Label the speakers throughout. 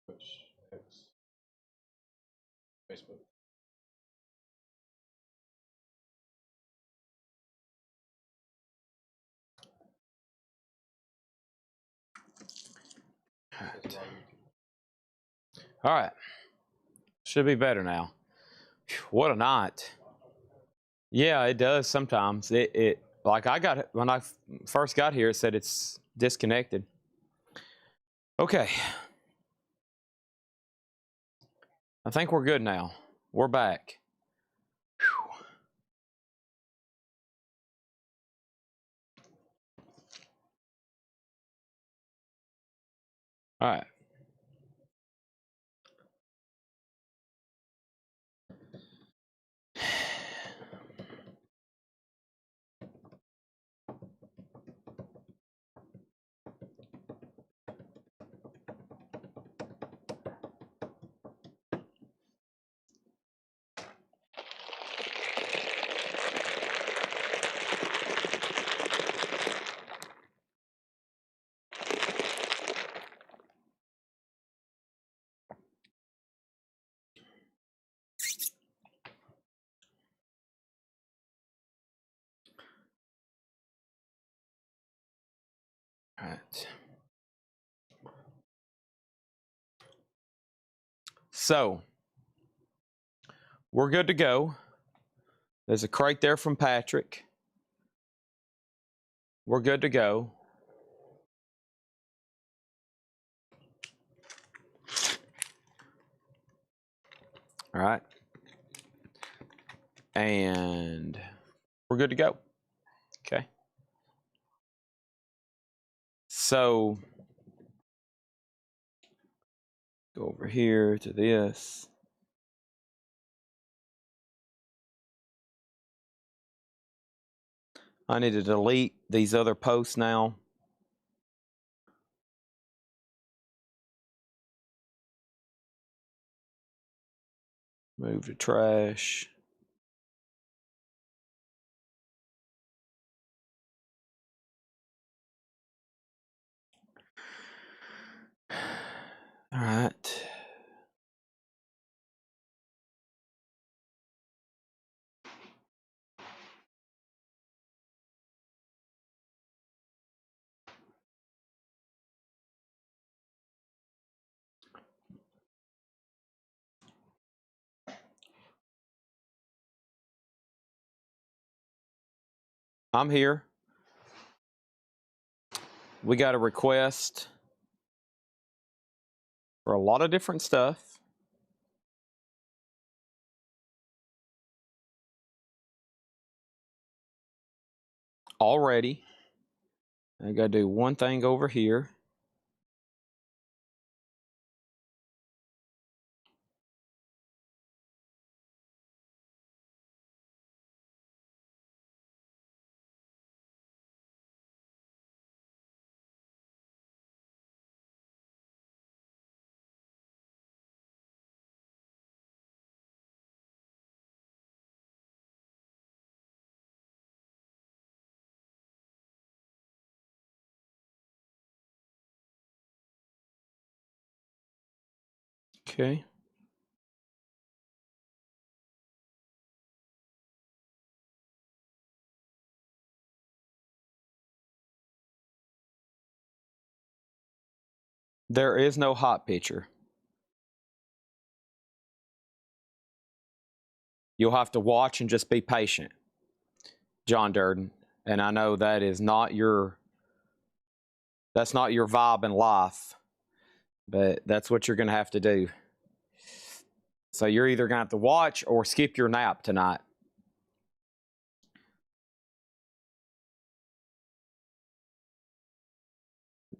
Speaker 1: Push X. Facebook.
Speaker 2: All right. Should be better now. What a night. Yeah, it does sometimes. It like I got when I first got here, it said it's disconnected. Okay. I think we're good now. We're back. Whew. All right. All right. So we're good to go. There's a crate there from Patrick. We're good to go. All right. And we're good to go. Okay. So go over here to this. I need to delete these other posts now. Move to trash. All right. I'm here. We got a request for a lot of different stuff. Already. I got to do one thing over here. Okay. There is no hot picture. You'll have to watch and just be patient, John Durden. And I know that is not that's not your vibe in life, but that's what you're going to have to do. So you're either going to have to watch or skip your nap tonight.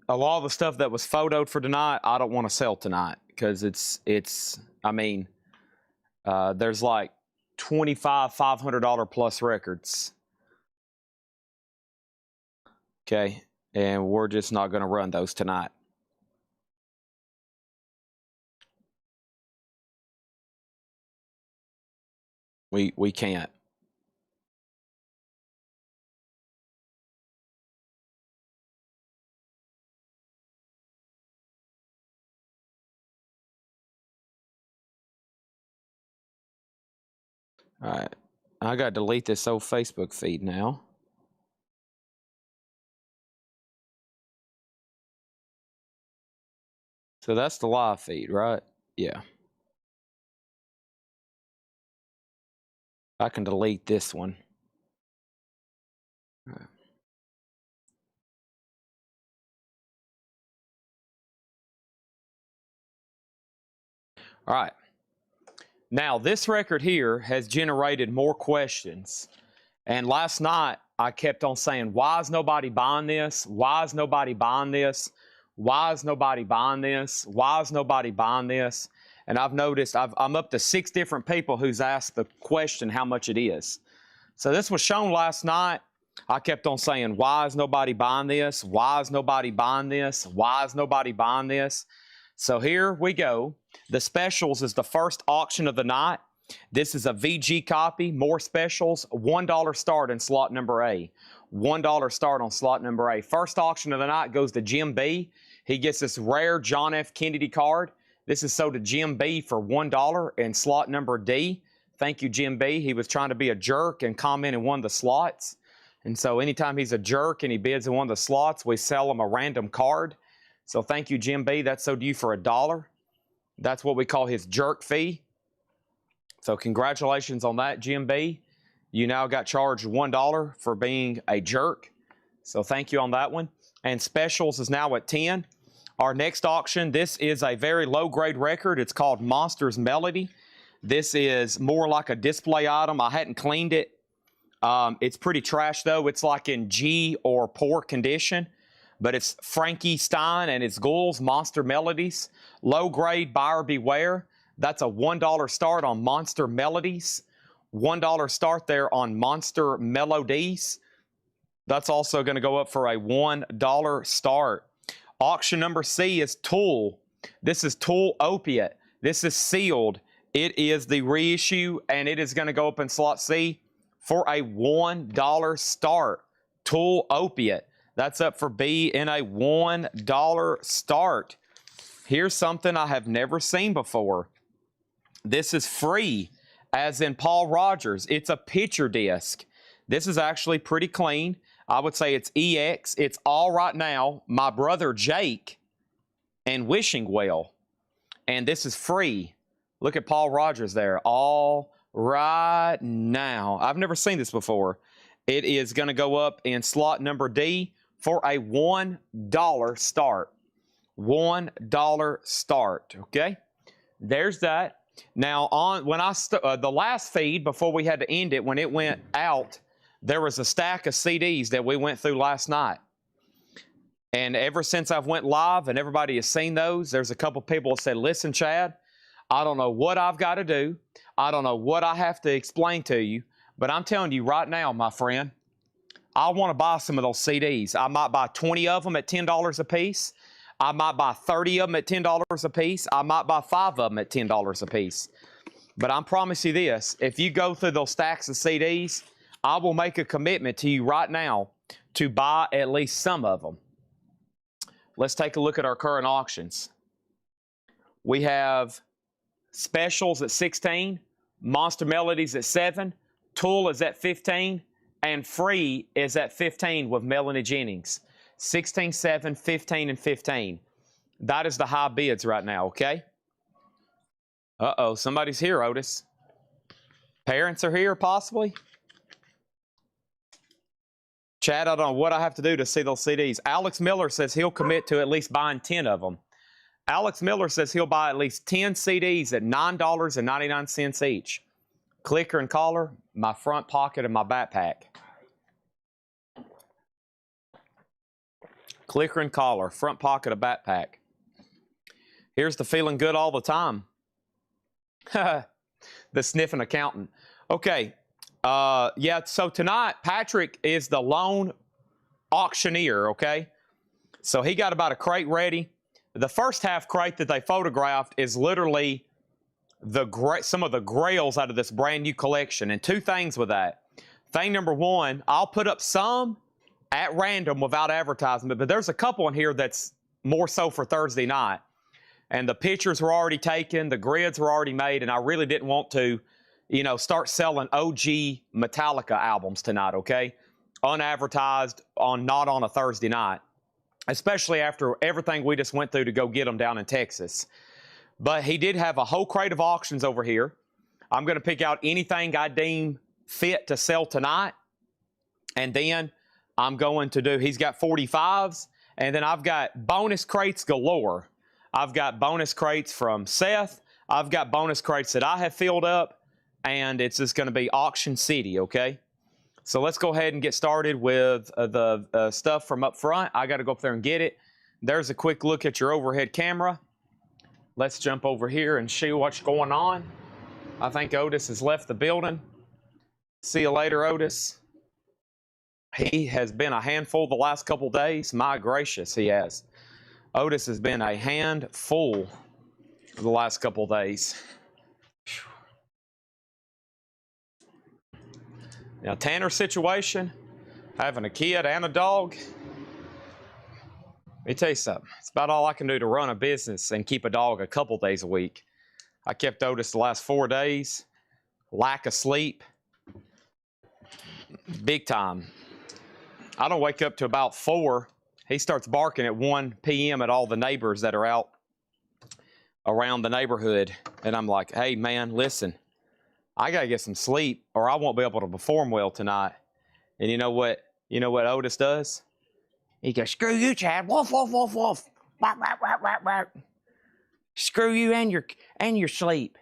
Speaker 2: A lot of the stuff that was photoed for tonight, I don't want to sell tonight because I mean, there's like $500 plus records. Okay. And we're just not going to run those tonight. We can't. All right. I got to delete this old Facebook feed now. So that's the live feed, right? Yeah. I can delete this one. All right. All right. Now, this record here has generated more questions. And last night, I kept on saying, why is nobody buying this? Why is nobody buying this? Why is nobody buying this? Why is nobody buying this? And I've noticed I'm up to 6 different people who's asked the question how much it is. So this was shown last night. I kept on saying, why is nobody buying this? Why is nobody buying this? Why is nobody buying this? So here we go. The specials is the first auction of the night. This is a VG copy, more specials, $1 start in slot number A. $1 start on slot number A. First auction of the night goes to Jim B. He gets this rare John F. Kennedy card. This is sold to Jim B for $1 in slot number D. Thank you, Jim B. He was trying to be a jerk and comment in one of the slots. And so anytime he's a jerk and he bids in one of the slots, we sell him a random card. So thank you, Jim B. That's sold to you for $1. That's what we call his jerk fee. So congratulations on that, Jim B. You now got charged $1 for being a jerk. So thank you on that one. And specials is now at 10. Our next auction, this is a very low-grade record. It's called Monsters Melody. This is more like a display item. I hadn't cleaned it. It's pretty trash, though. It's like in G or poor condition. But it's Frankie Stein and it's Ghouls, Monster Melodies. Low-grade, buyer beware. That's a $1 start on Monster Melodies. $1 start there on Monster Melodies. That's also going to go up for a $1 start. Auction number C is Tool. This is Tool Opiate. This is sealed. It is the reissue, and it is going to go up in slot C for a $1 start. Tool Opiate. That's up for B in a $1 start. Here's something I have never seen before. This is free, as in Paul Rogers. It's a picture disc. This is actually pretty clean. I would say it's EX. It's All Right Now, My Brother Jake, and Wishing Well. And this is free. Look at Paul Rogers there. All Right Now. I've never seen this before. It is going to go up in slot number D for a $1 start. $1 start. Okay? There's that. Now, when the last feed, before we had to end it, when it went out, there was a stack of CDs that we went through last night. And ever since I've went live and everybody has seen those, there's a couple people that said, listen, Chad, I don't know what I've got to do. I don't know what I have to explain to you. But I'm telling you right now, my friend, I want to buy some of those CDs. I might buy 20 of them at $10 a piece. I might buy 30 of them at $10 a piece. I might buy 5 of them at $10 a piece. But I promise you this, if you go through those stacks of CDs, I will make a commitment to you right now to buy at least some of them. Let's take a look at our current auctions. We have specials at 16, Monster Melodies at 7, Tool is at 15, and free is at 15 with Melanie Jennings. 16, 7, 15, and 15. That is the high bids right now, okay? Uh-oh, somebody's here, Otis. Parents are here, possibly? Chad, I don't know what I have to do to see those CDs. Alex Miller says he'll commit to at least buying 10 of them. Alex Miller says he'll buy at least 10 CDs at $9.99 each. Clicker and collar, my front pocket of my backpack. Clicker and collar, front pocket of backpack. Here's the feeling good all the time. The sniffing accountant. Okay. Yeah, so tonight, Patrick is the lone auctioneer, okay? So he got about a crate ready. The first half crate that they photographed is literally some of the grails out of this brand new collection. And 2 things with that. Thing number 1, I'll put up some at random without advertisement, but there's a couple in here that's more so for Thursday night. And the pictures were already taken, the grids were already made, and I really didn't want to you know, start selling OG Metallica albums tonight, okay? Unadvertised, not on a Thursday night, especially after everything we just went through to go get them down in Texas. But he did have a whole crate of auctions over here. I'm going to pick out anything I deem fit to sell tonight. And then I'm going to do, he's got 45s, and then I've got bonus crates galore. I've got bonus crates from Seth. I've got bonus crates that I have filled up, and it's just going to be auction city, okay? So let's go ahead and get started with the stuff from up front. I got to go up there and get it. There's a quick look at your overhead camera. Let's jump over here and see what's going on. I think Otis has left the building. See you later, Otis. He has been a handful the last couple days. My gracious, he has. Otis has been a handful the last couple days. Now, Tanner's situation, having a kid and a dog. Let me tell you something. It's about all I can do to run a business and keep a dog a couple days a week. I kept Otis the last 4 days. Lack of sleep. Big time. I don't wake up to about 4. He starts barking at 1 p.m. at all the neighbors that are out around the neighborhood. And I'm like, hey, man, listen. I got to get some sleep or I won't be able to perform well tonight. And you know what Otis does? He goes, screw you, Chad. Woof, woof, woof, woof. Whack, whack, whack, whack, whack. Screw you and your sleep.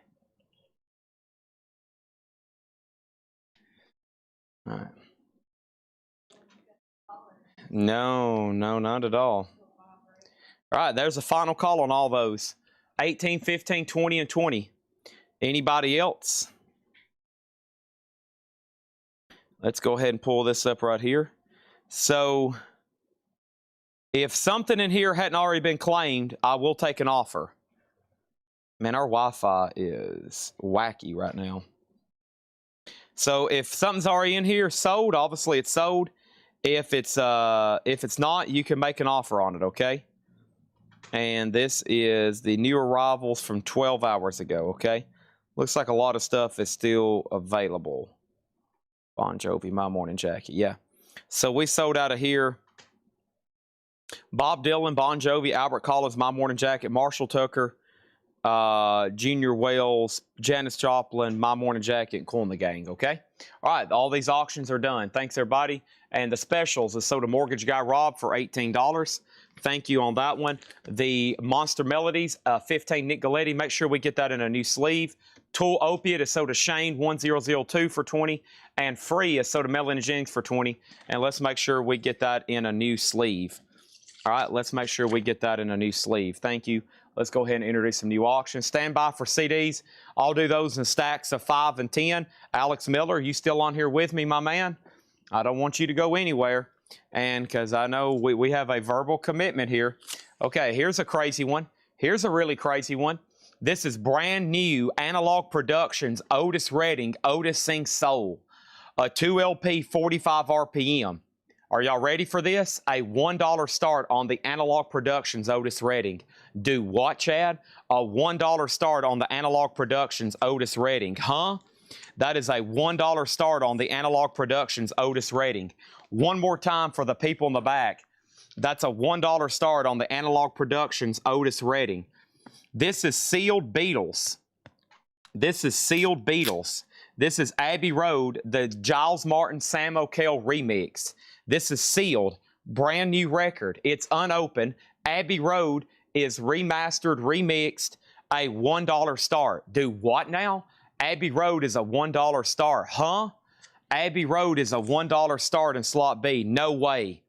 Speaker 2: All right. No, not at all. All right, there's a final call on all those. 18, 15, 20, and 20. Anybody else? Let's go ahead and pull this up right here. So if something in here hadn't already been claimed, I will take an offer. Man, our Wi-Fi is wacky right now. So if something's already in here sold, obviously it's sold. If it's not, you can make an offer on it, okay? And this is the new arrivals from 12 hours ago, okay? Looks like a lot of stuff is still available. Bon Jovi, My Morning Jacket, yeah. So we sold out of here. Bob Dylan, Bon Jovi, Albert Collins, My Morning Jacket, Marshall Tucker, Junior Wells, Janis Joplin, My Morning Jacket, and Cool and the Gang, okay? All right, all these auctions are done. Thanks, everybody. And the specials is sold a mortgage guy Rob for $18. Thank you on that one. The Monster Melodies, 15 Nick Galetti. Make sure we get that in a new sleeve. Tool Opiate is sold to Shane 1002 for 20. And Free is sold to Melanie Jennings for 20. And let's make sure we get that in a new sleeve. All right, let's make sure we get that in a new sleeve. Thank you. Let's go ahead and introduce some new auctions. Stand by for CDs. I'll do those in stacks of 5 and 10. Alex Miller, you still on here with me, my man? I don't want you to go anywhere. And because I know we have a verbal commitment here. Okay, here's a crazy one. Here's a really crazy one. This is brand new Analog Productions, Otis Redding, Otis Sings Soul. A 2 LP, 45 RPM. Are y'all ready for this? A $1 start on the Analog Productions Otis Redding. Do what, Chad? A $1 start on the Analog Productions Otis Redding. Huh? That is a $1 start on the Analog Productions Otis Redding. One more time for the people in the back. That's a $1 start on the Analog Productions Otis Redding. This is Sealed Beatles. This is Sealed Beatles. This is Abbey Road, the Giles Martin Sam O'Kell remix. This is Sealed, brand new record. It's unopened. Abbey Road is remastered, remixed, a $1 start. Do what now? Abbey Road is a $1 start. Huh? Abbey Road is a $1 start in slot B. No way.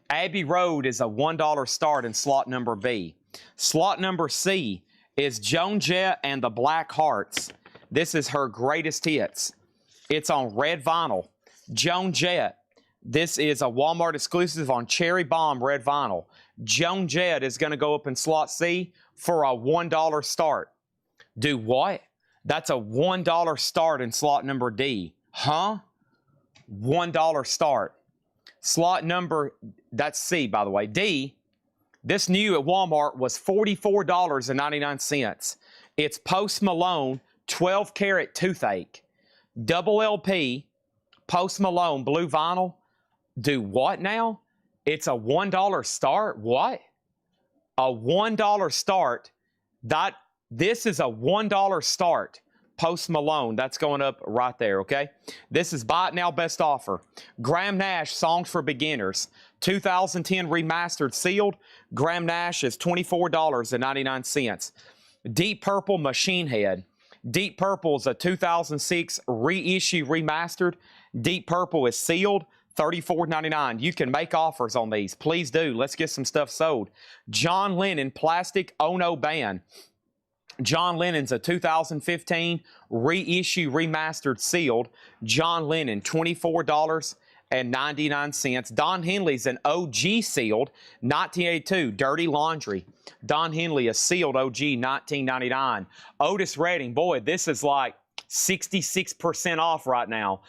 Speaker 2: Abbey Road is a $1 start in slot number B. Slot number C is Joan Jett and the Black Hearts. This is her greatest hits. It's on red vinyl. Joan Jett. This is a Walmart exclusive on Cherry Bomb red vinyl. Joan Jett is going to go up in slot C for a $1 start. Do what? That's a $1 start in slot number D. Huh? $1 start. Slot number, that's C, by the way. D, this new at Walmart was $44.99. It's Post Malone 12 Karat Toothache. Double LP, Post Malone, blue vinyl. Do what now? It's a $1 start. What? A $1 start. This is a $1 start. Post Malone, that's going up right there, okay? This is buy it now, best offer. Graham Nash, Songs for Beginners, 2010 remastered, sealed. Graham Nash is $24.99. Deep Purple, Machine Head. Deep Purple is a 2006 reissue remastered. Deep Purple is sealed, $34.99. You can make offers on these. Please do. Let's get some stuff sold. John Lennon, plastic Ono band. John Lennon's a 2015 reissue remastered, sealed. John Lennon, $24.99. Don Henley's an OG sealed, 1982, Dirty Laundry. Don Henley, a sealed OG, $19.99. Otis Redding, boy, this is like 66% off right now.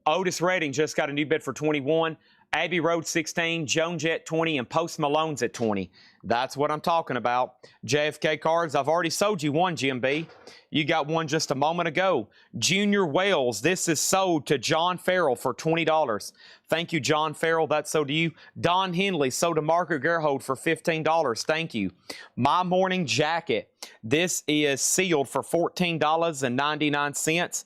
Speaker 2: Otis Redding just got a new bid for $21. Abbey Road 16, Joan Jett 20, and Post Malone's at 20. That's what I'm talking about. JFK cards, I've already sold you one, Jim B. You got one just a moment ago. Junior Wells, this is sold to John Farrell for $20. Thank you, John Farrell. That's sold to you. Don Henley sold to Margaret Gerhold for $15. Thank you. My Morning Jacket, this is sealed for $14.99.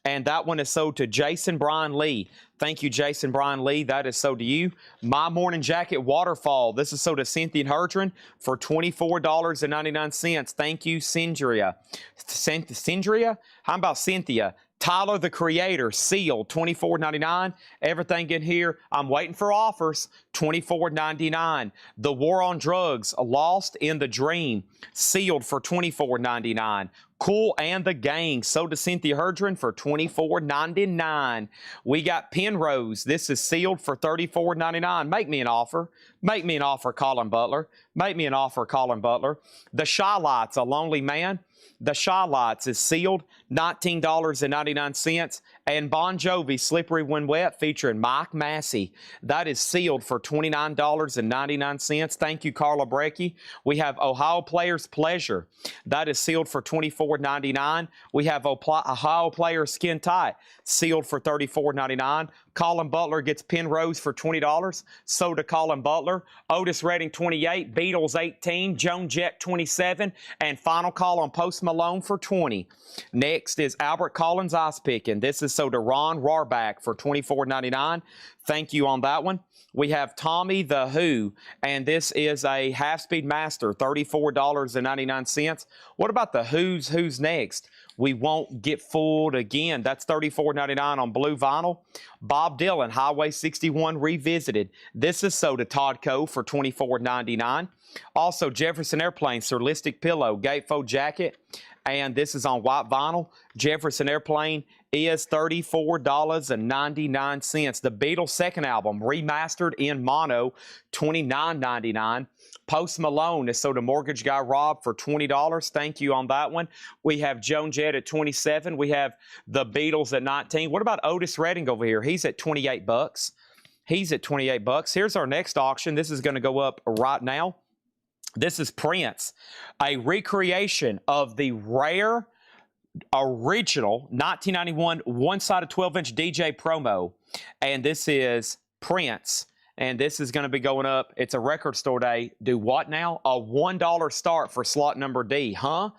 Speaker 2: And that one is sold to Jason Brian Lee. Thank you, Jason Brian Lee. That is sold to you. My Morning Jacket Waterfall. This is sold to Cynthia Herdron for $24.99. Thank you, Cindria. Cindria? How about Cynthia? Tyler, the Creator, sealed, $24.99. Everything in here, I'm waiting for offers, $24.99. The War on Drugs, Lost in the Dream, sealed for $24.99. Cool and the Gang, sold to Cynthia Herdron for $24.99. We got Penrose. This is sealed for $34.99. Make me an offer. Make me an offer, Colin Butler. Make me an offer, Colin Butler. The Shy Lights, A Lonely Man. The Shy Lights is sealed, $19.99. And Bon Jovi, Slippery When Wet, featuring Mike Massey. That is sealed for $29.99. Thank you, Carla Brecky. We have Ohio Players Pleasure. That is sealed for $24.99. We have Ohio Players Skin Tight, sealed for $34.99. Colin Butler gets Penrose for $20. So to Colin Butler. Otis Redding, 28. Beatles, 18. Joan Jett, 27. And final call on Post Malone for 20. Next is Albert Collins Ice Picking. This is so to Ron Rarback for $24.99. Thank you on that one. We have Tommy the Who, and this is a half-speed master, $34.99. What about the Who's next? We Won't Get Fooled Again. That's $34.99 on blue vinyl. Bob Dylan, Highway 61 Revisited. This is sold to Todd Coe for $24.99. Also, Jefferson Airplane, Surlistic Pillow, Gatefold Jacket. And this is on white vinyl. Jefferson Airplane is $34.99. The Beatles' second album, remastered in mono, $29.99. Post Malone is sold to Mortgage Guy Rob for $20. Thank you on that one. We have Joan Jett at $27. We have the Beatles at $19. What about Otis Redding over here? He's at $28. He's at $28. Here's our next auction. This is going to go up right now. This is Prince, a recreation of the rare original 1991 one-sided 12-inch DJ promo. And this is Prince. And this is going to be going up. It's a record store day. Do what now? A $1 start for slot number D, huh?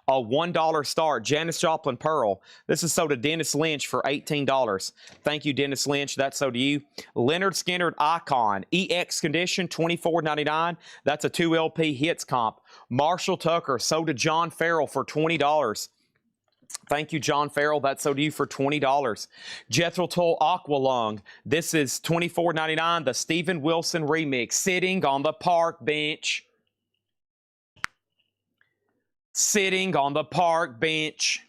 Speaker 2: A $1 start. Janis Joplin Pearl. This is sold to Dennis Lynch for $18. Thank you, Dennis Lynch. That's sold to you. Leonard Skinner Icon. EX Condition, $24.99. That's a 2 LP hits comp. Marshall Tucker sold to John Farrell for $20. Thank you, John Farrell. That's sold to you for $20. Jethro Tull Aqualung. This is $24.99. The Steven Wilson remix. Sitting on the Park Bench. Sitting on the park bench.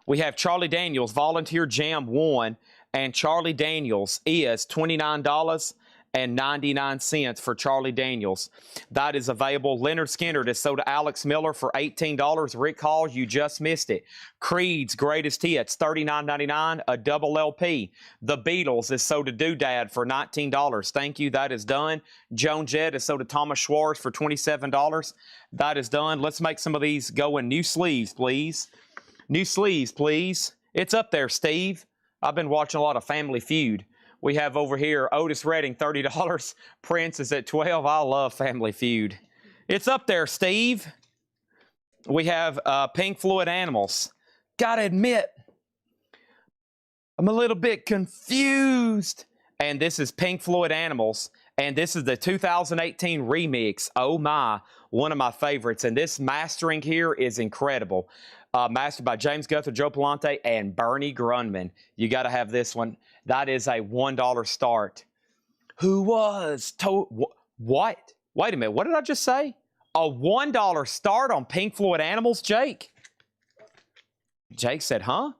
Speaker 2: We have Charlie Daniels, Volunteer Jam 1, and Charlie Daniels is $29.99 for Charlie Daniels. That is available. Leonard Skinner is sold to Alex Miller for $18. Rick Hall, you just missed it. Creed's Greatest Hits, $39.99, a double LP. The Beatles is sold to Doodad for $19. Thank you, that is done. Joan Jett is sold to Thomas Schwartz for $27. That is done. Let's make some of these go in new sleeves, please. New sleeves, please. It's up there, Steve. I've been watching a lot of Family Feud. We have over here Otis Redding, $30. Prince is at 12. I love Family Feud. It's up there, Steve. We have Pink Floyd Animals. Gotta admit, I'm a little bit confused. And this is Pink Floyd Animals. And this is the 2018 remix. Oh my, one of my favorites. And this mastering here is incredible. Mastered by James Guthrie, Joe Palante, and Bernie Grundman. You got to have this one. That is a $1 start. Who was what? Wait a minute. What did I just say? A $1 start on Pink Floyd Animals, Jake? Jake said, huh?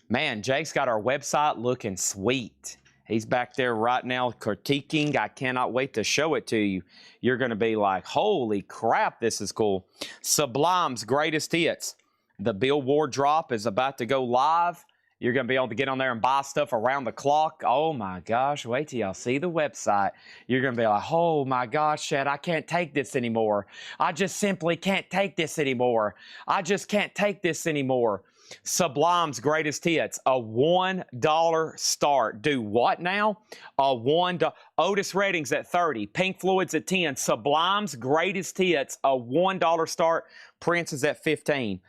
Speaker 2: Man, Jake's got our website looking sweet. He's back there right now critiquing. I cannot wait to show it to you. You're going to be like, holy crap, this is cool. Sublime's Greatest Hits. The Billboard drop is about to go live. You're going to be able to get on there and buy stuff around the clock. Oh, my gosh. Wait till y'all see the website. You're going to be like, oh, my gosh, Chad, I can't take this anymore. I just simply can't take this anymore. I just can't take this anymore. Sublime's Greatest Hits, a $1 start. Do what now? A $1. Otis Redding's at 30. Pink Floyd's at 10. Sublime's Greatest Hits, a $1 start. Prince is at 15.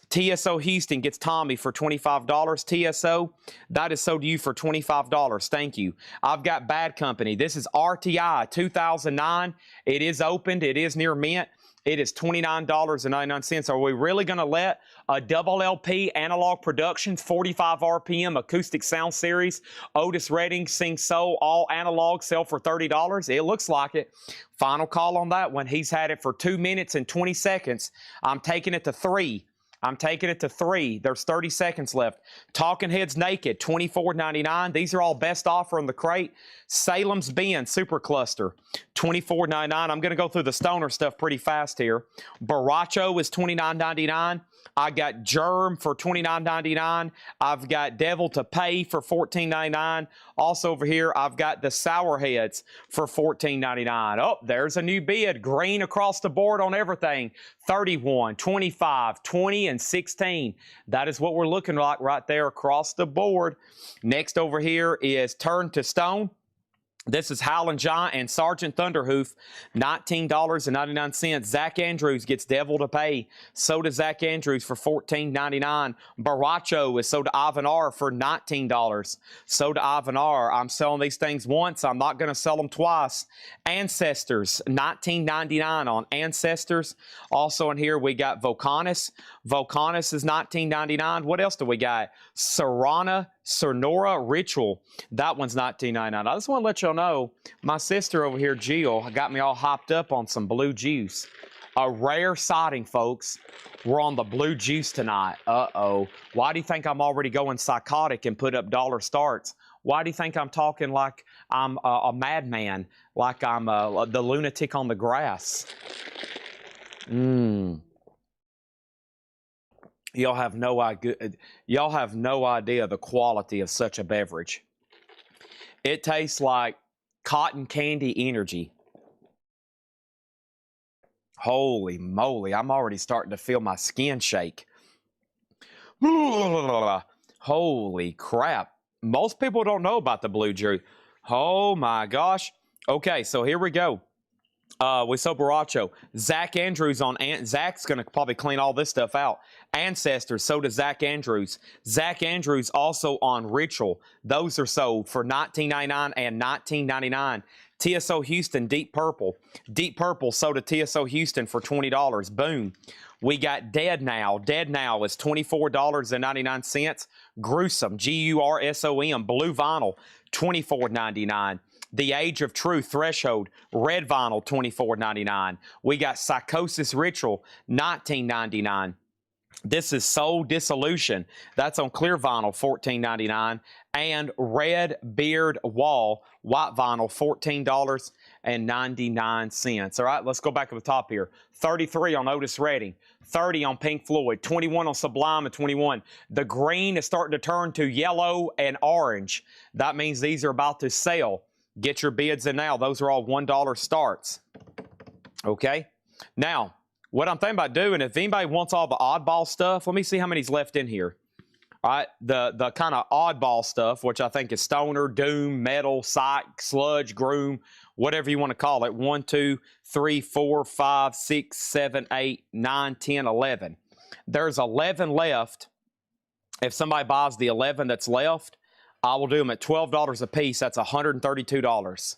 Speaker 2: TSO Houston gets Tommy for $25. TSO, that is sold to you for $25. Thank you. I've got Bad Company. This is RTI 2009. It is opened. It is near mint. It is $29.99. Are we really going to let a double LP analog productions, 45 RPM acoustic sound series, Otis Redding, Sing Soul, all analog sell for $30? It looks like it. Final call on that one. He's had it for 2 minutes and 20 seconds. I'm taking it to 3. I'm taking it to 3. There's 30 seconds left. Talking Heads Naked, $24.99. These are all best offer in the crate. Salem's Bend Super Cluster, $24.99. I'm going to go through the stoner stuff pretty fast here. Baracho is $29.99. I got Germ for $29.99. I've got Devil to Pay for $14.99. Also over here, I've got the Sour Heads for $14.99. Oh, there's a new bid. Green across the board on everything. 31, 25, 20, and 16. That is what we're looking like right there across the board. Next over here is Turn to Stone. This is Howlin' Giant and Sergeant Thunderhoof, $19.99. Zach Andrews gets Devil to Pay. So does Zach Andrews for $14.99. Baracho is sold to Ivan R for $19. So to Ivan R. I'm selling these things once. I'm not going to sell them twice. Ancestors, $19.99 on Ancestors. Also in here, we got Vocanis. Vocanis is $19.99. What else do we got? Sonora Ritual. That one's $19.99. I just want to let y'all know, my sister over here, Jill, got me all hopped up on some blue juice. A rare sighting, folks. We're on the blue juice tonight. Uh-oh. Why do you think I'm already going psychotic and put up dollar starts? Why do you think I'm talking like I'm a madman, like I'm the lunatic on the grass? Y'all have no idea. Y'all have no idea the quality of such a beverage. It tastes like cotton candy energy. Holy moly! I'm already starting to feel my skin shake. Holy crap! Most people don't know about the blue juice. Oh my gosh! Okay, so here we go. We saw Baracho. Zach Andrews on Zach's going to probably clean all this stuff out. Ancestors, so does Zach Andrews. Zach Andrews also on Ritual. Those are sold for $19.99 and $19.99. TSO Houston, Deep Purple. Deep Purple sold to TSO Houston for $20. Boom. We got Dead Now. Dead Now is $24.99. Gruesome, G-U-R-S-O-M, blue vinyl, $24.99. The Age of Truth, Threshold, red vinyl, $24.99. We got Psychosis Ritual, $19.99. This is Soul Dissolution. That's on clear vinyl, $14.99. And Red Beard Wall, white vinyl, $14.99. All right, let's go back to the top here. 33 on Otis Redding, 30 on Pink Floyd, 21 on Sublime, and 21. The green is starting to turn to yellow and orange. That means these are about to sell. Get your bids in now. Those are all $1 starts. Okay? Now, what I'm thinking about doing, if anybody wants all the oddball stuff, let me see how many's left in here. All right, the kind of oddball stuff, which I think is stoner, doom, metal, psych, sludge, groom, whatever you want to call it. 1, 2, 3, 4, 5, 6, 7, 8, 9, 10, 11. There's 11 left. If somebody buys the 11 that's left, I will do them at $12 a piece. That's $132.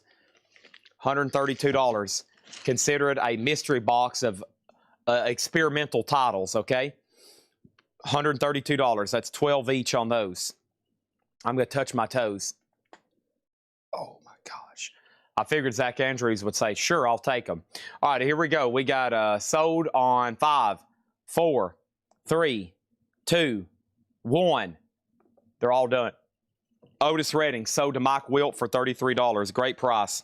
Speaker 2: $132. Consider it a mystery box of experimental titles, okay? $132. That's 12 each on those. I'm going to touch my toes. Oh, my gosh. I figured Zach Andrews would say, sure, I'll take them. All right, here we go. We got sold on 5, 4, 3, 2, 1. They're all done. Otis Redding sold to Mike Wilt for $33. Great price.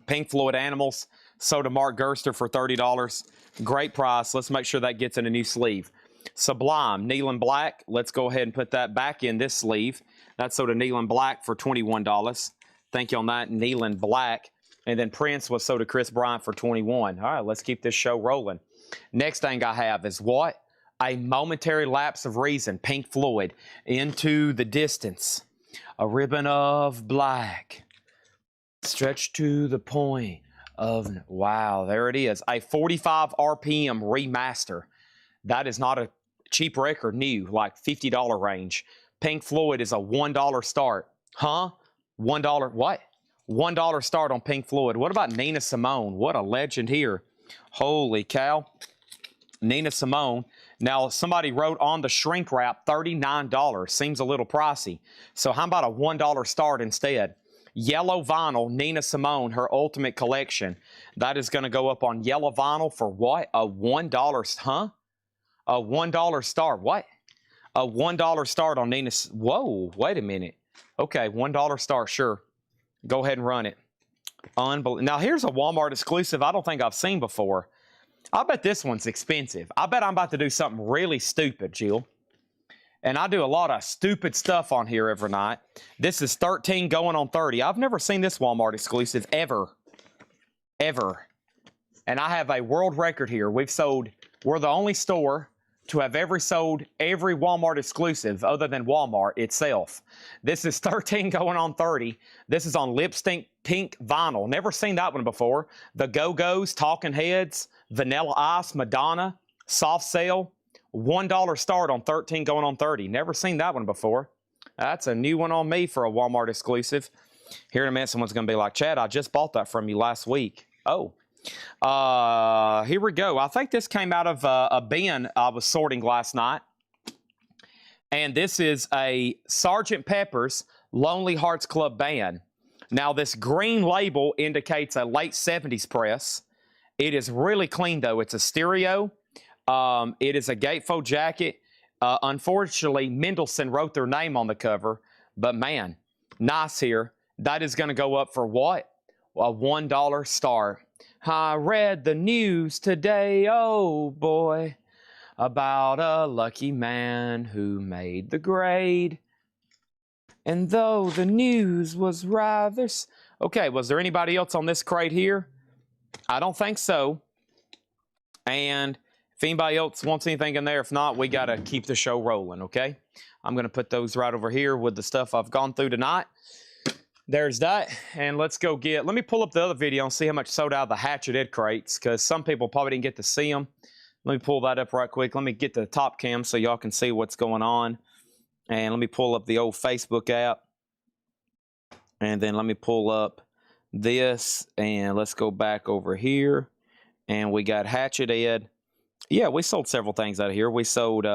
Speaker 2: Pink Floyd Animals sold to Mark Gerster for $30. Great price. Let's make sure that gets in a new sleeve. Sublime, Neil Black. Let's go ahead and put that back in this sleeve. That's sold to Neil Black for $21. Thank you on that, Neil Black. And then Prince was sold to Chris Bryant for $21. All right, let's keep this show rolling. Next thing I have is what? A Momentary Lapse of Reason, Pink Floyd, Into the Distance. A ribbon of black stretched to the point of, wow, there it is. A 45 RPM remaster. That is not a cheap record, new, like $50 range. Pink Floyd is a $1 start. Huh? $1, what? $1 start on Pink Floyd. What about Nina Simone? What a legend here. Holy cow. Nina Simone. Now, somebody wrote on the shrink wrap, $39. Seems a little pricey. So how about a $1 start instead? Yellow vinyl, Nina Simone, her ultimate collection. That is going to go up on yellow vinyl for what? A $1, huh? A $1 start. What? A $1 start on Nina. Whoa, wait a minute. Okay, $1 start, sure. Go ahead and run it. Unbelievable. Now, here's a Walmart exclusive I don't think I've seen before. I bet this one's expensive. I bet I'm about to do something really stupid, Jill. And I do a lot of stupid stuff on here every night. This is 13 going on 30. I've never seen this Walmart exclusive ever. Ever. And I have a world record here. We're the only store to have ever sold every Walmart exclusive other than Walmart itself. This is 13 going on 30. This is on lipstick pink vinyl. Never seen that one before. The Go-Go's, Talking Heads, Vanilla Ice, Madonna, Soft Cell. $1 start on 13 going on 30. Never seen that one before. That's a new one on me for a Walmart exclusive. Here in a minute, someone's going to be like, Chad, I just bought that from you last week. Oh. Here we go. I think this came out of a bin I was sorting last night. And this is a Sgt. Pepper's Lonely Hearts Club Band. Now, this green label indicates a late 70s press. It is really clean, though. It's a stereo. It is a gatefold jacket. Unfortunately, Mendelssohn wrote their name on the cover. But, man, nice here. That is going to go up for what? A $1 start. I read the news today, oh boy, about a lucky man who made the grade. And though the news was rather... Okay, was there anybody else on this crate here? I don't think so. And if anybody else wants anything in there, if not, we got to keep the show rolling, okay? I'm going to put those right over here with the stuff I've gone through tonight. There's that, and let's go get, let me pull up the other video and see how much sold out of the Hatchet Ed crates, because some people probably didn't get to see them. Let me pull that up right quick. Let me get to the top cam so y'all can see what's going on. And let me pull up the old Facebook app. And then let me pull up this, and let's go back over here. And we got Hatchet Ed. Yeah, we sold several things out of here. We sold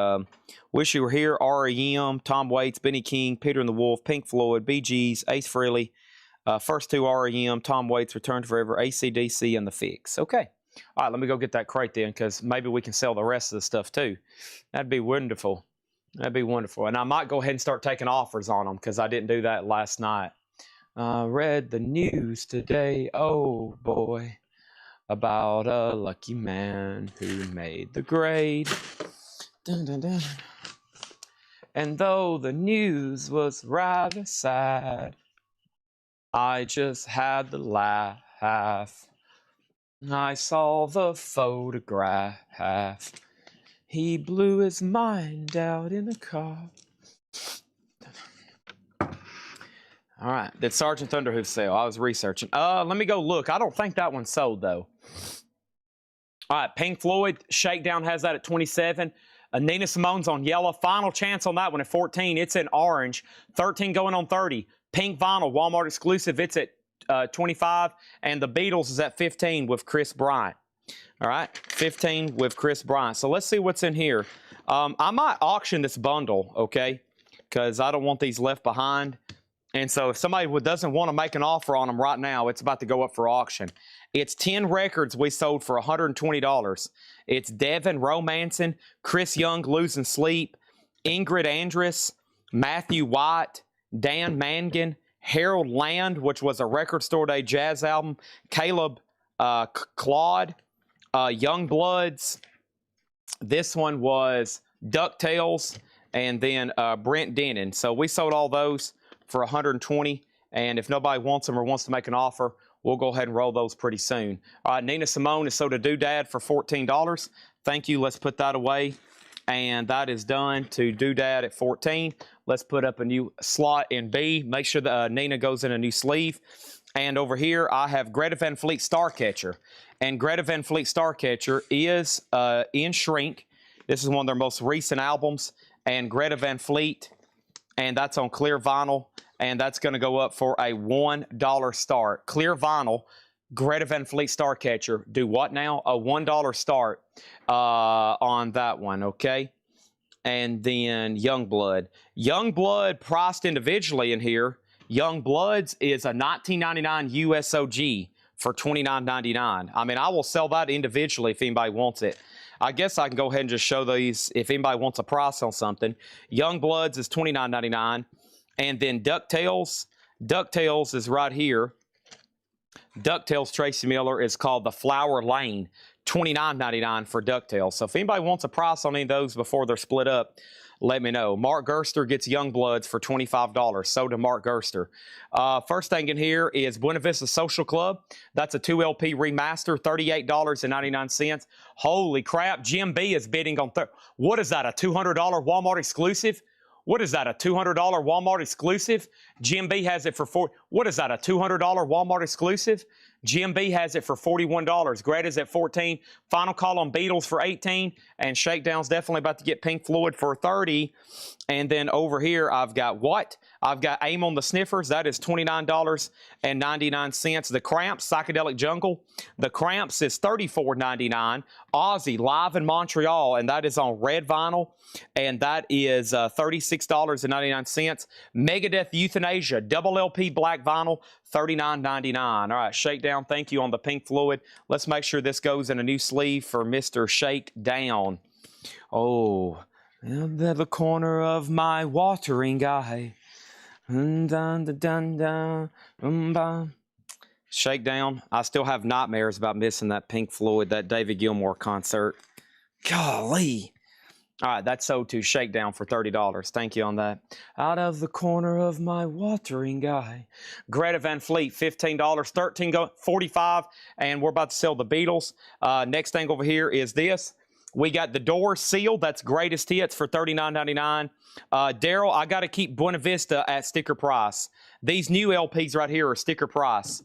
Speaker 2: Wish You Were Here, R.E.M., Tom Waits, Benny King, Peter and the Wolf, Pink Floyd, Bee Gees, Ace Frehley, first two R.E.M., Tom Waits, Return to Forever, AC/DC, and The Fix. Okay. All right, let me go get that crate then, because maybe we can sell the rest of the stuff too. That'd be wonderful. That'd be wonderful. And I might go ahead and start taking offers on them, because I didn't do that last night. Read the news today, oh boy, about a lucky man who made the grade. Dun, dun, dun. And though the news was rather sad, I just had to laugh. I saw the photograph. He blew his mind out in a car. All right. Did Sergeant Thunderhoof sell? I was researching. Let me go look. I don't think that one sold, though. All right. Pink Floyd, Shakedown has that at 27. Nina Simone's on yellow. Final chance on that one at 14. It's in orange. 13 going on 30. Pink Vinyl, Walmart exclusive. It's at 25. And the Beatles is at 15 with Chris Bryant. All right. 15 with Chris Bryant. So let's see what's in here. I might auction this bundle, okay? Because I don't want these left behind. And so if somebody doesn't want to make an offer on them right now, it's about to go up for auction. It's 10 records we sold for $120. It's Devin Romancing, Chris Young Losing Sleep, Ingrid Andress, Matthew White, Dan Mangan, Harold Land, which was a Record Store Day jazz album, Caleb Claude, Young Bloods. This one was DuckTales, and then Brent Denon. So we sold all those for $120, and if nobody wants them or wants to make an offer, we'll go ahead and roll those pretty soon. All right, Nina Simone is sold a Doodad for $14. Thank you. Let's put that away, and that is done to Doodad at 14. Let's put up a new slot in B. Make sure that Nina goes in a new sleeve. And over here, I have Greta Van Fleet Starcatcher, and Greta Van Fleet Starcatcher is in shrink. This is one of their most recent albums, and Greta Van Fleet, and that's on clear vinyl, and that's going to go up for a $1 start. Clear vinyl, Greta Van Fleet Starcatcher. Do what now? A $1 start on that one, okay? And then Youngblood. Youngblood priced individually in here. Youngbloods is a $19.99 USOG for $29.99. I mean, I will sell that individually if anybody wants it. I guess I can go ahead and just show these if anybody wants a price on something. Youngbloods is $29.99. And then DuckTales. DuckTales is right here. DuckTales Tracy Miller is called the Flower Lane. $29.99 for DuckTales. So if anybody wants a price on any of those before they're split up, let me know. Mark Gerster gets Youngbloods for $25. So to Mark Gerster. First thing in here is Buena Vista Social Club. That's a 2LP remaster, $38.99. Holy crap. Jim B is bidding on... What is that, a $200 Walmart exclusive? What is that, a $200 Walmart exclusive? Jim B has it for What is that, a $200 Walmart exclusive? Jim B has it for $41. Greta's at $14. Final call on Beatles for $18. And Shakedown's definitely about to get Pink Floyd for $30. And then over here, I've got what? I've got Aim on the Sniffers. That is $29.99. The Cramps, Psychedelic Jungle. The Cramps is $34.99. Ozzy, live in Montreal. And that is on red vinyl. And that is $36.99. Megadeth Euthanasia, double LP black vinyl, $39.99. All right, Shakedown, thank you on the Pink Floyd. Let's make sure this goes in a new sleeve for Mr. Shakedown. Oh, at the corner of my watering eye. Shakedown, I still have nightmares about missing that Pink Floyd, that David Gilmour concert. Golly. All right, that's sold to Shakedown for $30. Thank you on that. Out of the corner of my watering eye. Greta Van Fleet, $15. 13 go, $45, and we're about to sell the Beatles. Next thing over here is this. We got The Doors sealed. That's Greatest Hits for $39.99. Daryl, I got to keep Buena Vista at sticker price. These new LPs right here are sticker price.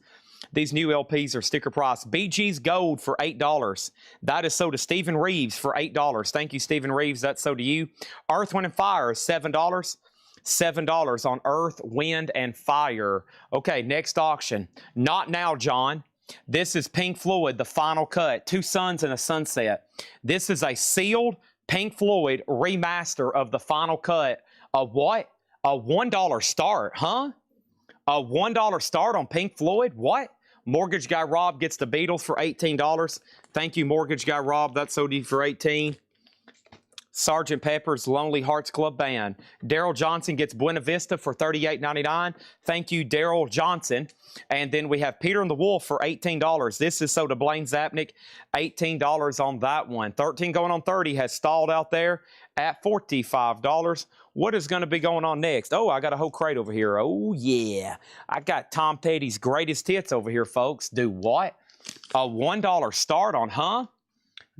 Speaker 2: These new LPs are sticker price. BG's Gold for $8. That is sold to Stephen Reeves for $8. Thank you, Stephen Reeves. That's sold to you. Earth, Wind, and Fire is $7. $7 on Earth, Wind, and Fire. Okay, next auction. Not now, John. This is Pink Floyd, the final cut. Two Suns and a Sunset. This is a sealed Pink Floyd remaster of the final cut. A what? A $1 start, huh? A $1 start on Pink Floyd? What? Mortgage Guy Rob gets the Beatles for $18. Thank you, Mortgage Guy Rob. That's sold you for $18. Sgt. Pepper's Lonely Hearts Club Band. Daryl Johnson gets Buena Vista for $38.99. Thank you, Daryl Johnson. And then we have Peter and the Wolf for $18. This is sold to Blaine Zapnick. $18 on that one. 13 going on 30 has stalled out there at $45. What is going to be going on next? Oh, I got a whole crate over here. Oh, yeah. I got Tom Petty's Greatest Hits over here, folks. Do what? A $1 start on, huh?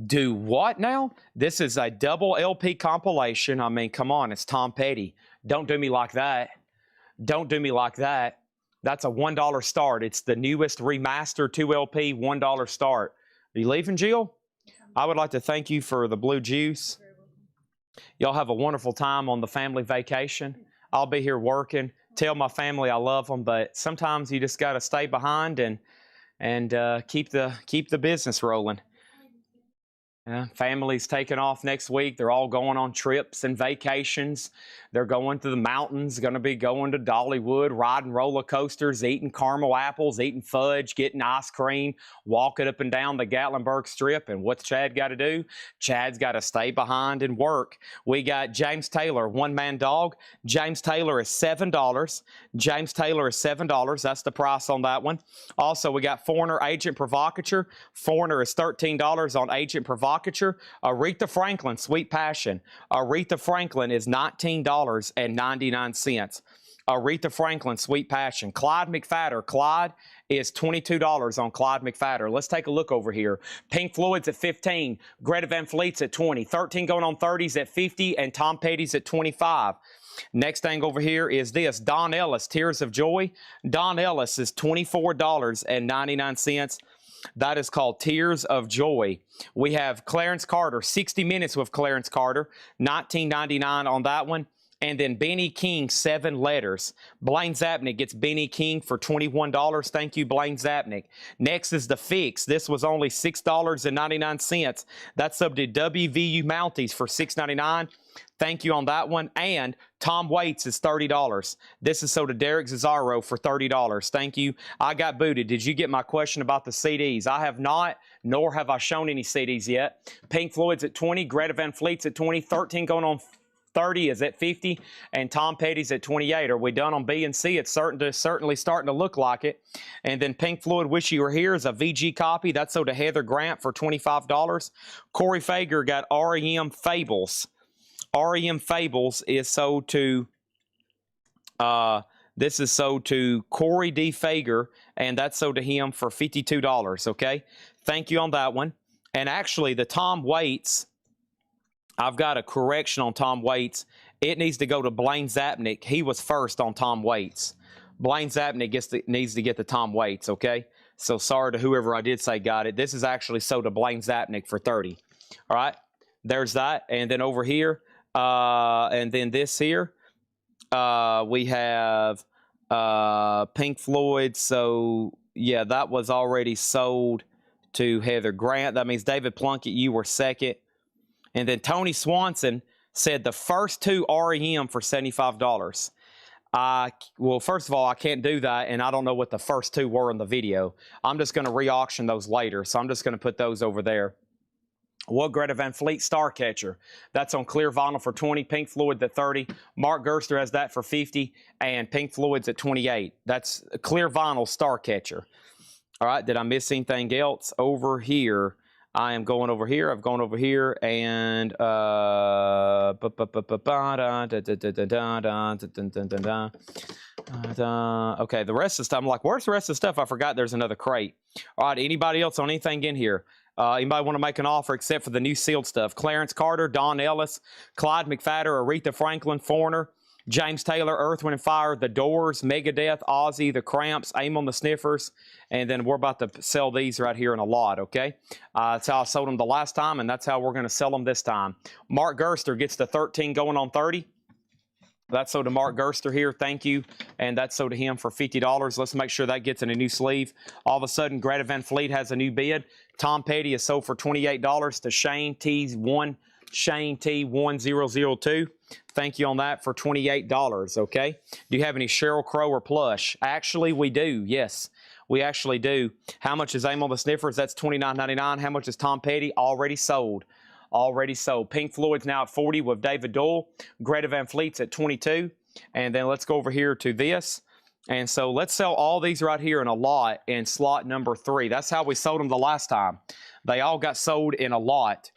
Speaker 2: Do what now? This is a double LP compilation. I mean, come on, it's Tom Petty. Don't do me like that. Don't do me like that. That's a $1 start. It's the newest remastered 2LP $1 start. Are you leaving, Jill? I would like to thank you for the blue juice. Y'all have a wonderful time on the family vacation. I'll be here working. Tell my family I love them, but sometimes you just got to stay behind and keep the business rolling. Families taking off next week. They're all going on trips and vacations. They're going to the mountains, going to be going to Dollywood, riding roller coasters, eating caramel apples, eating fudge, getting ice cream, walking up and down the Gatlinburg Strip. And what's Chad got to do? Chad's got to stay behind and work. We got James Taylor, one-man dog. James Taylor is $7. James Taylor is $7. That's the price on that one. Also, we got Foreigner, Agent Provocateur. Foreigner is $13 on Agent Provocateur. Aretha Franklin, Sweet Passion. Aretha Franklin is $19.99. Aretha Franklin, Sweet Passion. Clyde McFadder. Clyde is $22 on Clyde McFadder. Let's take a look over here. Pink Floyd's at $15. Greta Van Fleet's at $20. 13 going on 30s at $50. And Tom Petty's at $25. Next thing over here is this. Don Ellis, Tears of Joy. Don Ellis is $24.99. That is called Tears of Joy. We have Clarence Carter, 60 Minutes with Clarence Carter, $19.99 on that one. And then Benny King, 7 letters. Blaine Zapnick gets Benny King for $21. Thank you, Blaine Zapnick. Next is The Fix. This was only $6.99. That's up to WVU Mounties for $6.99. Thank you on that one. And Tom Waits is $30. This is sold to Derek Cesaro for $30. Thank you. I got booted. Did you get my question about the CDs? I have not, nor have I shown any CDs yet. Pink Floyd's at $20. Greta Van Fleet's at $20. 13 going on 30 is at $50. And Tom Petty's at $28. Are we done on B and C? It's certainly starting to look like it. And then Pink Floyd, Wish You Were Here is a VG copy. That's sold to Heather Grant for $25. Corey Fager got REM Fables. REM Fables is sold to, this is sold to Corey D. Fager, and that's sold to him for $52, okay? Thank you on that one. And actually, the Tom Waits, I've got a correction on Tom Waits. It needs to go to Blaine Zapnick. He was first on Tom Waits. Blaine Zapnick needs to get the Tom Waits, okay? So sorry to whoever I did say got it. This is actually sold to Blaine Zapnick for $30. All right, there's that. And then over here, and then this here, we have Pink Floyd. So, yeah, that was already sold to Heather Grant. That means David Plunkett, you were second. And then Tony Swanson said the first 2 REM for $75. Well, first of all, I can't do that, and I don't know what the first 2 were in the video. I'm just going to re-auction those later, so I'm just going to put those over there. Well, Greta Van Fleet Starcatcher. That's on clear vinyl for $20. Pink Floyd's at $30. Mark Gerster has that for $50. And Pink Floyd's at $28. That's a clear vinyl Starcatcher. All right, did I miss anything else over here? I am going over here. I've gone over here and okay, the rest of the stuff. I'm like, where's the rest of the stuff? I forgot there's another crate. All right, anybody else on anything in here? Anybody want to make an offer except for the new sealed stuff? Clarence Carter, Don Ellis, Clyde McFadder, Aretha Franklin, Foreigner, James Taylor, Earth, Wind & Fire, The Doors, Megadeth, Ozzy, The Cramps, Aim on the Sniffers, and then we're about to sell these right here in a lot, okay? That's how I sold them the last time, and that's how we're going to sell them this time. Mark Gerster gets the 13 going on 30. That's sold to Mark Gerster here. Thank you. And that's sold to him for $50. Let's make sure that gets in a new sleeve. All of a sudden, Greta Van Fleet has a new bid. Tom Petty is sold for $28 to Shane T1, Shane T1002. Thank you on that for $28, okay? Do you have any Sheryl Crow or plush? Actually, we do. Yes, we actually do. How much is Aim on the Sniffers? That's $29.99. How much is Tom Petty? Already sold. Already sold. Pink Floyd's now at $40 with David Doyle. Greta Van Fleet's at $22. And then let's go over here to this. And so let's sell all these right here in a lot in slot number 3. That's how we sold them the last time. They all got sold in a lot.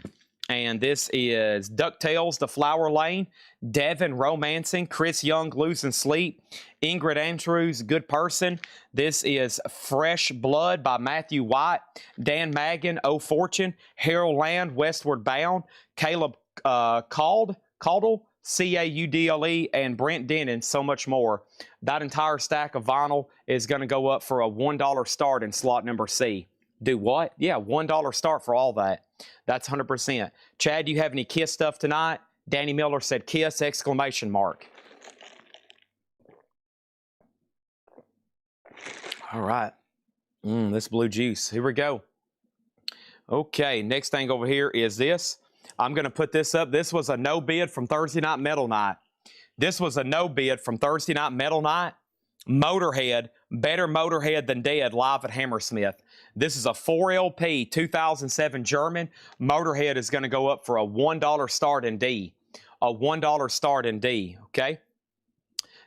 Speaker 2: And this is DuckTales, The Flower Lane, Devin Romancing, Chris Young, Losing Sleep, Ingrid Andrews, Good Person. This is Fresh Blood by Matthew White, Dan Magan, Oh Fortune, Harold Land, Westward Bound, Caleb Caudle, Caudle, and Brent Denon, so much more. That entire stack of vinyl is going to go up for a $1 start in slot number C. Do what? Yeah, $1 start for all that. That's 100%. Chad, do you have any Kiss stuff tonight? Danny Miller said Kiss, exclamation mark. All right. This blue juice. Here we go. Okay, next thing over here is this. I'm going to put this up. This was a no bid from Thursday Night Metal Night. This was a no bid from Thursday Night Metal Night. Motorhead, Better Motorhead Than Dead, live at Hammersmith. This is a 4 LP 2007 German. Motorhead is going to go up for a $1 start in D. A $1 start in D, okay?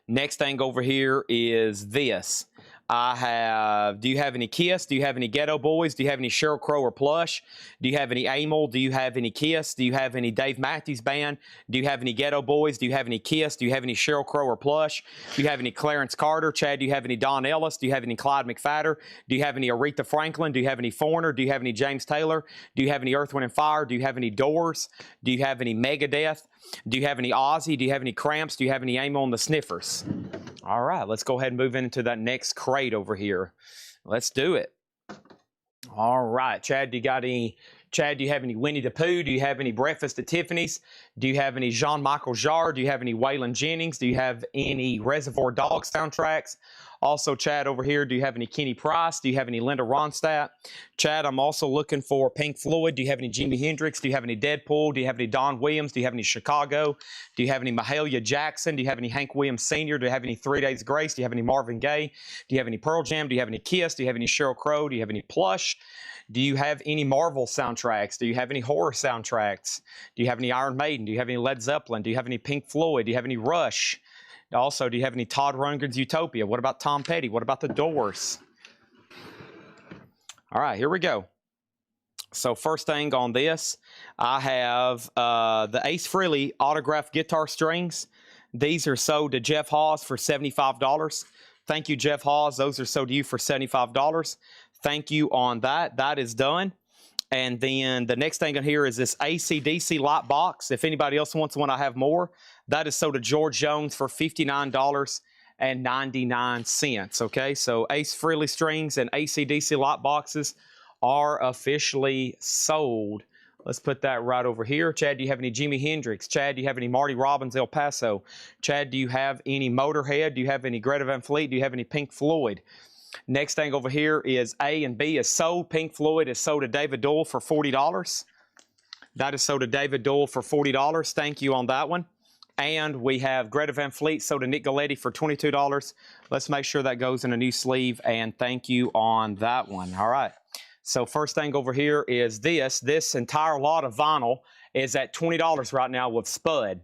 Speaker 2: Next thing over here is this. I have, do you have any Kiss? Do you have any Ghetto Boys? Do you have any Sheryl Crow or Plush? Do you have any Amel? Do you have any Kiss? Do you have any Dave Matthews Band? Do you have any Ghetto Boys? Do you have any Kiss? Do you have any Sheryl Crow or Plush? Do you have any Clarence Carter? Chad, do you have any Don Ellis? Do you have any Clyde McFadder? Do you have any Aretha Franklin? Do you have any Foreigner? Do you have any James Taylor? Do you have any Earth, Wind & Fire? Do you have any Doors? Do you have any Megadeth? Do you have any Ozzy? Do you have any Cramps? Do you have any Amel and the Sniffers? All right, let's go ahead and move into that next crate over here. Let's do it. All right, Chad, do you got any? Chad, do you have any Winnie the Pooh? Do you have any Breakfast at Tiffany's? Do you have any Jean-Michel Jarre? Do you have any Waylon Jennings? Do you have any Reservoir Dogs soundtracks? Also, Chad, over here, do you have any Kenny Price? Do you have any Linda Ronstadt? Chad, I'm also looking for Pink Floyd. Do you have any Jimi Hendrix? Do you have any Deadpool? Do you have any Don Williams? Do you have any Chicago? Do you have any Mahalia Jackson? Do you have any Hank Williams Sr.? Do you have any 3 Days Grace? Do you have any Marvin Gaye? Do you have any Pearl Jam? Do you have any Kiss? Do you have any Sheryl Crow? Do you have any Plush? Do you have any Marvel soundtracks? Do you have any horror soundtracks? Do you have any Iron Maiden? Do you have any Led Zeppelin? Do you have any Pink Floyd? Do you have any Rush? Also, do you have any Todd Rundgren's Utopia? What about Tom Petty? What about The Doors? All right, here we go. So first thing on this, I have the Ace Frehley autographed guitar strings. These are sold to Jeff Hawes for $75. Thank you, Jeff Hawes. Those are sold to you for $75. Thank you on that. That is done. And then the next thing on here is this AC/DC light box. If anybody else wants one, I have more. That is sold to George Jones for $59.99. Okay, so Ace Frehley strings and AC/DC light boxes are officially sold. Let's put that right over here. Chad, do you have any Jimi Hendrix? Chad, do you have any Marty Robbins, El Paso? Chad, do you have any Motorhead? Do you have any Greta Van Fleet? Do you have any Pink Floyd? Next thing over here is A and B is sold. Pink Floyd is sold to David Doyle for $40. That is sold to David Doyle for $40. Thank you on that one. And we have Greta Van Fleet sold to Nick Galetti for $22. Let's make sure that goes in a new sleeve, and thank you on that one. All right. So first thing over here is this. This entire lot of vinyl is at $20 right now with Spud.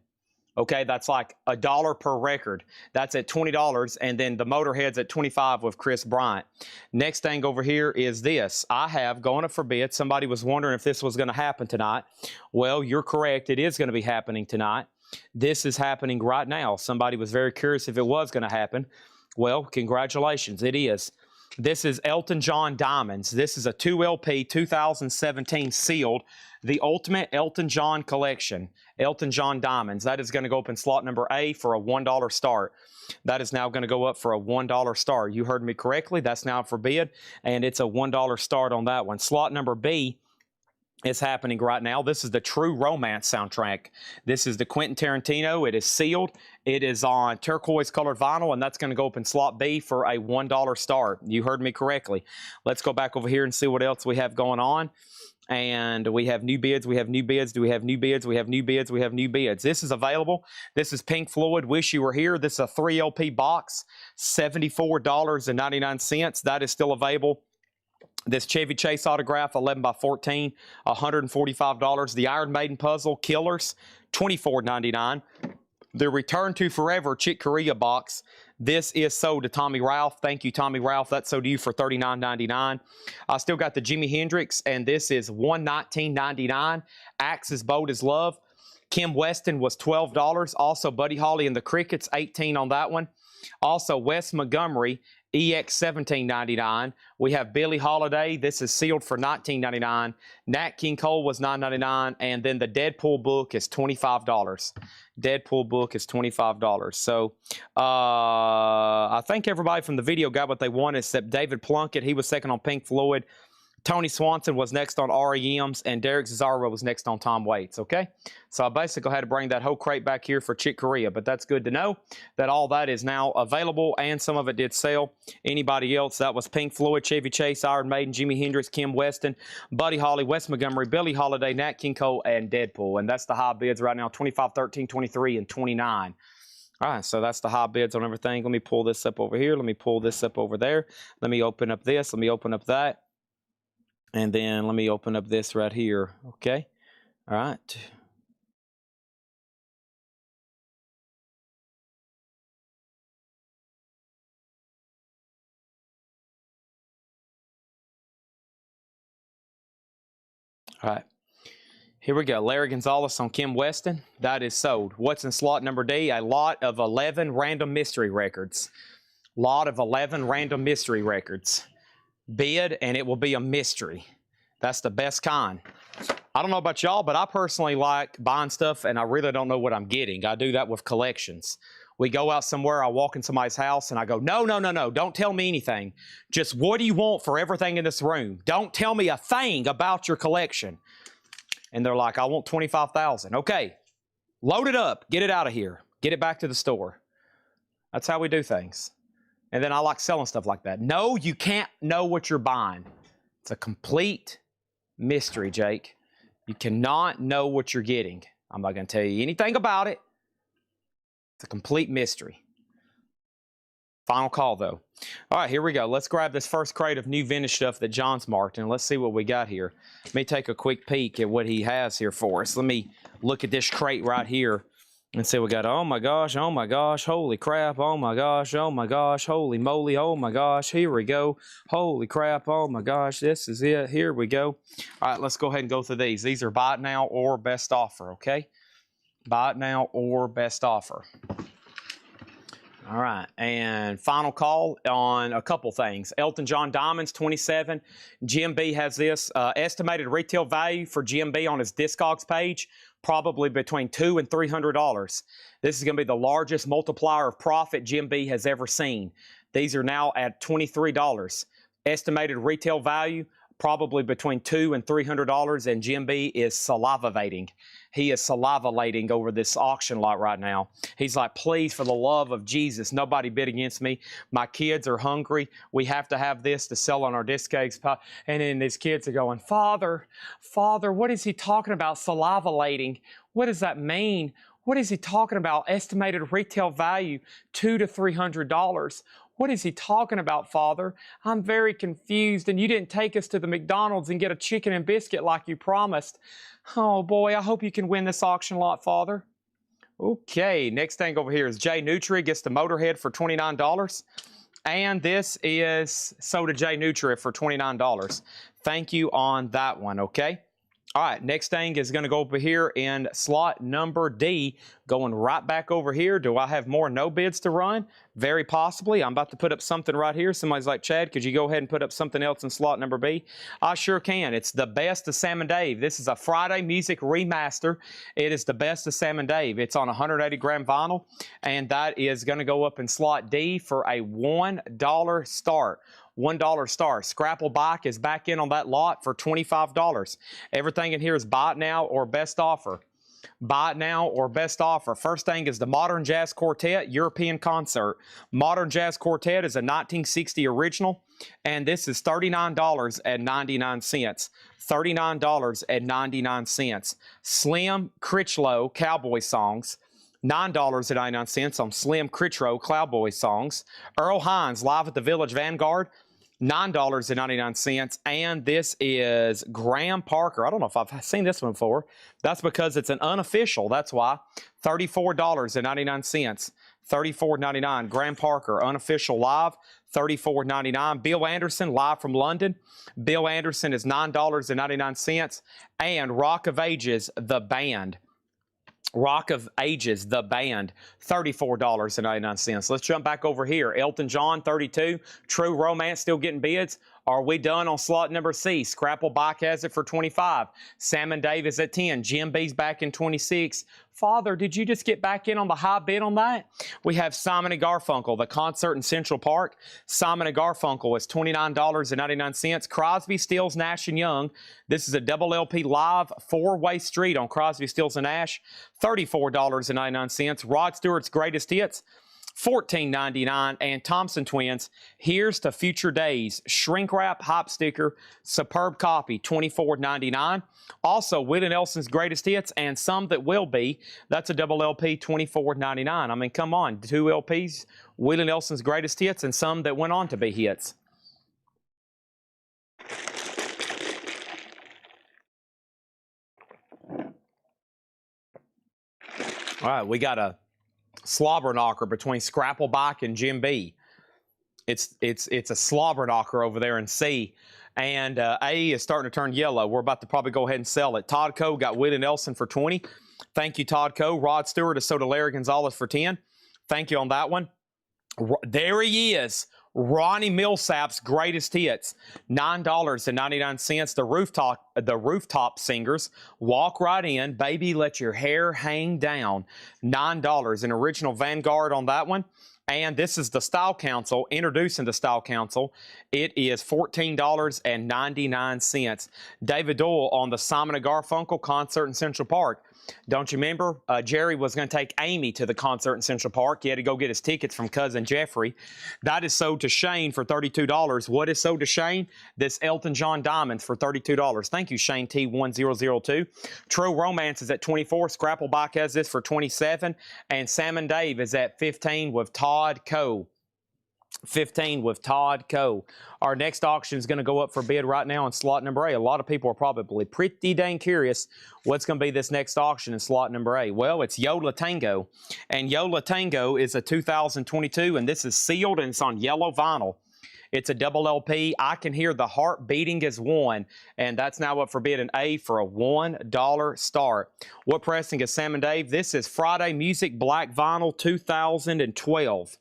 Speaker 2: Okay, that's like $1 per record. That's at $20, and then the Motorhead's at $25 with Chris Bryant. Next thing over here is this. I have, going up for bid, somebody was wondering if this was going to happen tonight. Well, you're correct. It is going to be happening tonight. This is happening right now. Somebody was very curious if it was going to happen. Well, congratulations. It is. This is Elton John Diamonds. This is a 2 LP 2017 sealed, the Ultimate Elton John Collection. Elton John Diamonds. That is going to go up in slot number A for a $1 start. That is now going to go up for a $1 start. You heard me correctly. That's now for bid, and it's a $1 start on that one. Slot number B is happening right now. This is the True Romance soundtrack. This is the Quentin Tarantino. It is sealed. It is on turquoise colored vinyl, and that's going to go up in slot B for a $1 start. You heard me correctly. Let's go back over here and see what else we have going on. And we have new bids, we have new bids, do we have new bids, we have new bids, we have new bids. This is available. This is Pink Floyd, Wish You Were Here. This is a 3 LP box, $74.99. That is still available. This Chevy Chase autograph, 11 by 14, $145. The Iron Maiden puzzle, Killers, $24.99. The Return to Forever Chick Corea box. This is sold to Tommy Ralph. Thank you, Tommy Ralph. That's sold to you for $39.99. I still got the Jimi Hendrix, and this is $119.99. Axe's Bold as Love. Kim Weston was $12. Also, Buddy Holly and the Crickets, $18 on that one. Also, Wes Montgomery EX $17.99. We have Billie Holiday. This is sealed for $19.99. Nat King Cole was $9.99. And then the Deadpool book is $25. Deadpool book is $25. So I think everybody from the video got what they wanted except David Plunkett. He was second on Pink Floyd. Tony Swanson was next on REMs, and Derek Cesaro was next on Tom Waits, okay? So I basically had to bring that whole crate back here for Chick Corea, but that's good to know that all that is now available, and some of it did sell. Anybody else, that was Pink Floyd, Chevy Chase, Iron Maiden, Jimi Hendrix, Kim Weston, Buddy Holly, Wes Montgomery, Billie Holiday, Nat King Cole, and Deadpool, and that's the high bids right now, 25, 13, 23, and 29. All right, so that's the high bids on everything. Let me pull this up over here. Let me pull this up over there. Let me open up this. Let me open up that. And then let me open up this right here, okay? All right. All right. Here we go. Larry Gonzalez on Kim Weston. That is sold. What's in slot number D? A lot of 11 random mystery records. Lot of 11 random mystery records. Bid, and it will be a mystery. That's the best kind. I don't know about y'all, but I personally like buying stuff, and I really don't know what I'm getting. I do that with collections. We go out somewhere, I walk in somebody's house, and I go, no, no, no, no, don't tell me anything. Just what do you want for everything in this room? Don't tell me a thing about your collection. And they're like, I want $25,000. Okay, load it up, get it out of here, get it back to the store. That's how we do things. And then I like selling stuff like that. No, you can't know what you're buying. It's a complete mystery, Jake. You cannot know what you're getting. I'm not going to tell you anything about it. It's a complete mystery. Final call, though. All right, here we go. Let's grab this first crate of new vintage stuff that John's marked, and let's see what we got here. Let me take a quick peek at what he has here for us. Let me look at this crate right here. And see, we got, oh my gosh, holy crap, oh my gosh, holy moly, oh my gosh, here we go, holy crap, oh my gosh, this is it, here we go. All right, let's go ahead and go through these. These are buy it now or best offer, okay? Buy it now or best offer. All right, and final call on a couple things. Elton John Diamonds, 27. GMB has this estimated retail value for GMB on his Discogs page, probably between $200 and $300. This is going to be the largest multiplier of profit GMB has ever seen. These are now at $23. Estimated retail value, probably between $200 and $300, and GMB is salivating. He is salivating over this auction lot right now. He's like, please, for the love of Jesus, nobody bid against me. My kids are hungry. We have to have this to sell on our Discogs. And then his kids are going, Father, what is he talking about, salivating? What does that mean? What is he talking about? Estimated retail value, $200 to $300. What is he talking about, Father? I'm very confused, and you didn't take us to the McDonald's and get a chicken and biscuit like you promised. Oh, boy, I hope you can win this auction lot, Father. Okay, next thing over here is Jay Nutria gets the Motorhead for $29. And this is Soda Jay Nutria for $29. Thank you on that one, okay? All right, next thing is going to go over here in slot number D, going right back over here. Do I have more no bids to run? Very possibly. I'm about to put up something right here. Somebody's like, Chad, could you go ahead and put up something else in slot number B? I sure can. It's the best of Sam and Dave. This is a Friday Music remaster. It is the best of Sam and Dave. It's on 180-gram vinyl, and that is going to go up in slot D for a $1 start. $1 star. Scrapple Bike is back in on that lot for $25. Everything in here is buy it now or best offer. Buy it now or best offer. First thing is the Modern Jazz Quartet European Concert. Modern Jazz Quartet is a 1960 original, and this is $39.99. $39.99. Slim Critchlow Cowboy Songs. $9.99 on Slim Critchlow Cowboy Songs. Earl Hines Live at the Village Vanguard. $9.99, and this is Graham Parker. I don't know if I've seen this one before. That's because it's an unofficial. That's why. $34.99. $34.99. Graham Parker, unofficial live, $34.99. Bill Anderson, live from London. Bill Anderson is $9.99. And Rock of Ages, the band. Rock of Ages, the band, $34.99. Let's jump back over here. Elton John, 32. True Romance, still getting bids. Are we done on slot number C? Scrapple Bike has it for 25. Sam and Dave is at 10. Jim B's back in 26. Father, did you just get back in on the high bid on that? We have Simon and Garfunkel, the concert in Central Park. Simon and Garfunkel is $29.99. Crosby, Stills, Nash and Young. This is a double LP live four-way street on Crosby, Stills and Nash. $34.99. Rod Stewart's Greatest Hits, $14.99. And Thompson Twins, Here's to Future Days, shrink wrap, hop sticker, superb copy, $24.99. Also, Willie Nelson's Greatest Hits and Some That Will Be, that's a double LP, $24.99. I mean, come on, 2 LPs, Willie Nelson's Greatest Hits and some that went on to be hits. All right, we got a slobber knocker between Scrapple Bike and Jim B. It's a slobber knocker over there in C. And A is starting to turn yellow. We're about to probably go ahead and sell it. Todd Coe got Willie Nelson for 20. Thank you, Todd Coe. Rod Stewart is sold to Larry Gonzalez for 10. Thank you on that one. There he is. Ronnie Millsap's Greatest Hits, $9.99. The rooftop Singers, Walk Right In, Baby Let Your Hair Hang Down, $9. An original Vanguard on that one. And this is the Style Council, introducing the Style Council. It is $14.99. David Doyle on the Simon & Garfunkel concert in Central Park. Don't you remember? Jerry was going to take Amy to the concert in Central Park. He had to go get his tickets from cousin Jeffrey. That is sold to Shane for $32. What is sold to Shane? This Elton John Diamonds for $32. Thank you, Shane T1002. True Romance is at 24. Scrapple Bike has this for 27. And Sam and Dave is at 15 with Todd Coe. 15 with Todd Coe. Our next auction is going to go up for bid right now in slot number A. A lot of people are probably pretty dang curious what's going to be this next auction in slot number A. Well, it's Yola Tango. And Yola Tango is a 2022, and this is sealed, and it's on yellow vinyl. It's a double LP. I Can Hear the Heart Beating as One, and that's now up for bid in A for a $1 start. What pressing is Sam and Dave? This is Friday Music Black Vinyl 2012.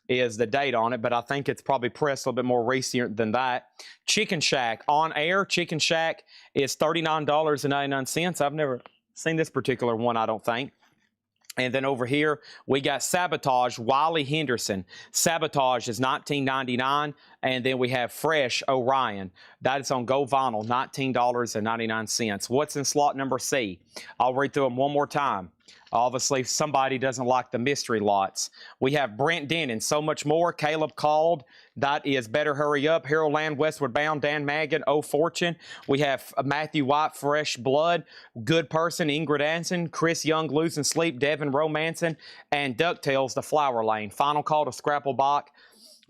Speaker 2: Is the date on it, but I think it's probably pressed a little bit more recent than that. Chicken Shack on air. Chicken Shack is $39.99. I've never seen this particular one, I don't think. And then over here, we got Sabotage, Wiley Henderson. Sabotage is $19.99. And then we have Fresh Orion. That is on Go Vinyl, $19.99. What's in slot number C? I'll read through them one more time. Obviously, somebody doesn't like the mystery lots. We have Brent Denon, So Much More. Caleb Called, that is Better Hurry Up. Harold Land, Westward Bound. Dan Magin, Oh Fortune. We have Matthew White, Fresh Blood. Good Person, Ingrid Anson. Chris Young, Losing Sleep. Devin Romancing. And DuckTales, The Flower Lane. Final call to Scrapple Bach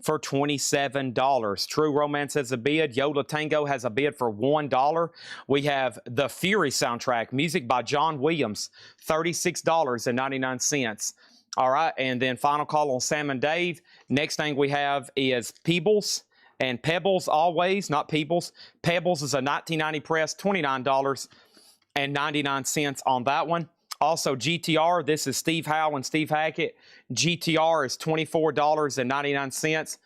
Speaker 2: for $27. True Romance has a bid. Yola Tango has a bid for $1. We have the Fury soundtrack, music by John Williams, $36.99. All right, and then final call on Sam and Dave. Next thing we have is Peebles and Pebbles Always, not Peebles. Pebbles is a 1990 press, $29.99 on that one. Also, GTR, this is Steve Howe and Steve Hackett. GTR is $24.99.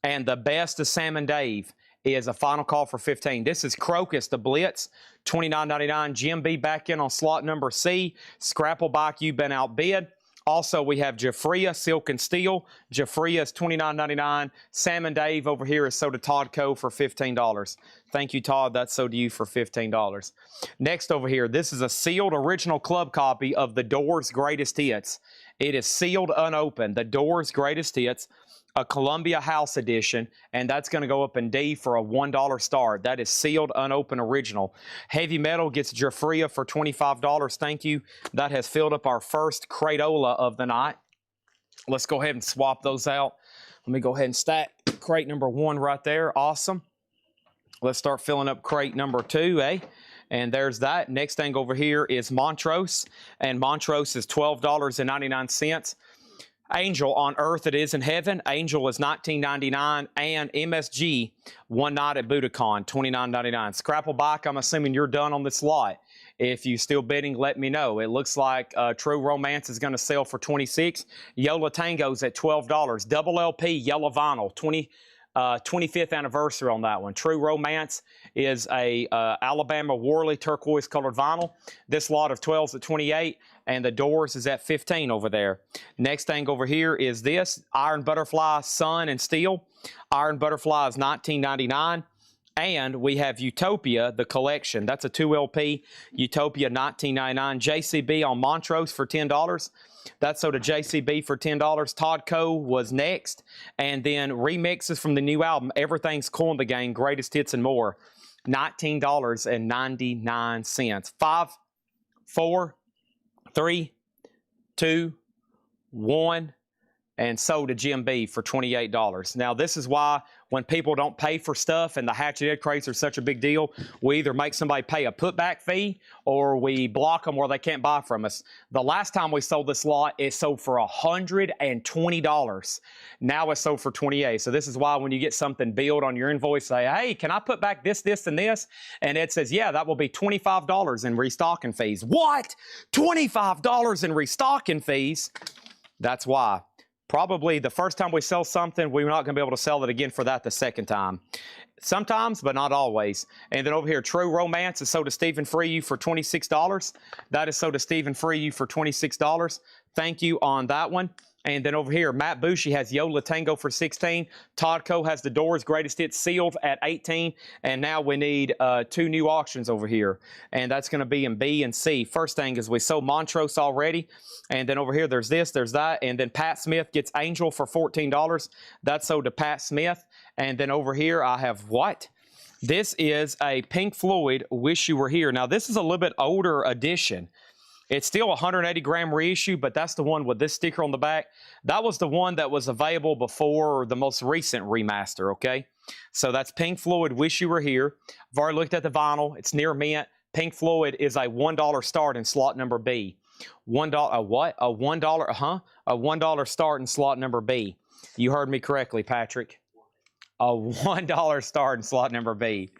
Speaker 2: And the best of Sam and Dave is a final call for $15. This is Crocus, the Blitz, $29.99. Jim B back in on slot number C. Scrapple Bike, you've been outbid. Also, we have Jafria, Silk and Steel. Jafria is $29.99. Sam and Dave over here is sold to Todd Coe for $15. Thank you, Todd. That's sold to you for $15. Next over here, this is a sealed original club copy of The Doors' Greatest Hits. It is sealed unopened. The Doors' Greatest Hits, a Columbia House edition, and that's going to go up in D for a $1 start. That is sealed, unopened original. Heavy Metal gets Jafria for $25. Thank you. That has filled up our first Crateola of the night. Let's go ahead and swap those out. Let me go ahead and stack crate number 1 right there. Awesome. Let's start filling up crate number 2, eh? And there's that. Next thing over here is Montrose, and Montrose is $12.99. Angel, On Earth It Is in Heaven. Angel is $19.99. And MSG, One Night at Budokan, $29.99. Scrapple Bike, I'm assuming you're done on this lot. If you still bidding, let me know. It looks like True Romance is going to sell for $26. Yola Tango's at $12. Double LP yellow vinyl, 25th anniversary on that one. True Romance is a Alabama Worley turquoise colored vinyl. This lot of 12s at $28, and the Doors is at $15 over there. Next thing over here is this Iron Butterfly Sun and Steel. Iron Butterfly is $19.99. And we have Utopia, the collection. That's a 2LP, Utopia, $19.99. JCB on Montrose for $10. That's sold to JCB for $10. Todd Coe was next. And then remixes from the new album, Everything's Cool in the Game, Greatest Hits and More, $19.99. 5, 4, 3, 2, 1. And sold to Jim B for $28. Now, this is why when people don't pay for stuff and the Hatchet Ed crates are such a big deal, we either make somebody pay a putback fee or we block them where they can't buy from us. The last time we sold this lot, it sold for $120. Now it's sold for $28. So this is why when you get something billed on your invoice, say, hey, can I put back this, this, and this? And it says, yeah, that will be $25 in restocking fees. What? $25 in restocking fees? That's why. Probably the first time we sell something, we're not going to be able to sell it again for that the second time. Sometimes, but not always. And then over here, True Romance is sold to Stephen Freyu for $26. That is sold to Stephen Freyu for $26. Thank you on that one. And then over here, Matt Bushy has Yola Tango for $16. Todd Coe has the Doors Greatest Hits sealed at $18. And now we need 2 new auctions over here. And that's going to be in B and C. First thing is we sold Montrose already. And then over here, there's this, there's that. And then Pat Smith gets Angel for $14. That's sold to Pat Smith. And then over here, I have what? This is a Pink Floyd, Wish You Were Here. Now, this is a little bit older edition. It's still a 180-gram reissue, but that's the one with this sticker on the back. That was the one that was available before the most recent remaster, okay? So that's Pink Floyd, Wish You Were Here. I've already looked at the vinyl. It's near mint. Pink Floyd is a $1 start in slot number B. $1, a what? A $1, a $1 start in slot number B. You heard me correctly, Patrick. A $1 start in slot number B.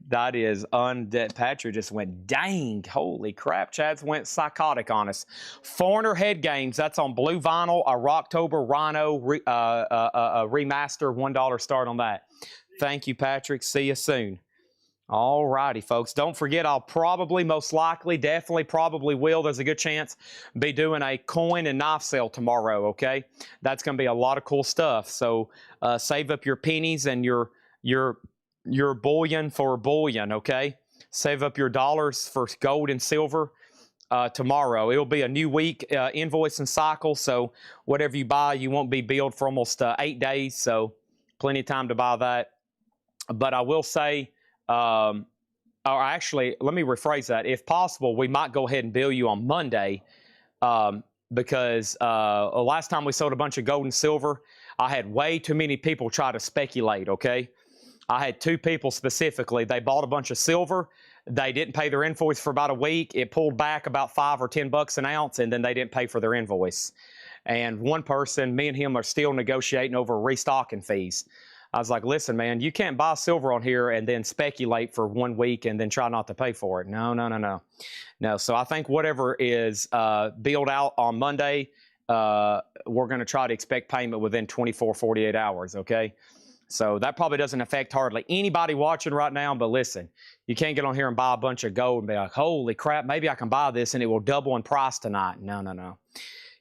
Speaker 2: That is Patrick just went, dang, holy crap. Chad's went psychotic on us. Foreigner Head Games, that's on blue vinyl, a Rocktober Rhino remaster, $1 start on that. Thank you, Patrick. See you soon. All righty, folks. Don't forget, I'll probably, most likely, definitely, probably will, there's a good chance, be doing a coin and knife sale tomorrow, okay? That's going to be a lot of cool stuff. So save up your pennies and your bullion for bullion, okay? Save up your dollars for gold and silver tomorrow. It'll be a new week invoicing cycle, so whatever you buy, you won't be billed for almost 8 days, so plenty of time to buy that. But I will say, or actually, let me rephrase that. If possible, we might go ahead and bill you on Monday because last time we sold a bunch of gold and silver, I had way too many people try to speculate, okay? I had 2 people specifically. They bought a bunch of silver. They didn't pay their invoice for about a week. It pulled back about $5 or $10 an ounce, and then they didn't pay for their invoice. And one person, me and him are still negotiating over restocking fees. I was like, listen, man, you can't buy silver on here and then speculate for 1 week and then try not to pay for it. No. No, so I think whatever is billed out on Monday, we're going to try to expect payment within 24, 48 hours, okay? So that probably doesn't affect hardly anybody watching right now, but listen, you can't get on here and buy a bunch of gold and be like, holy crap, maybe I can buy this and it will double in price tonight. No.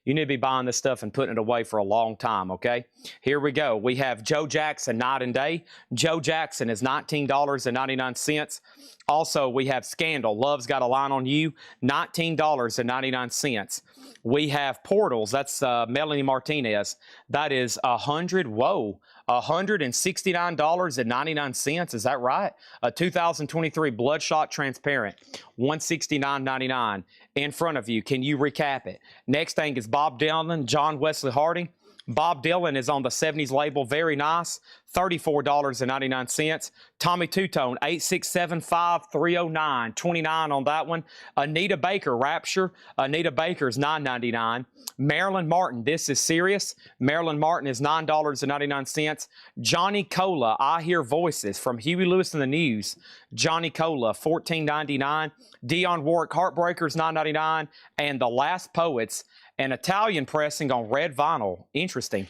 Speaker 2: You need to be buying this stuff and putting it away for a long time, okay? Here we go. We have Joe Jackson, Night and Day. Joe Jackson is $19.99. Also, we have Scandal, Love's Got a Line on You, $19.99. We have Portals, that's Melanie Martinez. That is $169.99. Is that right? A 2023 Bloodshot Transparent, $169.99. In front of you. Can you recap it? Next thing is Bob Dylan, John Wesley Harding, Bob Dylan is on the 70s label. Very nice. $34.99. Tommy Two-Tone, 8675309, 29 on that one. Anita Baker, Rapture. Anita Baker is $9.99. Marilyn Martin, This Is Serious. Marilyn Martin is $9.99. Johnny Cola, I Hear Voices, from Huey Lewis and the News. Johnny Cola, $14.99. Dionne Warwick, Heartbreakers, $9.99. And The Last Poets, an Italian pressing on red vinyl. Interesting.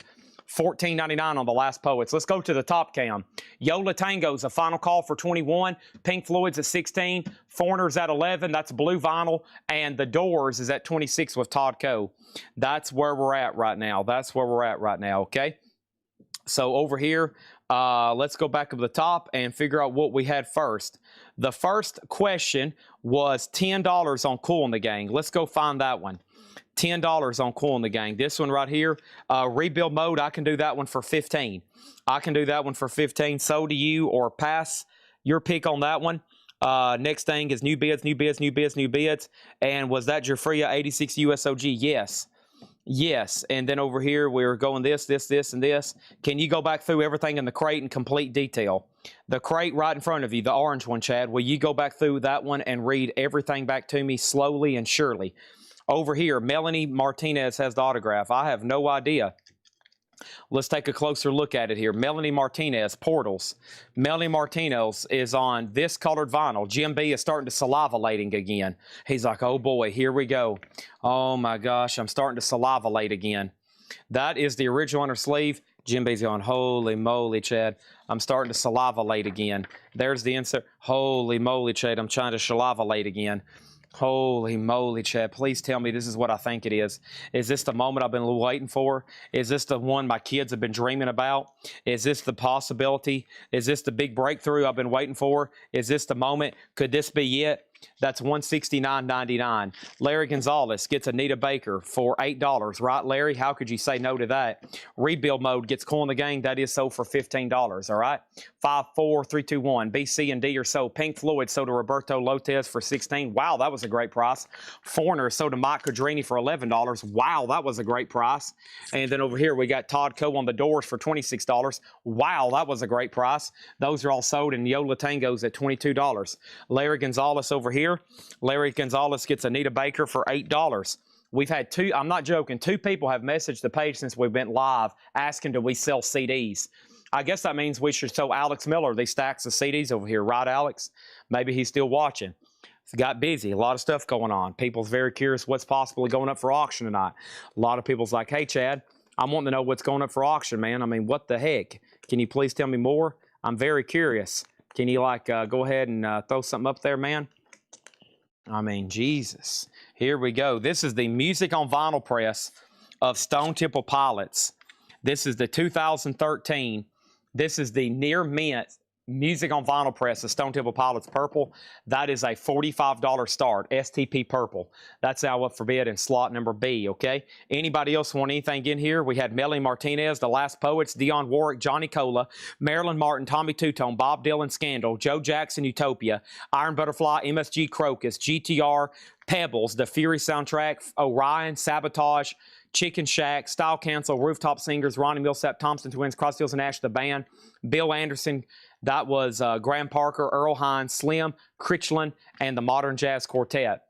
Speaker 2: $14.99 on The Last Poets. Let's go to the top cam. Yola Tango's a final call for 21. Pink Floyd's at 16. Foreigner's at 11. That's blue vinyl. And The Doors is at 26 with Todd Coe. That's where we're at right now. That's where we're at right now, okay? So over here, let's go back up to the top and figure out what we had first. The first question was $10 on Kool and the Gang. Let's go find that one. $10 on Kool and the Gang. This one right here, rebuild mode, I can do that one for 15. I can do that one for 15. So do you, or pass your pick on that one. Next thing is new bids, new bids, new bids, new bids. And was that Jafria 86 USOG? Yes. Yes. And then over here, we're going this, this, this, and this. Can you go back through everything in the crate in complete detail? The crate right in front of you, the orange one, Chad, will you go back through that one and read everything back to me slowly and surely? Over here, Melanie Martinez has the autograph. I have no idea. Let's take a closer look at it here. Melanie Martinez, Portals. Melanie Martinez is on this colored vinyl. Jim B is starting to salivalating again. He's like, oh boy, here we go. Oh my gosh, I'm starting to salivate again. That is the original inner sleeve. Jim B's going, holy moly, Chad. I'm starting to salivate again. There's the insert. Holy moly, Chad. I'm trying to salivate again. Holy moly, Chad. Please tell me this is what I think it is. Is this the moment I've been waiting for? Is this the one my kids have been dreaming about? Is this the possibility? Is this the big breakthrough I've been waiting for? Is this the moment? Could this be it? That's $169.99. Larry Gonzalez gets Anita Baker for $8. Right, Larry? How could you say no to that? Rebuild mode gets Kool and the Gang. That is sold for $15. All right? 5, 4, 3, 2, 1. B, C, and D are sold. Pink Floyd sold to Roberto Lopez for $16. Wow, that was a great price. Foreigner sold to Mike Codrini for $11. Wow, that was a great price. And then over here, we got Todd Coe on the Doors for $26. Wow, that was a great price. Those are all sold, and Yola Tango's at $22. Larry Gonzalez over here. Larry Gonzalez gets Anita Baker for $8. We've had two, I'm not joking, 2 people have messaged the page since we went live asking, do we sell CDs? I guess that means we should sell Alex Miller these stacks of CDs over here. Right, Alex? Maybe he's still watching. He got busy. A lot of stuff going on. People's very curious what's possibly going up for auction tonight. A lot of people's like, hey, Chad, I'm wanting to know what's going up for auction, man. I mean, what the heck? Can you please tell me more? I'm very curious. Can you, like, go ahead and throw something up there, man? I mean, Jesus. Here we go. This is the music on vinyl press of Stone Temple Pilots. This is the 2013. This is the near mint music on vinyl press of Stone Temple Pilots Purple. That is a $45 start, STP Purple. That's now up for bid in slot number B, okay? Anybody else want anything in here? We had Melanie Martinez, The Last Poets, Dionne Warwick, Johnny Cola, Marilyn Martin, Tommy Two-Tone, Bob Dylan, Scandal, Joe Jackson, Utopia, Iron Butterfly, MSG Crocus, GTR, Pebbles, The Fury soundtrack, Orion, Sabotage, Chicken Shack, Style Cancel, Rooftop Singers, Ronnie Millsap, Thompson Twins, Crossfields and Nash, The Band, Bill Anderson. That was Graham Parker, Earl Hines, Slim, Critchland, and the Modern Jazz Quartet.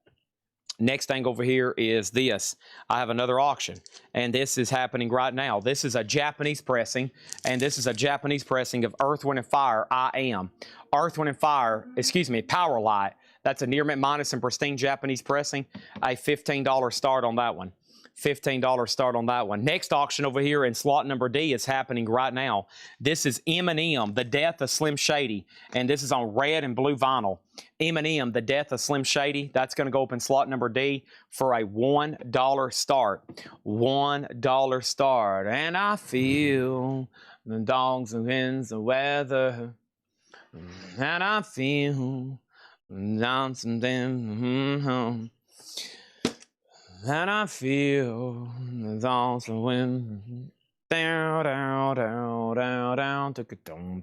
Speaker 2: Next thing over here is this. I have another auction, and this is happening right now. This is a Japanese pressing, and this is a Japanese pressing of Earth, Wind, and Fire, I Am. Earth, Wind, and Fire, excuse me, Power Light. That's a near mint minus and pristine Japanese pressing. A $15 start on that one. $15 start on that one. Next auction over here in slot number D is happening right now. This is Eminem, The Death of Slim Shady, and this is on red and blue vinyl. Eminem, The Death of Slim Shady, that's going to go up in slot number D for a $1 start. $1 start. And I feel the dogs and winds and weather, and I feel down some them. And I feel the thoughts of wind down, down, down, down, down,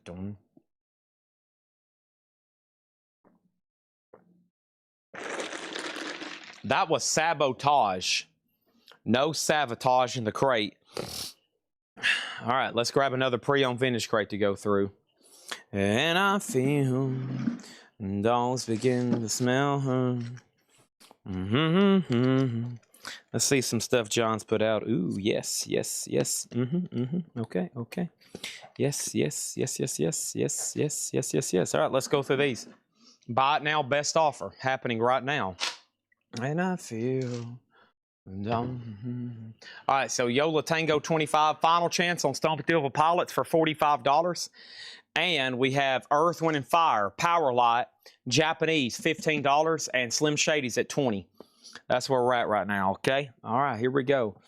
Speaker 2: down. That was Sabotage. No sabotage in the crate. All right, let's grab another pre-owned vintage crate to go through. And I feel dolls begin to smell. Let's see some stuff John's put out. Ooh, yes. Okay. Yes. All right, let's go through these. Buy it now, best offer happening right now. And I feel. All right, so Yola Tango 25, final chance on Stompy Silver Pilots for $45. And we have Earth, Wind, and Fire, Power Light, Japanese, $15, and Slim Shady's at $20. That's where we're at right now, okay? All right, here we go.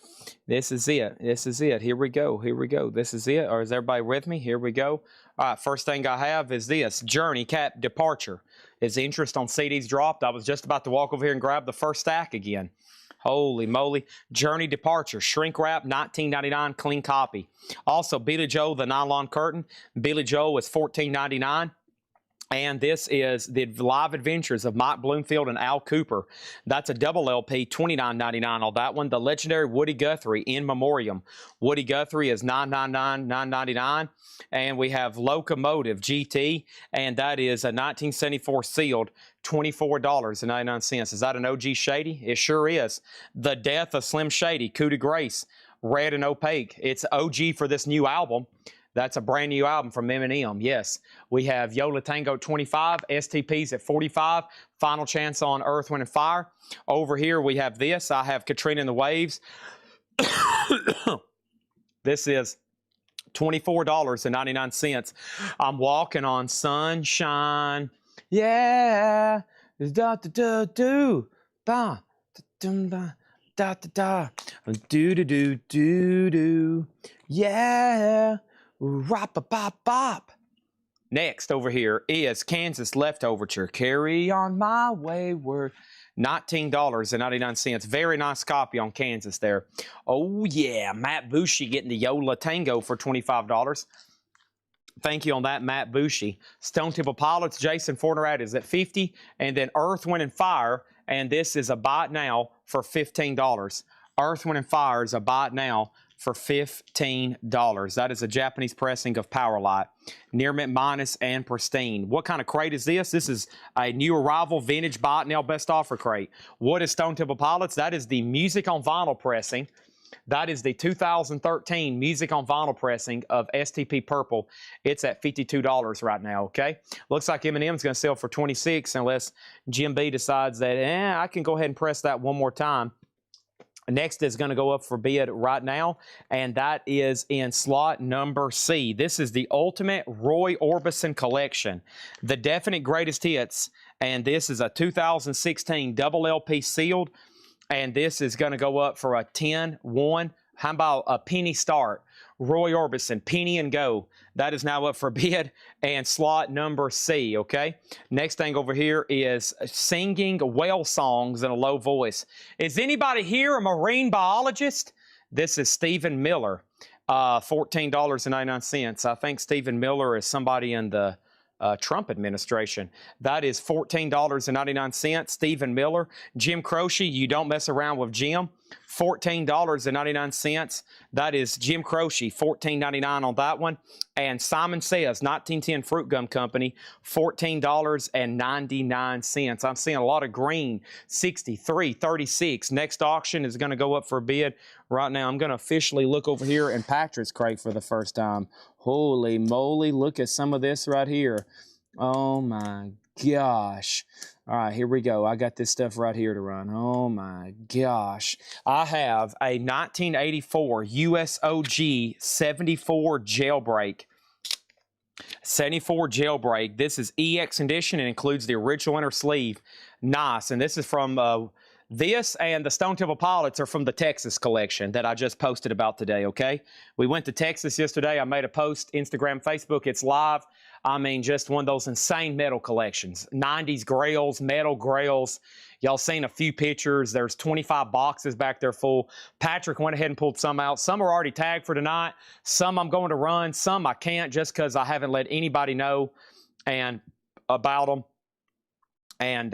Speaker 2: This is it. Here we go. This is it. Or is everybody with me? Here we go. All right, first thing I have is this. Journey Cap Departure. Is the interest on CDs dropped? I was just about to walk over here and grab the first stack again. Holy moly. Journey Departure, shrink wrap, $19.99, clean copy. Also, Billy Joel, the nylon curtain. Billy Joel is $14.99. And this is the Live Adventures of Mike Bloomfield and Al Cooper. That's a double LP, $29.99 on that one. The legendary Woody Guthrie, In Memoriam. Woody Guthrie is $9.99, $9.99. And we have Locomotive GT, and that is a 1974 sealed, $24.99. Is that an OG Shady? It sure is. The Death of Slim Shady, Coup de Grace, red and opaque. It's OG for this new album. That's a brand new album from Eminem. Yes, we have Yola Tango 25, STPs at 45. Final chance on Earth, Wind, and Fire. Over here we have this. I have Katrina and the Waves. This is $24.99. I'm walking on sunshine. Yeah. Da da da do. Ba da da da. Do do do do do. Yeah. Rop-a-bop-bop. Next over here is Kansas Leftoverture. Carry on my wayward. $19.99. Very nice copy on Kansas there. Oh, yeah. Matt Bushy getting the Yola Tango for $25. Thank you on that, Matt Bushy. Stone Temple Pilots, Jason Fornerat is at $50. And then Earth, Wind, and Fire. And this is a buy it now for $15. Earth, Wind, and Fire is a buy it now for $15. That is a Japanese pressing of Power Light. Near mint minus and pristine. What kind of crate is this? This is a new arrival vintage buy it now best offer crate. What is Stone Temple Pilots? That is the music on vinyl pressing. That is the 2013 music on vinyl pressing of STP Purple. It's at $52 right now, okay? Looks like Eminem's going to sell for $26 unless Jim B decides that, I can go ahead and press that one more time. Next is going to go up for bid right now, and that is in slot number C. This is the Ultimate Roy Orbison Collection, the definite greatest hits, and this is a 2016 double LP sealed, and this is going to go up for a 10-1. How about a penny start? Roy Orbison, penny and go. That is now up for bid and slot number C, okay? Next thing over here is singing whale songs in a low voice. Is anybody here a marine biologist? This is Stephen Miller, $14.99. I think Stephen Miller is somebody in the Trump administration. That is $14.99. Stephen Miller. Jim Croce, You Don't Mess Around with Jim. $14.99. That is Jim Croce, $14.99 on that one. And Simon Says, 1910 Fruit Gum Company, $14.99. I'm seeing a lot of green, 63, 36. Next auction is going to go up for bid right now. I'm going to officially look over here in Patrick's crate for the first time. Holy moly, look at some of this right here. Oh my gosh. All right, here we go. I got this stuff right here to run. Oh my gosh. I have a 1984 USOG 74 jailbreak. 74 jailbreak. This is EX edition and includes the original inner sleeve. Nice. And this is from this and the Stone Temple Pilots are from the Texas collection that I just posted about today, okay? We went to Texas yesterday. I made a post, Instagram, Facebook. It's live. I mean, just one of those insane metal collections. 90s grails, metal grails. Y'all seen a few pictures. There's 25 boxes back there full. Patrick went ahead and pulled some out. Some are already tagged for tonight. Some I'm going to run. Some I can't just because I haven't let anybody know and about them. And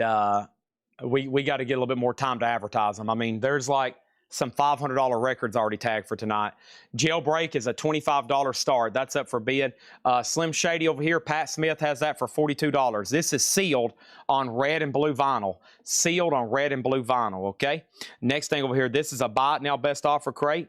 Speaker 2: we got to get a little bit more time to advertise them. I mean, there's like Some $500 records already tagged for tonight. Jailbreak is a $25 start. That's up for bid. Slim Shady over here, Pat Smith has that for $42. This is sealed on red and blue vinyl. Sealed on red and blue vinyl, okay? Next thing over here, this is a Buy It Now Best Offer crate.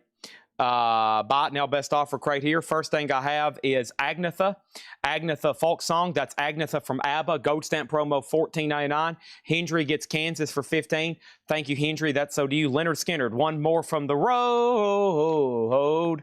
Speaker 2: Buy It Now Best Offer crate here. First thing I have is Agnetha. Agnetha folk song. That's Agnetha from ABBA. Gold stamp promo $14.99. Hendry gets Kansas for $15. Thank you, Hendry. That's so do you. Leonard Skinner. One more from the road.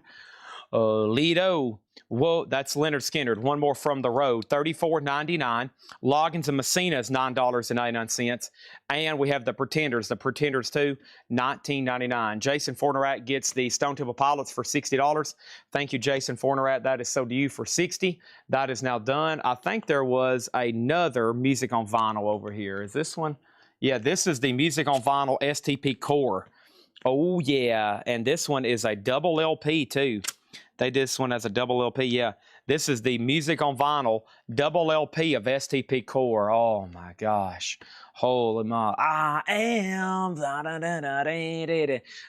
Speaker 2: Lido. Whoa, that's Leonard Skinner. One more from the road. $34.99. Loggins and Messina is $9.99. And we have the Pretenders. The Pretenders too, $19.99. Jason Fornerat gets the Stone Temple Pilots for $60. Thank you, Jason Fornerat. That is so do you for $60. That is now done. I think there was another music on vinyl over here. Is this one? Yeah, this is the music on vinyl STP Core. Oh yeah, and this one is a double LP too. They did this one as a double LP, yeah. This is the music on vinyl double LP of STP Core. Oh my gosh. Holy my. I am.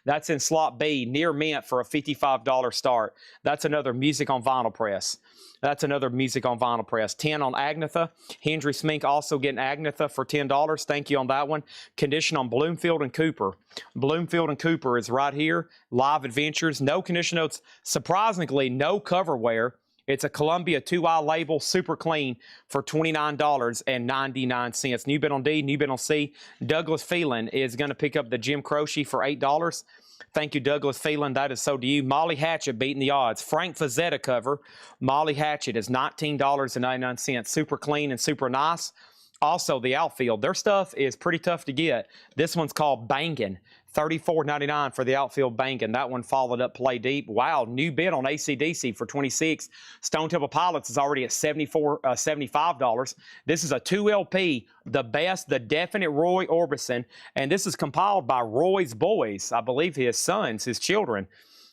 Speaker 2: That's in slot B, near mint for a $55 start. That's another music on vinyl press. That's another music on vinyl press. 10 on Agnetha. Hendry Smink also getting Agnetha for $10. Thank you on that one. Condition on Bloomfield and Cooper. Bloomfield and Cooper is right here. Live Adventures. No condition notes. Surprisingly, no cover wear. It's a Columbia 2i label, super clean for $29.99. New bid on D, new bid on C. Douglas Phelan is going to pick up the Jim Croce for $8. Thank you, Douglas Phelan. That is so to you. Molly Hatchet beating the odds. Frank Fazetta cover. Molly Hatchet is $19.99. Super clean and super nice. Also, the outfield. Their stuff is pretty tough to get. This one's called Bangin'. $34.99 for the outfield Bangin'. That one followed up Play Deep. Wow, new bid on AC/DC for $26. Stone Temple Pilots is already at $75. This is a 2LP, the best, the definite Roy Orbison. And this is compiled by Roy's boys, I believe his sons, his children.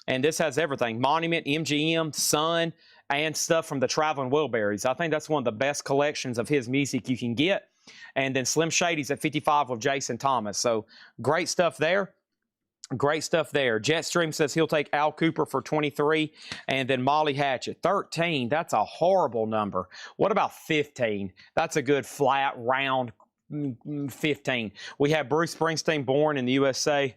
Speaker 2: And this has everything. Monument, MGM, Sun, and stuff from the Traveling Wilburys. I think that's one of the best collections of his music you can get. And then Slim Shady's at 55 with Jason Thomas. So great stuff there. Great stuff there. Jetstream says he'll take Al Cooper for 23. And then Molly Hatchet, 13. That's a horrible number. What about 15? That's a good flat, round 15. We have Bruce Springsteen, Born in the USA.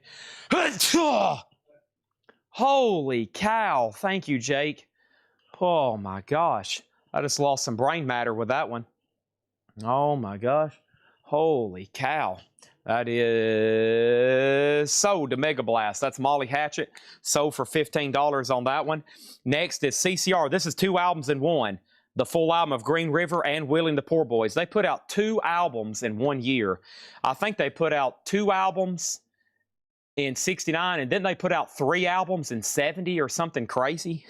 Speaker 2: Holy cow. Thank you, Jake. Oh, my gosh. I just lost some brain matter with that one. Oh, my gosh. Holy cow. That is sold to Mega Blast. That's Molly Hatchet. Sold for $15 on that one. Next is CCR. This is 2 albums in one. The full album of Green River and Wheeling the Poor Boys. They put out 2 albums in 1 year. I think they put out 2 albums in 69, and then they put out 3 albums in 70 or something crazy.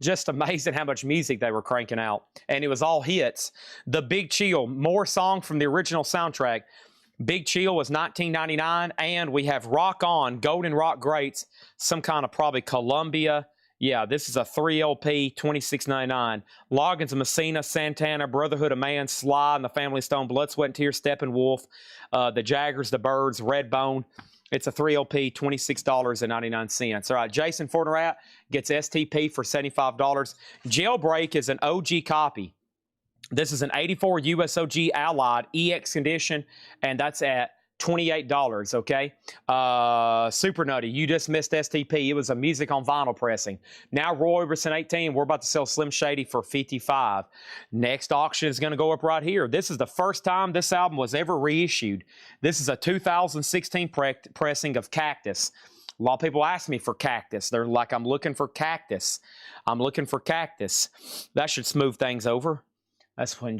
Speaker 2: Just amazing how much music they were cranking out. And it was all hits. The Big Chill, more song from the original soundtrack. Big Chill was $19.99, and we have Rock On, Golden Rock Greats, some kind of probably Columbia. Yeah, this is a 3LP, $26.99. Loggins and Messina, Santana, Brotherhood of Man, Sly and the Family Stone, Blood, Sweat and Tears, Steppenwolf, the Jaggers, the Birds, Redbone. It's a 3LP, $26.99. All right, Jason Fornerat gets STP for $75. Jailbreak is an OG copy. This is an 84 USOG Allied EX condition, and that's at $28, okay? Super Nutty, you just missed STP. It was a music on vinyl pressing. Now Roy Orbison 18, we're about to sell Slim Shady for $55. Next auction is going to go up right here. This is the first time this album was ever reissued. This is a 2016 pressing of Cactus. A lot of people ask me for Cactus. They're like, I'm looking for Cactus. I'm looking for Cactus. That should smooth things over. That's when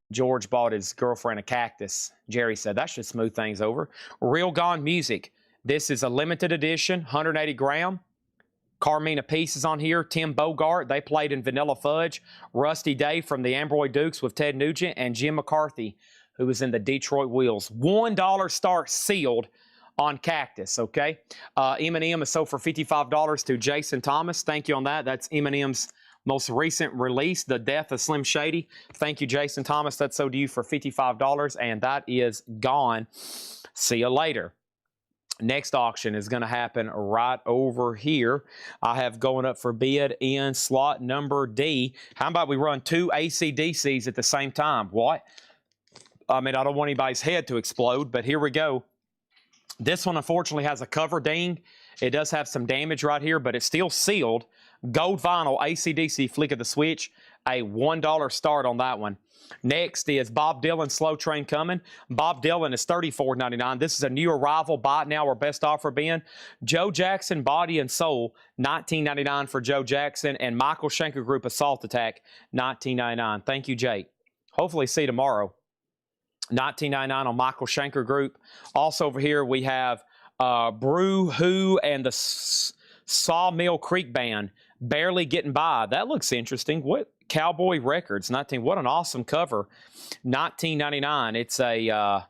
Speaker 2: George bought his girlfriend a cactus. Jerry said, that should smooth things over. Real Gone Music. This is a limited edition, 180 gram. Carmina Peace is on here. Tim Bogart, they played in Vanilla Fudge. Rusty Day from the Ambroy Dukes with Ted Nugent. And Jim McCarthy, who was in the Detroit Wheels. $1 start sealed on Cactus, okay? Eminem is sold for $55 to Jason Thomas. Thank you on that. That's Eminem's most recent release, The Death of Slim Shady. Thank you, Jason Thomas. That's sold to you for $55, and that is gone. See you later. Next auction is going to happen right over here. I have going up for bid in slot number D. How about we run 2 AC/DCs at the same time? What? I mean, I don't want anybody's head to explode, but here we go. This one, unfortunately, has a cover ding. It does have some damage right here, but it's still sealed. Gold vinyl AC/DC flick of the switch. A $1 start on that one. Next is Bob Dylan Slow Train Coming. Bob Dylan is $34.99. This is a new arrival. Buy it now or best offer bin. Joe Jackson Body and Soul, $19.99 for Joe Jackson. And Michael Schenker Group Assault Attack, $19.99. Thank you, Jake. Hopefully see you tomorrow. $19.99 on Michael Schenker Group. Also over here we have Brew Who and the Sawmill Creek Band, Barely Getting By. That looks interesting. What? Cowboy Records, 19. What an awesome cover. $19.99. It's a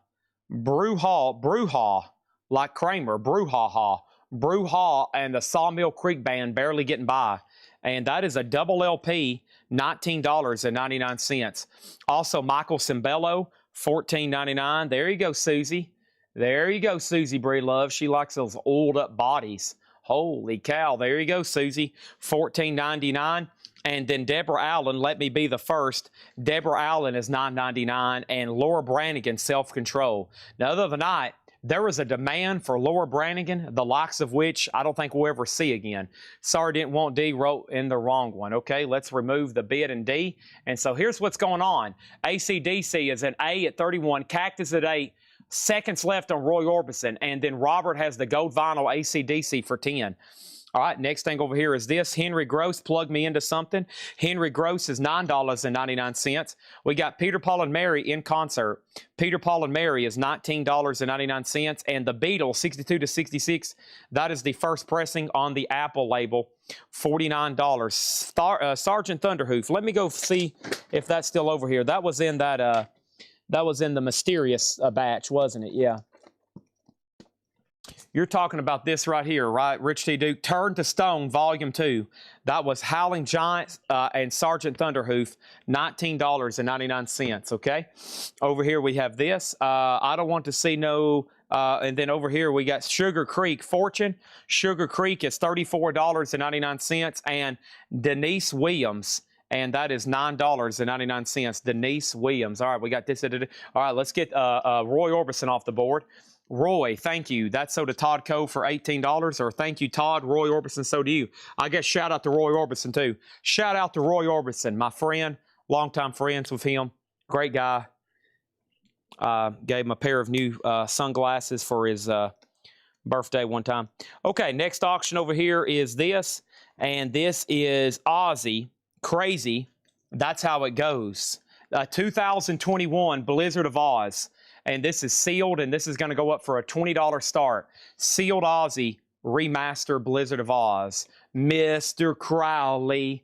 Speaker 2: Brewhaw, like Kramer, Brewhaw and the Sawmill Creek Band, Barely Getting By. And that is a double LP, $19.99. Also, Michael Cimbello, $14.99. There you go, Susie. There you go, Susie Breedlove. She likes those old up bodies. Holy cow. There you go, Susie. $14.99. And then Deborah Allen, Let Me Be the First. Deborah Allen is $9.99. And Laura Branigan, Self-Control. Now, other than that, there is a demand for Laura Branigan, the likes of which I don't think we'll ever see again. Sorry, didn't want D, wrote in the wrong one. Okay, let's remove the bid in D. And so here's what's going on. AC/DC is an A at 31, Cactus at 8, seconds left on Roy Orbison. And then Robert has the gold vinyl AC/DC for 10. All right, next thing over here is this. Henry Gross, plug me into something. Henry Gross is $9.99. We got Peter, Paul, and Mary in concert. Peter, Paul, and Mary is $19.99. And the Beatles, 62 to 66, that is the first pressing on the Apple label, $49. Sergeant Thunderhoof. Let me go see if that's still over here. That was in that was in the mysterious batch, wasn't it? Yeah. You're talking about this right here, right? Rich T. Duke, Turn to Stone, Volume 2. That was Howling Giants and Sergeant Thunderhoof, $19.99, okay? Over here we have this. I Don't Want to See No... and then over here we got Sugar Creek, Fortune. Sugar Creek is $34.99. And Denise Williams, and that is $9.99. Denise Williams. All right, we got this. All right, let's get Roy Orbison off the board. Roy, thank you. That's so to Todd Coe for $18. Or thank you, Todd. Roy Orbison, so do you. I guess shout out to Roy Orbison, too. Shout out to Roy Orbison, my friend. Longtime friends with him. Great guy. Gave him a pair of new sunglasses for his birthday one time. Okay, next auction over here is this. And this is Ozzy. Crazy. That's how it goes. 2021 Blizzard of Oz. And this is sealed, and this is going to go up for a $20 start. Sealed Ozzy Remaster Blizzard of Oz. Mr. Crowley.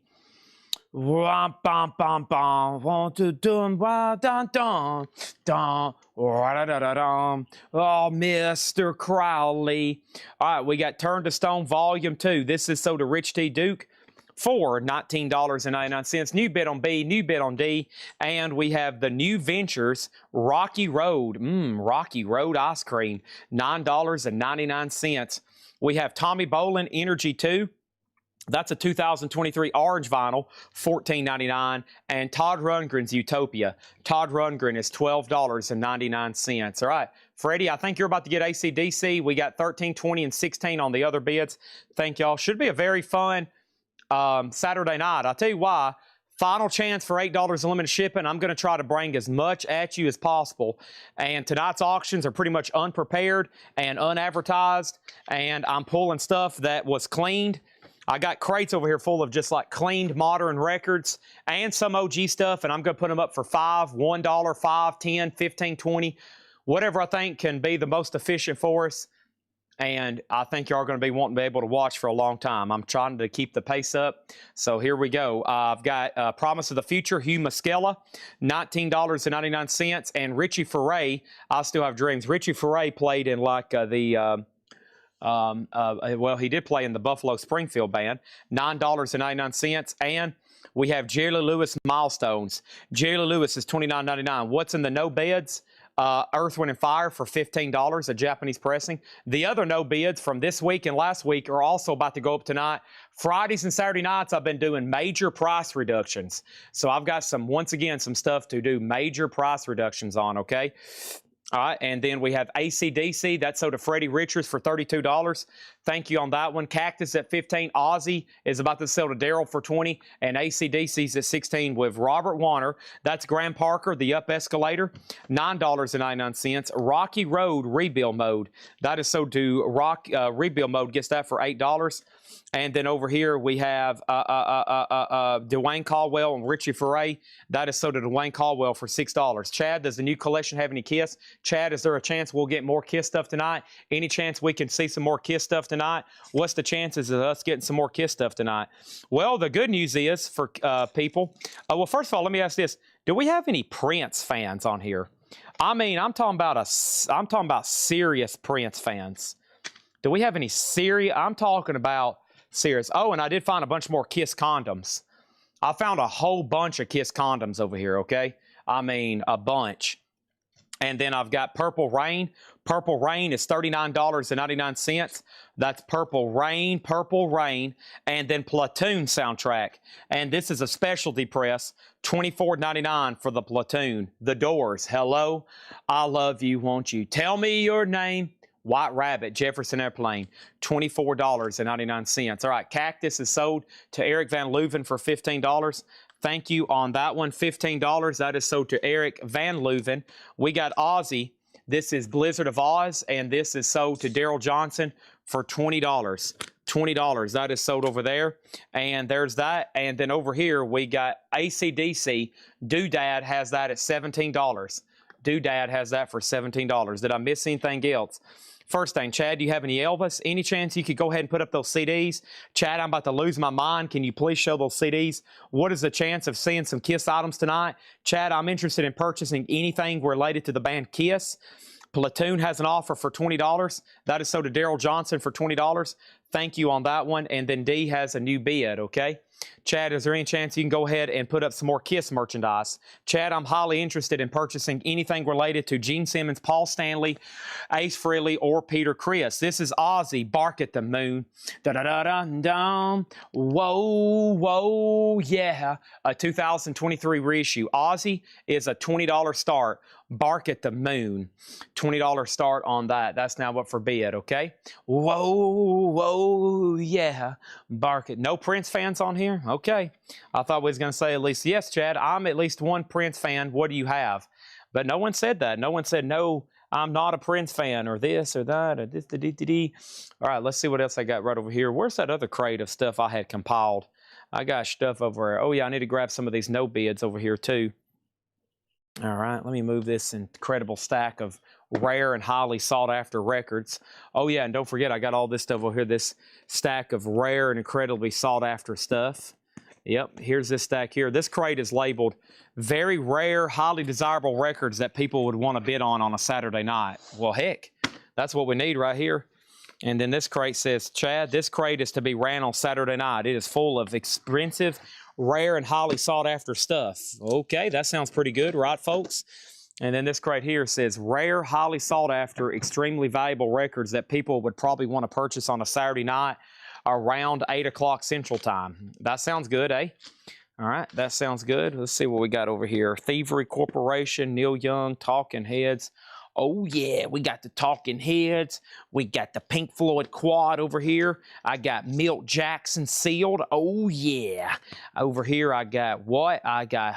Speaker 2: Wham, bam, bam, bam. Want to do dun dun dun dun. Oh, Mr. Crowley. All right, we got Turn to Stone Volume 2. This is so to Rich T. Duke for $19.99. New bid on B, new bid on D. And we have the New Ventures Rocky Road. Rocky Road ice cream, $9.99. We have Tommy Bolin Energy 2. That's a 2023 orange vinyl, $14.99. And Todd Rundgren's Utopia. Todd Rundgren is $12.99. All right, Freddie, I think you're about to get AC/DC. We got 13, 20, and 16 on the other bids. Thank y'all. Should be a very fun Saturday night. I'll tell you why. Final chance for $8 limited shipping. I'm going to try to bring as much at you as possible. And tonight's auctions are pretty much unprepared and unadvertised. And I'm pulling stuff that was cleaned. I got crates over here full of just like cleaned modern records and some OG stuff. And I'm going to put them up for $5, $1, $5, 10, 15, 20, whatever I think can be the most efficient for us. And I think you are going to be wanting to be able to watch for a long time. I'm trying to keep the pace up. So here we go. I've got Promise of the Future, Hugh Muscella, $19.99. And Richie Furay, I Still Have Dreams. Richie Furay played in like well, he did play in the Buffalo Springfield Band, $9.99. And we have Jerry Lee Lewis Milestones. Jerry Lee Lewis is $29.99. What's in the no beds? Earth, Wind, and Fire for $15, a Japanese pressing. The other no bids from this week and last week are also about to go up tonight. Fridays and Saturday nights, I've been doing major price reductions. So I've got once again, some stuff to do major price reductions on, okay? All right, and then we have AC/DC. That's sold to Freddie Richards for $32. Thank you on that one. Cactus at $15. Aussie is about to sell to Daryl for $20. And AC/DC's at $16 with Robert Warner. That's Graham Parker, the up escalator, $9.99. Rocky Road Rebuild Mode. That is sold to Rebuild Mode. Gets that for $8. And then over here we have Dwayne Caldwell and Richie Foray. That is sold to Dwayne Caldwell for $6. Chad, does the new collection have any Kiss? Chad, is there a chance we'll get more Kiss stuff tonight? Any chance we can see some more Kiss stuff tonight? What's the chances of us getting some more Kiss stuff tonight? Well, the good news is for people. Well, first of all, let me ask this: do we have any Prince fans on here? I mean, I'm talking about serious Prince fans. Do we have any serious? I'm talking about serious. Oh, and I did find a bunch more Kiss condoms. I found a whole bunch of Kiss condoms over here, okay? I mean, a bunch. And then I've got Purple Rain. Purple Rain is $39.99. That's Purple Rain. And then Platoon soundtrack. And this is a specialty press, $24.99 for the Platoon. The Doors, Hello, I Love You, Won't You? Tell Me Your Name. White Rabbit, Jefferson Airplane, $24.99. All right, Cactus is sold to Eric Van Leuven for $15. Thank you on that one. $15. That is sold to Eric Van Leuven. We got Aussie. This is Blizzard of Oz, and this is sold to Daryl Johnson for $20. $20. That is sold over there. And there's that. And then over here, we got AC/DC. Doodad has that at $17. Doodad has that for $17. Did I miss anything else? First thing, Chad, do you have any Elvis? Any chance you could go ahead and put up those CDs? Chad, I'm about to lose my mind. Can you please show those CDs? What is the chance of seeing some Kiss items tonight? Chad, I'm interested in purchasing anything related to the band Kiss. Platoon has an offer for $20. That is sold to Daryl Johnson for $20. Thank you on that one. And then D has a new bid, okay? Chad, is there any chance you can go ahead and put up some more Kiss merchandise? Chad, I'm highly interested in purchasing anything related to Gene Simmons, Paul Stanley, Ace Frehley, or Peter Criss. This is Ozzy, Bark at the Moon. Da-da-da-da-dum. Whoa, whoa, yeah. A 2023 reissue. Ozzy is a $20 start. Bark at the Moon. $20 start on that. That's now up for bid, okay? Whoa, whoa, yeah. Bark at... No Prince fans on here? Okay. I thought we was going to say at least, yes, Chad, I'm at least one Prince fan. What do you have? But no one said that. No one said, no, I'm not a Prince fan, or this or that, or this, All right, let's see what else I got right over here. Where's that other crate of stuff I had compiled? I got stuff over there. Oh, yeah, I need to grab some of these no bids over here, too. All right, let me move this incredible stack of rare and highly sought-after records. Oh, yeah, and don't forget, I got all this stuff over here, this stack of rare and incredibly sought-after stuff. Yep, here's this stack here. This crate is labeled very rare, highly desirable records that people would want to bid on a Saturday night. Well, heck, that's what we need right here. And then this crate says, Chad, this crate is to be ran on Saturday night. It is full of expensive, rare, and highly sought-after stuff. Okay, that sounds pretty good, right, folks? And then this crate here says, rare, highly sought-after, extremely valuable records that people would probably want to purchase on a Saturday night around 8 o'clock Central Time. That sounds good, eh? All right, that sounds good. Let's see what we got over here. Thievery Corporation, Neil Young, Talking Heads. Oh, yeah, we got the Talking Heads. We got the Pink Floyd quad over here. I got Milt Jackson sealed. Oh, yeah. Over here, I got what? I got,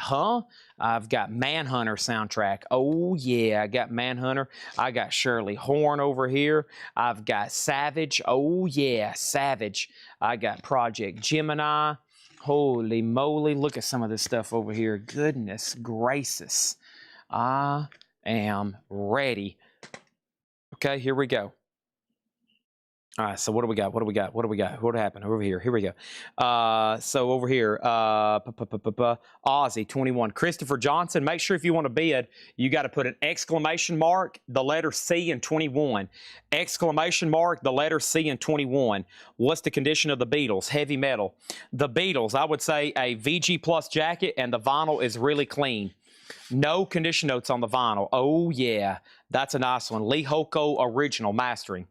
Speaker 2: I've got Manhunter soundtrack. Oh, yeah, I got Manhunter. I got Shirley Horn over here. I've got Savage. Oh, yeah, Savage. I got Project Gemini. Holy moly, look at some of this stuff over here. Goodness gracious. I am ready. Okay, here we go. All right, so what do we got? What do we got? What do we got? What happened over here? Here we go. So over here, Aussie 21. Christopher Johnson. Make sure if you want to bid, you got to put an exclamation mark, the letter C, and 21. Exclamation mark, the letter C, and 21. What's the condition of the Beatles? Heavy metal. The Beatles, I would say a VG Plus jacket, and the vinyl is really clean. No condition notes on the vinyl. Oh, yeah. That's a nice one. Lee Holko Original Mastering.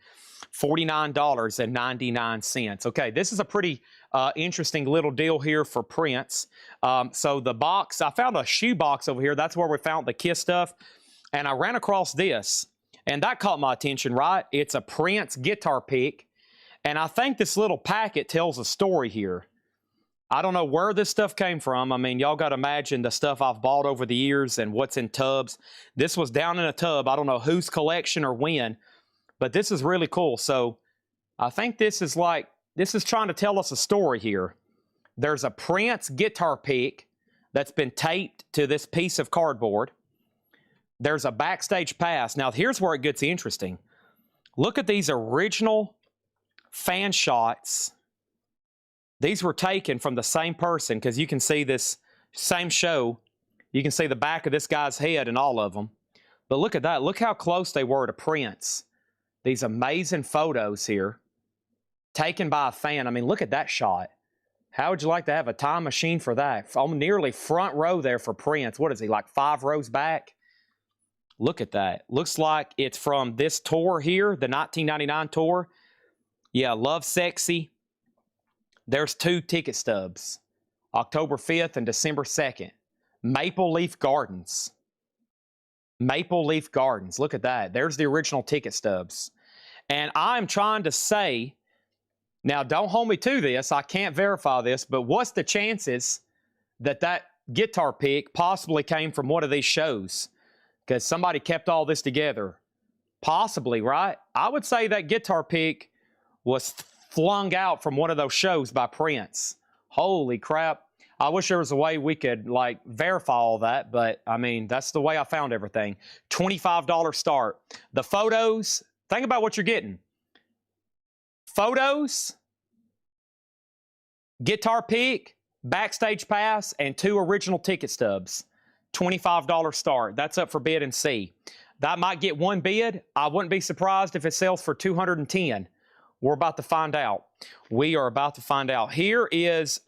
Speaker 2: $49.99. Okay, this is a pretty interesting little deal here for Prince. So the box, I found a shoe box over here. That's where we found the Kiss stuff. And I ran across this, and that caught my attention, right? It's a Prince guitar pick. And I think this little packet tells a story here. I don't know where this stuff came from. I mean, y'all got to imagine the stuff I've bought over the years and what's in tubs. This was down in a tub. I don't know whose collection or when, but this is really cool. So I think this is trying to tell us a story here. There's a Prince guitar pick that's been taped to this piece of cardboard. There's a backstage pass. Now, here's where it gets interesting. Look at these original fan shots. These were taken from the same person, because you can see this same show. You can see the back of this guy's head in all of them. But look at that. Look how close they were to Prince. These amazing photos here taken by a fan. I mean, look at that shot. How would you like to have a time machine for that? Nearly front row there for Prince. What is he, like 5 rows back? Look at that. Looks like it's from this tour here, the 1999 tour. Yeah, Love Sexy. There's 2 ticket stubs, October 5th and December 2nd. Maple Leaf Gardens. Maple Leaf Gardens. Look at that. There's the original ticket stubs. And I'm trying to say, now don't hold me to this, I can't verify this, but what's the chances that that guitar pick possibly came from one of these shows? Because somebody kept all this together. Possibly, right? I would say that guitar pick was flung out from one of those shows by Prince. Holy crap. I wish there was a way we could like verify all that, but I mean, that's the way I found everything. $25 start. The photos, think about what you're getting. Photos, guitar pick, backstage pass, and 2 original ticket stubs. $25 start. That's up for bid and see. That might get 1 bid. I wouldn't be surprised if it sells for 210. We're about to find out. We are about to find out. Here is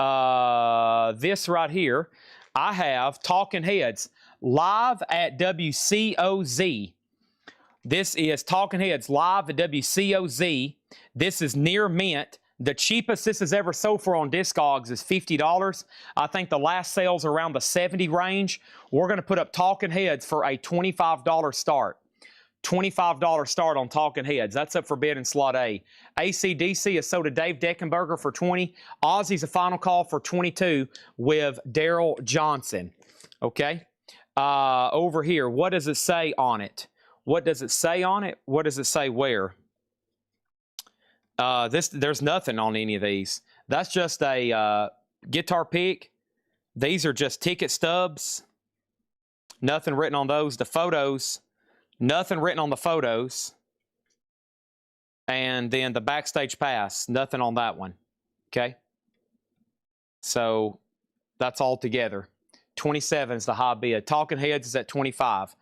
Speaker 2: this right here. I have Talking Heads live at WCOZ. This is Talking Heads live at WCOZ. This is near mint. The cheapest this has ever sold for on Discogs is $50. I think the last sale's around the $70 range. We're going to put up Talking Heads for a $25 start. $25 start on Talking Heads. That's up for bid in slot A. AC/DC is sold to Dave Deckenberger for $20. Ozzy's a final call for $22 with Daryl Johnson. Okay. Over here, what does it say on it? What does it say on it? What does it say where? There's nothing on any of these. That's just a guitar pick. These are just ticket stubs. Nothing written on those. The photos, nothing written on the photos. And then the backstage pass, nothing on that one. Okay. So that's all together. 27 is the high bid. Talking Heads is at 25.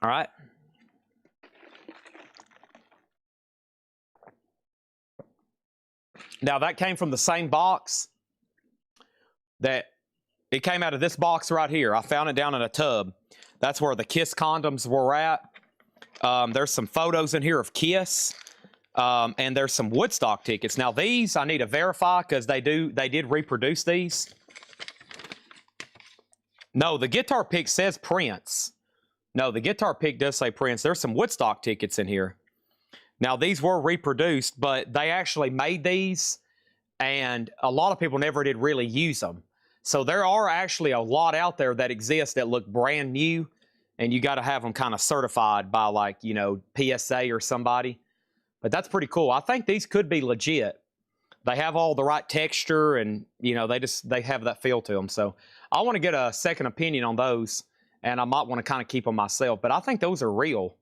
Speaker 2: All right. Now that came from the same box that it came out of this box right here. I found it down in a tub. That's where the Kiss condoms were at. There's some photos in here of Kiss. And there's some Woodstock tickets. Now these I need to verify because they did reproduce these. No, the guitar pick says Prince. No, the guitar pick does say Prince. There's some Woodstock tickets in here. Now, these were reproduced, but they actually made these, and a lot of people never did really use them. So there are actually a lot out there that exist that look brand new, and you got to have them kind of certified by, like, you know, PSA or somebody. But that's pretty cool. I think these could be legit. They have all the right texture, and, you know, they have that feel to them. So I want to get a second opinion on those, and I might want to kind of keep them myself. But I think those are real.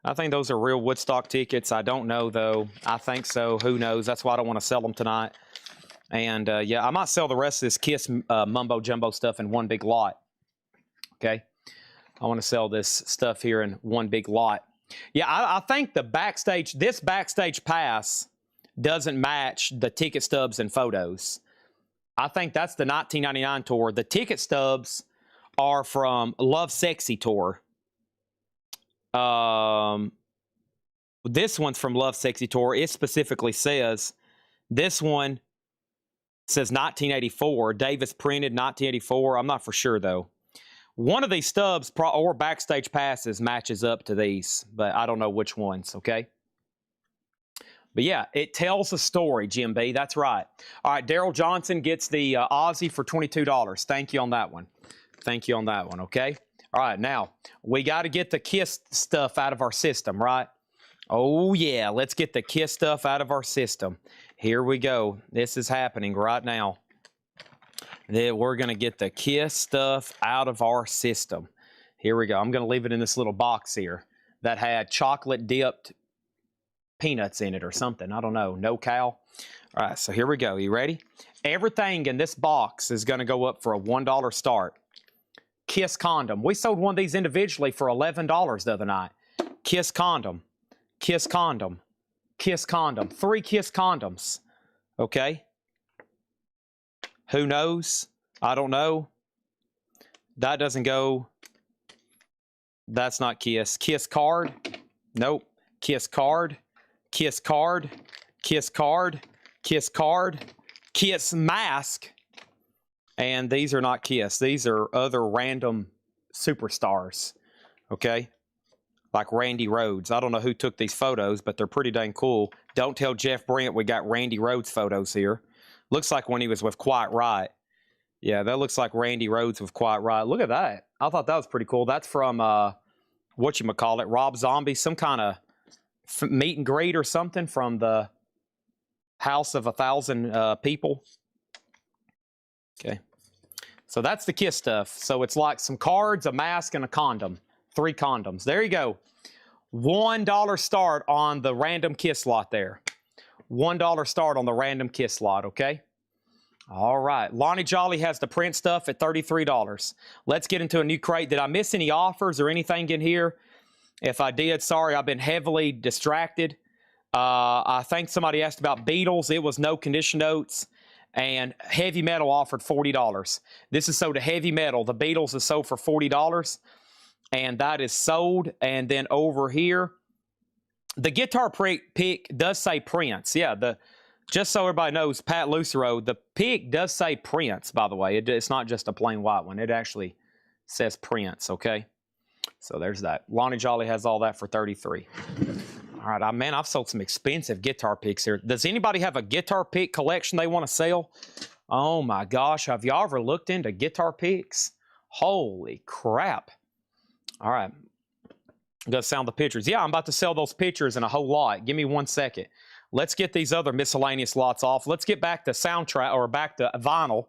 Speaker 2: I think those are real Woodstock tickets. I don't know, though. I think so. Who knows? That's why I don't want to sell them tonight. And, yeah, I might sell the rest of this Kiss mumbo-jumbo stuff in one big lot. Okay? I want to sell this stuff here in one big lot. Yeah, I think this backstage pass doesn't match the ticket stubs and photos. I think that's the 1999 tour. The ticket stubs are from Love Sexy Tour. This one's from Love Sexy Tour. It specifically says, this one says 1984. Davis printed 1984. I'm not for sure, though. One of these stubs or backstage passes matches up to these, but I don't know which ones, okay? But yeah, it tells a story, Jim B. That's right. All right, Daryl Johnson gets the Aussie for $22. Thank you on that one. Thank you on that one, okay? All right, now, we got to get the KISS stuff out of our system, right? Oh, yeah, let's get the KISS stuff out of our system. Here we go. This is happening right now. We're going to get the KISS stuff out of our system. Here we go. I'm going to leave it in this little box here that had chocolate-dipped peanuts in it or something. I don't know. No cow. All right, so here we go. You ready? Everything in this box is going to go up for a $1 start. KISS condom. We sold one of these individually for $11 the other night. KISS condom. KISS condom. KISS condom. 3 KISS condoms. Okay? Who knows? I don't know. That doesn't go. That's not KISS. KISS card. Nope. KISS card. KISS card. KISS card. KISS card. KISS mask. And these are not KISS. These are other random superstars. Okay? Like Randy Rhoads. I don't know who took these photos, but they're pretty dang cool. Don't tell Jeff Brent we got Randy Rhoads photos here. Looks like when he was with Quiet Riot. Yeah, that looks like Randy Rhoads with Quiet Riot. Look at that. I thought that was pretty cool. That's from, whatchamacallit, Rob Zombie. Some kind of meet and greet or something from the House of 1,000 People. Okay. So that's the KISS stuff. So it's like some cards, a mask, and a condom. 3 condoms. There you go. $1 start on the random KISS lot there. $1 start on the random KISS lot, okay? All right. Lonnie Jolly has the print stuff at $33. Let's get into a new crate. Did I miss any offers or anything in here? If I did, sorry, I've been heavily distracted. I think somebody asked about Beatles. It was no condition notes. And Heavy Metal offered $40. This is sold to Heavy Metal. The Beatles is sold for $40. And that is sold. And then over here, the guitar pick does say Prince. Yeah, just so everybody knows, Pat Lucero, the pick does say Prince, by the way. It's not just a plain white one. It actually says Prince, okay? So there's that. Lonnie Jolly has all that for $33. All right, man, I've sold some expensive guitar picks here. Does anybody have a guitar pick collection they want to sell? Oh, my gosh. Have y'all ever looked into guitar picks? Holy crap. All right. I'm going to sound the pictures. Yeah, I'm about to sell those pictures in a whole lot. Give me 1 second. Let's get these other miscellaneous lots off. Let's get back to soundtrack, or back to vinyl.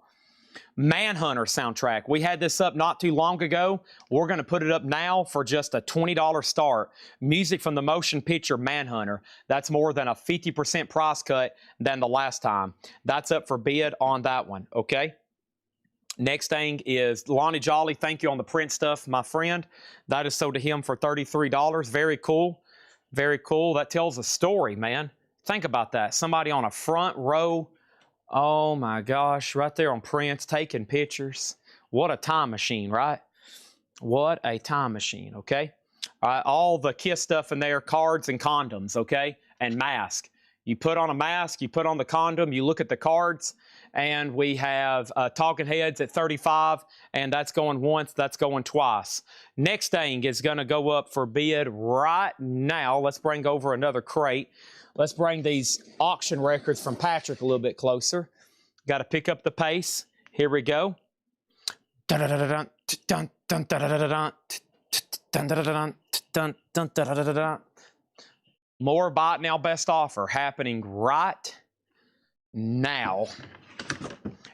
Speaker 2: Manhunter soundtrack. We had this up not too long ago. We're going to put it up now for just a $20 start. Music from the motion picture Manhunter. That's more than a 50% price cut than the last time. That's up for bid on that one, okay? Next thing is Lonnie Jolly. Thank you on the print stuff, my friend. That is sold to him for $33. Very cool. Very cool. That tells a story, man. Think about that. Somebody on a front row. Oh, my gosh. Right there on Prince taking pictures. What a time machine, right? What a time machine, okay? All right, all the KISS stuff in there, cards and condoms, okay? And mask. You put on a mask, you put on the condom, you look at the cards, and we have Talking Heads at $35, and that's going once, that's going twice. Next thing is going to go up for bid right now. Let's bring over another crate. Let's bring these auction records from Patrick a little bit closer. Got to pick up the pace. Here we go. More Buy It Now Best Offer happening right now.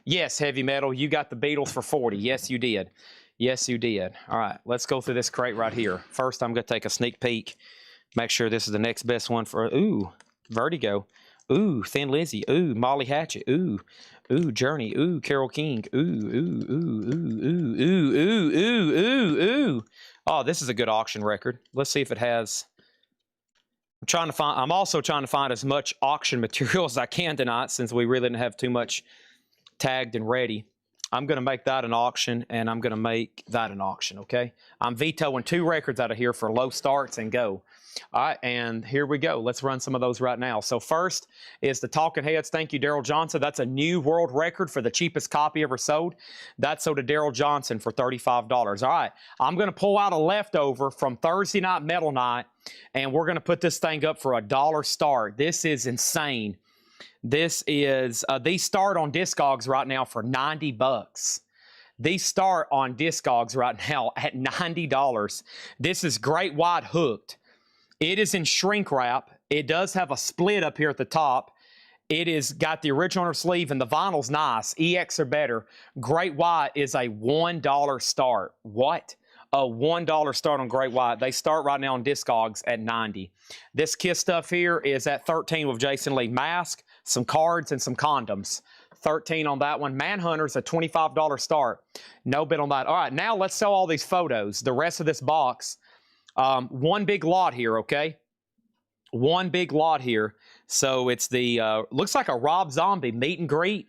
Speaker 2: Yes, Heavy Metal, you got the Beatles for $40. Yes, you did. Yes, you did. All right, let's go through this crate right here. First, I'm going to take a sneak peek. Make sure this is the next best one for, ooh, Vertigo. Ooh, Thin Lizzy. Ooh, Molly Hatchet. Ooh, ooh, Journey. Ooh, Carole King. Ooh, ooh, ooh, ooh, ooh, ooh, ooh, ooh, ooh, ooh. Oh, this is a good auction record. Let's see if it has. I'm also trying to find as much auction material as I can tonight, since we really didn't have too much tagged and ready. I'm going to make that an auction, and I'm going to make that an auction, okay? I'm vetoing 2 records out of here for low starts and go. All right, and here we go. Let's run some of those right now. So first is the Talking Heads. Thank you, Daryl Johnson. That's a new world record for the cheapest copy ever sold. That sold to Daryl Johnson for $35. All right, I'm going to pull out a leftover from Thursday Night Metal Night, and we're going to put this thing up for $1 start. This is insane. This is, these start on Discogs right now for $90. These start on Discogs right now at $90. This is Great White Hooked. It is in shrink wrap. It does have a split up here at the top. It is got the original sleeve, and the vinyl's nice. EX or better. Great White is a $1 start. What? A $1 start on Great White. They start right now on Discogs at $90. This Kiss stuff here is at $13 with Jason Lee. Mask, some cards, and some condoms. $13 on that one. Manhunter's a $25 start. No bid on that. All right, now let's sell all these photos. The rest of this box. One big lot here, okay? One big lot here. So it's the, looks like a Rob Zombie meet and greet.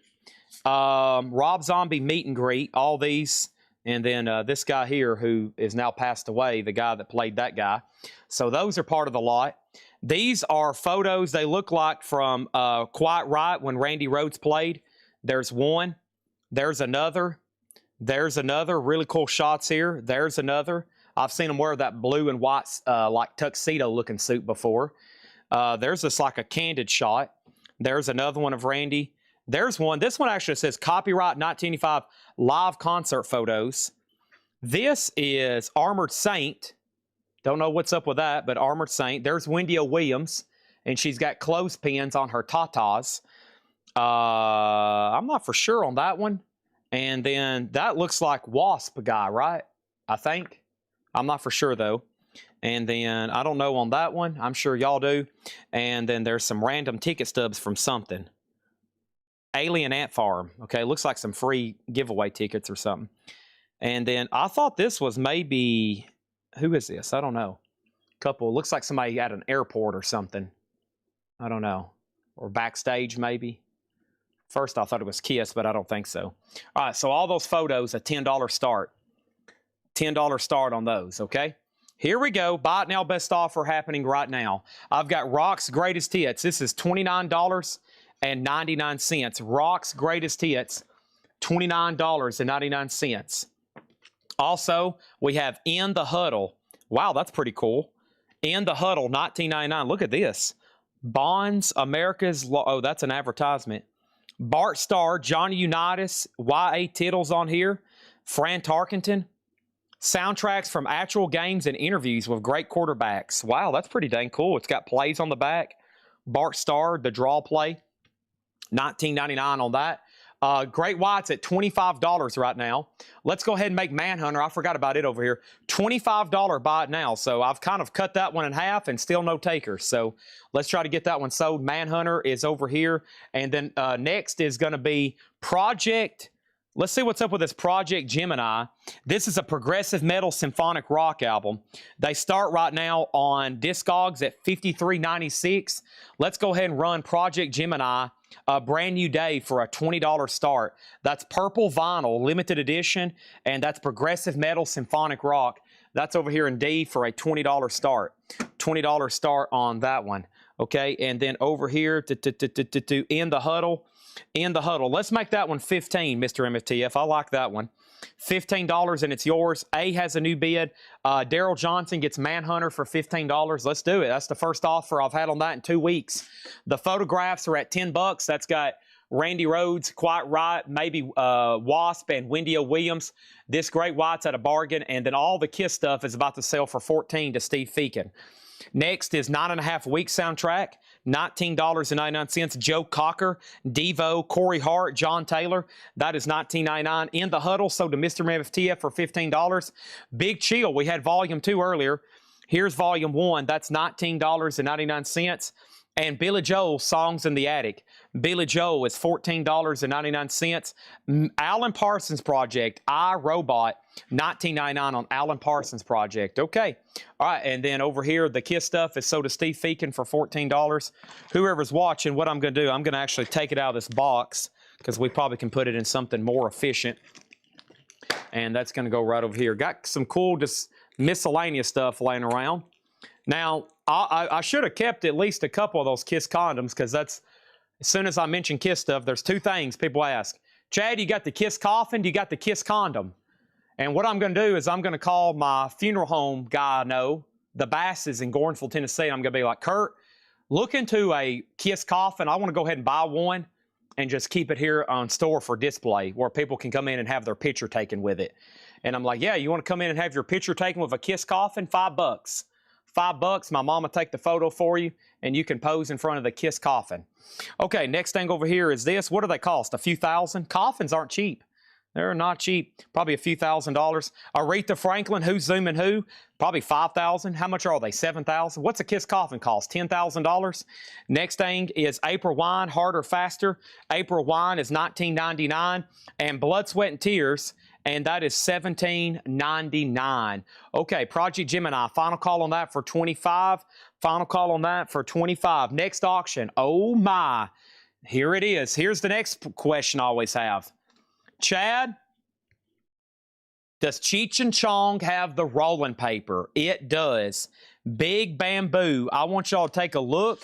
Speaker 2: Rob Zombie meet and greet. All these. And then this guy here who is now passed away, the guy that played that guy. So those are part of the lot. These are photos they look like from Quiet Riot when Randy Rhoads played. There's one. There's another. There's another. Really cool shots here. There's another. I've seen him wear that blue and white like tuxedo-looking suit before. There's just like a candid shot. There's another one of Randy. There's one. This one actually says copyright 1985 live concert photos. This is Armored Saint. Don't know what's up with that, but Armored Saint. There's Wendy O. Williams, and she's got clothespins on her tatas. I'm not for sure on that one. And then that looks like Wasp guy, right? I think. I'm not for sure, though. And then I don't know on that one. I'm sure y'all do. And then there's some random ticket stubs from something. Alien Ant Farm. Okay, looks like some free giveaway tickets or something. And then I thought this was maybe... Who is this? I don't know. Couple. Looks like somebody at an airport or something. I don't know. Or backstage, maybe. First, I thought it was Kiss, but I don't think so. All right, so all those photos, a $10 start. $10 start on those, okay? Here we go. Buy it now, best offer happening right now. I've got Rock's Greatest Hits. This is $29.99. Rock's Greatest Hits, $29.99. Also, we have In the Huddle. Wow, that's pretty cool. In the Huddle, $19.99. Look at this. Bonds, America's... Oh, that's an advertisement. Bart Starr, Johnny Unitas, Y.A. Tittle's on here. Fran Tarkenton. Soundtracks from actual games and interviews with great quarterbacks. Wow, that's pretty dang cool. It's got plays on the back. Bart Starr, the draw play. $19.99 on that. Great White's at $25 right now. Let's go ahead and make Manhunter. I forgot about it over here. $25 buy it now. So I've kind of cut that one in half and still no takers. So let's try to get that one sold. Manhunter is over here. And then next is going to be Project... Let's see what's up with this Project Gemini. This is a progressive metal symphonic rock album. They start right now on Discogs at $53.96. Let's go ahead and run Project Gemini, a brand new day for a $20 start. That's purple vinyl, limited edition, and that's progressive metal symphonic rock. That's over here in D for a $20 start. $20 start on that one. Okay, and then over here to In the Huddle. In the Huddle. Let's make that one $15, Mr. MFTF. I like that one. $15 and it's yours. A has a new bid. Daryl Johnson gets Manhunter for $15. Let's do it. That's the first offer I've had on that in 2 weeks. The photographs are at $10. That's got Randy Rhoads, Quiet Riot, maybe Wasp, and Wendy O. Williams. This Great White's at a bargain. And then all the Kiss stuff is about to sell for $14 to Steve Feakin. Next is 9.5 Weeks soundtrack. $19.99. Joe Cocker, Devo, Corey Hart, John Taylor. That is $19.99. In the Huddle, sold to Mr. MFTF for $15. Big Chill, we had Volume 2 earlier. Here's Volume 1. That's $19.99. And Billy Joel, Songs in the Attic. Billy Joel is $14.99. Alan Parsons Project, I, Robot, $19.99 on Alan Parsons Project. Okay. All right. And then over here, the Kiss stuff is sold to Steve Feakin for $14. Whoever's watching, what I'm going to do, I'm going to actually take it out of this box because we probably can put it in something more efficient. And that's going to go right over here. Got some cool just miscellaneous stuff laying around. Now, I should have kept at least a couple of those Kiss condoms, because that's, as soon as I mention Kiss stuff, there's two things people ask. Chad, you got the Kiss coffin? Do you got the Kiss condom? And what I'm going to do is I'm going to call my funeral home guy I know, the Basses in Gordonsville, Tennessee. I'm going to be like, Kurt, look into a Kiss coffin. I want to go ahead and buy one and just keep it here on store for display where people can come in and have their picture taken with it. And I'm like, yeah, you want to come in and have your picture taken with a Kiss coffin? $5. $5. My mama take the photo for you, and you can pose in front of the Kiss coffin. Okay, next thing over here is this. What do they cost? A few thousand? Coffins aren't cheap. They're not cheap. Probably a few $1,000s. Aretha Franklin, Who's Zooming Who? Probably $5,000. How much are they? $7,000. What's a Kiss coffin cost? $10,000. Next thing is April Wine, Harder, Faster. April Wine is $19.99. And Blood, Sweat, and Tears, and that is $17.99. Okay, Project Gemini, final call on that for $25. Final call on that for $25. Next auction. Oh my. Here it is. Here's the next question I always have. Chad, does Cheech and Chong have the rolling paper? It does. Big Bamboo. I want y'all to take a look.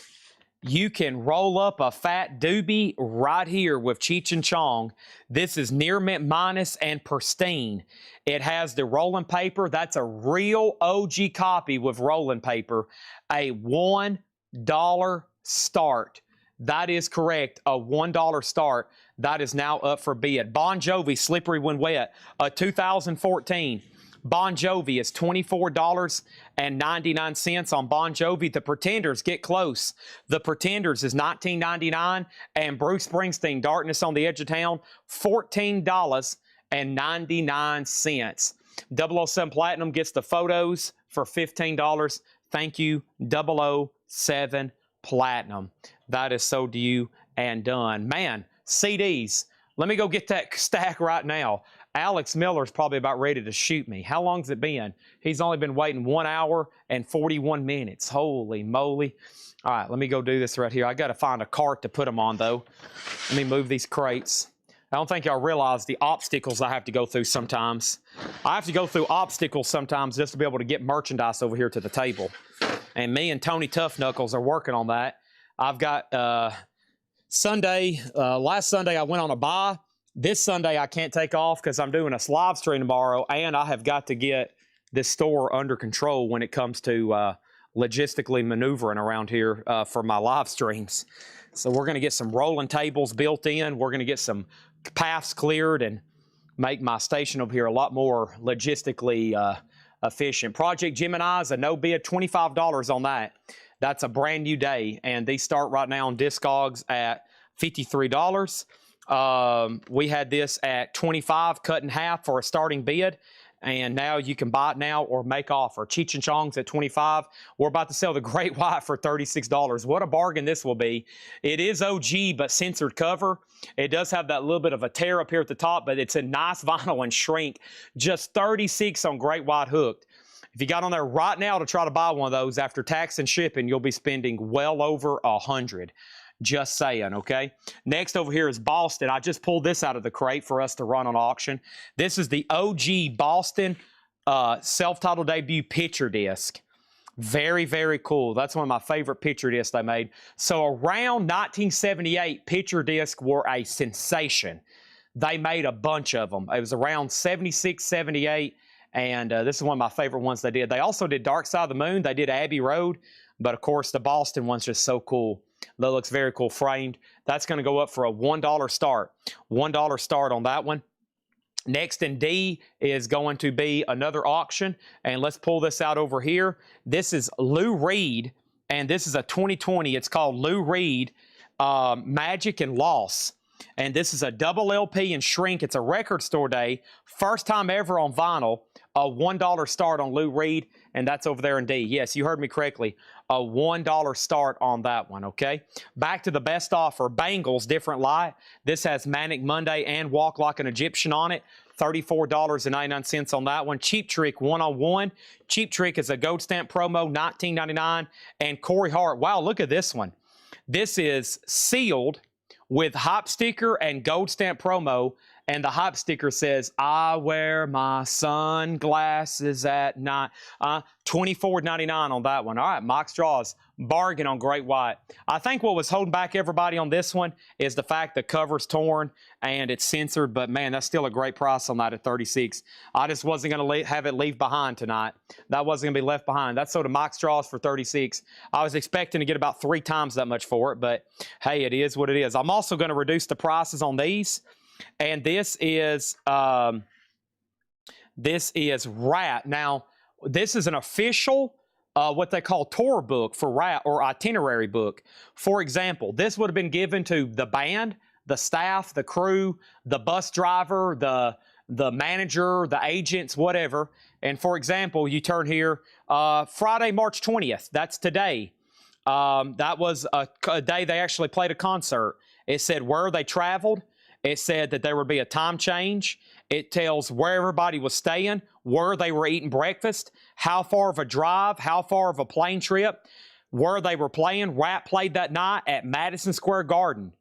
Speaker 2: You can roll up a fat doobie right here with Cheech and Chong. This is near mint minus and pristine. It has the rolling paper. That's a real OG copy with rolling paper. A $1 start. That is correct. A $1 start. That is now up for bid. Bon Jovi, Slippery When Wet, a 2014. Bon Jovi is $24.99 on Bon Jovi. The Pretenders, get close. The Pretenders is $19.99. And Bruce Springsteen, Darkness on the Edge of Town, $14.99. 007 Platinum gets the photos for $15. Thank you, 007 Platinum. That is so due and done. Man, CDs. Let me go get that stack right now. Alex Miller's probably about ready to shoot me. How long's it been? He's only been waiting 1 hour and 41 minutes. Holy moly. All right, let me go do this right here. I got to find a cart to put them on, though. Let me move these crates. I don't think y'all realize the obstacles I have to go through sometimes. I have to go through obstacles sometimes just to be able to get merchandise over here to the table. And me and Tony Tough Knuckles are working on that. I've got Sunday, last Sunday I went on a buy. This Sunday I can't take off because I'm doing a live stream tomorrow, and I have got to get this store under control when it comes to logistically maneuvering around here for my live streams. So we're going to get some rolling tables built in. We're going to get some paths cleared and make my station over here a lot more logistically efficient. Project Gemini is a no bid, $25 on that. That's a brand new day, and these start right now on Discogs at $53. We had this at $25, cut in half for a starting bid, and now you can buy it now or make offer. Cheech and Chong's at $25. We're about to sell the Great White for $36. What a bargain this will be. It is OG, but censored cover. It does have that little bit of a tear up here at the top, but it's a nice vinyl and shrink. Just $36 on Great White Hooked. If you got on there right now to try to buy one of those, after tax and shipping, you'll be spending well over $100. Just saying, okay? Next over here is Boston. I just pulled this out of the crate for us to run on auction. This is the OG Boston self-titled debut picture disc. Very, very cool. That's one of my favorite picture discs they made. So around 1978, picture discs were a sensation. They made a bunch of them. It was around 76, 78. And this is one of my favorite ones they did. They also did Dark Side of the Moon. They did Abbey Road. But, of course, the Boston one's just so cool. That looks very cool framed. That's going to go up for a $1 start. $1 start on that one. Next in D is going to be another auction. And let's pull this out over here. This is Lou Reed. And this is a 2020. It's called Lou Reed Magic and Loss. And this is a double LP and shrink. It's a record store day. First time ever on vinyl. A $1 start on Lou Reed, and that's over there in D. Yes, you heard me correctly. A $1 start on that one, okay? Back to the best offer. Bangles, different light. This has Manic Monday and Walk Like an Egyptian on it. $34.99 on that one. Cheap Trick 101. Cheap Trick is a gold stamp promo, $19.99. And Corey Hart. Wow, look at this one. This is sealed with hop sticker and gold stamp promo. And the hop sticker says, I wear my sunglasses at night. $24.99 on that one. All right, mock straws. Bargain on Great White. I think what was holding back everybody on this one is the fact the cover's torn and it's censored. But, man, that's still a great price on that at $36. I just wasn't going to have it leave behind tonight. That wasn't going to be left behind. That's sold a mock straws for $36. I was expecting to get about 3 times that much for it. But, hey, it is what it is. I'm also going to reduce the prices on these. And this is Rat. Now, this is an official, what they call tour book for Rat, or itinerary book. For example, this would have been given to the band, the staff, the crew, the bus driver, the manager, the agents, whatever. And for example, you turn here, Friday, March 20th. That's today. That was a day they actually played a concert. It said where they traveled. It said that there would be a time change. It tells where everybody was staying, where they were eating breakfast, how far of a drive, how far of a plane trip, where they were playing. Rat played that night at Madison Square Garden.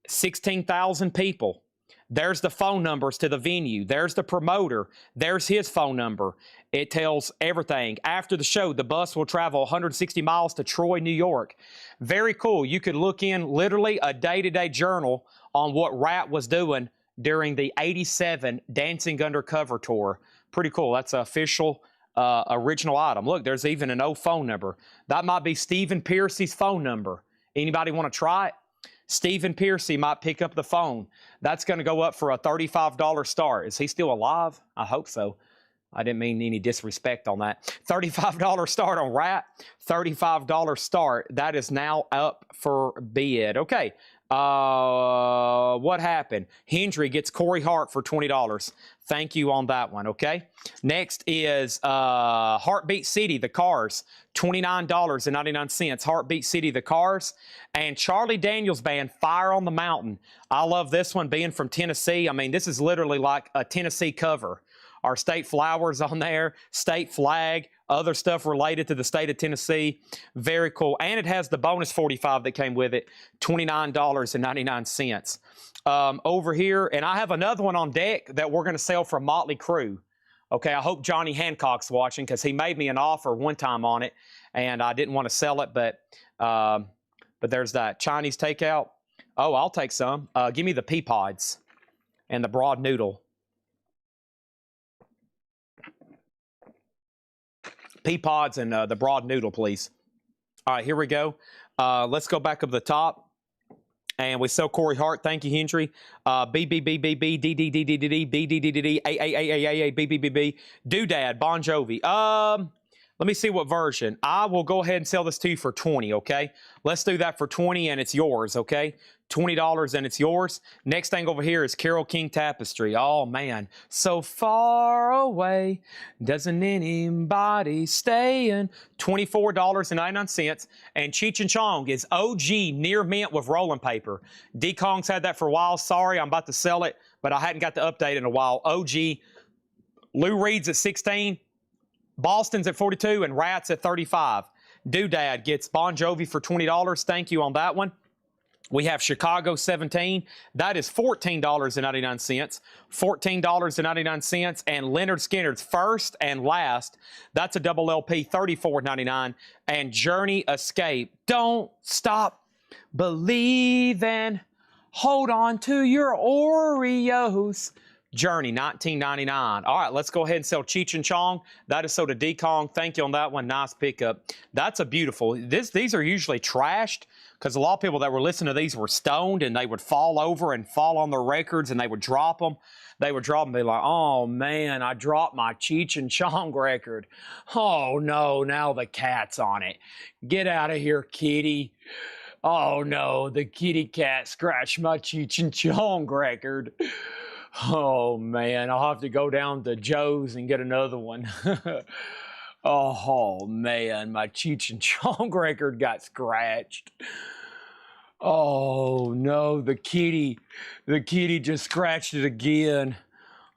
Speaker 2: 16,000 people. There's the phone numbers to the venue. There's the promoter. There's his phone number. It tells everything. After the show, the bus will travel 160 miles to Troy, New York. Very cool. You could look in literally a day-to-day journal on what Rat was doing during the 87 Dancing Undercover tour. Pretty cool. That's an official original item. Look, there's even an old phone number. That might be Stephen Piercy's phone number. Anybody want to try it? Stephen Piercy might pick up the phone. That's going to go up for a $35 start. Is he still alive? I hope so. I didn't mean any disrespect on that. $35 start on Rat. $35 start. That is now up for bid. Okay. What happened? Hendry gets Corey Hart for $20. Thank you on that one, okay? Next is Heartbeat City, the Cars, $29.99. Heartbeat City, the Cars. And Charlie Daniels Band, Fire on the Mountain. I love this one being from Tennessee. I mean, this is literally like a Tennessee cover. Our state flowers on there, state flag, other stuff related to the state of Tennessee. Very cool. And it has the bonus 45 that came with it, $29.99. Over here, and I have another one on deck that we're going to sell from Motley Crue. Okay, I hope Johnny Hancock's watching because he made me an offer one time on it, and I didn't want to sell it, but there's that Chinese takeout. Oh, I'll take some. Give me the pea pods and the broad noodle. Pea pods and the broad noodle, please. All right, here we go. Let's go back up the top. And we sell Corey Hart. Thank you, Hendry. B, B, B, B, B, D, D, D, D, D, D, B, D, D, D, D, A, A, A, A, A, A, B, B, B, B. Doodad, Bon Jovi. Let me see what version. I will go ahead and sell this to you for $20, okay? Let's do that for $20 and it's yours, okay? $20 and it's yours. Next thing over here is Carole King Tapestry. Oh, man. So far away, doesn't anybody staying? $24.99. And Cheech and Chong is OG near mint with rolling paper. D. Kong's had that for a while. Sorry, I'm about to sell it, but I hadn't got the update in a while. OG. Lou Reed's at 16. Boston's at 42 and Rat's at 35. Doodad gets Bon Jovi for $20. Thank you on that one. We have Chicago 17. That is $14.99. $14.99. And Leonard Skinner's First and Last. That's a double LP, $34.99. And Journey Escape. Don't stop believing. Hold on to your Oreos. Journey, $19.99. All right, let's go ahead and sell Cheech and Chong. That is sold to D. Kong. Thank you on that one. Nice pickup. That's a beautiful. These are usually trashed because a lot of people that were listening to these were stoned and they would fall over and fall on their records and they would drop them. They would drop them and be like, oh, man, I dropped my Cheech and Chong record. Oh, no, now the cat's on it. Get out of here, kitty. Oh, no, the kitty cat scratched my Cheech and Chong record. Oh, man, I'll have to go down to Joe's and get another one. Oh, man, my Cheech and Chong record got scratched. Oh, no, the kitty just scratched it again.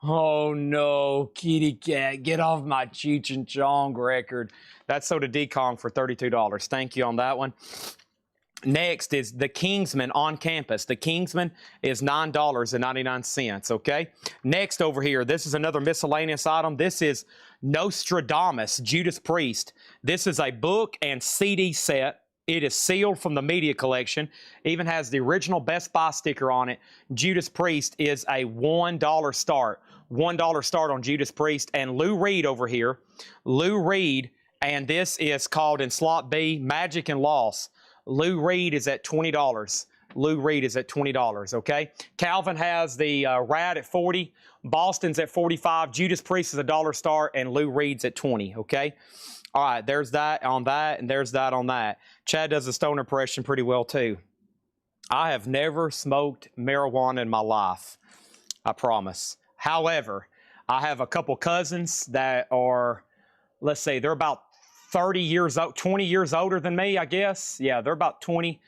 Speaker 2: Oh, no, kitty cat, get off my Cheech and Chong record. That's sold to D-Kong for $32. Thank you on that one. Next is the Kingsman on campus. The Kingsman is $9.99, okay? Next over here, this is another miscellaneous item. This is Nostradamus, Judas Priest. This is a book and CD set. It is sealed from the media collection. Even has the original Best Buy sticker on it. Judas Priest is a $1 start. $1 start on Judas Priest. And Lou Reed over here. Lou Reed, and this is called in slot B, Magic and Loss. Lou Reed is at $20. Lou Reed is at $20, okay? Calvin has the Rad at 40. Boston's at 45. Judas Priest is a $1 start, and Lou Reed's at 20, okay? All right, there's that on that, and there's that on that. Chad does a stoner impression pretty well, too. I have never smoked marijuana in my life, I promise. However, I have a couple cousins that are, let's say, they're about 30 years old, 20 years older than me, I guess. Yeah, they're about 20.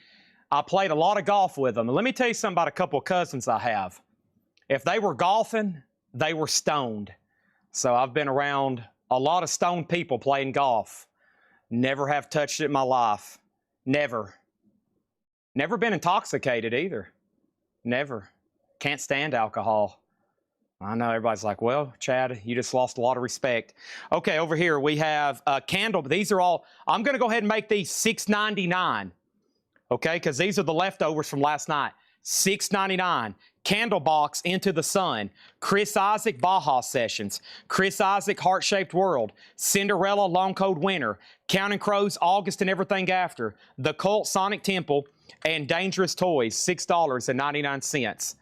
Speaker 2: I played a lot of golf with them. And let me tell you something about a couple of cousins I have. If they were golfing, they were stoned. So I've been around a lot of stoned people playing golf. Never have touched it in my life. Never. Never been intoxicated either. Never. Can't stand alcohol. I know everybody's like, well, Chad, you just lost a lot of respect. Okay, over here we have a candle. These are all, I'm going to go ahead and make these $6.99. Okay, because these are the leftovers from last night. $6.99. Candle Box, Into the Sun. Chris Isaac, Baja Sessions. Chris Isaac, Heart-Shaped World. Cinderella, Long Cold Winter. Counting Crows, August and Everything After. The Cult, Sonic Temple. And Dangerous Toys, $6.99.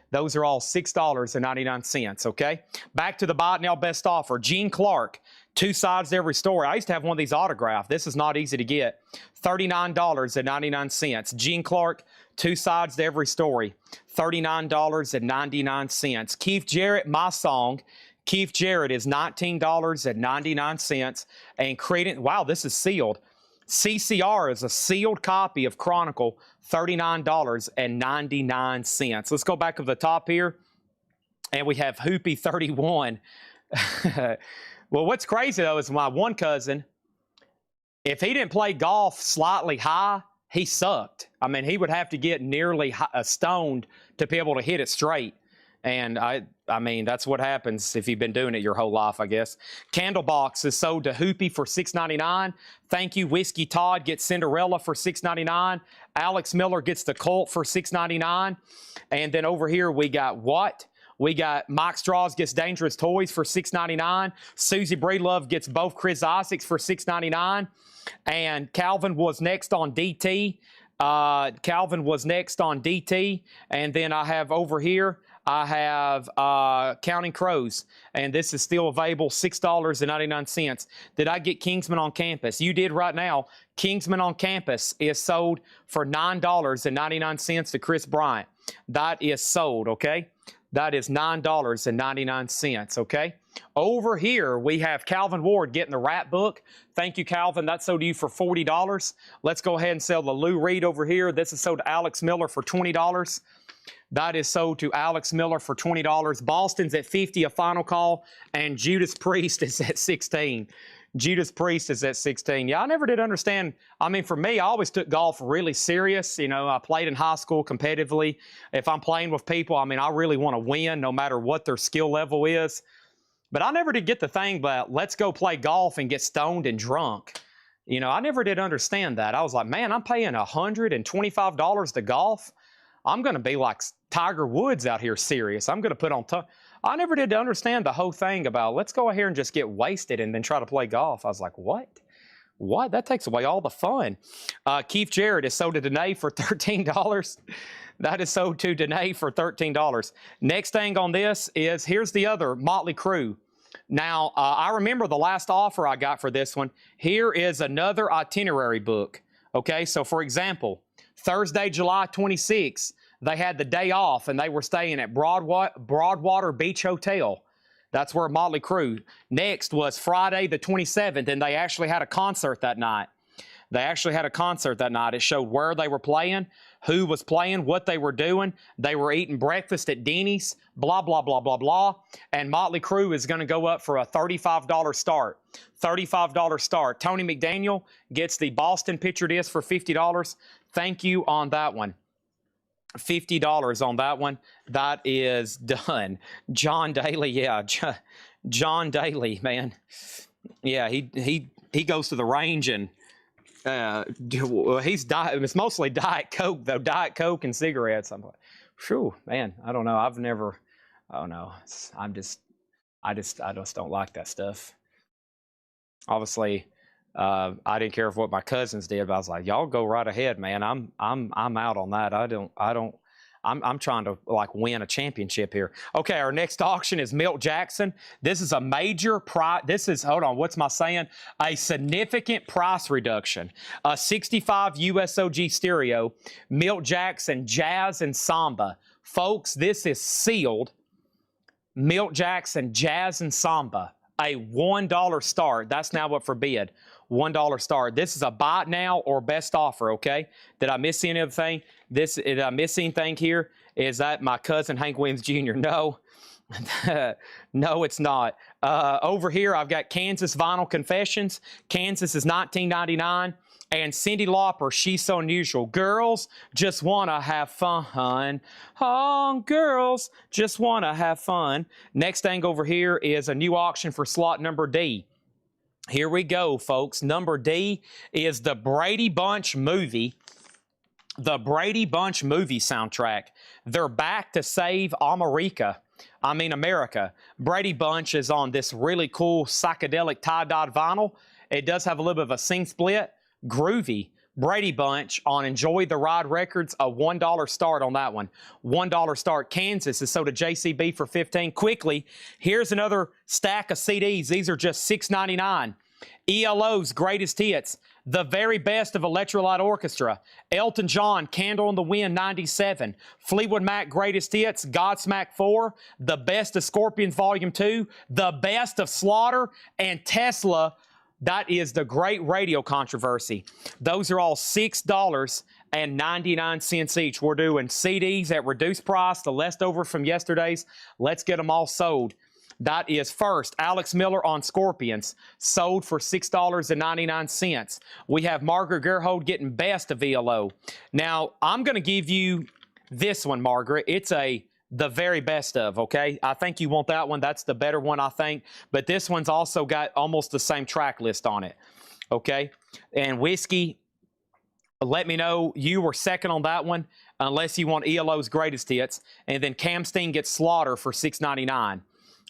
Speaker 2: Those are all $6.99, okay? Back to the Buy It Now Best Offer. Gene Clark, Two Sides to Every Story. I used to have one of these autographed. This is not easy to get. $39.99. Gene Clark, Two Sides to Every Story. $39.99. Keith Jarrett, My Song. Keith Jarrett is $19.99. And Credence, wow, this is sealed. CCR is a sealed copy of Chronicle, $39.99. Let's go back to the top here, and we have Hoopy 31. Well, what's crazy, though, is my one cousin, if he didn't play golf slightly high, he sucked. I mean, he would have to get nearly stoned to be able to hit it straight. And I mean, that's what happens if you've been doing it your whole life, I guess. Candlebox is sold to Hoopy for $6.99. Thank You Whiskey Todd gets Cinderella for $6.99. Alex Miller gets The Cult for $6.99. And then over here we got what? We got Mike Straws gets Dangerous Toys for $6.99. Susie Breedlove gets both Chris Isaacs for $6.99. And Calvin was next on DT. Calvin was next on DT. And then I have over here, I have Counting Crows, and this is still available, $6.99. Did I get Kingsman on Campus? You did right now. Kingsman on Campus is sold for $9.99 to Chris Bryant. That is sold, okay? That is $9.99, okay? Over here, we have Calvin Ward getting the rap book. Thank you, Calvin. That's sold to you for $40. Let's go ahead and sell the Lou Reed over here. This is sold to Alex Miller for $20. That is sold to Alex Miller for $20. Boston's at $50, a final call, and Judas Priest is at $16. Judas Priest is at $16. Yeah, I never did understand. I mean, for me, I always took golf really serious. You know, I played in high school competitively. If I'm playing with people, I mean, I really want to win no matter what their skill level is. But I never did get the thing about let's go play golf and get stoned and drunk. You know, I never did understand that. I was like, man, I'm paying $125 to golf. I'm going to be like Tiger Woods out here serious. I'm going to put on I never did understand the whole thing about let's go ahead and just get wasted and then try to play golf. I was like, what? What? That takes away all the fun. Keith Jarrett is sold to Danae for $13. That is sold to Danae for $13. Next thing on this is, here's the other Motley Crue. Now, I remember the last offer I got for this one. Here is another itinerary book. Okay, so for example, Thursday, July 26th, they had the day off and they were staying at Broadwater Beach Hotel. That's where Motley Crue. Next was Friday the 27th, and they actually had a concert that night. They actually had a concert that night. It showed where they were playing. who was playing, what they were doing. They were eating breakfast at Denny's, blah, blah, blah, blah, blah. And Motley Crue is going to go up for a $35 start. $35 start. Tony McDaniel gets the Boston picture disc for $50. Thank you on that one. $50 on that one. That is done. John Daly, yeah. John Daly, man. Yeah, he goes to the range and it's mostly Diet Coke, though. Diet Coke and cigarettes. I'm like, phew, man, I don't know. I don't know. I just don't like that stuff. Obviously, I didn't care for what my cousins did, but I was like, y'all go right ahead, man. I'm out on that. I'm trying to like win a championship here. Okay, our next auction is Milt Jackson. This is a major price. This is, hold on, what's my saying? A significant price reduction. A 65 USOG stereo, Milt Jackson Jazz and Samba. Folks, this is sealed. Milt Jackson Jazz and Samba. A $1 start. That's now up for bid. $1 start. This is a buy it now or best offer, okay? Did I miss any other thing? Did I miss anything here? Is that my cousin Hank Williams Jr.? No. No, it's not. Over here, I've got Kansas Vinyl Confessions. Kansas is $19.99. And Cyndi Lauper, She's So Unusual. Girls just want to have fun. Oh, girls just want to have fun. Next thing over here is a new auction for slot number D. Here we go, folks. Number D is the Brady Bunch movie. The Brady Bunch movie soundtrack. They're back to save America. Brady Bunch is on this really cool psychedelic tie-dyed vinyl. It does have a little bit of a scene split. Groovy. Brady Bunch on Enjoy the Ride Records, a $1 start on that one. $1 start. Kansas is sold to JCB for $15. Quickly, here's another stack of CDs. These are just $6.99. ELO's Greatest Hits. The Very Best of Electrolyte Orchestra. Elton John, Candle in the Wind, 97. Fleetwood Mac, Greatest Hits. Godsmack 4. The Best of Scorpions, Volume 2. The Best of Slaughter. And Tesla. That is the Great Radio Controversy. Those are all $6.99 each. We're doing CDs at reduced price, the leftover from yesterday's. Let's get them all sold. That is first, Alex Miller on Scorpions, sold for $6.99. We have Margaret Gerhold getting Best of ELO. Now, I'm going to give you this one, Margaret. It's the very best of, okay? I think you want that one. That's the better one, I think. But this one's also got almost the same track list on it, okay? And Whiskey, let me know. You were second on that one, unless you want ELO's Greatest Hits. And then Cam Steen gets Slaughter for $6.99.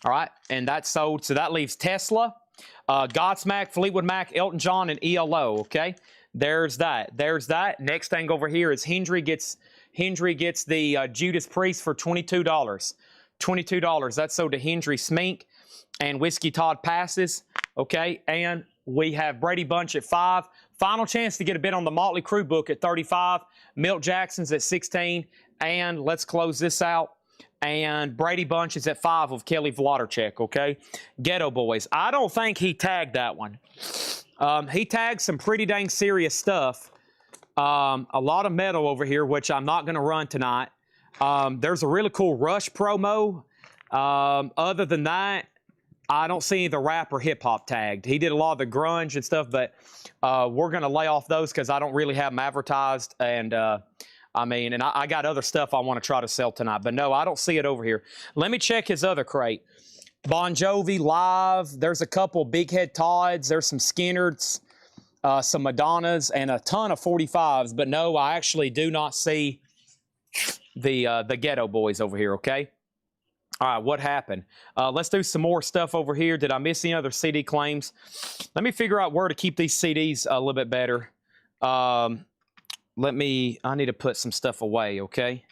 Speaker 2: All right? And that's sold. So that leaves Tesla, Godsmack, Fleetwood Mac, Elton John, and ELO, okay? There's that. There's that. Next thing over here is Hendry gets the Judas Priest for $22. $22. That's sold to Hendry Smink and Whiskey Todd passes. Okay, and we have Brady Bunch at 5. Final chance to get a bid on the Motley Crue book at 35. Milt Jackson's at 16. And let's close this out. And Brady Bunch is at 5 with Kelly Vladorchek, okay? Ghetto Boys. I don't think he tagged that one. He tagged some pretty dang serious stuff. A lot of metal over here, which I'm not going to run tonight. There's a really cool Rush promo. Other than that, I don't see the rap or hip-hop tagged. He did a lot of the grunge and stuff, but we're going to lay off those because I don't really have them advertised. And, I got other stuff I want to try to sell tonight. But, no, I don't see it over here. Let me check his other crate. Bon Jovi Live. There's a couple Big Head Todds. There's some Skinnards. Some Madonnas, and a ton of 45s. But no, I actually do not see the Ghetto Boys over here, okay? All right, what happened? Let's do some more stuff over here. Did I miss any other CD claims? Let me figure out where to keep these CDs a little bit better. I need to put some stuff away, okay?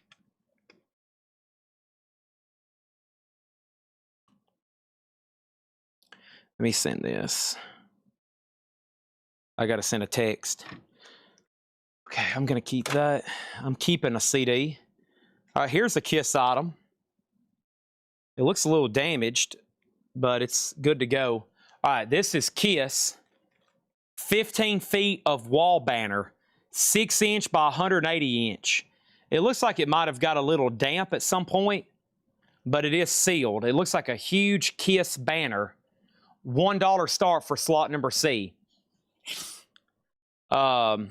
Speaker 2: Let me send this. I got to send a text. Okay, I'm going to keep that. I'm keeping a CD. All right, here's a Kiss item. It looks a little damaged, but it's good to go. All right, this is Kiss. 15 feet of wall banner. 6-inch by 180-inch. It looks like it might have got a little damp at some point, but it is sealed. It looks like a huge KISS banner. $1 start for slot number C. Sorry,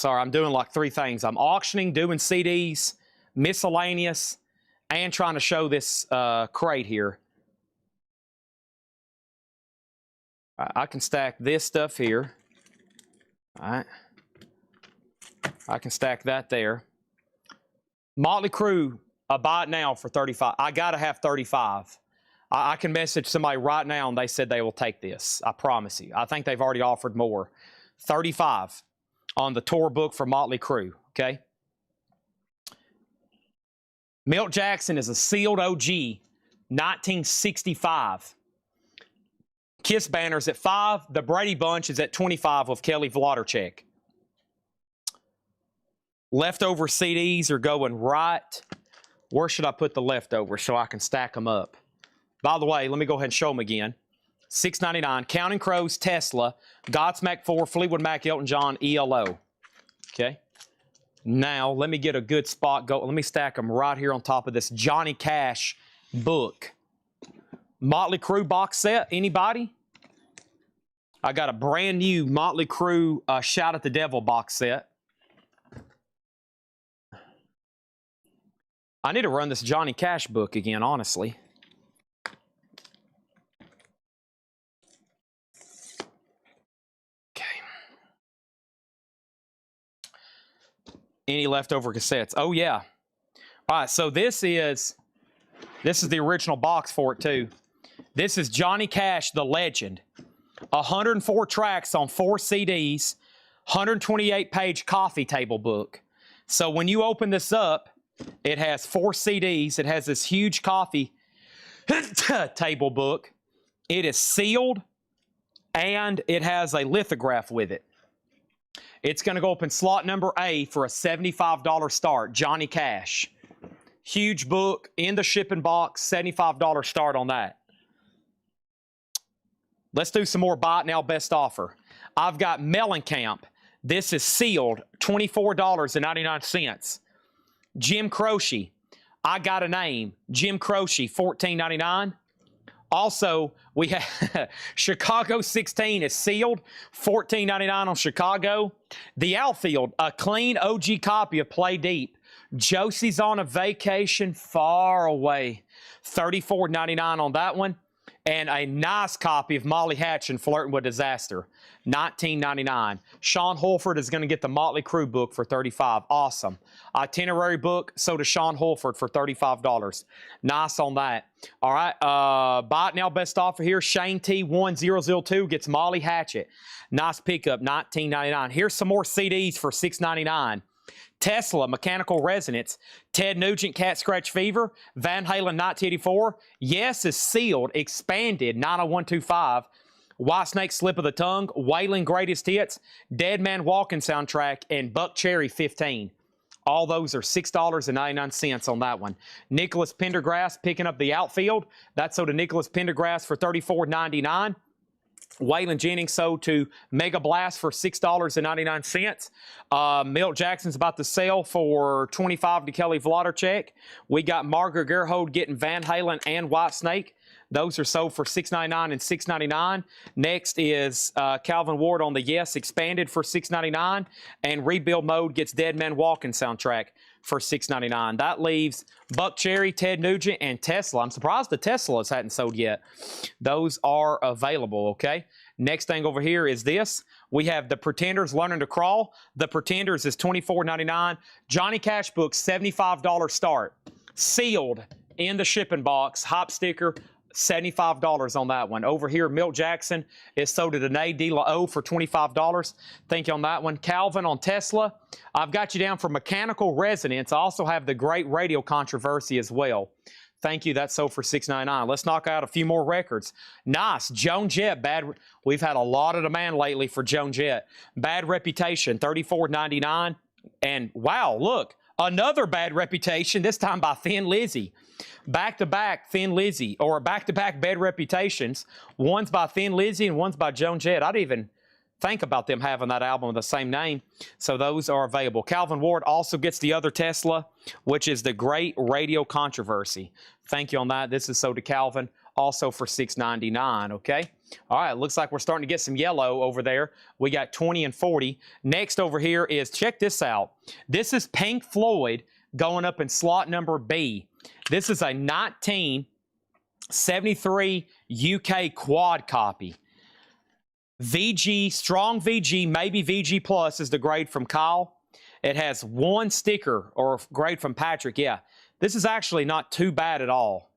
Speaker 2: I'm doing like 3 things. I'm auctioning, doing CDs, miscellaneous, and trying to show this crate here. I can stack this stuff here. All right. I can stack that there. Motley Crue, I buy it now for 35. I got to have 35. I can message somebody right now and they said they will take this. I promise you. I think they've already offered more. 35 on the tour book for Motley Crue, okay? Milt Jackson is a sealed OG, 1965. KISS banner's at 5. The Brady Bunch is at 25 with Kelly Wlodarczyk. Leftover CDs are going right. Where should I put the leftovers so I can stack them up? By the way, let me go ahead and show them again. $6.99, Counting Crows, Tesla, Godsmack 4, Fleetwood Mac, Elton John, ELO. Okay. Now, let me get a good spot. Let me stack them right here on top of this Johnny Cash book. Motley Crue box set, anybody? I got a brand new Motley Crue Shout at the Devil box set. I need to run this Johnny Cash book again, honestly. Okay. Any leftover cassettes? Oh, yeah. All right, so this is the original box for it, too. This is Johnny Cash, the legend. 104 tracks on 4 CDs, 128-page coffee table book. So when you open this up, it has 4 CDs. It has this huge coffee table book. It is sealed, and it has a lithograph with it. It's going to go up in slot number A for a $75 start, Johnny Cash. Huge book, in the shipping box, $75 start on that. Let's do some more buy it now best offer. I've got Mellencamp. This is sealed, $24.99. Jim Croce, I Got a Name. Jim Croce, $14.99. Also, we have Chicago 16 is sealed, $14.99 on Chicago. The Outfield, a clean OG copy of Play Deep. Josie's on a Vacation Far Away, $34.99 on that one. And a nice copy of Molly Hatch and Flirting with Disaster, $19.99. Sean Holford is going to get the Motley Crue book for $35. Awesome. Itinerary book, so does Sean Holford for $35. Nice on that. All right, buy it now best offer here. Shane T1002 gets Molly Hatchet. Nice pickup, $19.99. Here's some more CDs for $6.99. Tesla, Mechanical Resonance, Ted Nugent, Cat Scratch Fever, Van Halen, 1984, Yes is sealed, expanded, 90125, Whitesnake, Slip of the Tongue, Waylon, Greatest Hits, Dead Man Walking soundtrack, and Buck Cherry, 15. All those are $6.99 on that one. Nicholas Pendergrass picking up the Outfield. That's sold to Nicholas Pendergrass for $34.99. Waylon Jennings sold to Mega Blast for $6.99. Milt Jackson's about to sell for $25 to Kelly Wlodarczyk. We got Margaret Gerhold getting Van Halen and Whitesnake. Those are sold for $6.99 and $6.99. Next is Calvin Ward on the Yes expanded for $6.99. And Rebuild Mode gets Dead Man Walking soundtrack for $6.99. That leaves Buck Cherry, Ted Nugent, and Tesla. I'm surprised the Teslas hadn't sold yet. Those are available, okay? Next thing over here is this. We have The Pretenders Learning to Crawl. The Pretenders is $24.99. Johnny Cash book, $75 start. Sealed in the shipping box. Hop sticker, $75 on that one. Over here, Milt Jackson is sold to Danae De La O for $25. Thank you on that one. Calvin on Tesla. I've got you down for Mechanical Resonance. I also have the Great Radio Controversy as well. Thank you. That's sold for $6.99. Let's knock out a few more records. Nice. Joan Jett. We've had a lot of demand lately for Joan Jett. Bad Reputation, $34.99. And wow, look, another Bad Reputation, this time by Thin Lizzy. Back-to-back Thin Lizzy, or back-to-back Bad Reputations. One's by Thin Lizzy and one's by Joan Jett. think about them having that album with the same name. So those are available. Calvin Ward also gets the other Tesla, which is the Great Radio Controversy. Thank you on that. This is sold to Calvin, also for $6.99, okay? All right, looks like we're starting to get some yellow over there. We got 20 and 40. Next over here is, check this out. This is Pink Floyd going up in slot number B. This is a 1973 UK quad copy. VG, strong VG, maybe VG plus is the grade from Kyle. It has one sticker, or grade from Patrick. Yeah, this is actually not too bad at all.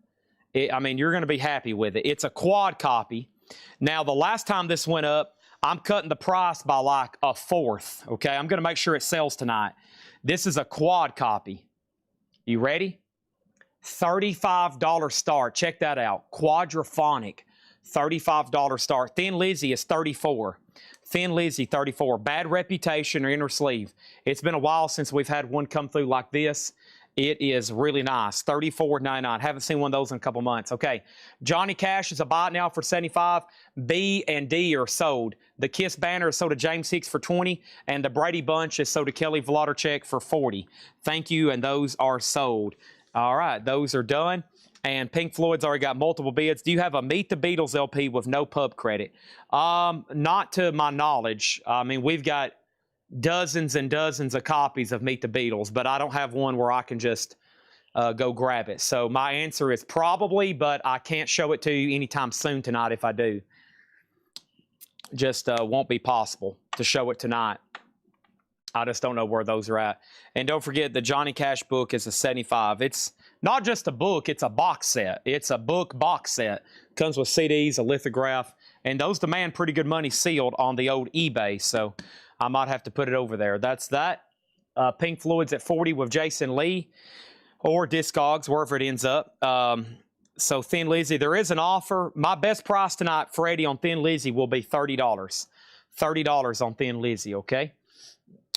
Speaker 2: I mean, you're going to be happy with it. It's a quad copy. Now, the last time this went up, I'm cutting the price by like a fourth, okay? I'm going to make sure it sells tonight. This is a quad copy. You ready? $35 start. Check that out. Quadraphonic. $35 start. Thin Lizzy is $34. Thin Lizzy, $34. Bad Reputation or Inner Sleeve. It's been a while since we've had one come through like this. It is really nice. $34.99. Haven't seen one of those in a couple months. Okay. Johnny Cash is a buy now for $75. B and D are sold. The Kiss banner is sold to James Hicks for $20, and the Brady Bunch is sold to Kelly Vladorchek for $40. Thank you, and those are sold. All right, those are done. And Pink Floyd's already got multiple bids. Do you have a Meet the Beatles LP with no pub credit? Not to my knowledge. I mean, we've got dozens and dozens of copies of Meet the Beatles, but I don't have one where I can just go grab it. So my answer is probably, but I can't show it to you anytime soon tonight if I do. Just won't be possible to show it tonight. I just don't know where those are at. And don't forget, the Johnny Cash book is a 75. It's not just a book, it's a box set. It's a book box set. Comes with CDs, a lithograph, and those demand pretty good money sealed on the old eBay, so I might have to put it over there. That's that. Pink Floyd's at 40 with Jason Lee, or Discogs, wherever it ends up. So Thin Lizzy, there is an offer. My best price tonight, Freddie, on Thin Lizzy will be $30. $30 on Thin Lizzy, okay?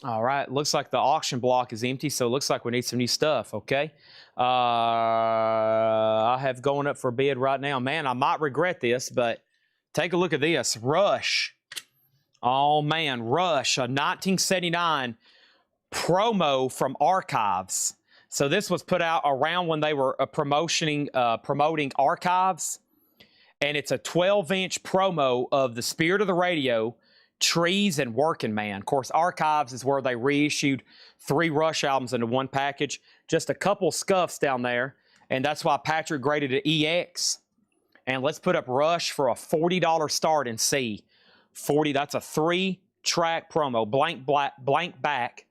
Speaker 2: All right, looks like the auction block is empty, so it looks like we need some new stuff, okay? I have going up for bid right now. Man, I might regret this, but take a look at this. Rush. Oh, man, Rush, a 1979 promo from Archives. So this was put out around when they were promoting Archives, and it's a 12-inch promo of The Spirit of the Radio, Trees, and Working Man. Of course, Archives is where they reissued 3 Rush albums into one package. Just a couple scuffs down there, and that's why Patrick graded it EX. And let's put up Rush for a $40 start and see. 40, that's a 3-track promo. Blank back,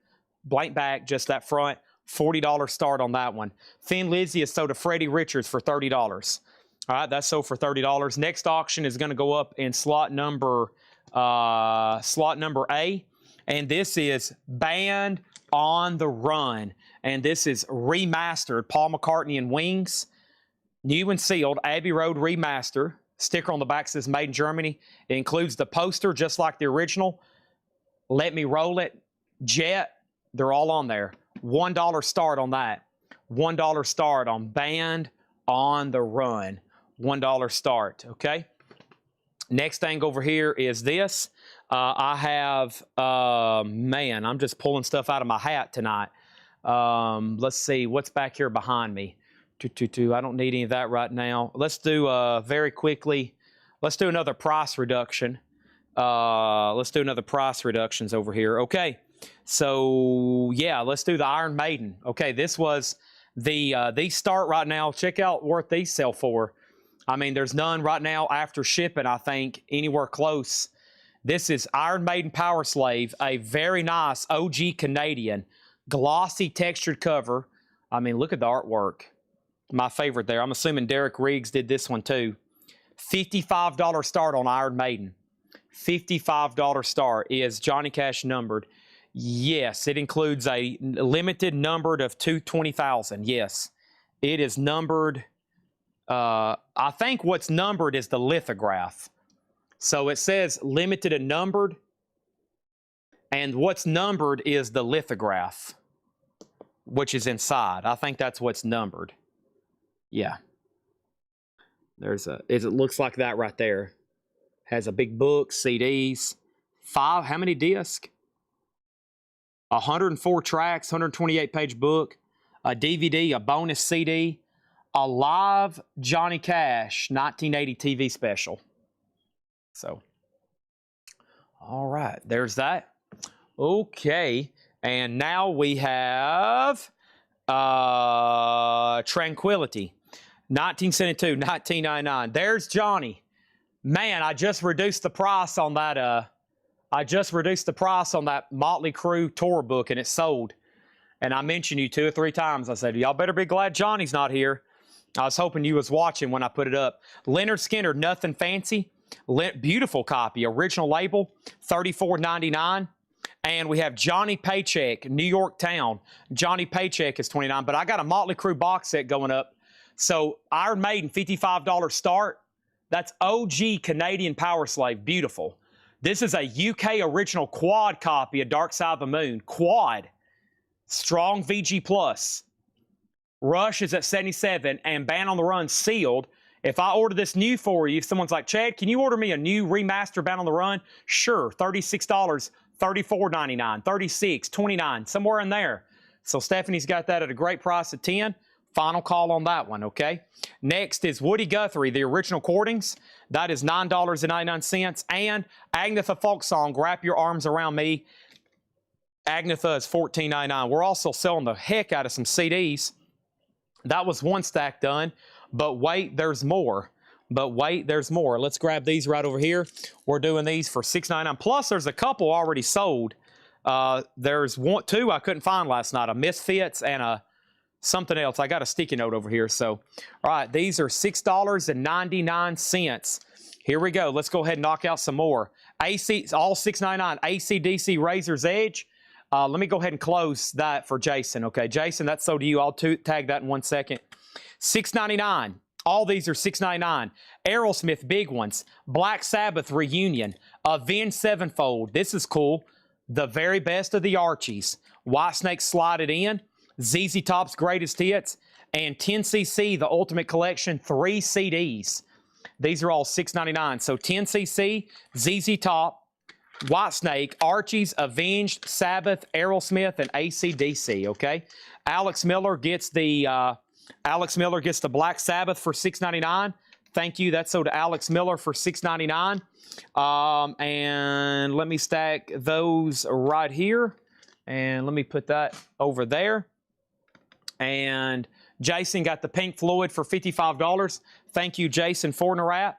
Speaker 2: just that front. $40 start on that one. Thin Lizzy is sold to Freddie Richards for $30. All right, that's sold for $30. Next auction is going to go up in slot number A, and this is Band on the Run, and this is remastered Paul McCartney and Wings, new and sealed, Abbey Road remaster. Sticker on the back says made in Germany. It includes the poster just like the original. Let Me Roll It, Jet, they're all on there. $1 start on that. $1 start on Band on the Run. $1 start, okay? Next thing over here is this. I have, man, I'm just pulling stuff out of my hat tonight. Let's see, what's back here behind me? I don't need any of that right now. Let's do, very quickly, let's do another price reduction. Let's do another price reductions over here. Okay, so, yeah, let's do the Iron Maiden. Okay, this was these start right now. Check out what these sell for. I mean, there's none right now after shipping, I think, anywhere close. This is Iron Maiden Power Slave, a very nice OG Canadian, glossy textured cover. I mean, look at the artwork. My favorite there. I'm assuming Derek Riggs did this one too. $55 start on Iron Maiden. $55 start. Is Johnny Cash numbered? Yes, it includes a limited numbered of 220,000. Yes, it is numbered. I think what's numbered is the lithograph. So it says limited and numbered, and what's numbered is the lithograph, which is inside. I think that's what's numbered. Yeah. It looks like that right there. Has a big book, CDs, how many discs? 104 tracks, 128-page book, a DVD, a bonus CD, a live Johnny Cash 1980 TV special. So, all right, there's that. Okay, and now we have Tranquility, 1972, 1999. There's Johnny. Man, I just reduced the price on that. I just reduced the price on that Motley Crue tour book, and it sold. And I mentioned you 2 or 3 times. I said, y'all better be glad Johnny's not here. I was hoping you was watching when I put it up. Leonard Skinner, Nothing Fancy. Beautiful copy. Original label, $34.99. And we have Johnny Paycheck, New York Town. Johnny Paycheck is $29. But I got a Motley Crue box set going up. So Iron Maiden, $55 start. That's OG Canadian Power Slave. Beautiful. This is a UK original quad copy of Dark Side of the Moon. Quad. Strong VG+. Rush is at 77 and Band on the Run sealed. If I order this new for you, if someone's like, Chad, can you order me a new remaster Band on the Run? Sure, $36, $34.99, $36, $29, somewhere in there. So Stephanie's got that at a great price of $10. Final call on that one, okay? Next is Woody Guthrie, the original recordings. That is $9.99. And Agnetha folk song, Wrap Your Arms Around Me. Agnetha is $14.99. We're also selling the heck out of some CDs. That was one stack done. But wait, there's more. But wait, there's more. Let's grab these right over here. We're doing these for $6.99. Plus, there's a couple already sold. There's two I couldn't find last night. A Misfits and a something else. I got a sticky note over here. So, all right, these are $6.99. Here we go. Let's go ahead and knock out some more. AC, all $6.99. AC/DC Razor's Edge. Let me go ahead and close that for Jason. Okay, Jason, that's sold to you. I'll tag that in 1 second. $6.99. All these are $6.99. Aerosmith, big ones. Black Sabbath Reunion. Avenged Sevenfold. This is cool. The very best of the Archies. Whitesnake Slide It In. ZZ Top's Greatest Hits. And 10cc, the Ultimate Collection, 3 CDs. These are all $6.99. So 10cc, ZZ Top, Whitesnake, Archies, Avenged, Sabbath, Aerosmith, and AC/DC, okay? Alex Miller gets the Black Sabbath for $6.99. Thank you. That's sold to Alex Miller for $6.99. And let me stack those right here. And let me put that over there. And Jason got the Pink Floyd for $55. Thank you, Jason Fornerat.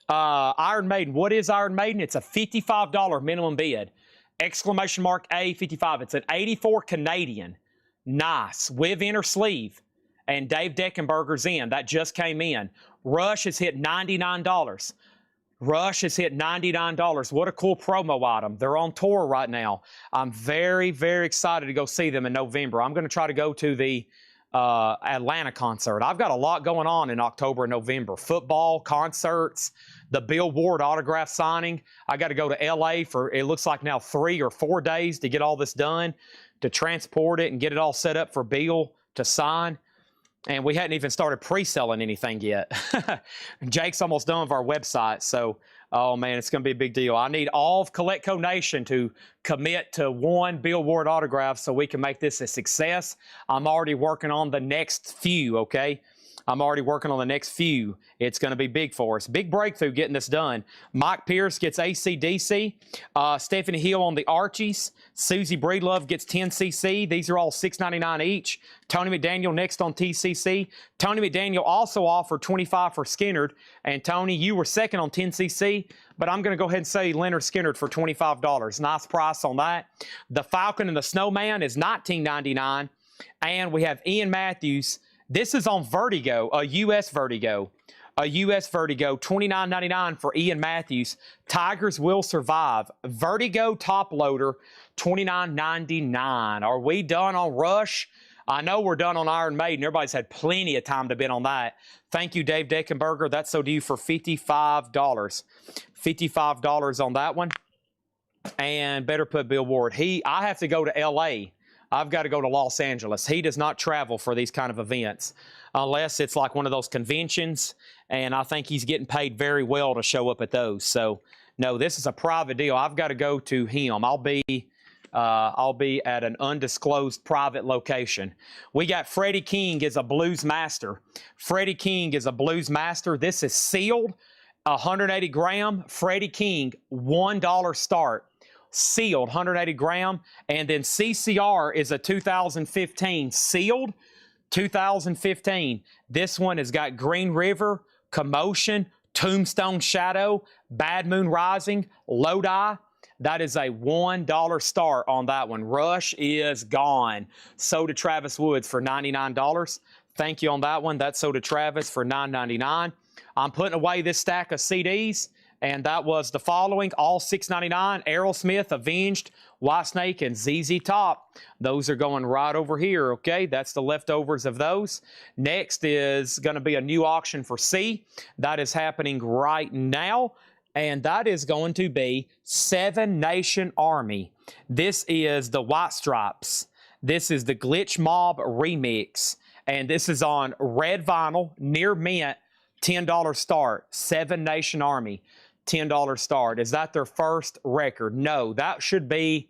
Speaker 2: Iron Maiden. What is Iron Maiden? It's a $55 minimum bid. Exclamation mark A, 55. It's an 84 Canadian. Nice. With inner sleeve. And Dave Deckenberger's in. That just came in. Rush has hit $99. Rush has hit $99. What a cool promo item. They're on tour right now. I'm very, very excited to go see them in November. I'm going to try to go to the Atlanta concert. I've got a lot going on in October and November. Football, concerts, the Billboard autograph signing. I got to go to LA for, it looks like now 3 or 4 days to get all this done, to transport it and get it all set up for Bill to sign. And we hadn't even started pre-selling anything yet. Jake's almost done with our website. So, oh man, it's going to be a big deal. I need all of Collectco Nation to commit to 1 Billboard autograph so we can make this a success. I'm already working on the next few, okay? I'm already working on the next few. It's going to be big for us. Big breakthrough getting this done. Mike Pierce gets AC/DC. Stephanie Hill on the Archies. Susie Breedlove gets 10cc. These are all $6.99 each. Tony McDaniel next on TCC. Tony McDaniel also offered $25 for Skinnerd. And Tony, you were second on 10cc, but I'm going to go ahead and say Leonard Skinnerd for $25. Nice price on that. The Falcon and the Snowman is $19.99. And we have Ian Matthews. This is on Vertigo, a U.S. Vertigo. A U.S. Vertigo, $29.99 for Ian Matthews. Tigers Will Survive. Vertigo top loader, $29.99. Are we done on Rush? I know we're done on Iron Maiden. Everybody's had plenty of time to bid on that. Thank you, Dave Deckenberger. That's so due for $55. $55 on that one. And better put Bill Ward. I have to go to L.A. I've got to go to Los Angeles. He does not travel for these kind of events unless it's like one of those conventions, and I think he's getting paid very well to show up at those. So No, this is a private deal. I've got to go to him. I'll be at an undisclosed private location. We got Freddie King is a blues master. Freddie King is a blues master. This is sealed, 180 gram. Freddie King, $1 start. Sealed, 180 gram. And then CCR is a 2015 sealed, 2015. This one has got Green River, Commotion, Tombstone Shadow, Bad Moon Rising, Lodi. That is a $1 start on that one. Rush is gone. So to Travis Woods for $99. Thank you on that one. That's so to Travis for $9.99. I'm putting away this stack of CDs, and that was the following, all $6.99. Aerosmith, Avenged, Whitesnake, and ZZ Top. Those are going right over here, okay? That's the leftovers of those. Next is going to be a new auction for C. That is happening right now, and that is going to be Seven Nation Army. This is the White Stripes. This is the Glitch Mob remix, and this is on red vinyl, near mint, $10 start. Seven Nation Army, $10 start. Is that their first record? No, that should be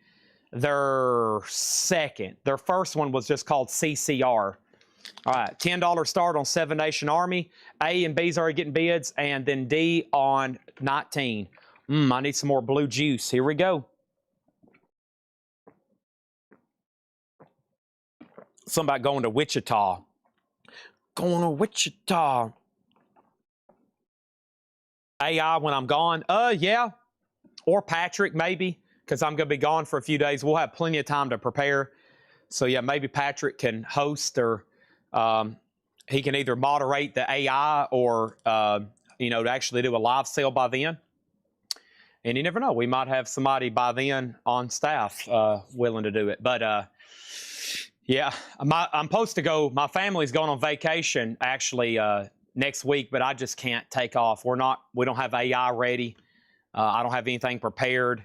Speaker 2: their second. Their first one was just called CCR. All right, $10 start on Seven Nation Army. A and B's already getting bids, and then D on 19. I need some more blue juice. Here we go. Something about going to Wichita. Going to Wichita. AI when I'm gone? Yeah. Or Patrick, maybe, because I'm going to be gone for a few days. We'll have plenty of time to prepare. So, yeah, maybe Patrick can host, or he can either moderate the AI or, you know, to actually do a live sale by then. And you never know. We might have somebody by then on staff willing to do it. But, yeah, I'm supposed to go. My family's going on vacation, actually, next week, but I just can't take off. We don't have AI ready. I don't have anything prepared.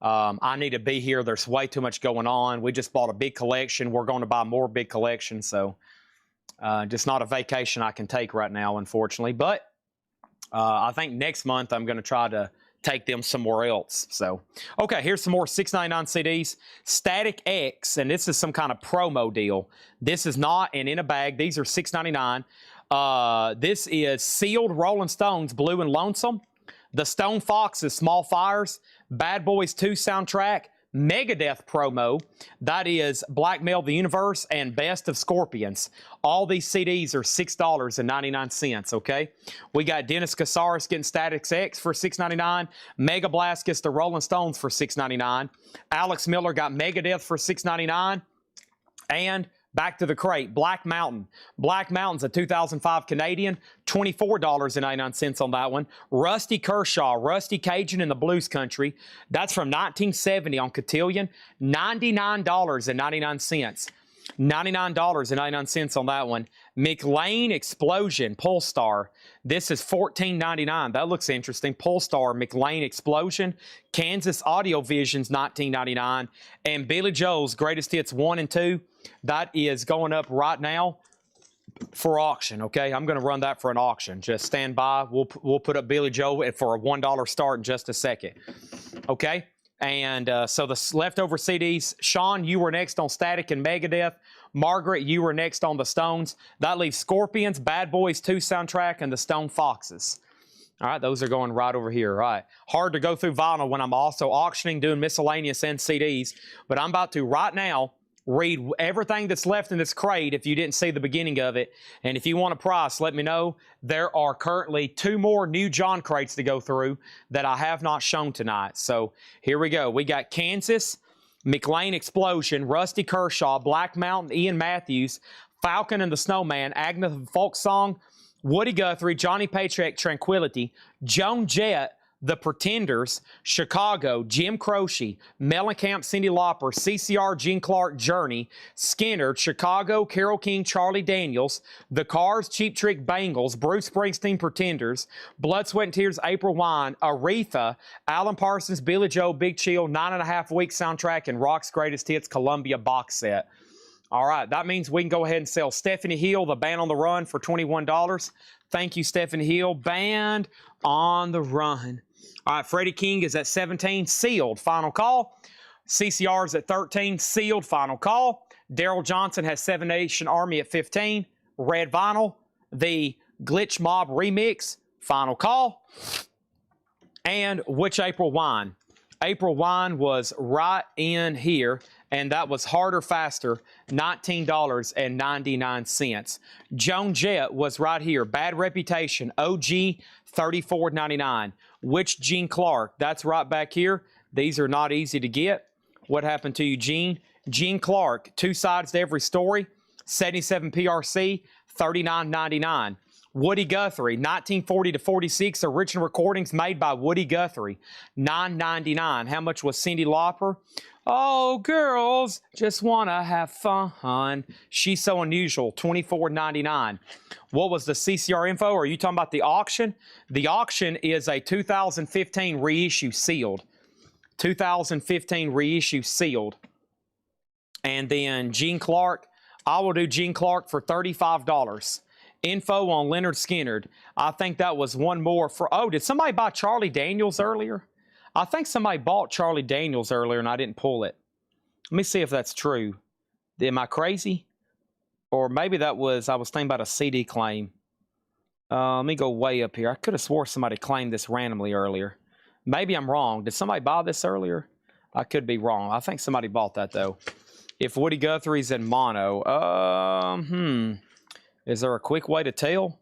Speaker 2: I need to be here. There's way too much going on. We just bought a big collection. We're going to buy more big collections. So just not a vacation I can take right now, unfortunately. But I think next month I'm going to try to take them somewhere else. So, okay, here's some more $6.99 CDs. Static X, and this is some kind of promo deal. This is not an in a bag. These are $6.99. This is sealed Rolling Stones, Blue and Lonesome. The Stone Foxes, Small Fires. Bad Boys 2 soundtrack. Megadeth promo. That is Blackmail the Universe and Best of Scorpions. All these CDs are $6.99, okay? We got Dennis Casares getting Static X for $6.99. Mega Blast gets the Rolling Stones for $6.99. Alex Miller got Megadeth for $6.99. And back to the crate, Black Mountain. Black Mountain's a 2005 Canadian, $24.99 on that one. Rusty Kershaw, Rusty Cajun in the Blues Country. That's from 1970 on Cotillion, $99.99. $99.99 on that one. McLean Explosion, Polestar. This is $14.99. That looks interesting. Polestar, McLean Explosion. Kansas Audio Visions, $19.99. And Billy Joel's Greatest Hits 1 and 2. That is going up right now for auction, okay? I'm going to run that for an auction. Just stand by. We'll put up Billy Joel for a $1 start in just a second, okay? And so the leftover CDs, Sean, you were next on Static and Megadeth. Margaret, you were next on the Stones. That leaves Scorpions, Bad Boys 2 soundtrack, and the Stone Foxes. All right, those are going right over here. All right, hard to go through vinyl when I'm also auctioning, doing miscellaneous and CDs. But I'm about to right now read everything that's left in this crate if you didn't see the beginning of it. And if you want a price, let me know. There are currently 2 more new John crates to go through that I have not shown tonight. So here we go. We got Kansas, McLean Explosion, Rusty Kershaw, Black Mountain, Ian Matthews, Falcon and the Snowman, Agnetha Folk Song, Woody Guthrie, Johnny Paycheck, Tranquility, Joan Jett, The Pretenders, Chicago, Jim Croce, Mellencamp, Cyndi Lauper, CCR, Gene Clark, Journey, Skinner, Chicago, Carole King, Charlie Daniels, The Cars, Cheap Trick, Bangles, Bruce Springsteen, Pretenders, Blood, Sweat and Tears, April Wine, Aretha, Alan Parsons, Billy Joel, Big Chill, 9.5 Week soundtrack, and Rock's Greatest Hits Columbia box set. All right, that means we can go ahead and sell Stephanie Hill, The Band on the Run, for $21. Thank you, Stephanie Hill. Band on the Run. All right, Freddie King is at 17, sealed, final call. CCR is at 13, sealed, final call. Daryl Johnson has Seven Nation Army at 15, red vinyl. The Glitch Mob remix, final call. And which April wine? April wine was right in here, and that was Harder Faster, $19.99. Joan Jett was right here. Bad Reputation, OG, $34.99. Which Gene Clark? That's right back here. These are not easy to get. What happened to you, Gene? Gene Clark, two sides to every story, 77 PRC, $39.99. Woody Guthrie, 1940 to 46, original recordings made by Woody Guthrie, $9.99. How much was Cyndi Lauper? Oh, girls just want to have fun. She's So Unusual, $24.99. What was the CCR info? Are you talking about the auction? The auction is a 2015 reissue sealed. 2015 reissue sealed. And then Gene Clark, I will do Gene Clark for $35. Info on Leonard Skinner. I think that was one more for, oh, did somebody buy Charlie Daniels earlier? I think somebody bought Charlie Daniels earlier and I didn't pull it. Let me see if that's true. Am I crazy? Or maybe that was, I was thinking about a CD claim. Let me go way up here. I could have swore somebody claimed this randomly earlier. Maybe I'm wrong. Did somebody buy this earlier? I could be wrong. I think somebody bought that though. If Woody Guthrie's in mono, is there a quick way to tell?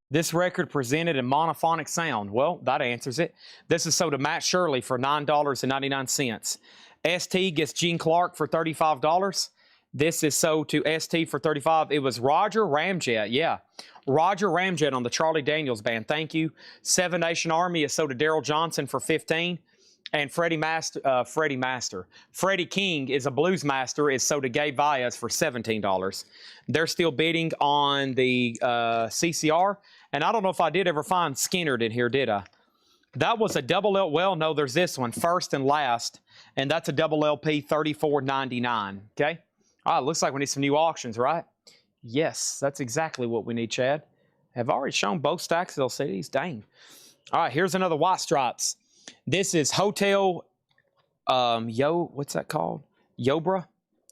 Speaker 2: This record presented in monophonic sound. Well, that answers it. This is sold to Matt Shirley for $9.99. ST gets Gene Clark for $35. This is sold to ST for $35. It was Roger Ramjet. Yeah, Roger Ramjet on the Charlie Daniels Band. Thank you. Seven Nation Army is sold to Daryl Johnson for $15. And Freddie King is a blues master, is sold to Gabe Valles for $17. They're still bidding on the CCR. And I don't know if I did ever find Skinner in here, did I? That was a double L. Well, no, there's this one, First and Last. And that's a double LP, $34.99. Okay? All right, looks like we need some new auctions, right? Yes, that's exactly what we need, Chad. Have already shown both stacks of LCDs. Dang. All right, here's another White Stripes. This is Hotel, what's that called? Yobra?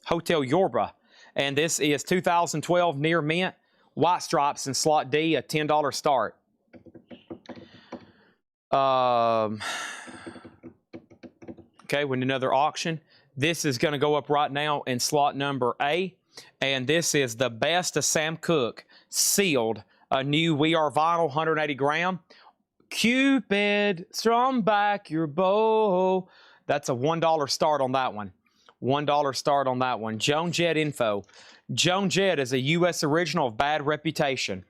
Speaker 2: Hotel Yorba. And this is 2012 near mint. White Stripes in slot D, a $10 start. Okay, with another auction. This is going to go up right now in slot number A. And this is the best of Sam Cooke, sealed. A new We Are Vinyl, 180 gram. Cupid, strum back your bow. That's a $1 start on that one. $1 start on that one. Joan Jett info. Joan Jett is a U.S. original of Bad Reputation.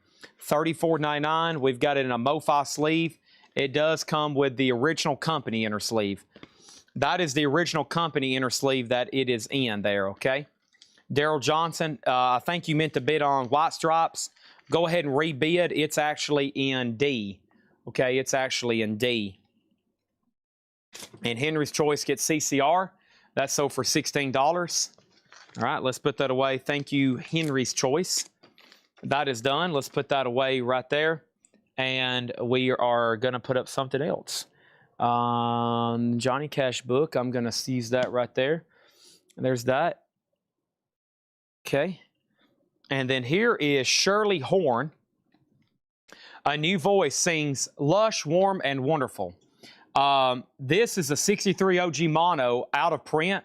Speaker 2: $34.99. We've got it in a MoFi sleeve. It does come with the original company inner sleeve. That is the original company inner sleeve that it is in there, okay? Daryl Johnson, I think you meant to bid on White Stripes. Go ahead and rebid. It's actually in D. Okay, it's actually in D. And Henry's Choice gets CCR. That's sold for $16. All right, let's put that away. Thank you, Henry's Choice. That is done. Let's put that away right there. And we are going to put up something else. Johnny Cash book. I'm going to use that right there. There's that. Okay. And then here is Shirley Horn. A New Voice sings Lush, Warm, and Wonderful. This is a 63 OG mono out of print.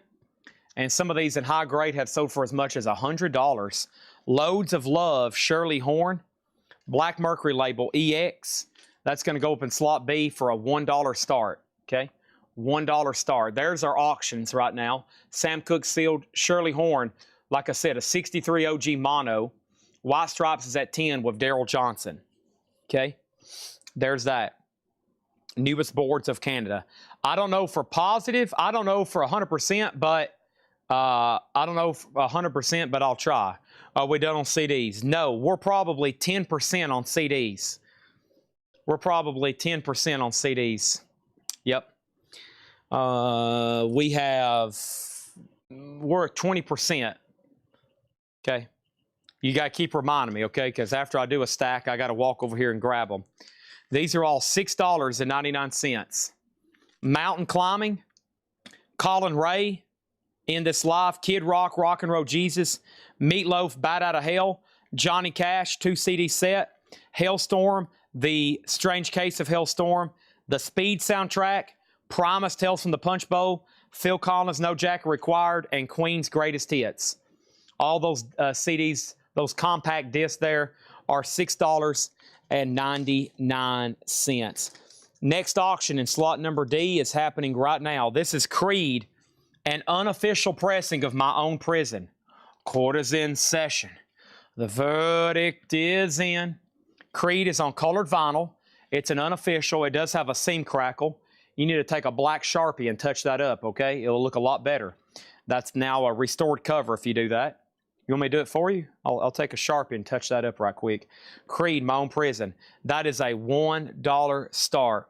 Speaker 2: And some of these in high grade have sold for as much as $100. Loads of Love, Shirley Horn. Black Mercury label, EX. That's going to go up in slot B for a $1 start. Okay? $1 start. There's our auctions right now. Sam Cooke sealed, Shirley Horn. Like I said, a 63 OG mono. White Stripes is at 10 with Daryl Johnson. Okay, there's that. Newest boards of Canada. I don't know for positive. I don't know for 100%, but I don't know for 100%, but I'll try. Are we done on CDs? No, we're probably 10% on CDs. We're probably 10% on CDs. Yep. We're at 20%. Okay. You got to keep reminding me, okay? Because after I do a stack, I got to walk over here and grab them. These are all $6.99. Mountain Climbing, Colin Ray, In This Life, Kid Rock, Rock and Roll Jesus, Meatloaf, Bat Out of Hell, Johnny Cash, 2 CD set, Hellstorm, The Strange Case of Hellstorm, the Speed soundtrack, Promise, Tales from the Punch Bowl, Phil Collins, No Jacket Required, and Queen's Greatest Hits. All those CDs, those compact discs there, are $6.99. Next auction in slot number D is happening right now. This is Creed, an unofficial pressing of My Own Prison. Court is in session. The verdict is in. Creed is on colored vinyl. It's an unofficial. It does have a seam crackle. You need to take a black Sharpie and touch that up, okay? It'll look a lot better. That's now a restored cover if you do that. You want me to do it for you? I'll take a Sharpie and touch that up right quick. Creed, My Own Prison. That is a $1 start.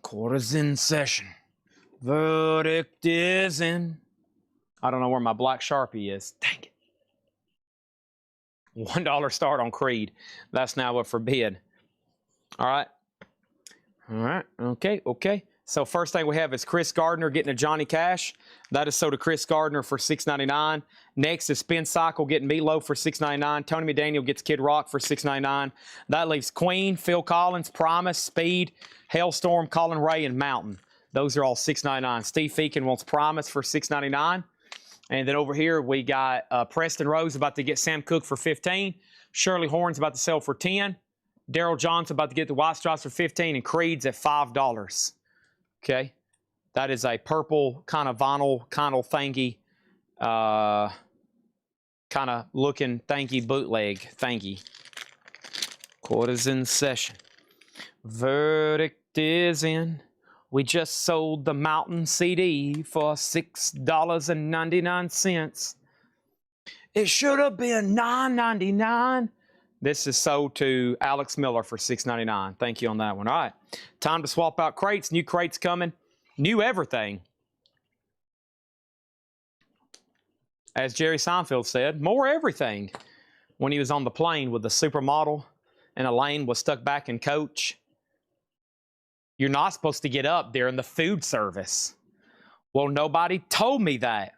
Speaker 2: Court is in session. Verdict is in. I don't know where my black Sharpie is. Dang it. $1 start on Creed. That's now up for bid. All right. All right. Okay. So first thing we have is Chris Gardner getting a Johnny Cash. That is sold to Chris Gardner for $6.99. Next is Spin Cycle getting Meatloaf for $6.99. Tony McDaniel gets Kid Rock for $6.99. That leaves Queen, Phil Collins, Promise, Speed, Hellstorm, Colin Ray, and Mountain. Those are all $6.99. Steve Feakin wants Promise for $6.99. And then over here we got Preston Rose about to get Sam Cooke for $15. Shirley Horn's about to sell for $10. Daryl Johnson about to get the White Stripes for $15, and Creed's at $5. Okay, that is a purple kind of vinyl, kind of thingy, kind of looking thingy bootleg thingy. Court is in session. Verdict is in. We just sold the Mountain CD for $6.99. It should have been $9.99. This is sold to Alex Miller for $6.99. Thank you on that one. All right, time to swap out crates. New crates coming. New everything. As Jerry Seinfeld said, more everything. When he was on the plane with the supermodel and Elaine was stuck back in coach. You're not supposed to get up during the food service. Well, nobody told me that.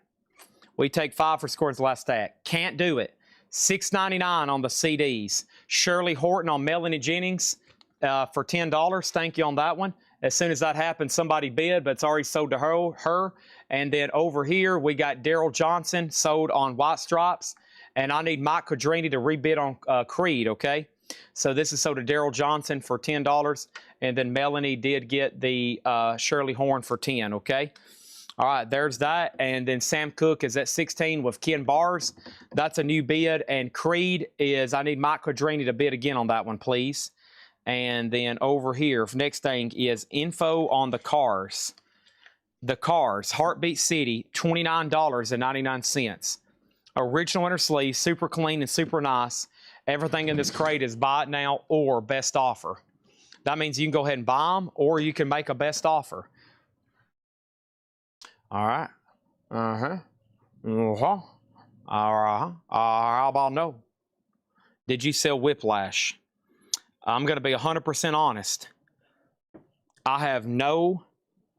Speaker 2: We take 5 for Score's last stack. Can't do it. $6.99 on the CDs. Shirley Horton on Melanie Jennings for $10. Thank you on that one. As soon as that happens, somebody bid, but it's already sold to her. And then over here, we got Daryl Johnson sold on White Stripes. And I need Mike Quadrini to rebid on Creed, okay? So this is sold to Daryl Johnson for $10. And then Melanie did get the Shirley Horn for $10, okay? All right, there's that. And then Sam Cooke is at 16 with Ken Bars. That's a new bid. And Creed is, I need Mike Quadrini to bid again on that one, please. And then over here, next thing is info on the Cars. The Cars, Heartbeat City, $29.99. Original inner sleeve, super clean and super nice. Everything in this crate is buy it now or best offer. That means you can go ahead and buy them or you can make a best offer. All right. How about no? Did you sell Whiplash? I'm going to be 100% honest. I have no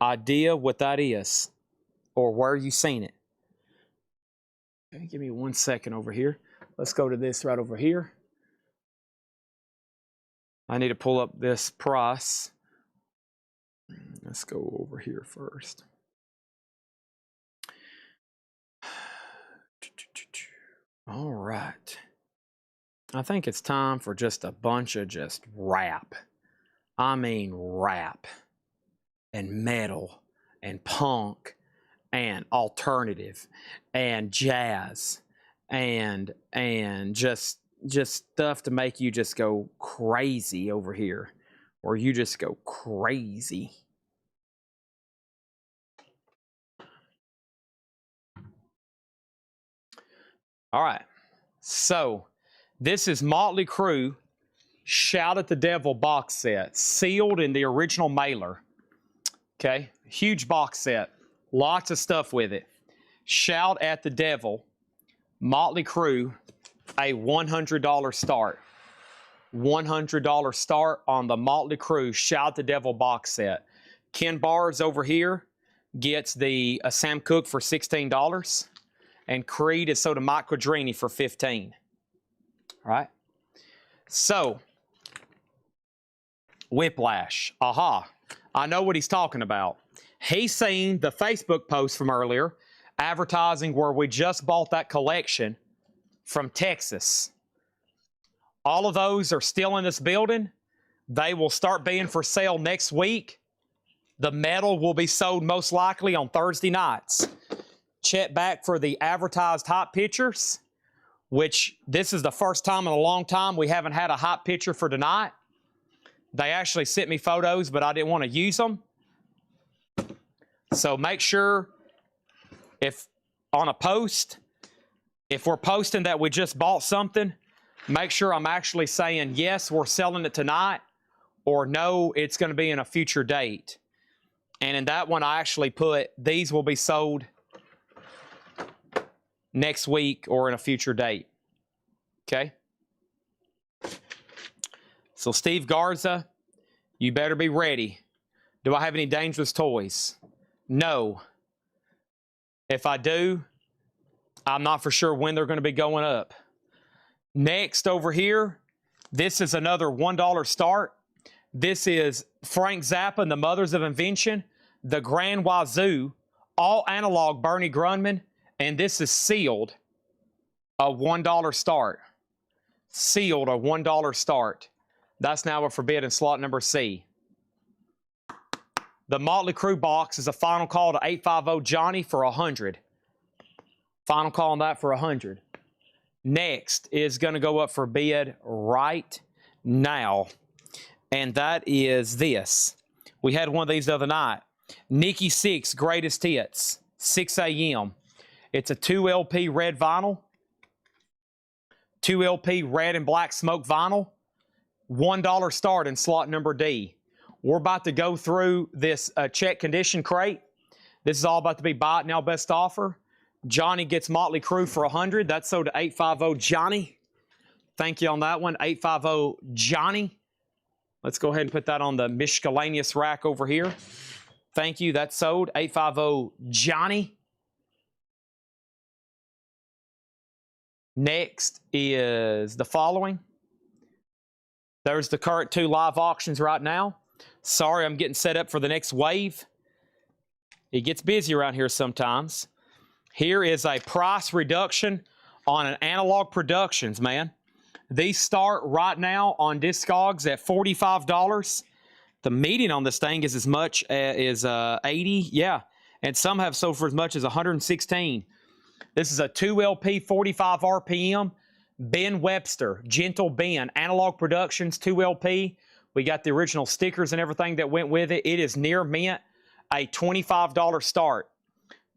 Speaker 2: idea what that is or where you seen it. Okay, give me 1 second over here. Let's go to this right over here. I need to pull up this price. Let's go over here first. All right. I think it's time for just a bunch of just rap. I mean rap and metal and punk and alternative and jazz and just stuff to make you just go crazy over here, or you just go crazy. All right, so this is Motley Crue Shout at the Devil box set, sealed in the original mailer. Okay, huge box set, lots of stuff with it. Shout at the Devil, Motley Crue, a $100 start. $100 start on the Motley Crue Shout the Devil box set. Ken Bars over here gets the Sam Cooke for $16, and Creed is sold to Mike Quadrini for $15. All right. So, Whiplash. Aha. I know what he's talking about. He's seen the Facebook post from earlier advertising where we just bought that collection from Texas. All of those are still in this building. They will start being for sale next week. The metal will be sold most likely on Thursday nights. Check back for the advertised hot pictures, which this is the first time in a long time we haven't had a hot picture for tonight. They actually sent me photos, but I didn't want to use them. So make sure if on a post, if we're posting that we just bought something, make sure I'm actually saying, yes, we're selling it tonight, or no, it's going to be in a future date. And in that one, I actually put, these will be sold next week or in a future date. Okay? So Steve Garza, you better be ready. Do I have any dangerous toys? No. If I do, I'm not for sure when they're going to be going up. Next over here, this is another $1 start. This is Frank Zappa and the Mothers of Invention, the Grand Wazoo, all analog Bernie Grundman, and this is sealed a $1 start. Sealed a $1 start. That's now a forbidden slot number C. The Motley Crue box is a final call to 850 Johnny for 100. Final call on that for 100. Next is going to go up for bid right now. And that is this. We had one of these the other night. Nikki Sixx Greatest Hits, 6 a.m. It's a 2 LP red vinyl. 2 LP red and black smoke vinyl. $1 start in slot number D. We're about to go through this check condition crate. This is all about to be buy it now best offer. Johnny gets Motley Crue for 100. That's sold to 850 Johnny. Thank you on that one, 850 Johnny. Let's go ahead and put that on the miscellaneous rack over here. Thank you. That's sold. 850 Johnny. Next is the following. There's the current 2 live auctions right now. Sorry, I'm getting set up for the next wave. It gets busy around here sometimes. Here is a price reduction on an Analog Productions, man. These start right now on Discogs at $45. The median on this thing is as much as 80, yeah. And some have sold for as much as 116. This is a 2 LP, 45 RPM. Ben Webster, Gentle Ben, Analog Productions, 2 LP. We got the original stickers and everything that went with it. It is near mint, a $25 start.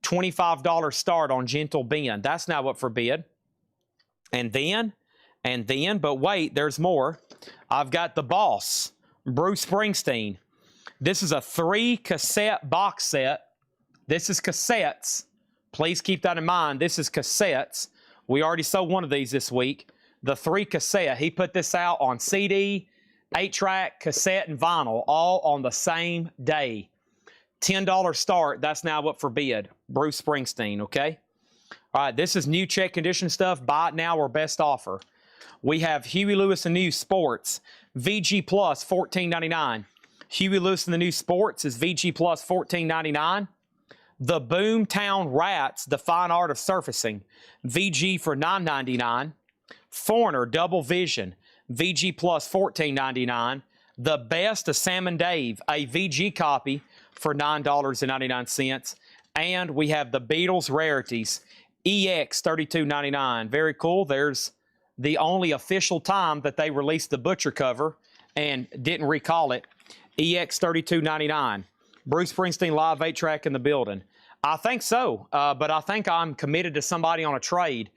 Speaker 2: $25 start on Gentle Ben. That's now up for bid. And then, but wait, there's more. I've got the Boss, Bruce Springsteen. This is a 3 cassette box set. This is cassettes. Please keep that in mind. This is cassettes. We already sold one of these this week. The 3 cassette. He put this out on CD, 8-track, cassette, and vinyl, all on the same day. $10 start. That's now up for bid. Bruce Springsteen, okay? All right, this is new check condition stuff. Buy it now or best offer. We have Huey Lewis and the New Sports. VG Plus, $14.99. Huey Lewis and the New Sports is VG Plus, $14.99. The Boomtown Rats, The Fine Art of Surfacing, VG for $9.99. Foreigner, Double Vision, VG Plus, $14.99. The Best of Sam and Dave, a VG copy for $9.99. And we have the Beatles Rarities, EX, $32.99. Very cool. There's the only official time that they released the butcher cover and didn't recall it. EX, $32.99. Bruce Springsteen live 8-track in the building. I think so, but I think I'm committed to somebody on a trade.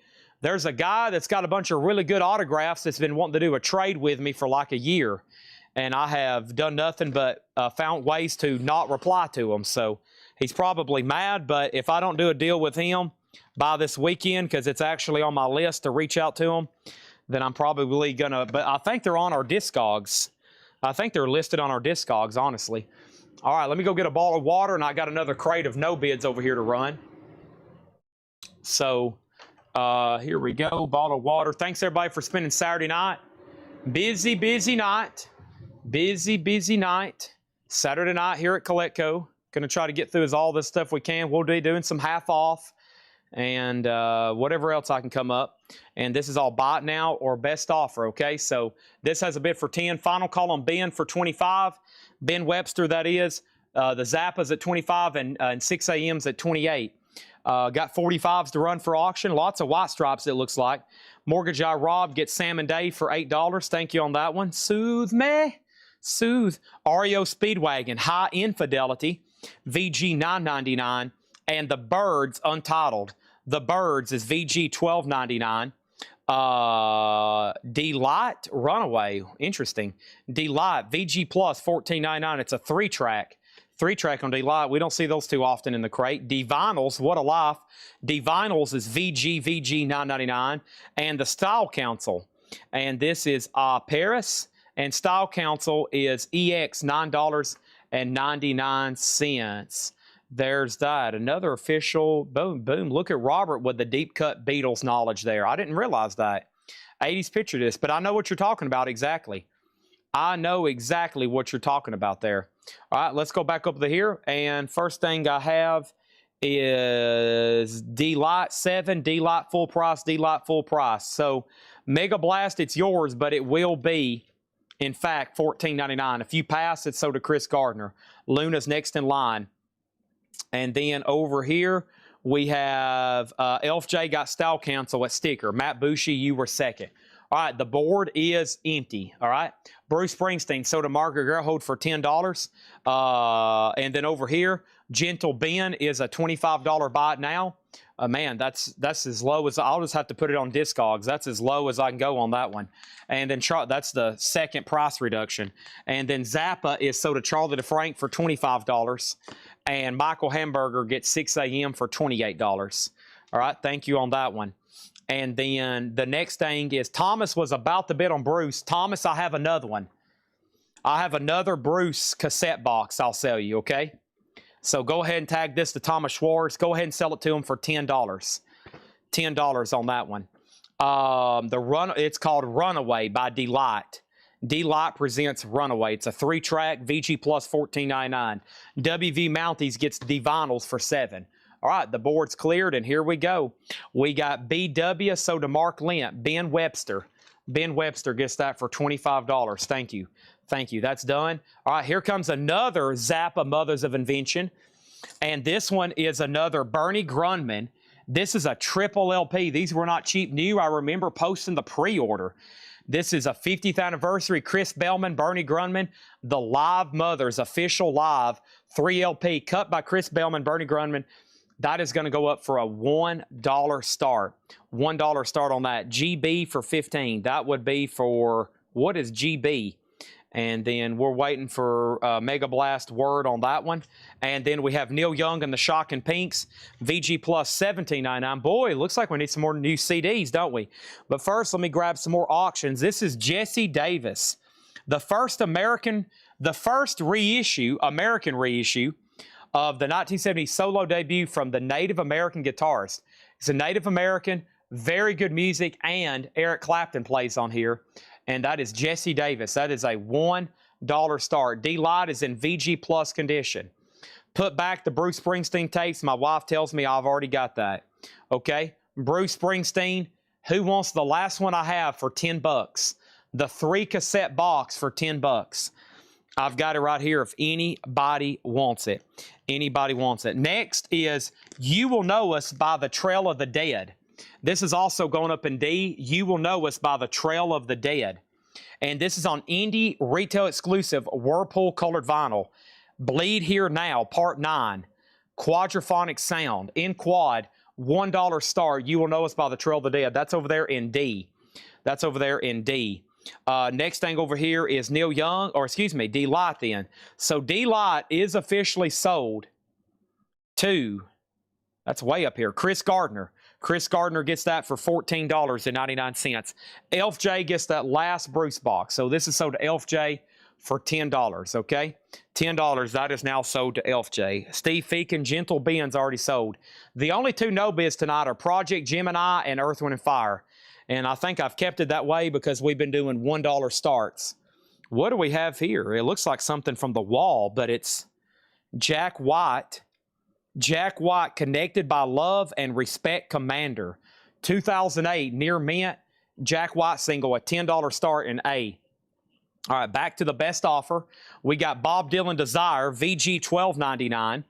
Speaker 2: There's a guy that's got a bunch of really good autographs that's been wanting to do a trade with me for like a year, and I have done nothing but found ways to not reply to him. So he's probably mad, but if I don't do a deal with him by this weekend, because it's actually on my list to reach out to him, then I'm probably gonna, but I think they're on our Discogs. I think they're listed on our Discogs, honestly. All right, let me go get a bottle of water, and I got another crate of no bids over here to run. So here we go, bottle of water. Thanks everybody for spending Saturday night. Busy night. Busy night. Saturday night here at Coletco. Gonna try to get through all this stuff we can. We'll be doing some half off and whatever else I can come up. And this is all buy it now or best offer, okay? So this has a bid for 10. Final call on Ben for 25. Ben Webster, that is. The Zappa's at 25 and 6 a.m.'s at 28. Got 45s to run for auction. Lots of white stripes, it looks like. Mortgage Eye Rob gets Sam and Dave for $8. Thank you on that one. Soothe me. Soothe. REO Speedwagon, High Infidelity, VG $9.99. And the Birds Untitled. The Birds is VG $12.99. Delight Runaway. Interesting. Delight VG Plus $14.99. It's a 3-track. 3-track on Delight. We don't see those too often in the crate. D-Vinyls, what a life. D-Vinyls is VG $9.99. And the Style Council. And this is Paris. And Style Council is EX $9.99. There's that. Another official. Boom, boom. Look at Robert with the deep cut Beatles knowledge there. I didn't realize that. 80s picture disc, but I know what you're talking about exactly. I know exactly what you're talking about there. All right, let's go back up to here. And first thing I have is D-Light 7, D-Light full price, D-Light full price. So Mega Blast, it's yours, but it will be, in fact, $14.99. If you pass, it's so to Chris Gardner. Luna's next in line. And then over here, we have Elf J got Style Council at sticker. Matt Bushy, you were second. All right, the board is empty. All right, Bruce Springsteen, so to Margaret Gerhold for $10. And then over here, Gentle Ben is a $25 buy it now. Man, that's as low as I'll just have to put it on Discogs. That's as low as I can go on that one. And then that's the second price reduction. And then Zappa is so to Charlie DeFrank for $25. And Michael Hamburger gets 6 a.m. for $28. All right, thank you on that one. And then the next thing is Thomas was about to bid on Bruce. Thomas, I have another one. I have another Bruce cassette box I'll sell you, okay? So go ahead and tag this to Thomas Schwartz. Go ahead and sell it to him for $10. $10 on that one. It's called Runaway by Delight. Delight presents Runaway. It's a 3-track, VG Plus $14.99. WV Mounties gets D-Vinyls for $7. All right, the board's cleared, and here we go. We got BW, so to Mark Lent, Ben Webster. Ben Webster gets that for $25. Thank you. Thank you. That's done. All right, here comes another Zappa Mothers of Invention. And this one is another Bernie Grundman. This is a triple LP. These were not cheap new. I remember posting the pre-order. This is a 50th anniversary. Chris Bellman, Bernie Grundman, The Live Mothers, official live 3 LP, cut by Chris Bellman, Bernie Grundman. That is going to go up for a $1 start. $1 start on that. GB for 15. That would be for, what is GB? And then we're waiting for Mega Blast word on that one. And then we have Neil Young and the Shocking Pinks. VG Plus $17.99. Boy, looks like we need some more new CDs, don't we? But first, let me grab some more auctions. This is Jesse Davis. The first American reissue of the 1970 solo debut from the Native American guitarist. It's a Native American, very good music, and Eric Clapton plays on here. And that is Jesse Davis. That is a $1 start. D-Light is in VG Plus condition. Put back the Bruce Springsteen tapes. My wife tells me I've already got that. Okay? Bruce Springsteen, who wants the last one I have for $10? The 3 cassette box for $10. I've got it right here if anybody wants it. Anybody wants it. Next is You Will Know Us by the Trail of the Dead. This is also going up in D. You Will Know Us by the Trail of the Dead. And this is on indie retail exclusive Whirlpool colored vinyl. Bleed Here Now, Part 9. Quadraphonic sound. In quad, $1 start. You Will Know Us by the Trail of the Dead. That's over there in D. That's over there in D. Next thing over here is Neil Young, or excuse me, D-Light then. So D-Light is officially sold to, that's way up here, Chris Gardner. Chris Gardner gets that for $14.99. Elf J gets that last Bruce box. So this is sold to Elf J for $10, okay? $10, that is now sold to Elf J. Steve Feakin, Gentle Ben's already sold. The only two no bids tonight are Project Gemini and Earth, Wind, and Fire. And I think I've kept it that way because we've been doing $1 starts. What do we have here? It looks like something from the wall, but it's Jack White. Jack White, Connected by Love and Respect Commander. 2008, near mint. Jack White single, a $10 start in A. All right, back to the best offer. We got Bob Dylan Desire, VG $12.99.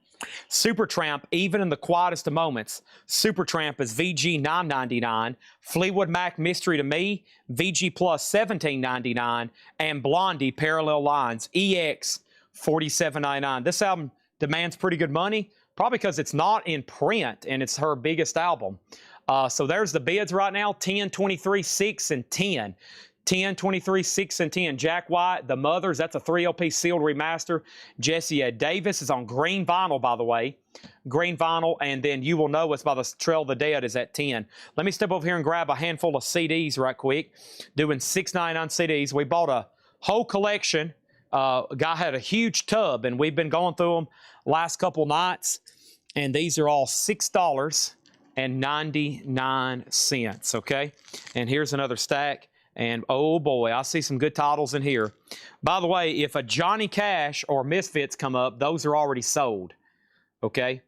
Speaker 2: Supertramp, Even in the Quietest of Moments. Supertramp is VG $9.99. Fleetwood Mac, Mystery to Me, VG Plus $17.99. And Blondie, Parallel Lines, EX $47.99. This album demands pretty good money, probably because it's not in print and it's her biggest album. So there's the bids right now, 10, 23, 6, and 10. 10, 23, 6, and 10. Jack White, The Mothers, that's a 3LP sealed remaster. Jesse Ed Davis is on green vinyl, by the way. Green vinyl, and then You Will Know Us by the Trail of the Dead is at 10. Let me step over here and grab a handful of CDs right quick. Doing $6.99 CDs. We bought a whole collection. A guy had a huge tub, and we've been going through them last couple nights. And these are all $6.99, okay? And here's another stack. And, oh, boy, I see some good titles in here. By the way, if a Johnny Cash or Misfits come up, those are already sold, okay?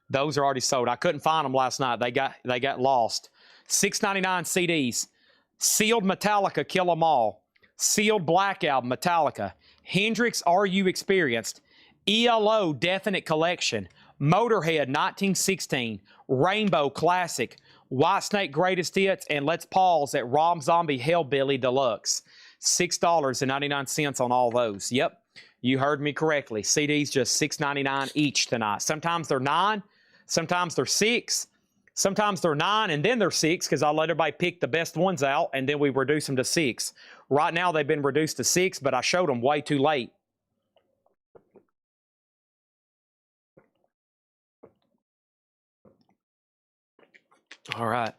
Speaker 2: Those are already sold. I couldn't find them last night. They got lost. $6.99 CDs. Sealed Metallica, Kill 'Em All. Sealed Black Album, Metallica. Hendrix, Are You Experienced? ELO, Definite Collection. Motorhead, 1916. Rainbow, Classic. Whitesnake Greatest Hits, and let's pause at Rob Zombie Hellbilly Deluxe. $6.99 on all those. Yep, you heard me correctly. CDs just $6.99 each tonight. Sometimes they're $9, sometimes they're $6, sometimes they're $9 and then they're $6 because I let everybody pick the best ones out and then we reduce them to $6. Right now they've been reduced to $6, but I showed them way too late. All right.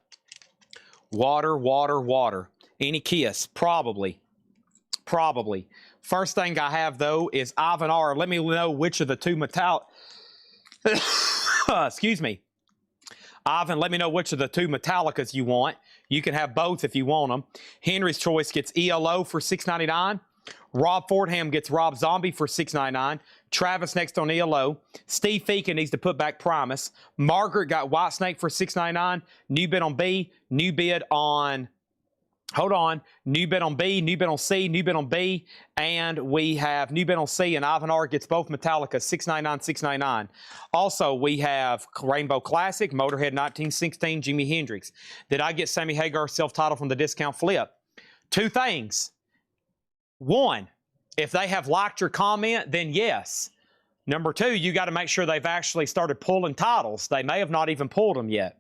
Speaker 2: Water, water, water. Any Kiss? Probably. Probably. First thing I have, though, is Ivan R. Let me know which of the two excuse me. Ivan, let me know which of the two Metallicas you want. You can have both if you want them. Henry's Choice gets ELO for $6.99. Rob Fordham gets Rob Zombie for $6.99. Travis next on ELO. Steve Feakin needs to put back Primus. Margaret got Whitesnake for $6.99. New bid on B. New bid on... Hold on. New bid on B. New bid on C. New bid on B. And we have new bid on C. And Ivan R gets both Metallica. $6.99, $6.99. Also, we have Rainbow Classic. Motorhead 1916. Jimi Hendrix. Did I get Sammy Hagar self-titled from the discount flip? Two things. One, if they have liked your comment, then yes. Number two, you got to make sure they've actually started pulling titles. They may have not even pulled them yet.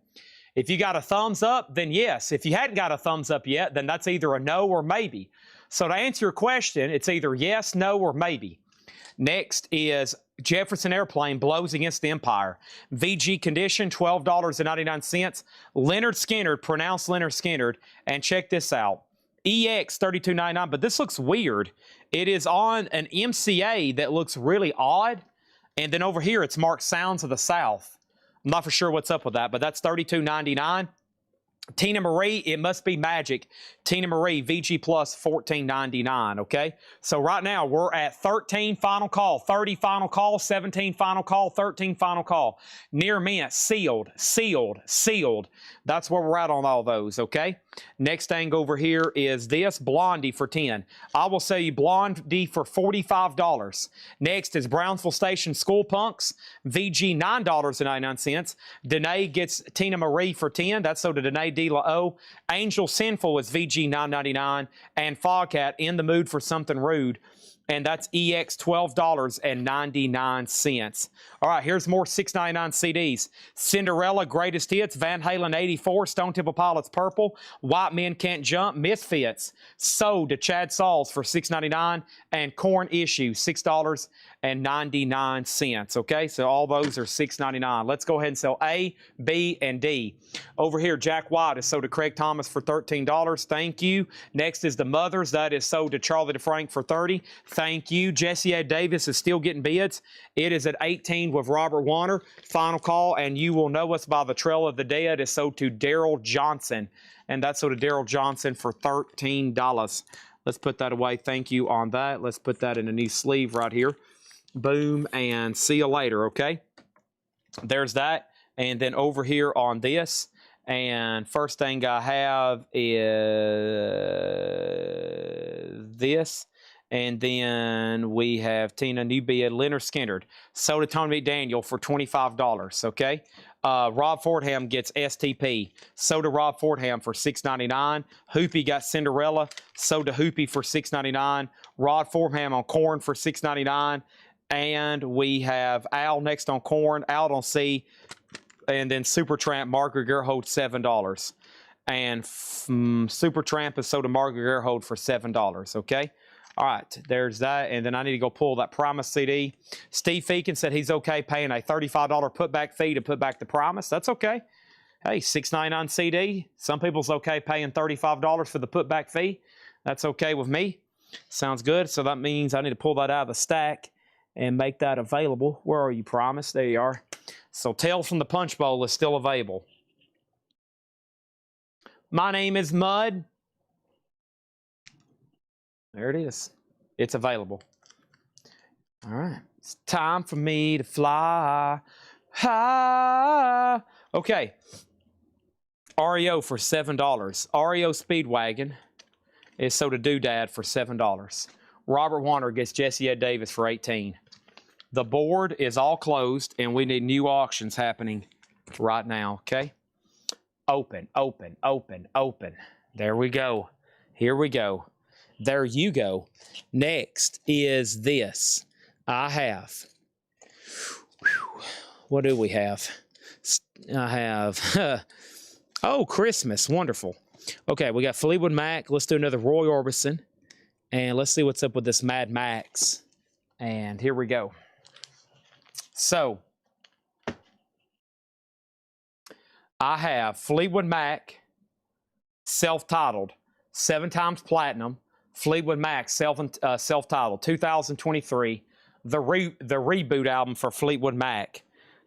Speaker 2: If you got a thumbs up, then yes. If you hadn't got a thumbs up yet, then that's either a no or maybe. So to answer your question, it's either yes, no, or maybe. Next is Jefferson Airplane Blows Against the Empire. VG Condition, $12.99. Leonard Skinner, pronounced Leonard Skinner. And check this out. EX $32.99, but this looks weird. It is on an MCA that looks really odd, and then over here it's marked Sounds of the South. I'm not for sure what's up with that, but that's $32.99. Tina Marie, It Must Be Magic. Tina Marie, VG Plus, $14.99, okay? So right now, we're at 13 final call, 30 final call, 17 final call, 13 final call. Near mint, sealed, sealed, sealed. That's where we're at on all those, okay? Next thing over here is this, Blondie for 10. I will sell you Blondie for $45. Next is Brownsville Station School Punks, VG $9.99. Danae gets Tina Marie for 10. That's so to Danae D. La O. Angel Sinful is VG $9.99. And Fogcat, In the Mood for Something Rude. And that's EX $12.99. All right, here's more $6.99 CDs. Cinderella, Greatest Hits, Van Halen 84, Stone Temple Pilots Purple, White Men Can't Jump, Misfits, Sold to Chad Sauls for $6.99, and Korn Issue, $6.99. $6.99. Okay, so all those are $6.99. Let's go ahead and sell A, B, and D. Over here, Jack White is sold to Craig Thomas for $13. Thank you. Next is the Mothers. That is sold to Charlie DeFrank for $30. Thank you. Jesse A. Davis is still getting bids. It is at $18 with Robert Warner. Final call, and you will know us by the Trail of the Dead. Is sold to Daryl Johnson, and that's sold to Daryl Johnson for $13. Let's put that away. Thank you on that. Let's put that in a new sleeve right here. Boom, and see you later, okay? There's that. And then over here on this, and first thing I have is this. And then we have Tina Newbie, Leonard Skinner. Sold to Tony McDaniel for $25, okay? Rob Fordham gets STP. Sold to Rob Fordham for $6.99. Hoopy got Cinderella. Sold to Hoopy for $6.99. Rod Fordham on corn for $6.99. And we have Al next on corn, Al on C. And then Supertramp, Margaret Gerhold, $7. And Supertramp is sold to Margaret Gerhold for $7, okay? All right, there's that. And then I need to go pull that Primus CD. Steve Feakin said he's okay paying a $35 putback fee to put back the Primus. That's okay. Hey, $6.99 CD. Some people's okay paying $35 for the putback fee. That's okay with me. Sounds good. So that means I need to pull that out of the stack and make that available. Where are you, Primus? There you are. So Tales from the Punch Bowl is still available. My name is Mud. There it is. It's available. All right. It's time for me to fly high. Okay. REO for $7. REO Speedwagon is sold to Doodad for $7. Robert Warner gets Jesse Ed Davis for $18. The board is all closed, and we need new auctions happening right now, okay? Open, open, open, open. There we go. Here we go. There you go. Next is this. I have. What do we have? I have. Oh, Christmas. Wonderful. Okay, we got Fleetwood Mac. Let's do another Roy Orbison. And let's see what's up with this Mad Max. And here we go. So, I have Fleetwood Mac, self-titled, 7 times platinum. Fleetwood Mac, self-titled, 2023. The reboot album for Fleetwood Mac,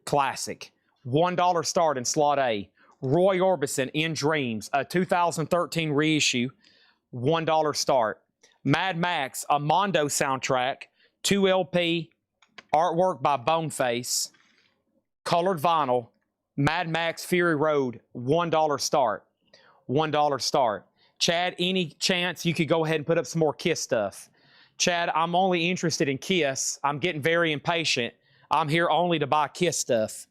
Speaker 2: classic. $1 start in slot A. Roy Orbison, In Dreams, a 2013 reissue, $1 start. Mad Max, a Mondo soundtrack, 2 LP, artwork by Boneface, colored vinyl. Mad Max Fury Road, $1 start. $1 start. Chad, any chance you could go ahead and put up some more Kiss stuff? Chad, I'm only interested in Kiss. I'm getting very impatient. I'm here only to buy Kiss stuff.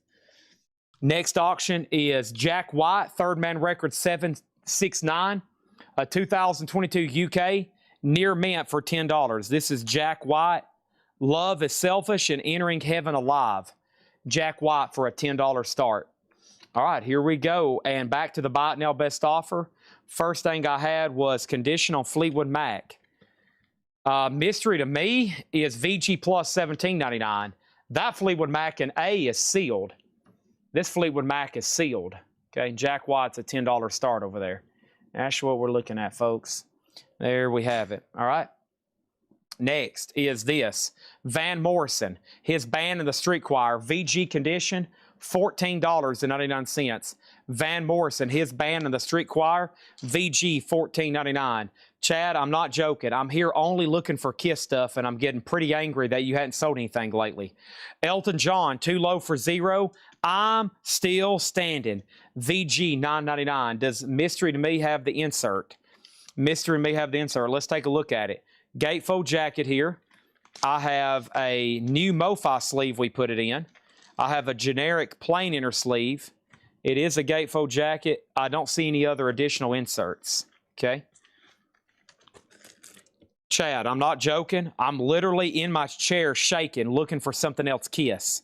Speaker 2: Next auction is Jack White, Third Man Record 769, a 2022 UK, near mint for $10. This is Jack White. Love is Selfish and Entering Heaven Alive. Jack White for a $10 start. All right, here we go. And back to the Buy It Now Best Offer. First thing I had was condition on Fleetwood Mac. Mystery to me is VG Plus $17.99. That Fleetwood Mac in A is sealed. This Fleetwood Mac is sealed. Okay, Jack White's a $10 start over there. That's what we're looking at, folks. There we have it. All right. Next is this. Van Morrison, his band in the Street Choir, VG condition, $14.99. Van Morrison, his band in the Street Choir, VG $14.99. Chad, I'm not joking. I'm here only looking for Kiss stuff, and I'm getting pretty angry that you hadn't sold anything lately. Elton John, Too Low for Zero. I'm Still Standing. VG $9.99. Does Mystery to Me have the insert? Mystery to Me have the insert. Let's take a look at it. Gatefold jacket here. I have a new MoFi sleeve we put it in. I have a generic plain inner sleeve. It is a gatefold jacket. I don't see any other additional inserts. Okay. Chad, I'm not joking. I'm literally in my chair shaking, looking for something else Kiss.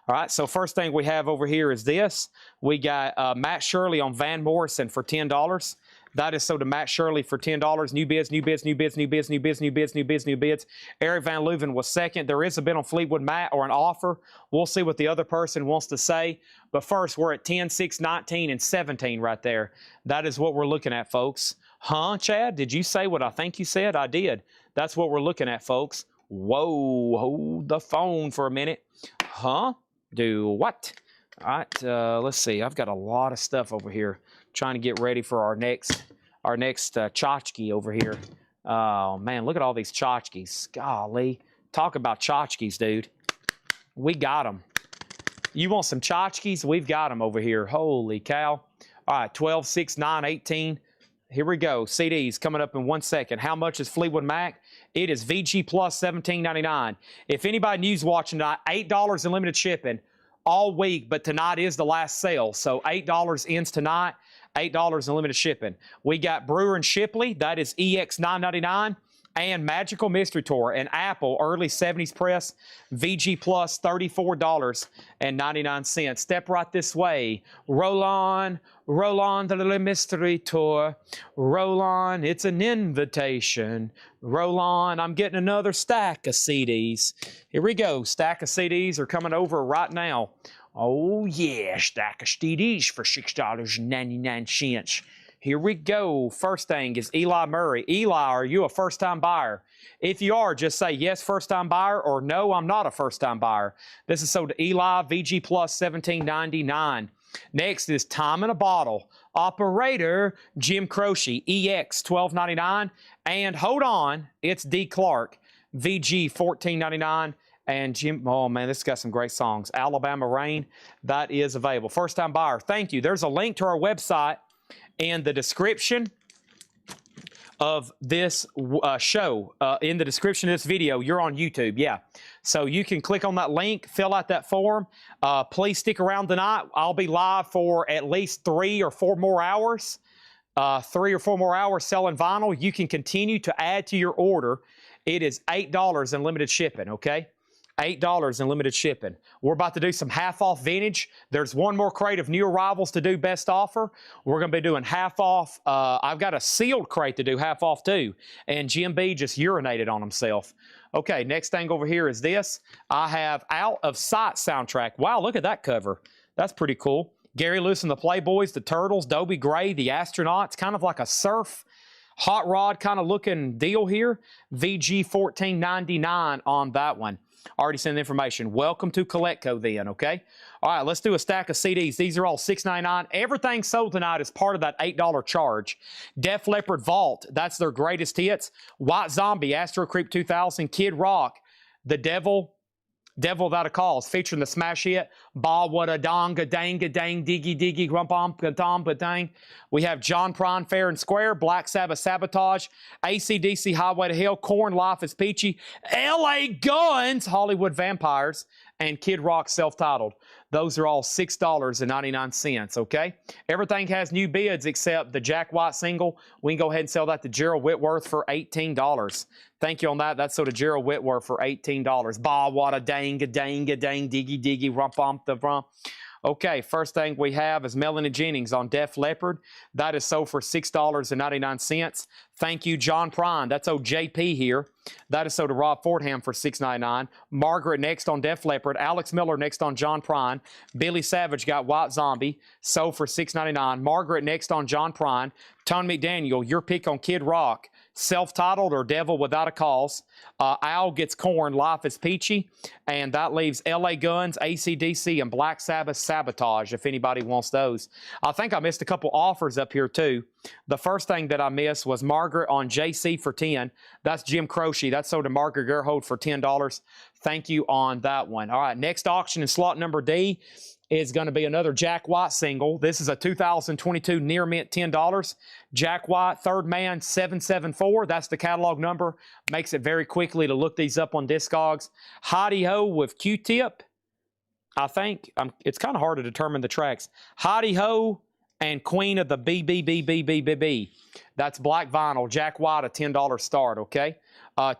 Speaker 2: All right, so first thing we have over here is this. We got Matt Shirley on Van Morrison for $10. That is so to Matt Shirley for $10. New bids, new bids, new bids, new bids, new bids, new bids, new bids, new bids. Eric Van Leuven was second. There is a bid on Fleetwood Matt or an offer. We'll see what the other person wants to say. But first, we're at 10, 6, 19, and 17 right there. That is what we're looking at, folks. Huh, Chad? Did you say what I think you said? I did. That's what we're looking at, folks. Whoa, hold the phone for a minute. Huh? Do what? All right, let's see. I've got a lot of stuff over here trying to get ready for our next tchotchke over here. Oh, man, look at all these tchotchkes. Golly. Talk about tchotchkes, dude. We got them. You want some tchotchkes? We've got them over here. Holy cow. All right, 12, 6, 9, 18. Here we go. CDs coming up in 1 second. How much is Fleetwood Mac? It is VG plus $17.99. If anybody news watching tonight, $8 in limited shipping all week, but tonight is the last sale. So $8 ends tonight, $8 in limited shipping. We got Brewer and Shipley. That is EX $9.99. And Magical Mystery Tour and Apple Early 70s Press VG Plus $34.99. Step right this way. Roll on the little mystery tour. Roll on, it's an invitation. Roll on, I'm getting another stack of CDs. Here we go. Stack of CDs are coming over right now. Oh yeah, stack of CDs for $6.99. Here we go. First thing is Eli Murray. Eli, are you a first-time buyer? If you are, just say yes, first-time buyer, or no, I'm not a first-time buyer. This is sold to Eli, VG Plus $17.99. Next is Time in a Bottle. Operator Jim Croce, EX $12.99. And hold on, it's D. Clark, VG $14.99. And Jim, oh man, this has got some great songs. Alabama Rain, that is available. First-time buyer, thank you. There's a link to our website in the description of this show. In the description of this video, you're on YouTube, yeah. So you can click on that link, fill out that form. Please stick around tonight. I'll be live for at least 3 or 4 more hours. 3 or 4 more hours selling vinyl. You can continue to add to your order. It is $8 in limited shipping, okay? $8 in limited shipping. We're about to do some half off vintage. There's one more crate of new arrivals to do best offer. We're going to be doing half off. I've got a sealed crate to do half off too. And Jim B just urinated on himself. Okay, next thing over here is this. I have Out of Sight soundtrack. Wow, look at that cover. That's pretty cool. Gary Lewis and the Playboys, the Turtles, Dobie Gray, the Astronauts, kind of like a surf hot rod kind of looking deal here. VG $14.99 on that one. Already sent the information. Welcome to Collectco then, okay? All right, let's do a stack of CDs. These are all $6.99. Everything sold tonight is part of that $8 charge. Def Leppard Vault, that's their greatest hits. White Zombie, Astro Creep 2000, Kid Rock, The Devil Without a Cause, featuring the smash hit, Ba Wada Donga Danga Dang Diggy Diggy Grumpom Gatom Dang. We have John Prine, Fair and Square, Black Sabbath Sabotage, AC/DC Highway to Hell, Korn, Life is Peachy, LA Guns, Hollywood Vampires, and Kid Rock self-titled. Those are all $6.99, okay? Everything has new bids except the Jack White single. We can go ahead and sell that to Gerald Whitworth for $18. Thank you on that. That's sold to Gerald Whitworth for $18. Ba wada dang dang dang diggy diggy rump ump the rump. Okay, first thing we have is Melanie Jennings on Def Leppard. That is sold for $6.99. Thank you, John Prine. That's old JP here. That is sold to Rob Fordham for $6.99. Margaret next on Def Leppard. Alex Miller next on John Prine. Billy Savage got White Zombie, sold for $6.99. Margaret next on John Prine. Tony McDaniel, your pick on Kid Rock. Self-titled or Devil Without a Cause. Al gets Korn, Life is Peachy. And that leaves LA Guns, AC/DC, and Black Sabbath Sabotage, if anybody wants those. I think I missed a couple offers up here, too. The first thing that I missed was Margaret on JC for $10. That's Jim Croce. That's sold to Margaret Gerhold for $10. Thank you on that one. All right, next auction in slot number D is going to be another Jack White single. This is a 2022 near mint $10. Jack White, Third Man 774. That's the catalog number. Makes it very quickly to look these up on Discogs. Hottie Ho with Q-Tip. I think it's kind of hard to determine the tracks. Hottie Ho and Queen of the BBBBBBB. That's black vinyl. Jack White, a $10 start, okay?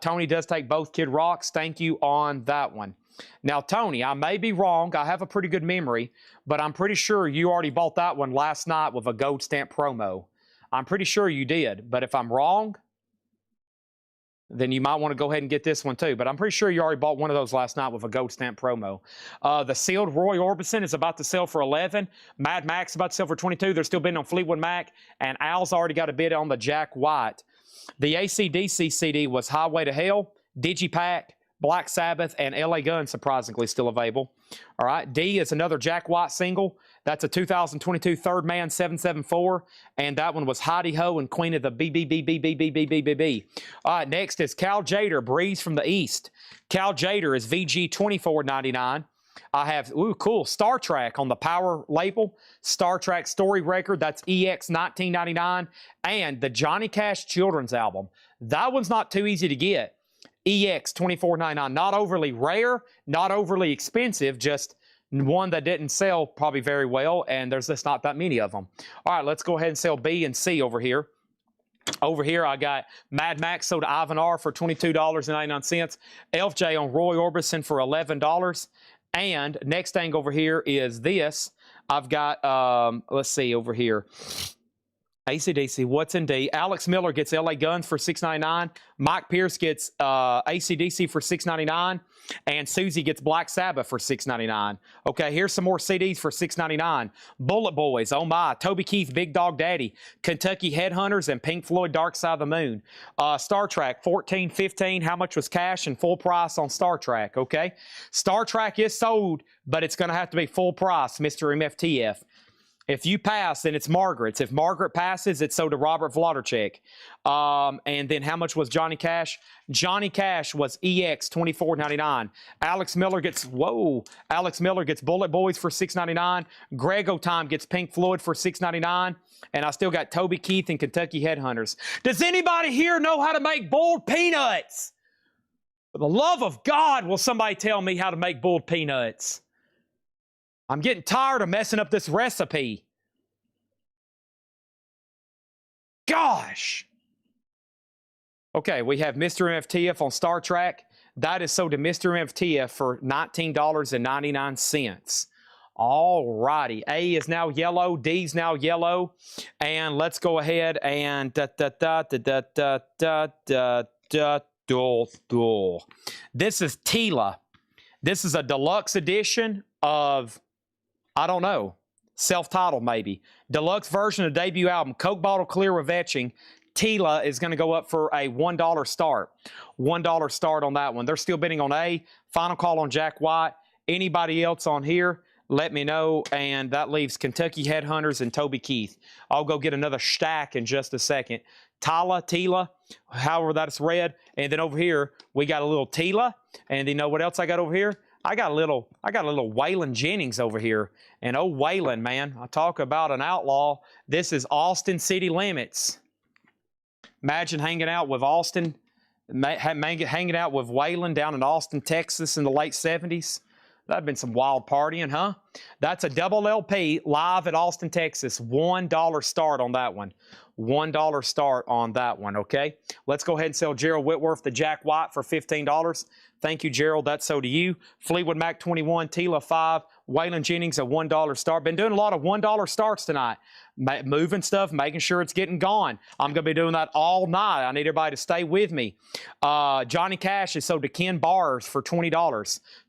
Speaker 2: Tony does take both Kid Rocks. Thank you on that one. Now, Tony, I may be wrong. I have a pretty good memory, but I'm pretty sure you already bought that one last night with a gold stamp promo. I'm pretty sure you did. But if I'm wrong, then you might want to go ahead and get this one too. But I'm pretty sure you already bought one of those last night with a gold stamp promo. The sealed Roy Orbison is about to sell for 11. Mad Max about to sell for 22. They're still bidding on Fleetwood Mac. And Al's already got a bid on the Jack White. The AC/DC CD was Highway to Hell, Digipack, Black Sabbath, and LA Gun, surprisingly still available. All right, D is another Jack White single. That's a 2022 Third Man 774, and that one was Heidi Ho and Queen of the BBBBBBBBBB. All right, next is Cal Jader, Breeze from the East. Cal Jader is VG 24.99. I have, ooh, cool, Star Trek on the Power label. Star Trek Story Record, that's EX 19.99. And the Johnny Cash Children's Album. That one's not too easy to get. EX 24.99. Not overly rare, not overly expensive, just one that didn't sell probably very well, and there's just not that many of them. All right, let's go ahead and sell B and C over here. Over here, I got Mad Max sold to Ivan R for $22.99. Elf J on Roy Orbison for $11. And next thing over here is this. I've got, let's see over here. AC/DC, what's in D? Alex Miller gets LA Guns for $6.99. Mike Pierce gets AC/DC for $6.99. And Susie gets Black Sabbath for $6.99. Okay, here's some more CDs for $6.99. Bullet Boys, oh my. Toby Keith, Big Dog Daddy. Kentucky Headhunters and Pink Floyd, Dark Side of the Moon. Star Trek, $14.15. How much was cash and full price on Star Trek? Okay, Star Trek is sold, but it's going to have to be full price, Mr. MFTF. If you pass, then it's Margaret's. If Margaret passes, it's sold to Robert Vladerchek. And then how much was Johnny Cash? Johnny Cash was EX 24.99. Alex Miller gets, whoa, Alex Miller gets Bullet Boys for $6.99. Greg O'Time gets Pink Floyd for $6.99. And I still got Toby Keith and Kentucky Headhunters. Does anybody here know how to make boiled peanuts? For the love of God, will somebody tell me how to make boiled peanuts? I'm getting tired of messing up this recipe. Gosh. Okay, we have Mr. MFTF on Star Trek. That is sold to Mr. MFTF for $19.99. All righty. A is now yellow. D is now yellow. And let's go ahead and This is Tila. This is a deluxe edition of, I don't know, self-titled maybe. Deluxe version of the debut album, Coke Bottle Clear with Etching. Tila is going to go up for a $1 start. $1 start on that one. They're still bidding on A. Final call on Jack White. Anybody else on here, let me know. And that leaves Kentucky Headhunters and Toby Keith. I'll go get another stack in just a second. Tila, however that's read. And then over here, we got a little Tila. And you know what else I got over here? I got a little Waylon Jennings over here. And oh, Waylon, man, I talk about an outlaw. This is Austin City Limits. Imagine hanging out with Austin, hanging out with Waylon down in Austin, Texas in the late 70s. That'd been some wild partying, huh? That's a double LP live at Austin, Texas. $1 start on that one. $1 start on that one, okay? Let's go ahead and sell Gerald Whitworth the Jack White for $15. Thank you, Gerald. That's so to you. Fleetwood Mac 21, Tila 5, Waylon Jennings a $1 start. Been doing a lot of $1 starts tonight. Moving stuff, making sure it's getting gone. I'm going to be doing that all night. I need everybody to stay with me. Johnny Cash is sold to Ken Bars for $20.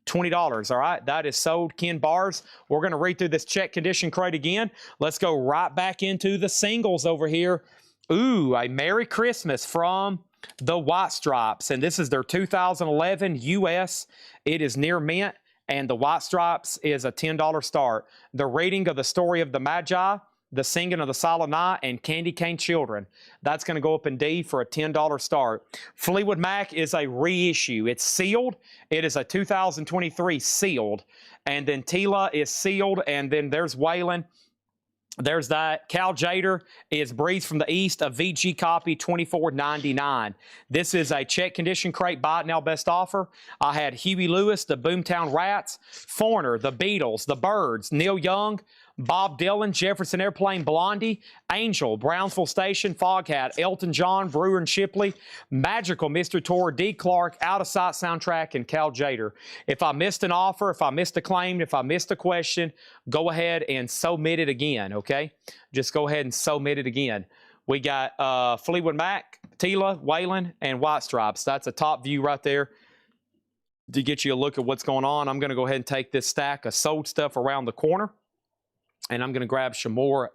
Speaker 2: $20, all right? That is sold, Ken Bars. We're going to read through this check condition crate again. Let's go right back into the singles over here. Ooh, a Merry Christmas from the White Stripes, and this is their 2011 US. It is near mint, and the White Stripes is a $10 start. The reading of the Story of the Magi, the Singing of the Silent Night, and Candy Cane Children. That's going to go up in D for a $10 start. Fleetwood Mac is a reissue. It's sealed. It is a 2023 sealed. And then Tila is sealed, and then there's Waylon. There's that. Cal Jader is Breeze from the East, a VG copy, $24.99. This is a check condition crate, buy it now, best offer. I had Huey Lewis, the Boomtown Rats, Foreigner, the Beatles, the Byrds, Neil Young, Bob Dylan, Jefferson Airplane, Blondie, Angel, Brownsville Station, Foghat, Elton John, Brewer and Shipley, Magical Mystery Tour, D. Clark, Out of Sight Soundtrack, and Cal Jader. If I missed an offer, if I missed a claim, if I missed a question, go ahead and submit it again, okay? Just go ahead and submit it again. We got Fleetwood Mac, Tila, Wayland, and White Stripes. That's a top view right there to get you a look at what's going on. I'm going to go ahead and take this stack of sold stuff around the corner, and I'm going to grab some more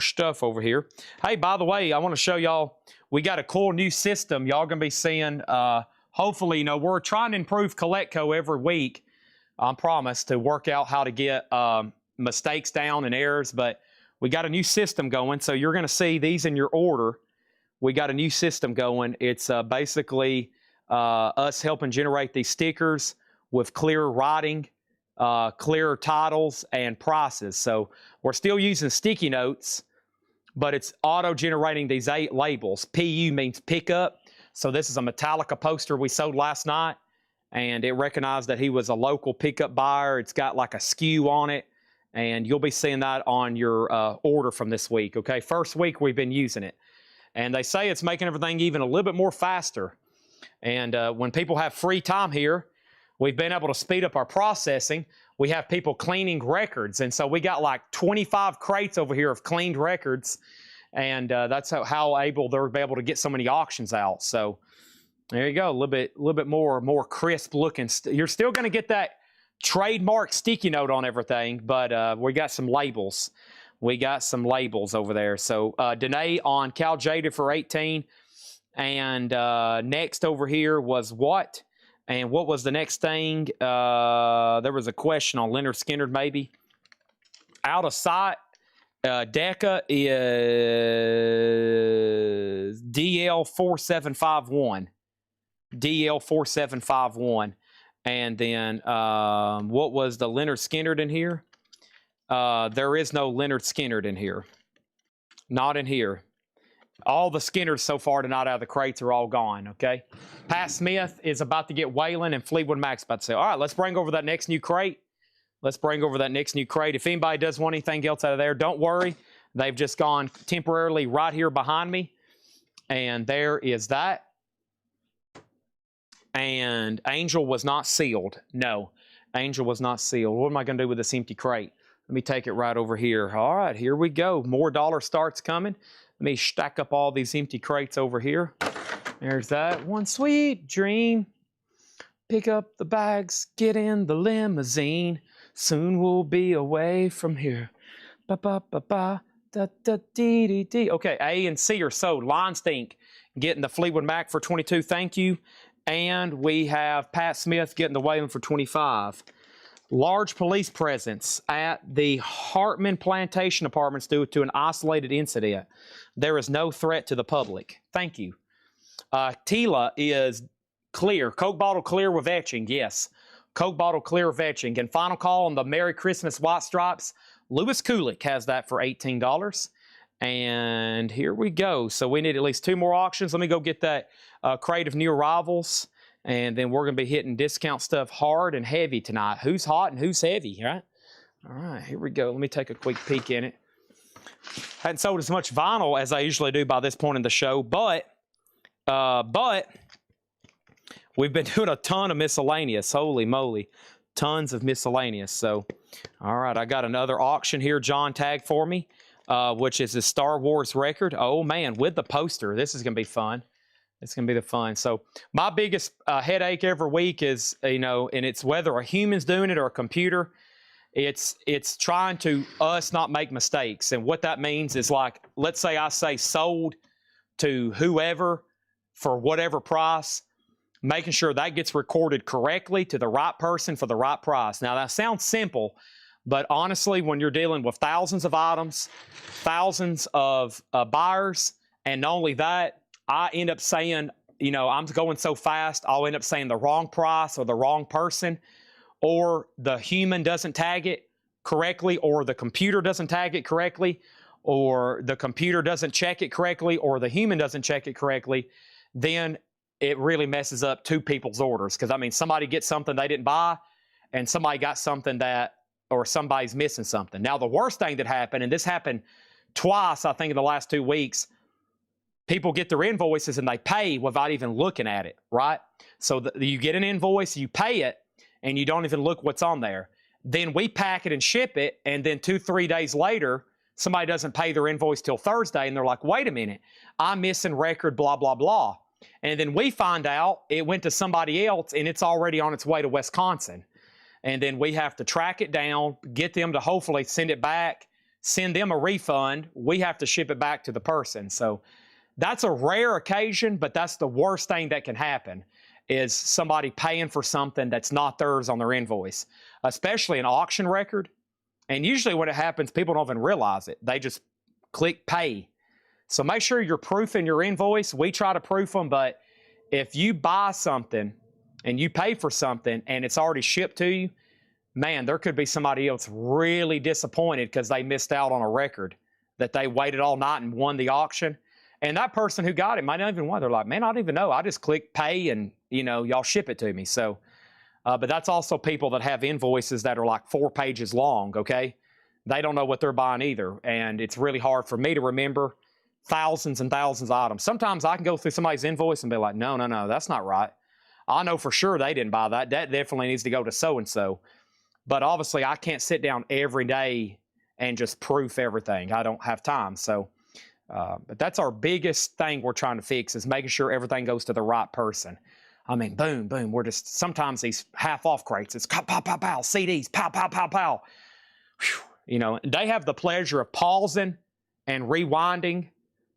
Speaker 2: stuff over here. Hey, by the way, I want to show y'all, we got a cool new system y'all going to be seeing. Hopefully, we're trying to improve Collectco every week. I promise to work out how to get mistakes down and errors, but we got a new system going, so you're going to see these in your order. We got a new system going. It's basically us helping generate these stickers with clear writing, clear titles, and prices. So we're still using sticky notes, but it's auto-generating these 8 labels. PU means pickup. So this is a Metallica poster we sold last night, and it recognized that he was a local pickup buyer. It's got like a SKU on it, and you'll be seeing that on your order from this week, okay? First week we've been using it, and they say it's making everything even a little bit more faster. And when people have free time here, we've been able to speed up our processing. We have people cleaning records, and so we got like 25 crates over here of cleaned records, and that's how able they're able to get so many auctions out. So there you go, a little bit more crisp looking. You're still going to get that trademark sticky note on everything, but we got some labels. We got some labels over there. So Danae on Cal Jada for 18, and next over here was what? And what was the next thing? There was a question on Leonard Skinner, maybe. Out of sight. DECA is DL4751. DL4751. And then what was the Leonard Skinner in here? There is no Leonard Skinner in here. Not in here. All the Skinners so far tonight out of the crates are all gone, okay? Pat Smith is about to get Wayland, and Fleetwood Mac's about to say, all right, let's bring over that next new crate. Let's bring over that next new crate. If anybody does want anything else out of there, don't worry. They've just gone temporarily right here behind me. And there is that. And Angel was not sealed. No, Angel was not sealed. What am I going to do with this empty crate? Let me take it right over here. All right, here we go. More dollar starts coming. Let me stack up all these empty crates over here. There's that. One sweet dream. Pick up the bags, get in the limousine. Soon we'll be away from here. Ba ba ba ba da da dee dee dee. Okay, A and C are sold. Line Stink getting the Fleetwood Mac for 22. Thank you. And we have Pat Smith getting the Wayland for 25. Large police presence at the Hartman Plantation Apartments due to an isolated incident. There is no threat to the public. Thank you. Tila is clear. Coke bottle clear with etching. Yes. Coke bottle clear with etching. And final call on the Merry Christmas White Stripes. Lewis Kulik has that for $18. And here we go. So we need at least 2 more auctions. Let me go get that crate of new arrivals. And then we're going to be hitting discount stuff hard and heavy tonight. Who's hot and who's heavy, right? All right, here we go. Let me take a quick peek in it. Hadn't sold as much vinyl as I usually do by this point in the show, but we've been doing a ton of miscellaneous. Holy moly, tons of miscellaneous. So, all right, I got another auction here. John tagged for me, which is a Star Wars record. Oh, man, with the poster. This is going to be fun. It's going to be the fun. So my biggest headache every week is, and it's whether a human's doing it or a computer, it's trying to us not make mistakes. And what that means is, like, let's say I say sold to whoever for whatever price, making sure that gets recorded correctly to the right person for the right price. Now, that sounds simple, but honestly, when you're dealing with thousands of items, thousands of buyers, and not only that, I end up saying, I'm going so fast, I'll end up saying the wrong price or the wrong person, or the human doesn't tag it correctly, or the computer doesn't tag it correctly, or the computer doesn't check it correctly, or the human doesn't check it correctly. Then it really messes up 2 people's orders. Because, somebody gets something they didn't buy, and somebody got something or somebody's missing something. Now, the worst thing that happened, and this happened twice, I think, in the last 2 weeks, people get their invoices and they pay without even looking at it, right? So you get an invoice, you pay it, and you don't even look what's on there. Then we pack it and ship it, and then 2-3 days later, somebody doesn't pay their invoice till Thursday, and they're like, wait a minute, I'm missing record, blah, blah, blah. And then we find out it went to somebody else, and it's already on its way to Wisconsin. And then we have to track it down, get them to hopefully send it back, send them a refund. We have to ship it back to the person. So that's a rare occasion, but that's the worst thing that can happen, is somebody paying for something that's not theirs on their invoice, especially an auction record. And usually when it happens, people don't even realize it. They just click pay. So make sure you're proofing your invoice. We try to proof them, but if you buy something and you pay for something and it's already shipped to you, man, there could be somebody else really disappointed because they missed out on a record that they waited all night and won the auction. And that person who got it might not even want. They're like, man, I don't even know. I just click pay and, you know, y'all ship it to me. So, but that's also people that have invoices that are like 4 pages long, okay? They don't know what they're buying either. And it's really hard for me to remember thousands and thousands of items. Sometimes I can go through somebody's invoice and be like, no, no, no, that's not right. I know for sure they didn't buy that. That definitely needs to go to so-and-so. But obviously I can't sit down every day and just proof everything. I don't have time. So, but that's our biggest thing we're trying to fix, is making sure everything goes to the right person. I mean, boom, boom. We're just, sometimes these half off crates, it's pow, pow, pow, pow, CDs, pow, pow, pow, pow. Whew. You know, they have the pleasure of pausing and rewinding,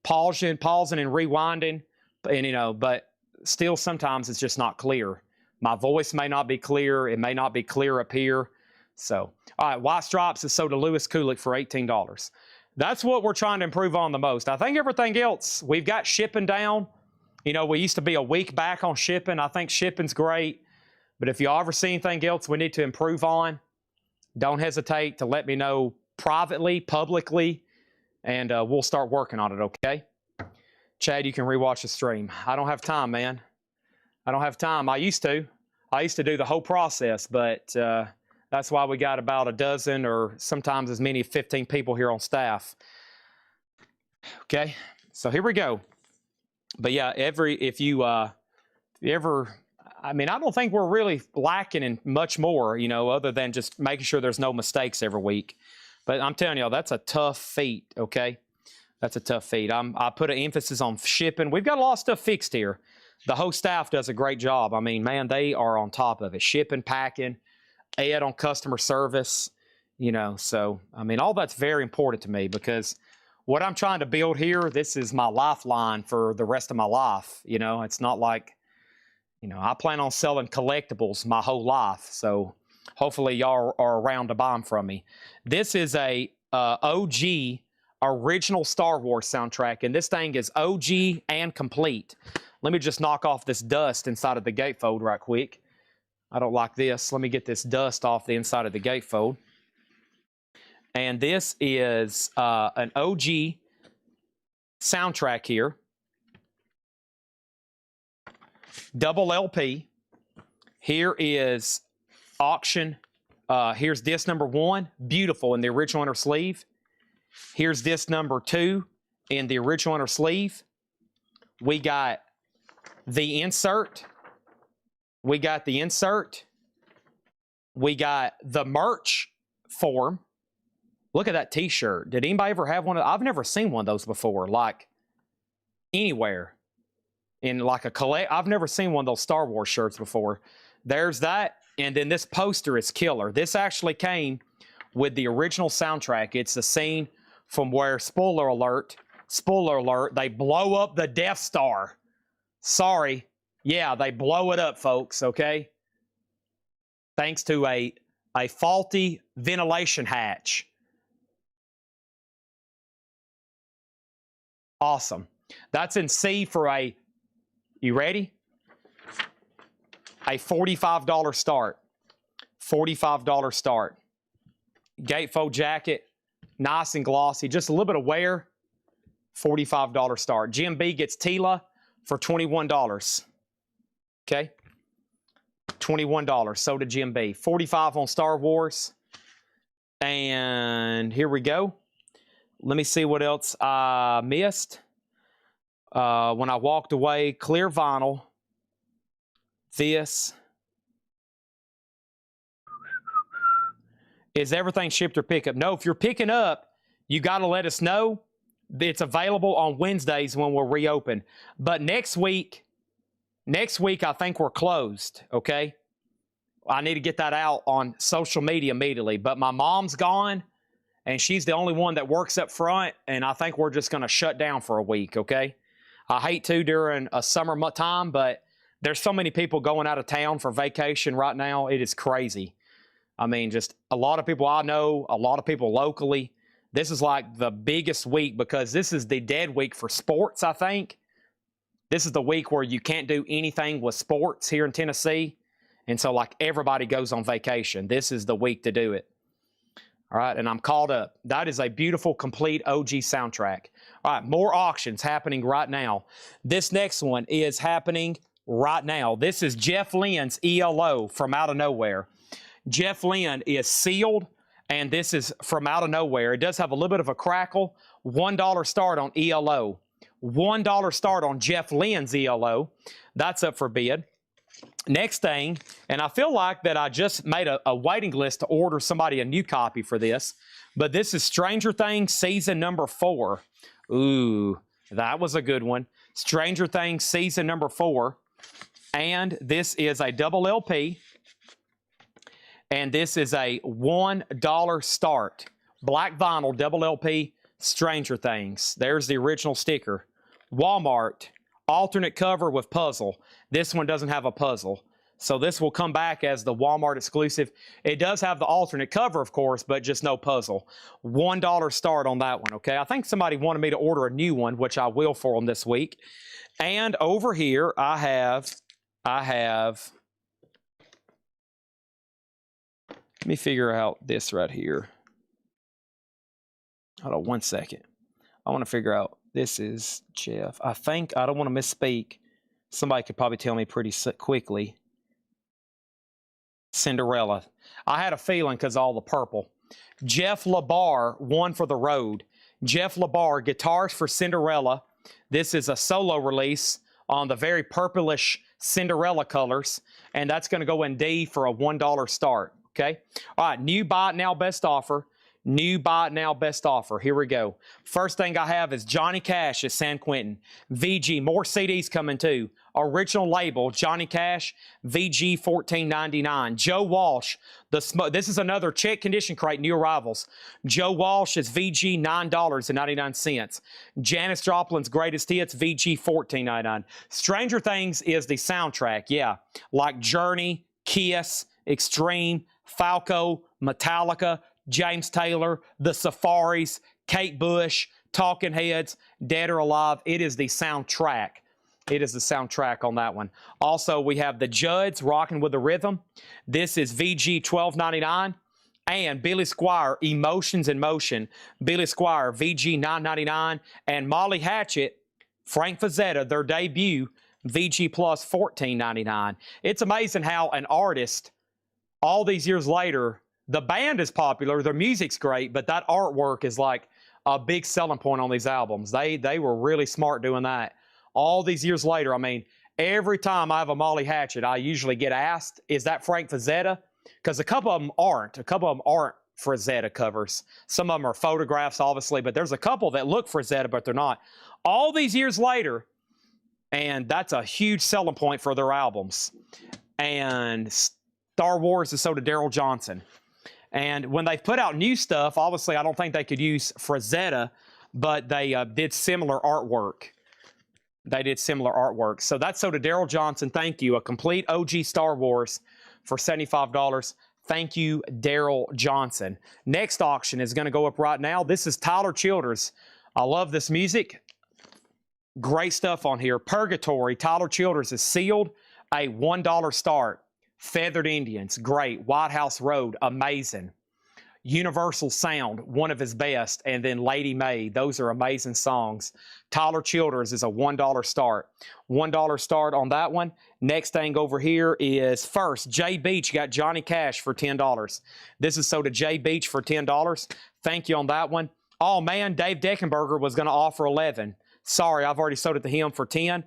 Speaker 2: pausing and rewinding. And, you know, but still sometimes it's just not clear. My voice may not be clear. It may not be clear up here. So, all right, White Stripes is sold to Lewis Kulik for $18. That's what we're trying to improve on the most. I think everything else, we've got shipping down. You know, we used to be a week back on shipping. I think shipping's great. But if you ever see anything else we need to improve on, don't hesitate to let me know privately, publicly, and we'll start working on it, okay? Chad, you can rewatch the stream. I don't have time, man. I don't have time. I used to do the whole process, but that's why we got about a dozen or sometimes as many as 15 people here on staff. Okay, so here we go. But yeah, if you ever, I mean, I don't think we're really lacking in much more, you know, other than just making sure there's no mistakes every week. But I'm telling y'all, that's a tough feat, okay? That's a tough feat. I put an emphasis on shipping. We've got a lot of stuff fixed here. The whole staff does a great job. I mean, man, they are on top of it. Shipping, packing, Ed on customer service, you know. So, I mean, all that's very important to me, because what I'm trying to build here, this is my lifeline for the rest of my life. You know, it's not like, you know, I plan on selling collectibles my whole life. So hopefully y'all are around to buy them from me. This is a OG original Star Wars soundtrack, and this thing is OG and complete. Let me just knock off this dust inside of the gatefold right quick. I don't like this. Let me get this dust off the inside of the gatefold. And this is an OG soundtrack here. Double LP. Here is auction. Here's disc number 1, beautiful in the original inner sleeve. Here's disc number 2 in the original inner sleeve. We got the insert. We got the insert. We got the merch form. Look at that t-shirt. Did anybody ever have one? I've never seen one of those before, like anywhere. In like a collect, I've never seen one of those Star Wars shirts before. There's that, and then this poster is killer. This actually came with the original soundtrack. It's the scene from where, spoiler alert, they blow up the Death Star. Sorry. Yeah, they blow it up, folks, okay? Thanks to a faulty ventilation hatch. Awesome. That's in C for a, you ready? A $45 start. $45 start. Gatefold jacket, nice and glossy, just a little bit of wear. $45 start. Jim B gets Tila for $21. Okay? $21. So did Jim B. $45 on Star Wars. And here we go. Let me see what else I missed. When I walked away, clear vinyl. This. Is everything shipped or pickup? No, if you're picking up, you got to let us know. It's available on Wednesdays when we'll reopen. But next week, I think we're closed, okay? I need to get that out on social media immediately. But my mom's gone, and she's the only one that works up front, and I think we're just going to shut down for a week, okay? I hate to during a summer time, but there's so many people going out of town for vacation right now. It is crazy. I mean, just a lot of people I know, a lot of people locally. This is like the biggest week because this is the dead week for sports, I think. This is the week where you can't do anything with sports here in Tennessee. And so, like, everybody goes on vacation. This is the week to do it. All right, and I'm caught up. That is a beautiful, complete OG soundtrack. All right, more auctions happening right now. This next one is happening right now. This is Jeff Lynn's ELO from out of nowhere. Jeff Lynn is sealed, and this is from out of nowhere. It does have a little bit of a crackle. $1 start on ELO. $1 start on Jeff Lynn's ELO. That's up for bid. Next thing, and I feel like that I just made a waiting list to order somebody a new copy for this, but this is Stranger Things season number 4. Ooh, that was a good one. Stranger Things season number 4. And this is a double LP. And this is a $1 start. Black vinyl, double LP, Stranger Things. There's the original sticker. Walmart, alternate cover with puzzle. This one doesn't have a puzzle. So this will come back as the Walmart exclusive. It does have the alternate cover, of course, but just no puzzle. $1 start on that one, okay? I think somebody wanted me to order a new one, which I will for them this week. And over here, I have, let me figure out this right here. Hold on one second. I want to figure out, this is Jeff. I think, I don't want to misspeak. Somebody could probably tell me pretty quickly. Cinderella. I had a feeling because all the purple. Jeff LaBar, One for the Road. Jeff LaBar, guitars for Cinderella. This is a solo release on the very purplish Cinderella colors, and that's going to go in D for a $1 start. Okay. All right. New buy it now, best offer. New buy it now, best offer. Here we go. First thing I have is Johnny Cash at San Quentin. VG, more CDs coming too. Original label, Johnny Cash, VG $14.99. Joe Walsh, this is another check condition crate, new arrivals. Joe Walsh is VG $9.99. Janis Joplin's Greatest Hits, VG $14.99. Stranger Things is the soundtrack, yeah. Like Journey, Kiss, Extreme, Falco, Metallica, James Taylor, The Safaris, Kate Bush, Talking Heads, Dead or Alive. It is the soundtrack. It is the soundtrack on that one. Also, we have the Judds, Rockin' with the Rhythm. This is VG $12.99. And Billy Squier, Emotions in Motion. Billy Squier, VG $9.99. And Molly Hatchet, Frank Frazetta, their debut, VG Plus $14.99. It's amazing how an artist, all these years later, the band is popular, their music's great, but that artwork is like a big selling point on these albums. They were really smart doing that. All these years later, I mean, every time I have a Molly Hatchet, I usually get asked, is that Frank Frazetta? Because a couple of them aren't. A couple of them aren't Frazetta covers. Some of them are photographs, obviously, but there's a couple that look Frazetta, but they're not. All these years later, and that's a huge selling point for their albums. And Star Wars is so did Daryl Johnson. And when they put out new stuff, obviously I don't think they could use Frazetta, but they did similar artwork. They did similar artwork. So that's so to Daryl Johnson. Thank you. A complete OG Star Wars for $75. Thank you, Daryl Johnson. Next auction is going to go up right now. This is Tyler Childers. I love this music. Great stuff on here. Purgatory. Tyler Childers is sealed. A $1 start. Feathered Indians, great. White House Road, amazing. Universal Sound, one of his best. And then Lady May, those are amazing songs. Tyler Childers is a $1 start. $1 start on that one. Next thing over here is first, Jay Beach got Johnny Cash for $10. This is so to Jay Beach for $10. Thank you on that one. Oh man, Dave Deckenberger was going to offer 11. Sorry, I've already sold it to him for 10.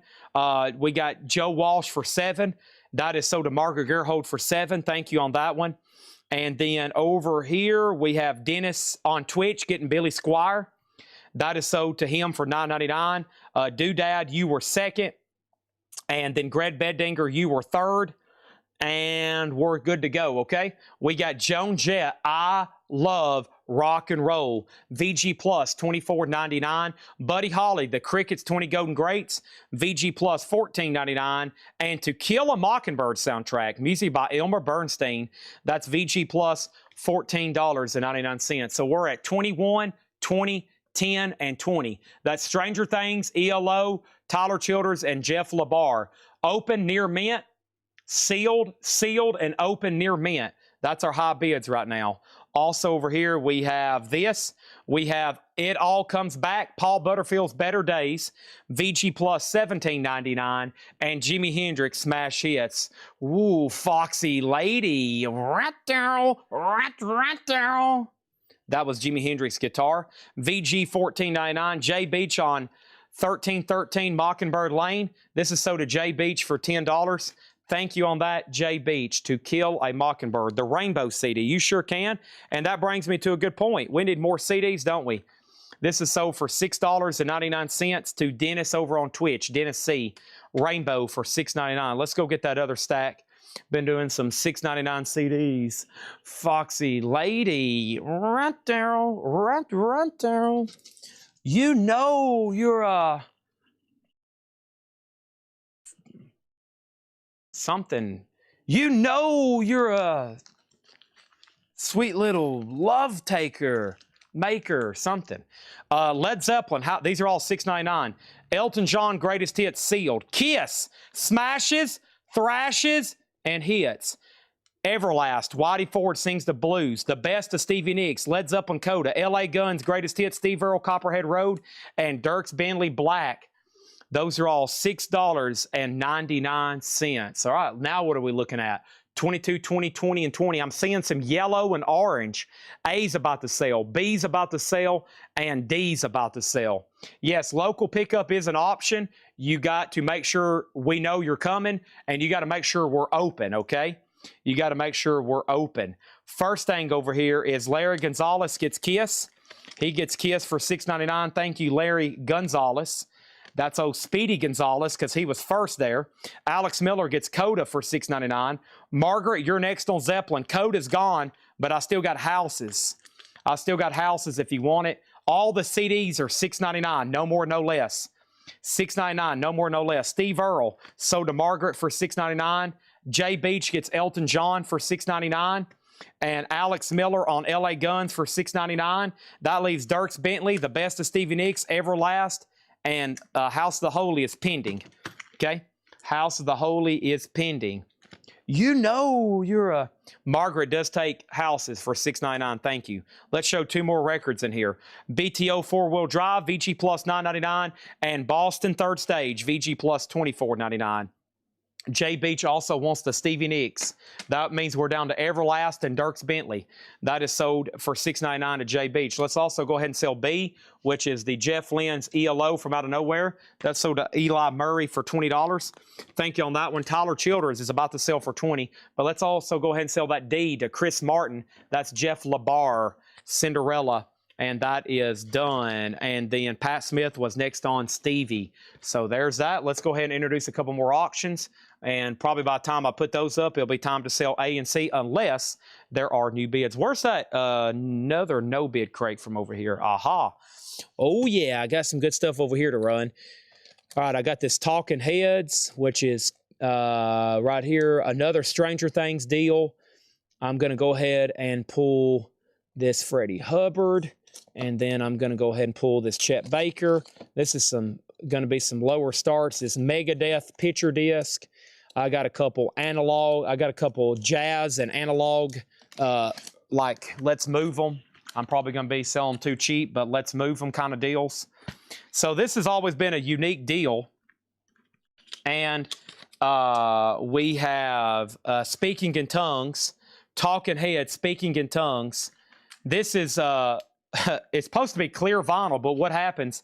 Speaker 2: We got Joe Walsh for 7. That is so to Margaret Gerhold for 7. Thank you on that one. And then over here, we have Dennis on Twitch getting Billy Squire. That is sold to him for $9.99. Doodad, you were second. And then Greg Beddinger, you were third. And we're good to go, okay? We got Joan Jett, I love rock and roll. VG Plus, $24.99. Buddy Holly, the Crickets 20 Golden Greats, VG Plus, $14.99. And To Kill a Mockingbird soundtrack, music by Elmer Bernstein, that's VG Plus, $14.99. So we're at 21, 20, 10, and 20. That's Stranger Things, ELO, Tyler Childers, and Jeff LaBar. Open near mint. Sealed, and open near mint. That's our high bids right now. Also over here, we have this. We have It All Comes Back, Paul Butterfield's Better Days, VG Plus $17.99, and Jimi Hendrix Smash Hits. Ooh, Foxy Lady. Right there. That was Jimi Hendrix guitar. VG $14.99. Jay Beach on 1313 Mockingbird Lane. This is sold to Jay Beach for $10. Thank you on that, Jay Beach. To Kill a Mockingbird, the Rainbow CD. You sure can. And that brings me to a good point. We need more CDs, don't we? This is sold for $6.99 to Dennis over on Twitch. Dennis C. Rainbow for $6.99. Let's go get that other stack. Been doing some $6.99 CDs. Foxy Lady. Right there. Right there. You know you're something. You know you're a sweet little love taker, maker, something. Led Zeppelin, these are all $6.99. Elton John, Greatest Hits, sealed. Kiss, smashes, thrashes, and hits. Everlast, Whitey Ford Sings the Blues, The Best of Stevie Nicks, Led Zeppelin Coda, L.A. Guns, Greatest Hits, Steve Earle, Copperhead Road, and Dierks Bentley Black. Those are all $6.99. All right, now what are we looking at? 22, 20, 20, and 20. I'm seeing some yellow and orange. A's about to sell, B's about to sell, and D's about to sell. Yes, local pickup is an option. You got to make sure we know you're coming, and you got to make sure we're open, okay? You got to make sure we're open. First thing over here is Larry Gonzalez gets Kiss. He gets Kiss for $6.99. Thank you, Larry Gonzalez. That's old Speedy Gonzalez because he was first there. Alex Miller gets Coda for $6.99. Margaret, you're next on Zeppelin. Coda's gone, but I still got Houses. I still got Houses if you want it. All the CDs are $6.99, no more, no less. $6.99, no more, no less. Steve Earle sold to Margaret for $6.99. Jay Beach gets Elton John for $6.99. And Alex Miller on L.A. Guns for $6.99. That leaves Dierks Bentley, The Best of Stevie Nicks, Everlast, and House of the Holy is pending. Okay? House of the Holy is pending. You know you're a... Margaret does take Houses for $6.99. Thank you. Let's show two more records in here. BTO 4-wheel drive, VG Plus $9.99, and Boston Third Stage, VG Plus $24.99. Jay Beach also wants the Stevie Nicks. That means we're down to Everlast and Dierks Bentley. That is sold for $6.99 to Jay Beach. Let's also go ahead and sell B, which is the Jeff Lynne's ELO from out of nowhere. That's sold to Eli Murray for $20. Thank you on that one. Tyler Childers is about to sell for $20. But let's also go ahead and sell that D to Chris Martin. That's Jeff LaBar, Cinderella. And that is done. And then Pat Smith was next on Stevie. So there's that. Let's go ahead and introduce a couple more auctions. And probably by the time I put those up, it'll be time to sell A and C unless there are new bids. Where's that another no bid crate from over here? Aha. Oh, yeah. I got some good stuff over here to run. All right. I got this Talking Heads, which is right here. Another Stranger Things deal. I'm going to go ahead and pull this Freddie Hubbard. And then I'm going to go ahead and pull this Chet Baker. This is going to be some lower starts. This Megadeth picture disc. I got a couple analog. I got a couple jazz and analog, like Let's Move Them. I'm probably going to be selling too cheap, but Let's Move Them kind of deals. So this has always been a unique deal. And we have Speaking in Tongues, Talking Heads, Speaking in Tongues. This is, it's supposed to be clear vinyl, but what happens,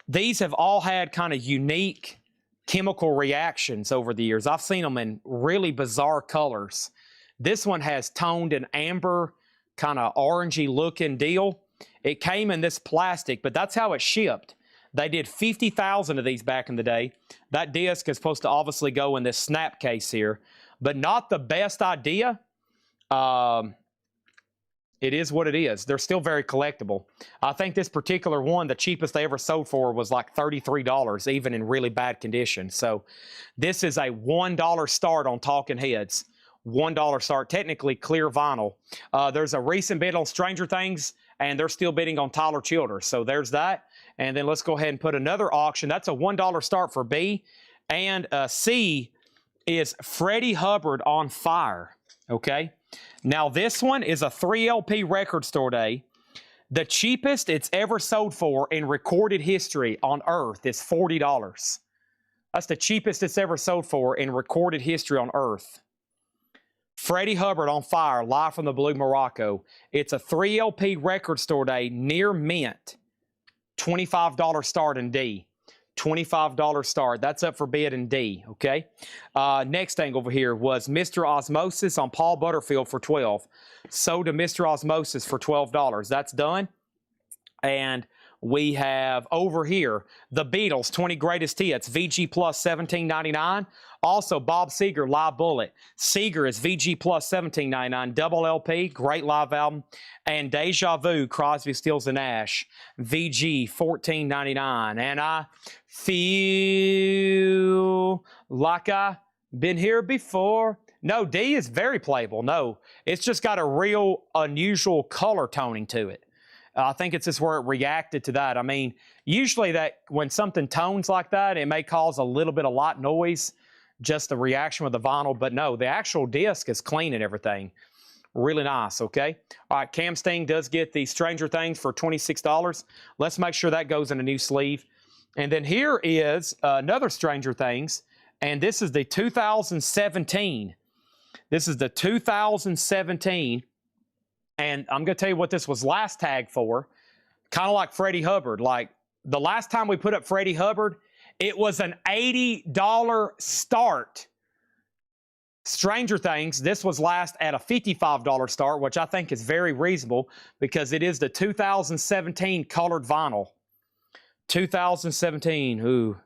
Speaker 2: these have all had kind of unique chemical reactions over the years. I've seen them in really bizarre colors. This one has toned and amber, kind of orangey looking deal. It came in this plastic, but that's how it shipped. They did 50,000 of these back in the day. That disc is supposed to obviously go in this snap case here, but not the best idea. It is what it is. They're still very collectible. I think this particular one, the cheapest they ever sold for was like $33, even in really bad condition. So this is a $1 start on Talking Heads. $1 start, technically clear vinyl. There's a recent bid on Stranger Things, and they're still bidding on Tyler Childers. So there's that. And then let's go ahead and put another auction. That's a $1 start for B. And C is Freddie Hubbard on Fire. Okay. Now this one is a 3LP record store day. The cheapest it's ever sold for in recorded history on Earth is $40. That's the cheapest it's ever sold for in recorded history on Earth. Freddie Hubbard on Fire, live from the Blue Morocco. It's a 3LP record store day near mint. $25 start in D. $25 start. That's up for bid in D, okay? Next thing over here was Mr. Osmosis on Paul Butterfield for $12. Sold to Mr. Osmosis for $12. That's done. And we have over here the Beatles 20 Greatest Hits, VG Plus $17.99. Also Bob Seger Live Bullet. Seger is VG Plus $17.99. Double LP, great live album. And Deja Vu, Crosby, Stills and Nash, VG $14.99. And I feel like I've been here before. No, D is very playable. No, it's just got a real unusual color toning to it. I think it's just where it reacted to that. I mean, usually that when something tones like that, it may cause a little bit of light noise, just the reaction with the vinyl. But no, the actual disc is clean and everything. Really nice, okay? All right, Cam Sting does get the Stranger Things for $26. Let's make sure that goes in a new sleeve. And then here is another Stranger Things, and this is the 2017. This is the 2017. And I'm going to tell you what this was last tagged for. Kind of like Freddie Hubbard. Like, the last time we put up Freddie Hubbard, it was an $80 start. Stranger Things, this was last at a $55 start, which I think is very reasonable because it is the 2017 colored vinyl. 2017. Ooh,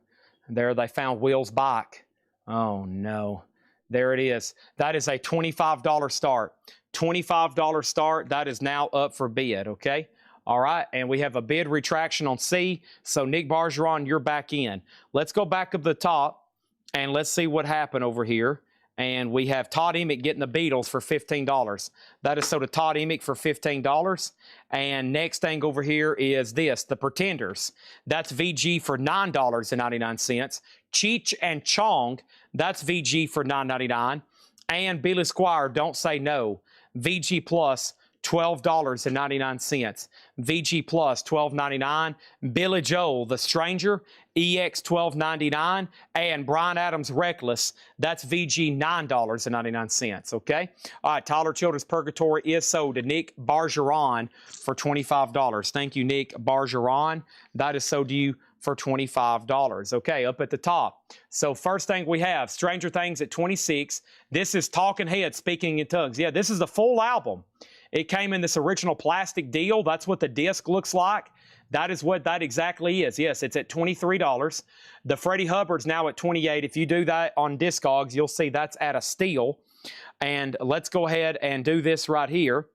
Speaker 2: there they found Will's bike. Oh, no. There it is. That is a $25 start. $25 start. That is now up for bid, okay? All right, and we have a bid retraction on C. So, Nick Bargeron, you're back in. Let's go back up the top, and let's see what happened over here. And we have Todd Emick getting the Beatles for $15. That is so to Todd Emick for $15. And next thing over here is this, the Pretenders. That's VG for $9.99. Cheech and Chong, that's VG for $9.99. And Billy Squire, Don't Say No, VG Plus, $12.99. VG Plus, $12.99. Billy Joel, The Stranger, EX $12.99. And Bryan Adams, Reckless, that's VG $9.99. Okay? All right, Tyler Childers' Purgatory is sold to Nick Bargeron for $25. Thank you, Nick Bargeron. That is sold to you for $25. Okay, up at the top. So first thing we have, Stranger Things at $26. This is Talking Heads, Speaking in Tongues. Yeah, this is the full album. It came in this original plastic deal. That's what the disc looks like. That is what that exactly is. Yes, it's at $23. The Freddie Hubbard's now at $28. If you do that on Discogs, you'll see that's at a steal. And let's go ahead and do this right here.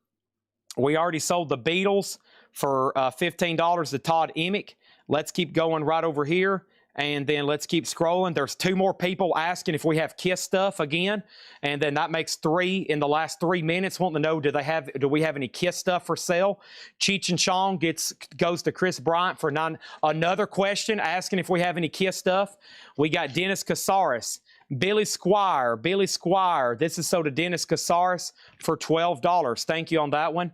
Speaker 2: We already sold the Beatles for $15 to Todd Emick. Let's keep going right over here, and then let's keep scrolling. There's two more people asking if we have Kiss stuff again, and then that makes three in the last 3 minutes wanting to know, do we have any Kiss stuff for sale? Cheech and Chong goes to Chris Bryant for another question asking if we have any Kiss stuff. We got Dennis Casares. Billy Squire. This is so to Dennis Casares for $12. Thank you on that one.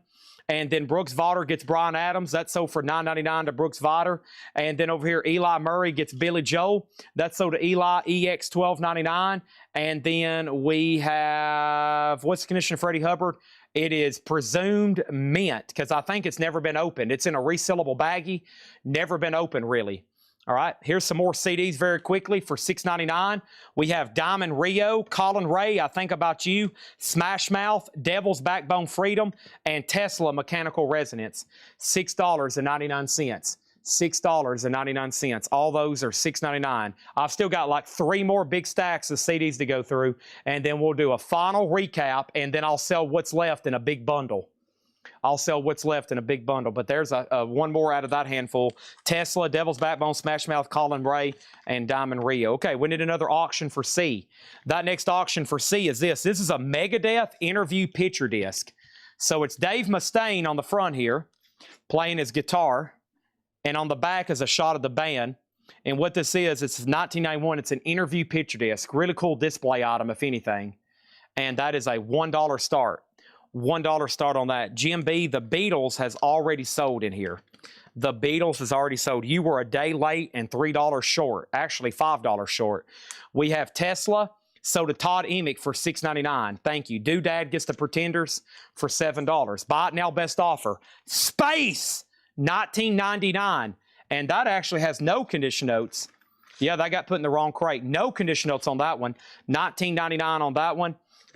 Speaker 2: And then Brooks Votter gets Bryan Adams. That's sold for $9.99 to Brooks Votter. And then over here, Eli Murray gets Billy Joel. That's sold to Eli, EX $12.99. And then we have, what's the condition of Freddie Hubbard? It is presumed mint because I think it's never been opened. It's in a resealable baggie. Never been opened, really. All right, here's some more CDs very quickly for $6.99. We have Diamond Rio, Colin Ray, I Think About You, Smash Mouth, Devil's Backbone Freedom, and Tesla Mechanical Resonance. $6.99. $6.99. All those are $6.99. I've still got like 3 more big stacks of CDs to go through, and then we'll do a final recap, and then I'll sell what's left in a big bundle. I'll sell what's left in a big bundle. But there's a one more out of that handful. Tesla, Devil's Backbone, Smash Mouth, Colin Ray, and Diamond Rio. Okay, we need another auction for C. That next auction for C is this. This is a Megadeth interview picture disc. So it's Dave Mustaine on the front here playing his guitar. And on the back is a shot of the band. And what this is, it's 1991. It's an interview picture disc. Really cool display item, if anything. And that is a $1 start. $1 start on that. GMB, the Beatles has already sold in here. The Beatles has already sold. You were a day late and $3 short. Actually, $5 short. We have Tesla. Sold to Todd Emick for $6.99. Thank you. Doodad gets the Pretenders for $7. Buy it now, best offer. Space, $19.99. And that actually has no condition notes. Yeah, that got put in the wrong crate. No condition notes on that one. $19.99 on that one.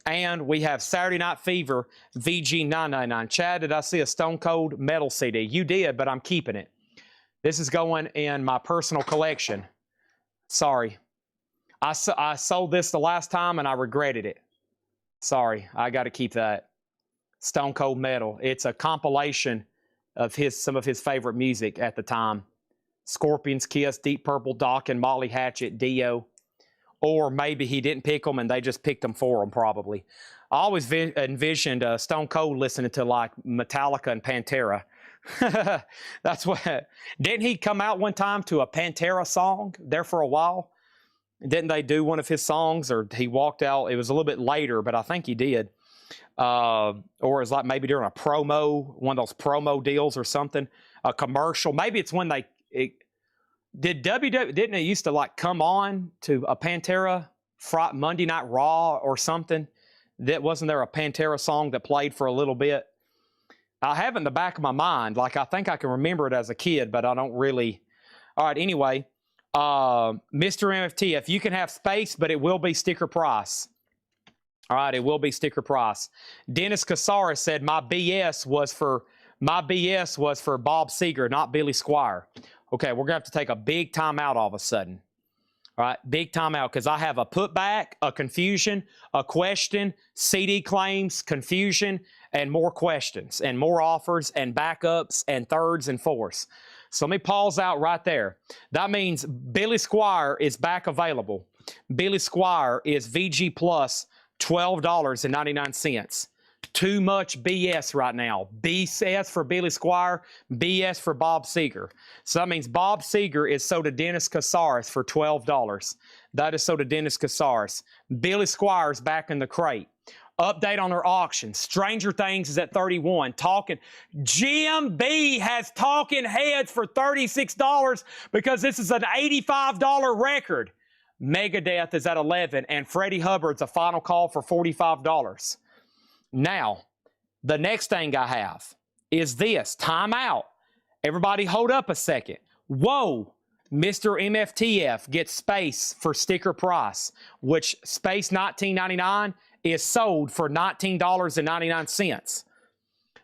Speaker 2: And we have Saturday Night Fever, VG999. Chad, did I see a Stone Cold Metal CD? You did, but I'm keeping it. This is going in my personal collection. Sorry. I sold this the last time, and I regretted it. Sorry, I got to keep that. Stone Cold Metal. It's a compilation of some of his favorite music at the time. Scorpions, Kiss, Deep Purple, Dokken, Molly Hatchet, Dio. Or maybe he didn't pick them and they just picked them for him, probably. I always envisioned Stone Cold listening to like Metallica and Pantera. That's what. Didn't he come out one time to a Pantera song there for a while? Didn't they do one of his songs, or he walked out? It was a little bit later, but I think he did. Or it's like maybe during a promo, one of those promo deals or something, a commercial. Maybe it's when did WWE, didn't it used to like come on to a Pantera Monday Night Raw or something? Wasn't there a Pantera song that played for a little bit? I have it in the back of my mind. Like, I think I can remember it as a kid, but I don't really. All right, anyway, Mr. MFTF, you can have space, but it will be sticker price. All right, it will be sticker price. Dennis Casares said, my BS was for Bob Seger, not Billy Squire. Okay, we're going to have to take a big time out all of a sudden. All right, big time out, because I have a putback, a confusion, a question, CD claims, confusion, and more questions, and more offers, and backups, and thirds, and fourths. So let me pause out right there. That means Billy Squire is back available. Billy Squire is VG Plus, $12.99. Too much BS right now. BS for Billy Squire, BS for Bob Seger. So that means Bob Seger is sold to Dennis Casares for $12. That is sold to Dennis Casares. Billy Squire's back in the crate. Update on our auction. Stranger Things is at 31. GMB has Talking Heads for $36 because this is an $85 record. Megadeth is at 11, and Freddie Hubbard's a final call for $45. Now, the next thing I have is this. Time out. Everybody hold up a second. Whoa. Mr. MFTF gets space for sticker price, which space $19.99 is sold for $19.99.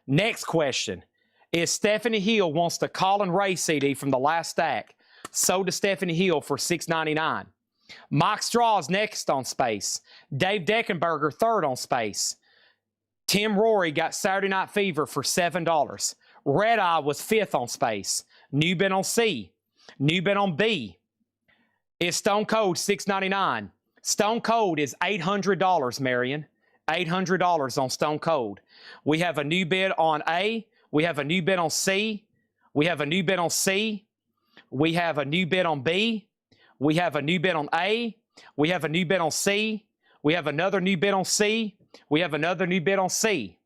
Speaker 2: Next question is Stephanie Hill wants the Colin Ray CD from the last stack. Sold to Stephanie Hill for $6.99. Mike Straw's next on space. Dave Deckenberger third on space. Tim Rory got Saturday Night Fever for $7. Red Eye was fifth on space. New Ben on C. New Ben on B. Is Stone Cold $6.99. Stone Cold is $800, Marion. $800 on Stone Cold. We have a new bid on A. We have a new bid on C. We have a new bid on C. We have a new bid on B. We have a new bid on A. We have a new bid on C. We have another new bid on C. We have another new bid on C.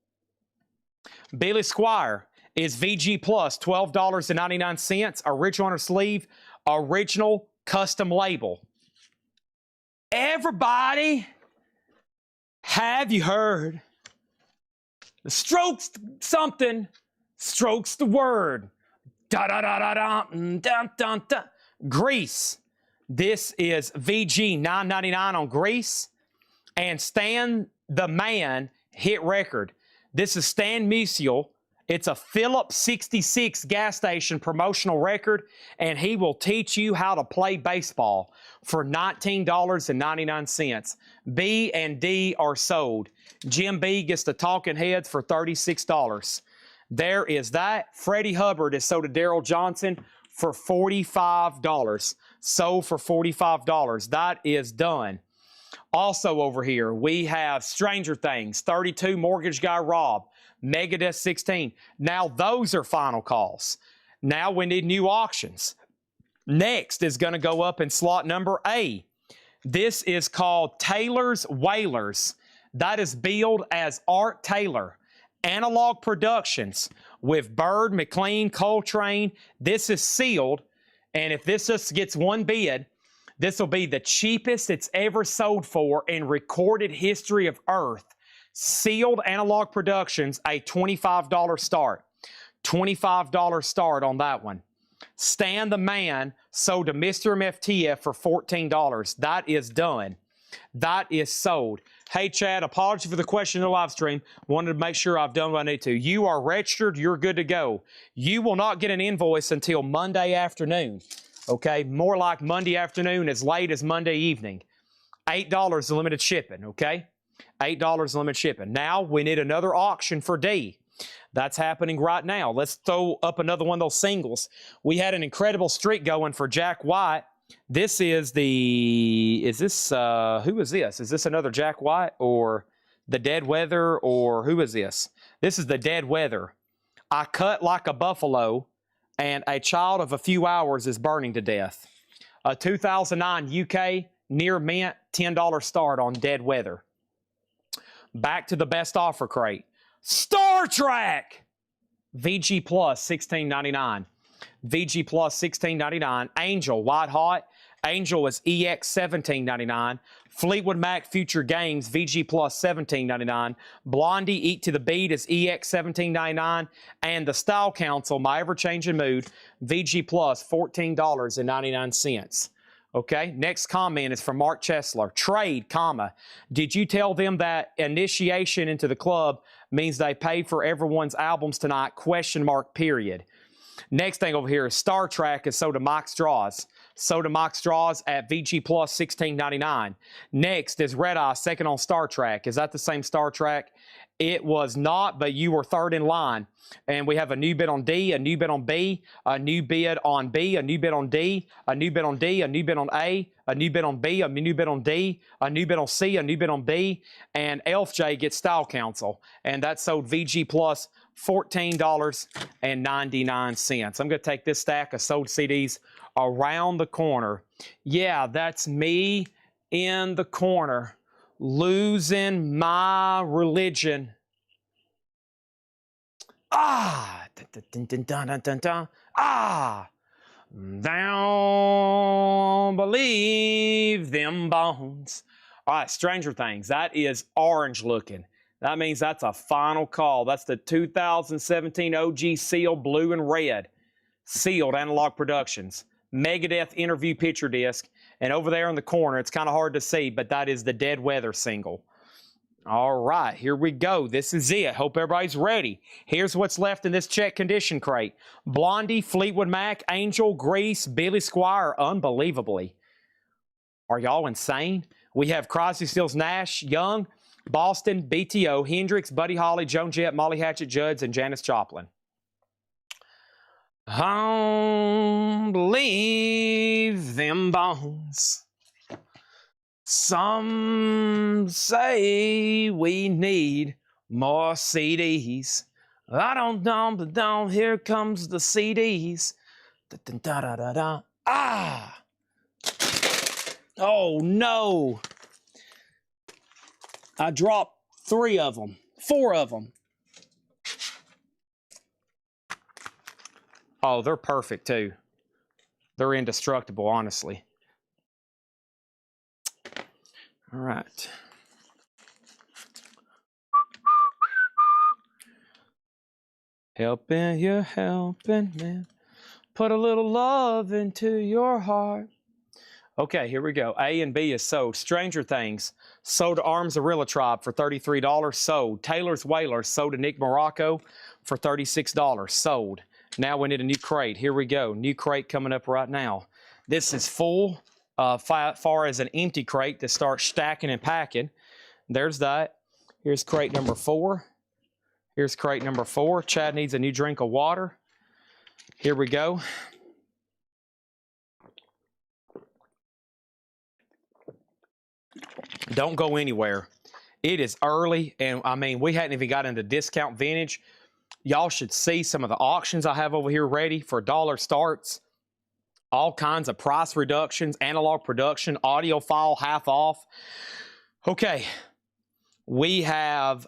Speaker 2: Billy Squire is VG Plus, $12.99. Original on her sleeve, original custom label. Everybody, have you heard? The Strokes something, Strokes the word. Da da da da da dun dun dun. Grease. This is VG $9.99 on Grease. And Stan the Man hit record. This is Stan Musial. It's a Phillips 66 gas station promotional record, and he will teach you how to play baseball for $19.99. B and D are sold. Jim B gets the talking heads for $36. There is that. Freddie Hubbard is sold to Daryl Johnson for $45. Sold for $45. That is done. Also over here, we have Stranger Things, 32, Mortgage Guy Rob, Megadeth 16. Now those are final calls. Now we need new auctions. Next is going to go up in slot number A. This is called Taylor's Whalers. That is billed as Art Taylor. Analog Productions with Bird, McLean, Coltrane. This is sealed, and if this just gets one bid, this will be the cheapest it's ever sold for in recorded history of Earth. Sealed Analog Productions, a $25 start. $25 start on that one. Stan the Man sold to Mr. MFTF for $14. That is done. That is sold. Hey, Chad, apology for the question in the live stream. Wanted to make sure I've done what I need to. You are registered. You're good to go. You will not get an invoice until Monday afternoon. Okay, more like Monday afternoon, as late as Monday evening. $8 limited shipping, okay? $8 limited shipping. Now, we need another auction for D. That's happening right now. Let's throw up another one of those singles. We had an incredible streak going for Jack White. This is the, who is this? Is this another Jack White or the Dead Weather, or who is this? This is the Dead Weather. I cut like a buffalo, and a child of a few hours is burning to death. A 2009 UK near mint $10 start on Dead Weather. Back to the best offer crate. Star Trek! VG Plus $16.99. VG Plus $16.99. Angel White Hot. Angel is EX $17.99. Fleetwood Mac Future Games VG Plus $17.99. Blondie Eat to the Beat is EX $17.99. And the Style Council, My Ever Changing Mood, VG Plus $14.99. Okay, next comment is from Mark Chesler. Trade, comma. Did you tell them that initiation into the club means they paid for everyone's albums tonight? Question mark, period. Next thing over here is Star Trek is sold to Mike Straws. Sold to Mike Straws at VG Plus $16.99. Next is Red Eye, second on Star Trek. Is that the same Star Trek? It was not, but you were third in line. And we have a new bid on D, a new bid on B, a new bid on B, a new bid on D, a new bid on D, a new bid on A, a new bid on B, a new bid on D, a new bid on C, a new bid on B, and Elf J gets Style Council. And that sold VG Plus $14.99. I'm going to take this stack of sold CDs around the corner. Yeah, that's me in the corner, losing my religion. Ah, dun, dun, dun, dun, dun, dun. Ah, don't believe them bones. All right, Stranger Things. That is orange looking. That means that's a final call. That's the 2017 OG Seal Blue and Red. Sealed Analog Productions. Megadeth interview picture disc. And over there in the corner, it's kind of hard to see, but that is the Dead Weather single. All right, here we go. This is it. Hope everybody's ready. Here's what's left in this check condition crate. Blondie, Fleetwood Mac, Angel, Grease, Billy Squier, unbelievably. Are y'all insane? We have Crosby, Stills, Nash, Young, Boston, BTO, Hendrix, Buddy Holly, Joan Jett, Molly Hatchet, Judds, and Janis Joplin. Don't believe them bones. Some say we need more CDs. I don't know, but down here comes the CDs. Da, da, da, da, da. Ah! Oh no! I dropped 3 of them, 4 of them. Oh, they're perfect too. They're indestructible, honestly. All right. Helping, you're helping, man. Put a little love into your heart. Okay, here we go. A and B is sold. Stranger Things sold to Arms Arilla Tribe for $33. Sold. Taylor's Whalers sold to Nick Morocco for $36. Sold. Now we need a new crate. Here we go. New crate coming up right now. This is full. Far as an empty crate to start stacking and packing. There's that. Here's crate number 4. Here's crate number 4. Chad needs a new drink of water. Here we go. Don't go anywhere. It is early, and I mean, we hadn't even got into discount vintage. Y'all should see some of the auctions I have over here ready for dollar starts. All kinds of price reductions, analog production, audio file half off. Okay, we have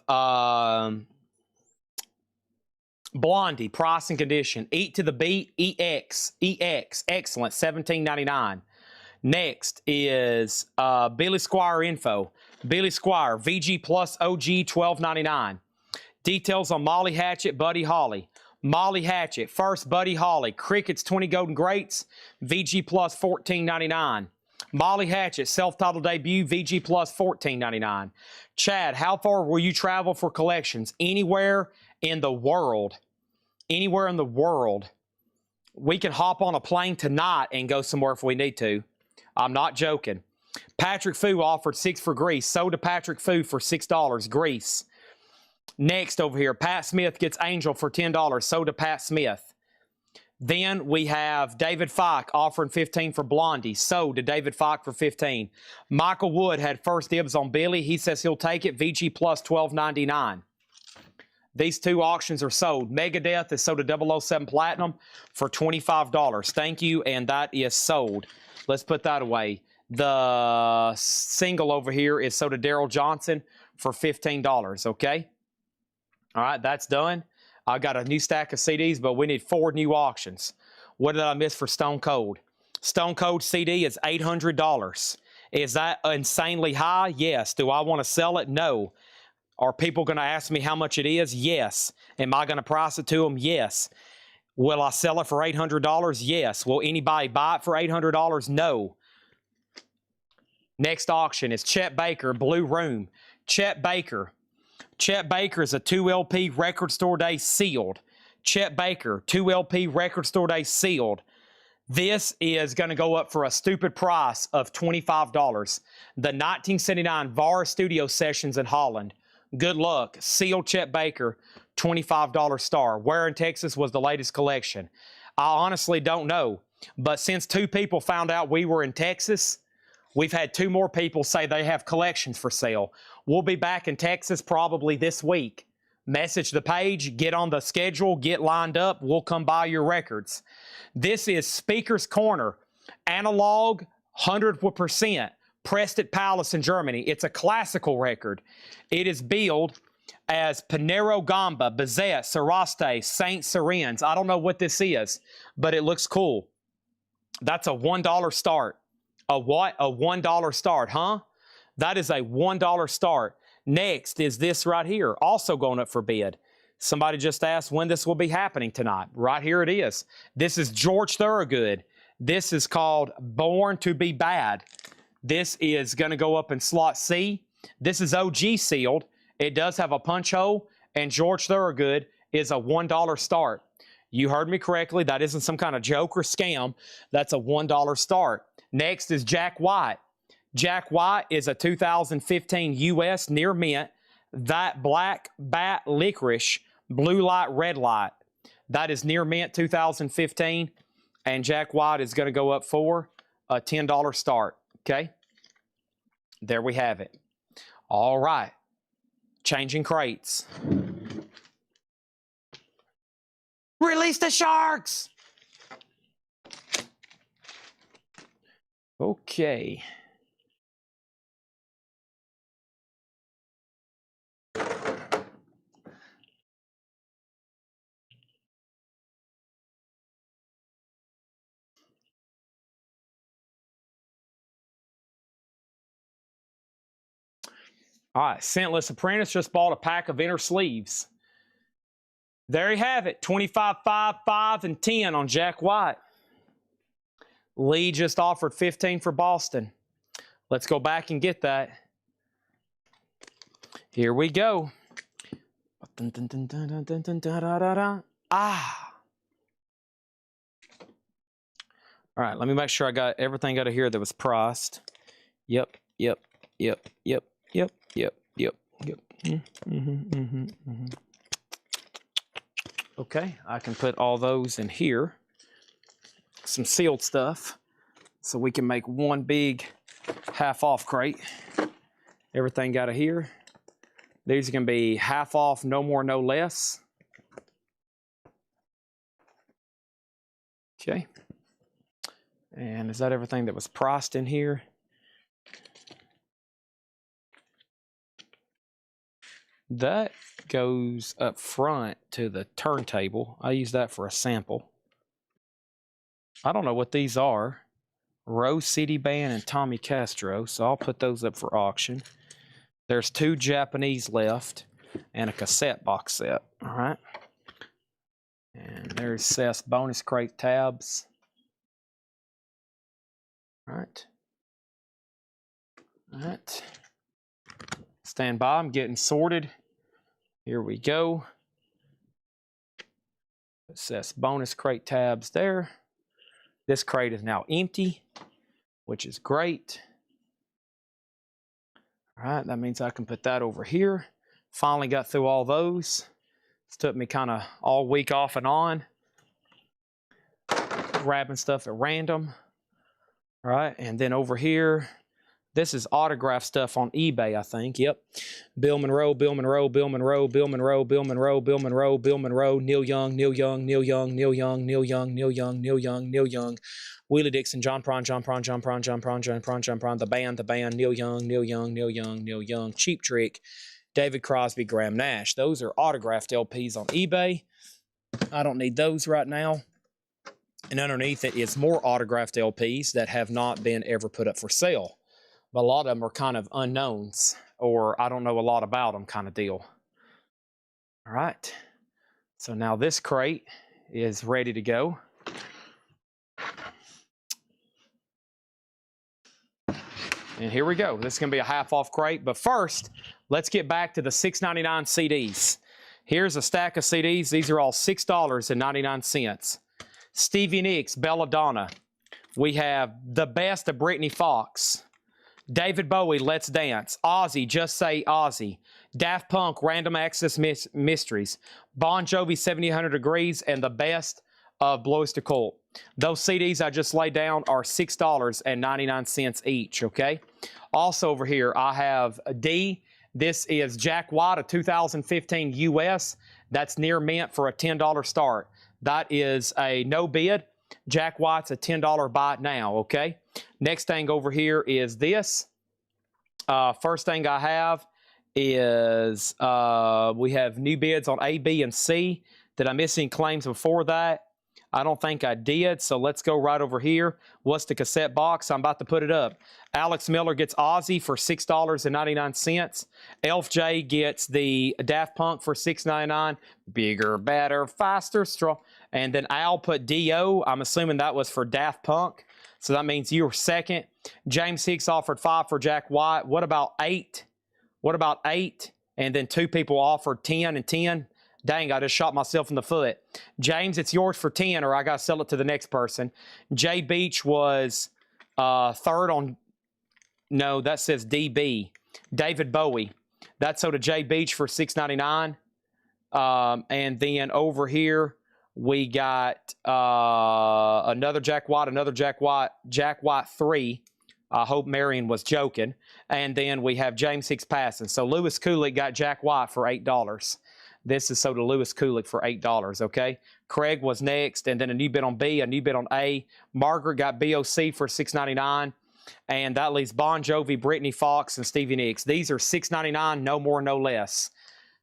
Speaker 2: Blondie, price and condition. Eat to the Beat, EX, excellent, $17.99. Next is Billy Squire info. Billy Squire, VG Plus OG, $12.99. Details on Molly Hatchet, Buddy Holly. Molly Hatchet, first Buddy Holly, Cricket's 20 Golden Greats, VG Plus $14.99. Molly Hatchet, self-titled debut, VG Plus $14.99. Chad, how far will you travel for collections? Anywhere in the world. Anywhere in the world. We can hop on a plane tonight and go somewhere if we need to. I'm not joking. Patrick Fu offered 6 for Grease. Sold to Patrick Fu for $6. Grease. Next over here, Pat Smith gets Angel for $10. Sold to Pat Smith. Then we have David Fike offering 15 for Blondie. Sold to David Fike for 15. Michael Wood had first dibs on Billy. He says he'll take it. VG Plus $12.99. These two auctions are sold. Megadeth is sold to 007 Platinum for $25. Thank you, and that is sold. Let's put that away. The single over here is sold to Daryl Johnson for $15, okay? All right, that's done. I got a new stack of CDs, but we need 4 new auctions. What did I miss for Stone Cold? Stone Cold CD is $800. Is that insanely high? Yes. Do I want to sell it? No. Are people going to ask me how much it is? Yes. Am I going to price it to them? Yes. Will I sell it for $800? Yes. Will anybody buy it for $800? No. Next auction is Chet Baker, Blue Room. Chet Baker. Chet Baker is a 2LP Record Store Day sealed. Chet Baker, 2LP Record Store Day sealed. This is going to go up for a stupid price of $25. The 1979 VAR Studio Sessions in Holland. Good luck. Sealed Chet Baker, $25 star. Where in Texas was the latest collection? I honestly don't know. But since 2 people found out we were in Texas, we've had 2 more people say they have collections for sale. We'll be back in Texas probably this week. Message the page, get on the schedule, get lined up. We'll come buy your records. This is Speaker's Corner, analog, 100%, pressed at Palace in Germany. It's a classical record. It is billed as Pinero Gamba, Bizet, Saraste, Saint Serens. I don't know what this is, but it looks cool. That's a $1 start. A what? A $1 start, huh? That is a $1 start. Next is this right here, also going up for bid. Somebody just asked when this will be happening tonight. Right here it is. This is George Thorogood. This is called Born to Be Bad. This is going to go up in slot C. This is OG sealed. It does have a punch hole, and George Thorogood is a $1 start. You heard me correctly. That isn't some kind of joke or scam. That's a $1 start. Next is Jack White. Jack White is a 2015 U.S. near mint. That black bat licorice, blue light, red light. That is near mint 2015. And Jack White is going to go up for a $10 start. Okay? There we have it. All right. Changing crates. Release the sharks! Okay. All right, Scentless Apprentice just bought a pack of inner sleeves. There you have it. 25, 5, 5, and 10 on Jack White. Lee just offered 15 for Boston. Let's go back and get that. Here we go. Ah. All right, let me make sure I got everything out of here that was priced. Yep. Okay, I can put all those in here. Some sealed stuff, so we can make one big half off crate. Everything out of here. These are going to be half off, no more, no less. Okay. And is that everything that was priced in here? That goes up front to the turntable. I use that for a sample. I don't know what these are. Rose City Band and Tommy Castro, so I'll put those up for auction. There's 2 Japanese left and a cassette box set. All right. And there's Seth's bonus crate tabs. All right. All right. Stand by, I'm getting sorted. Here we go. Seth's bonus crate tabs there. This crate is now empty, which is great. All right, that means I can put that over here. Finally got through all those. This took me kind of all week off and on, grabbing stuff at random. All right, and then over here, this is autograph stuff on eBay, I think. Yep. Bill Monroe, Bill Monroe, Bill Monroe, Bill Monroe, Bill Monroe, Bill Monroe, Bill Monroe, Neil Young, Neil Young, Neil Young, Neil Young, Neil Young, Neil Young, Neil Young, Neil Young, Willie Dixon, John Prine, John Prine, John Prine, John Prine, John Prine, John Prine, the band, Neil Young, Neil Young, Neil Young, Neil Young, Cheap Trick, David Crosby, Graham Nash. Those are autographed LPs on eBay. I don't need those right now. And underneath it is more autographed LPs that have not been ever put up for sale. But a lot of them are kind of unknowns, or I don't know a lot about them kind of deal. All right. So now this crate is ready to go. And here we go. This is going to be a half-off crate. But first, let's get back to the $6.99 CDs. Here's a stack of CDs. These are all $6.99. Stevie Nicks, Belladonna. We have The Best of Brittany Fox. David Bowie, Let's Dance. Ozzy, Just Say Ozzy. Daft Punk, Random Access Mysteries. Bon Jovi, 7800 Degrees, and The Best of Blows to Cult. Those CDs I just laid down are $6.99 each, okay? Also over here, I have D. This is Jack White, a 2015 US. That's near mint for a $10 start. That is a no bid. Jack White's a $10 buy now, okay? Next thing over here is this. First thing I have is we have new bids on A, B, and C. Did I miss any claims before that? I don't think I did, so let's go right over here. What's the cassette box? I'm about to put it up. Alex Miller gets Ozzy for $6.99. Elf J gets the Daft Punk for $6.99. Bigger, better, faster, strong. And then Al put D.O. I'm assuming that was for Daft Punk. So that means you were second. James Hicks offered 5 for Jack White. What about 8? What about 8? And then 2 people offered 10 and 10. Dang, I just shot myself in the foot. James, it's yours for 10, or I got to sell it to the next person. Jay Beach was third on... No, that says DB. David Bowie. That's sold to Jay Beach for $6.99. And then over here, we got another Jack White, Jack White 3. I hope Marion was joking. And then we have James Hicks passing. So Lewis Kulick got Jack White for $8. This is sold to Lewis Kulick for $8, okay? Craig was next, and then a new bid on B, a new bid on A. Margaret got BOC for $6.99. And that leaves Bon Jovi, Brittany Fox, and Stevie Nicks. These are $6.99, no more, no less.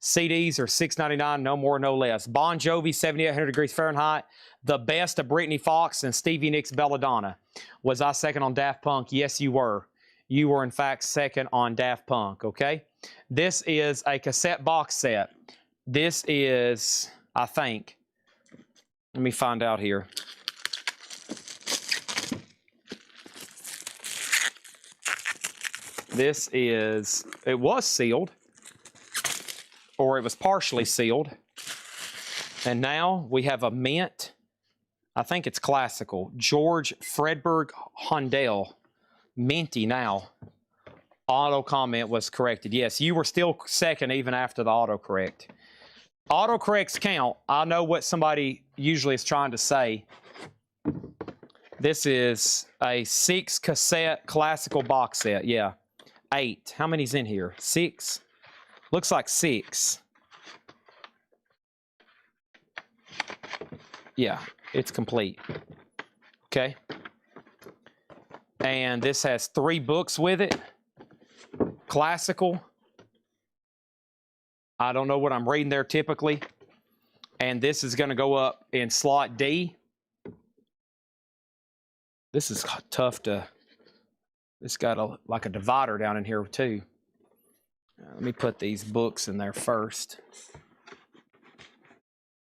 Speaker 2: CDs are $6.99, no more, no less. Bon Jovi, 7800 Degrees Fahrenheit. The Best of Brittany Fox and Stevie Nicks, Belladonna. Was I second on Daft Punk? Yes, you were. You were, in fact, second on Daft Punk, okay? This is a cassette box set. This is, I think. Let me find out here. This is, it was sealed, or it was partially sealed. And now we have a mint, I think it's classical, George Fredberg Hondell, minty now. Auto comment was corrected. Yes, you were still second even after the autocorrect. Autocorrects count. I know what somebody usually is trying to say. This is a 6 cassette classical box set. Yeah, 8. How many's in here? 6? Looks like 6. Yeah, it's complete. Okay. And this has 3 books with it. Classical. I don't know what I'm reading there typically. And this is going to go up in slot D. This is tough to... It's got like a divider down in here too. Let me put these books in there first.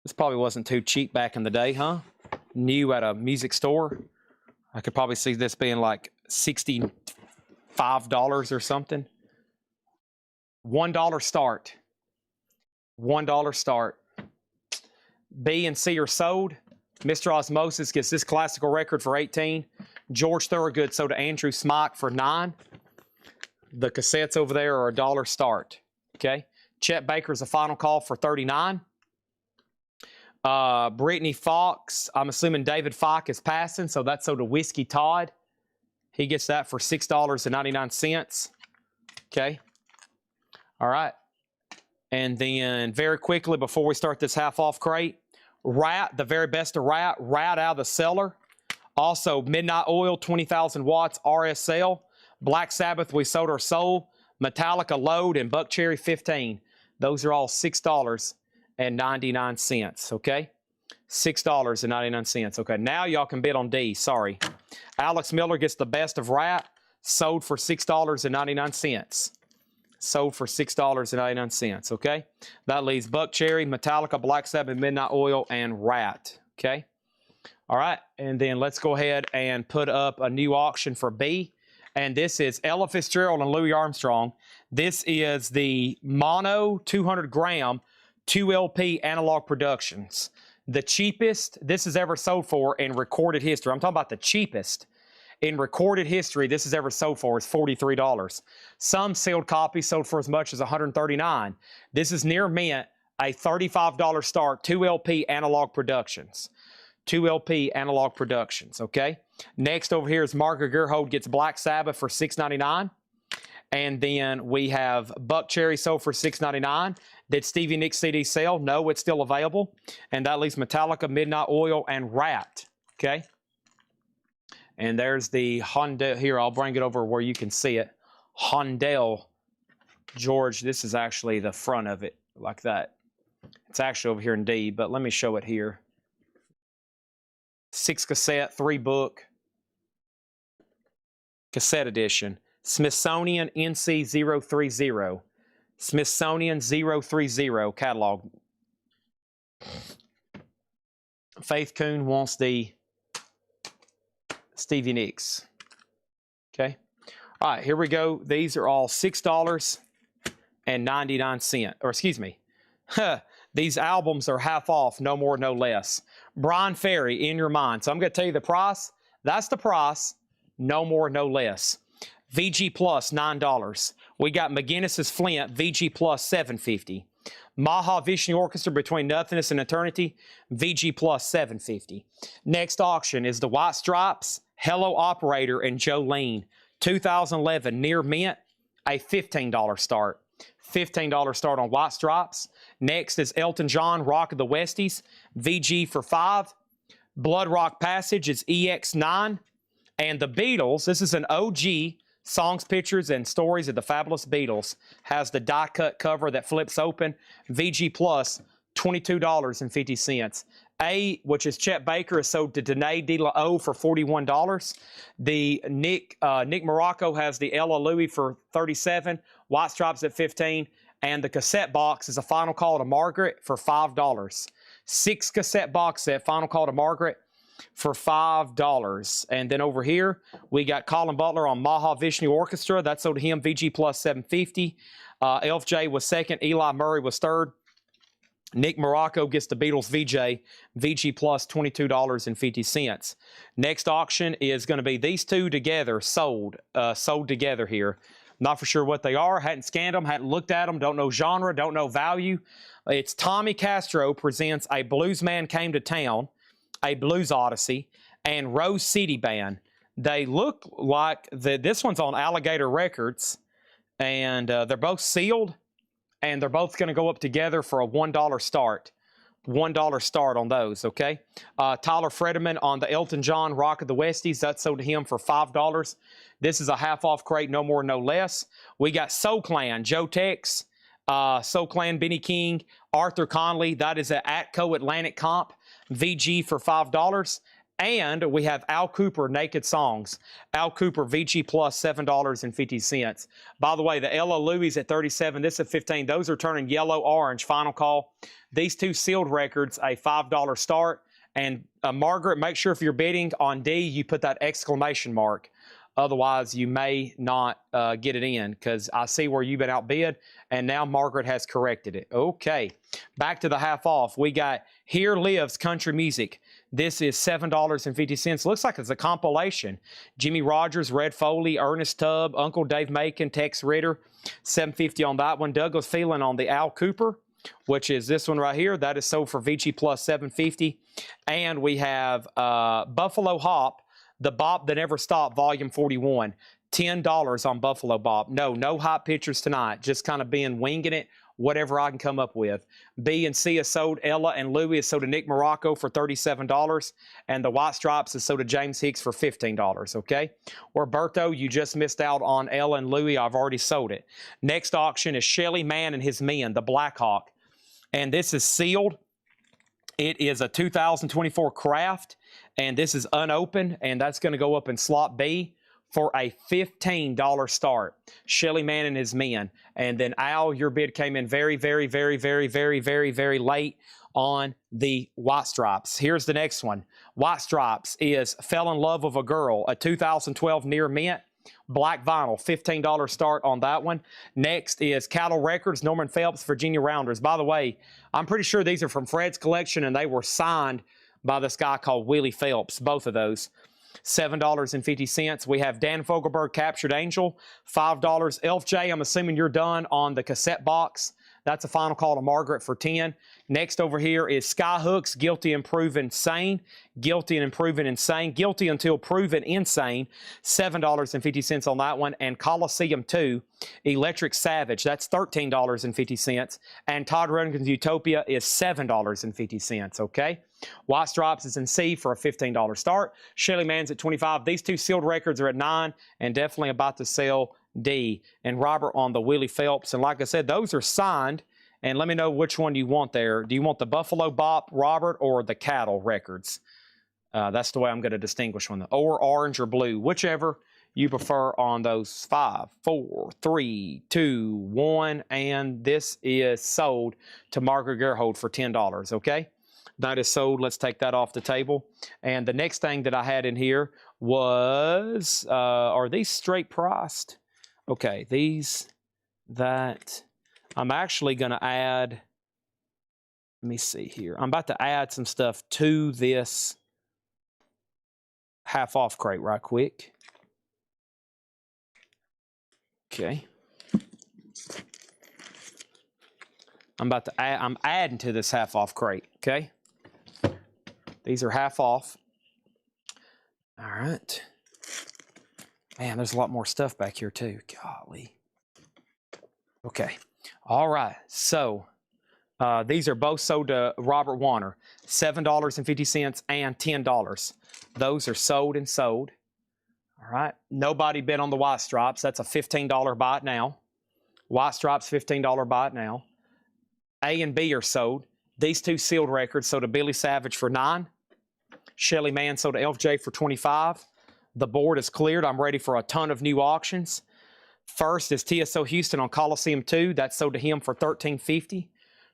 Speaker 2: This probably wasn't too cheap back in the day, huh? New at a music store. I could probably see this being like $65 or something. $1 start. $1 start. B and C are sold. Mr. Osmosis gets this classical record for 18. George Thorogood sold to Andrew Smock for 9. The cassettes over there are $1 start. Okay. Chet Baker's a final call for 39. Brittany Fox, I'm assuming David Fox is passing, so that's sold to Whiskey Todd. He gets that for $6.99. Okay. All right. And then very quickly before we start this half-off crate, Rat, the very best of Rat out of the cellar. Also, Midnight Oil, 20,000 watts, RSL. Black Sabbath, We Sold Our Soul. Metallica Load and Buck Cherry 15. Those are all $6.99, okay? $6.99, okay? Now y'all can bid on D, sorry. Alex Miller gets the best of Rat, sold for $6.99. Sold for $6.99, okay? That leaves Buck Cherry, Metallica, Black Sabbath, Midnight Oil, and Rat, okay? All right, and then let's go ahead and put up a new auction for B. And this is Ella Fitzgerald and Louis Armstrong. This is the mono 200 gram 2LP analog productions. The cheapest this has ever sold for in recorded history. I'm talking about the cheapest in recorded history this has ever sold for is $43. Some sealed copies sold for as much as $139. This is near mint, a $35 start, 2LP analog productions. 2LP analog productions, okay? Next over here is Margaret Gerhold gets Black Sabbath for $6.99. And then we have Buck Cherry sold for $6.99. Did Stevie Nicks CD sell? No, it's still available. And that leaves Metallica, Midnight Oil, and Rat, okay? And there's the Honda. Here, I'll bring it over where you can see it. Hondell. George, this is actually the front of it, like that. It's actually over here in D, but let me show it here. 6 cassette, 3 book. Cassette edition. Smithsonian NC030. Smithsonian 030 catalog. Faith Kuhn wants the Stevie Nicks. Okay. All right, here we go. These are all $6.99. Or excuse me. These albums are half off, no more, no less. Brian Ferry, In Your Mind. So I'm going to tell you the price. That's the price. No more, no less. VG Plus, $9. We got McGinnis's Flint, VG Plus, $7.50. Mahavishnu Orchestra, Between Nothingness and Eternity, VG Plus, $7.50. Next auction is the White Stripes, Hello Operator, and Jolene, 2011, near mint, a $15 start. $15 start on White Stripes. Next is Elton John, Rock of the Westies, VG for $5. Blood Rock Passage is EX9. And the Beatles, this is an OG, Songs, Pictures, and Stories of the Fabulous Beatles, has the die-cut cover that flips open, VG Plus, $22.50. A, which is Chet Baker, is sold to Danae De La O for $41. The Nick Morocco has the Ella Louie for $37. White Stripes at $15. And the cassette box is a final call to Margaret for $5. 6 cassette box set, final call to Margaret, for $5. And then over here, we got Colin Butler on Maha Vishnu Orchestra. That sold to him, VG plus $7.50. Elf J was second. Eli Murray was third. Nick Morocco gets the Beatles VG plus $22.50. Next auction is going to be these two together, sold together here. Not for sure what they are. Hadn't scanned them, hadn't looked at them, don't know genre, don't know value. It's Tommy Castro presents A Blues Man Came to Town, a Blues Odyssey, and Rose City Band. They look like this one's on Alligator Records, and they're both sealed. And they're both going to go up together for a $1 start. $1 start on those, okay? Tyler Frederman on the Elton John Rock of the Westies. That's sold to him for $5. This is a half-off crate, no more, no less. We got Soul Clan, Joe Tex, Soul Clan, Benny King, Arthur Conley. That is an Atco Atlantic comp, VG for $5. And we have Al Cooper, Naked Songs. Al Cooper, VG plus $7.50. By the way, the Ella Louis at 37, this at 15. Those are turning yellow-orange, final call. These two sealed records, a $5 start. And Margaret, make sure if you're bidding on D, you put that exclamation mark. Otherwise, you may not get it in, because I see where you've been outbid, and now Margaret has corrected it. Okay, back to the half off. We got Here Lives Country Music. This is $7.50. Looks like it's a compilation. Jimmy Rogers, Red Foley, Ernest Tubb, Uncle Dave Macon, Tex Ritter, $7.50 on that one. Douglas Phelan on the Al Cooper, which is this one right here. That is sold for VG plus $7.50. And we have Buffalo Hop, The Bop That Never Stopped, Volume 41. $10 on Buffalo Bop. No hot pictures tonight. Just kind of being winging it, whatever I can come up with. B and C is sold. Ella and Louis is sold to Nick Morocco for $37. And the White Stripes is sold to James Hicks for $15, okay? Roberto, you just missed out on Ella and Louis. I've already sold it. Next auction is Shelly Mann and His Men, the Black Hawk. And this is sealed. It is a 2024 Craft, and this is unopened, and that's going to go up in slot B for a $15 start. Shelly Mann and His Men. And then Al, your bid came in very, very, very, very, very, very, very late on the White Stripes. Here's the next one. White Stripes is Fell in Love with a Girl, a 2012 near mint. Black vinyl, $15 start on that one. Next is Cattle Records, Norman Phelps, Virginia Rounders. By the way, I'm pretty sure these are from Fred's collection, and they were signed by this guy called Willie Phelps, both of those. $7.50. We have Dan Fogelberg, Captured Angel, $5. Elf J, I'm assuming you're done on the cassette box. That's a final call to Margaret for $10. Next over here is Skyhooks, Guilty and Proven Sane. Guilty and Proven Insane. Guilty Until Proven Insane, $7.50 on that one. And Coliseum 2, Electric Savage, that's $13.50. And Todd Rundgren's Utopia is $7.50, okay? White Stripes is in C for a $15 start. Shelly Mann's at $25. These two sealed records are at $9 and definitely about to sell D. And Robert on the Willie Phelps. And like I said, those are signed. And let me know which one you want there. Do you want the Buffalo Bop, Robert, or the Cattle Records? That's the way I'm going to distinguish one. Or orange or blue, whichever you prefer on those. 5, 4, 3, 2, 1. And this is sold to Margaret Gerhold for $10, okay? That is sold. Let's take that off the table. And the next thing that I had in here was, are these straight priced? Okay, I'm actually going to add, let me see here. I'm about to add some stuff to this half-off crate right quick. Okay. I'm adding to this half-off crate, okay? These are half off. All right. Man, there's a lot more stuff back here too. Golly. Okay. All right. So these are both sold to Robert Warner. $7.50 and $10. Those are sold and sold. All right. Nobody bid on the White Stripes. That's a $15 buy it now. White Stripes, $15 buy it now. A and B are sold. These two sealed records sold to Billy Savage for $9. Shelly Mann sold to Elf J for $25. The board is cleared. I'm ready for a ton of new auctions. First is TSO Houston on Coliseum 2. That's sold to him for $13.50.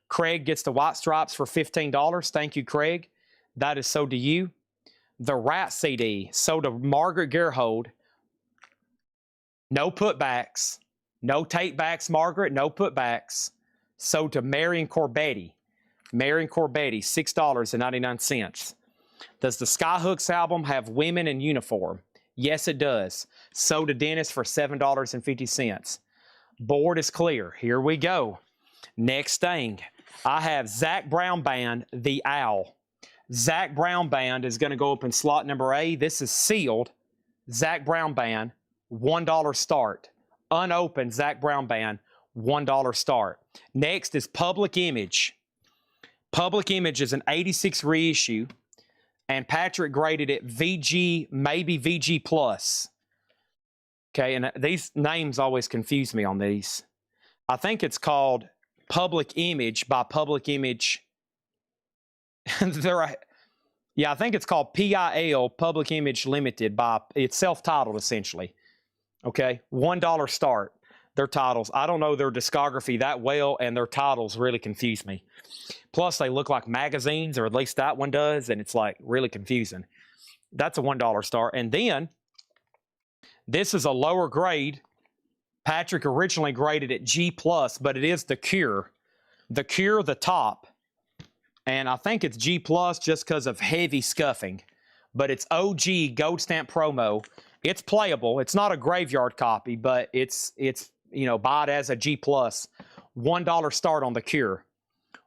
Speaker 2: Craig gets the white stripes for $15. Thank you, Craig. That is sold to you. The Rat CD sold to Margaret Gerhold. No putbacks. No take-backs, Margaret. No putbacks. Sold to Marion Corbetti. Marion Corbetti, $6.99. Does the Skyhooks album have women in uniform? Yes, it does. Sold to Dennis for $7.50. Board is clear. Here we go. Next thing. I have Zach Brown Band, The Owl. Zach Brown Band is going to go up in slot number A. This is sealed. Zach Brown Band, $1 start. Unopened Zach Brown Band, $1 start. Next is Public Image. Public Image is an 86 reissue, and Patrick graded it VG, maybe VG plus. Okay, and these names always confuse me on these. I think it's called Public Image by Public Image. Yeah, I think it's called PIL, Public Image Limited. It's self-titled, essentially. Okay, $1 start. Their titles. I don't know their discography that well, and their titles really confuse me. Plus, they look like magazines, or at least that one does, and it's like really confusing. That's a $1 start. And then, this is a lower grade. Patrick originally graded it G+, but it is The Cure. The Cure, the top. And I think it's G+ just because of heavy scuffing. But it's OG Gold Stamp Promo. It's playable. It's not a graveyard copy, but it's buy it as a G+. $1 start on The Cure.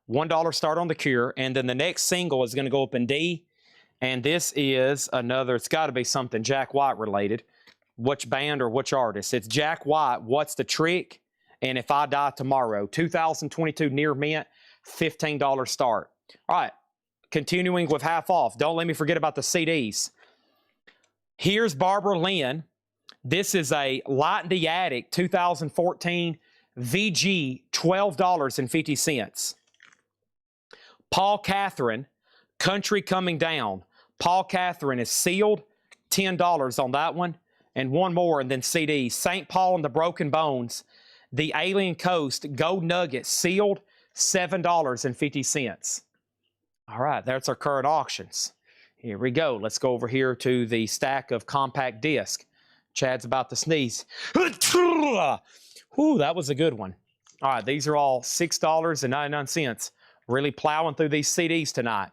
Speaker 2: $1 start on The Cure. And then the next single is going to go up in D. And this is another, it's got to be something Jack White related. Which band or which artist? It's Jack White, What's the Trick? And If I Die Tomorrow. 2022 near mint, $15 start. All right, continuing with half off. Don't let me forget about the CDs. Here's Barbara Lynn. This is a Light in the Attic 2014 VG, $12.50. Paul Catherine, Country Coming Down. Paul Catherine is sealed, $10 on that one. And one more, and then CD. St. Paul and the Broken Bones. The Alien Coast Gold Nugget, sealed, $7.50. All right, that's our current auctions. Here we go. Let's go over here to the stack of compact disc. Chad's about to sneeze. Whew, that was a good one. All right, these are all $6.99. Really plowing through these CDs tonight.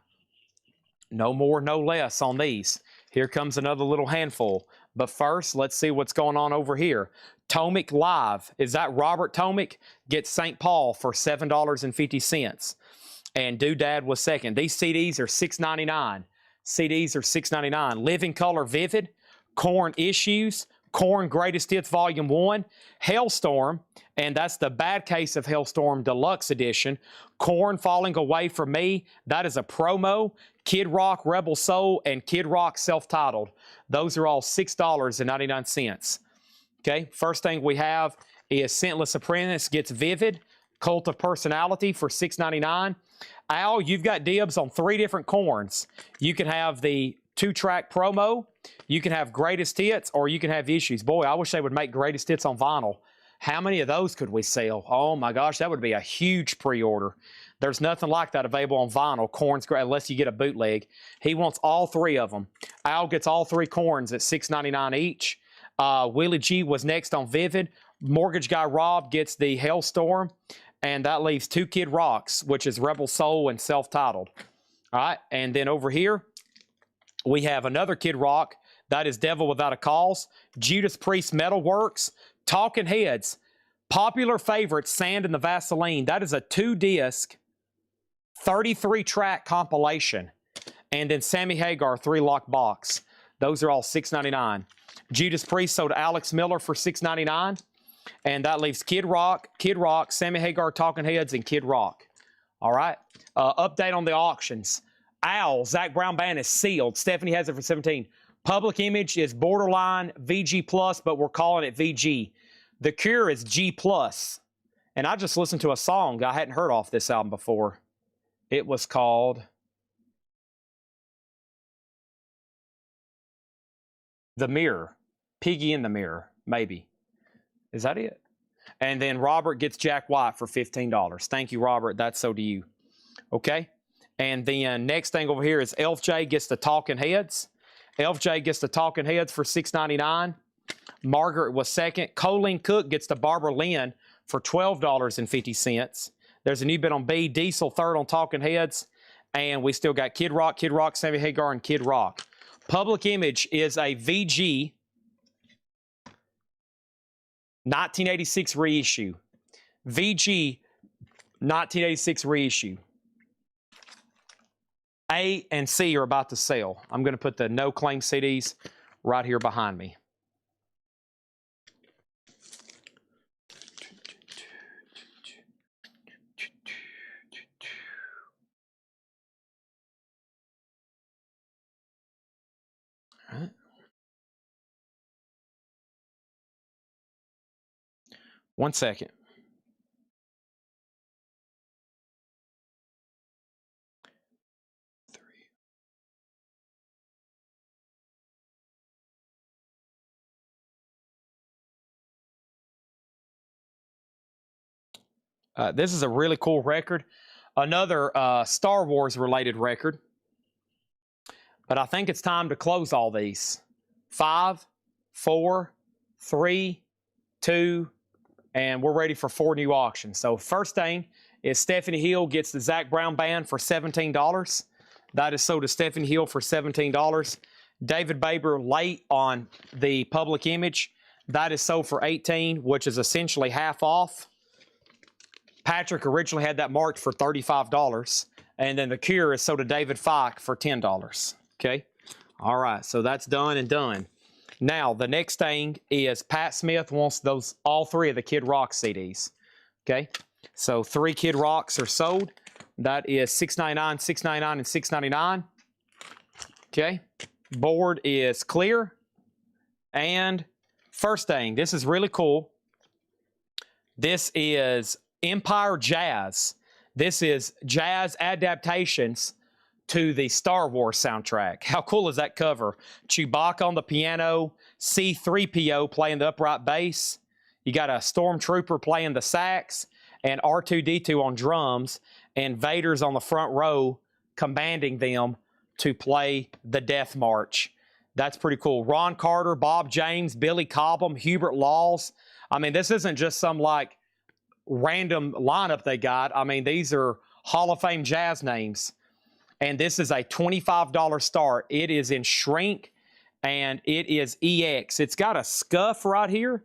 Speaker 2: No more, no less on these. Here comes another little handful. But first, let's see what's going on over here. Tomic Live. Is that Robert Tomic? Gets St. Paul for $7.50. And Doodad was second. These CDs are $6.99. CDs are $6.99. Living Color Vivid. Korn Issues. Korn Greatest Hits Volume 1. Hailstorm. And that's the Bad Case of Hailstorm Deluxe Edition. Korn Falling Away From Me. That is a promo. Kid Rock Rebel Soul and Kid Rock self-titled. Those are all $6.99. Okay, first thing we have is Scentless Apprentice gets Vivid. Cult of Personality for $6.99. Al, you've got dibs on 3 different Korns. You can have the 2-track promo, you can have Greatest Hits, or you can have Issues. Boy, I wish they would make Greatest Hits on vinyl. How many of those could we sell? Oh my gosh, that would be a huge pre-order. There's nothing like that available on vinyl. Korn's great, unless you get a bootleg. He wants all 3 of them. Al gets all 3 Korns at $6.99 each. Willie G was next on Vivid. Mortgage Guy Rob gets the Hailstorm. And that leaves 2 Kid Rocks, which is Rebel Soul and self-titled. All right, and then over here, we have another Kid Rock. That is Devil Without a Cause. Judas Priest Metalworks. Talking Heads. Popular favorite, Sand and the Vaseline. That is a 2-disc, 33-track compilation. And then Sammy Hagar, 3-lock box. Those are all $6.99. Judas Priest sold Alex Miller for $6.99. And that leaves Kid Rock, Sammy Hagar, Talking Heads, and Kid Rock. All right. Update on the auctions. Al, Zach Brown Band is sealed. Stephanie has it for $17. Public Image is borderline VG+, but we're calling it VG. The Cure is G+. And I just listened to a song I hadn't heard off this album before. It was called The Mirror. Piggy in the Mirror, maybe. Is that it? And then Robert gets Jack White for $15. Thank you, Robert. That's so to you. Okay? And then next thing over here is Elf J gets the Talking Heads. Elf J gets the Talking Heads for $6.99. Margaret was second. Colleen Cook gets the Barbara Lynn for $12.50. There's a new bid on B. Diesel third on Talking Heads. And we still got Kid Rock, Sammy Hagar, and Kid Rock. Public Image is a VG 1986 reissue. VG 1986 reissue. A and C are about to sell. I'm going to put the no claim CDs right here behind me. All right. One second. This is a really cool record. Another Star Wars related record. But I think it's time to close all these. 5, 4, 3, 2, and we're ready for 4 new auctions. So first thing is Stephanie Hill gets the Zach Brown Band for $17. That is sold to Stephanie Hill for $17. David Baber late on the Public Image. That is sold for $18, which is essentially half off. Patrick originally had that marked for $35. And then the Cure is sold to David Fike for $10. Okay? All right, so that's done and done. Now, the next thing is Pat Smith wants all 3 of the Kid Rock CDs. Okay? So 3 Kid Rocks are sold. That is $6.99, $6.99, and $6.99. Okay? Board is clear. And first thing, this is really cool. This is Empire Jazz. This is jazz adaptations to the Star Wars soundtrack. How cool is that cover? Chewbacca on the piano, C-3PO playing the upright bass. You got a Stormtrooper playing the sax, and R2-D2 on drums, and Vader's on the front row commanding them to play the Death March. That's pretty cool. Ron Carter, Bob James, Billy Cobham, Hubert Laws. I mean, this isn't just some like random lineup they got. I mean, these are Hall of Fame jazz names. And this is a $25 start. It is in shrink, and it is EX. It's got a scuff right here.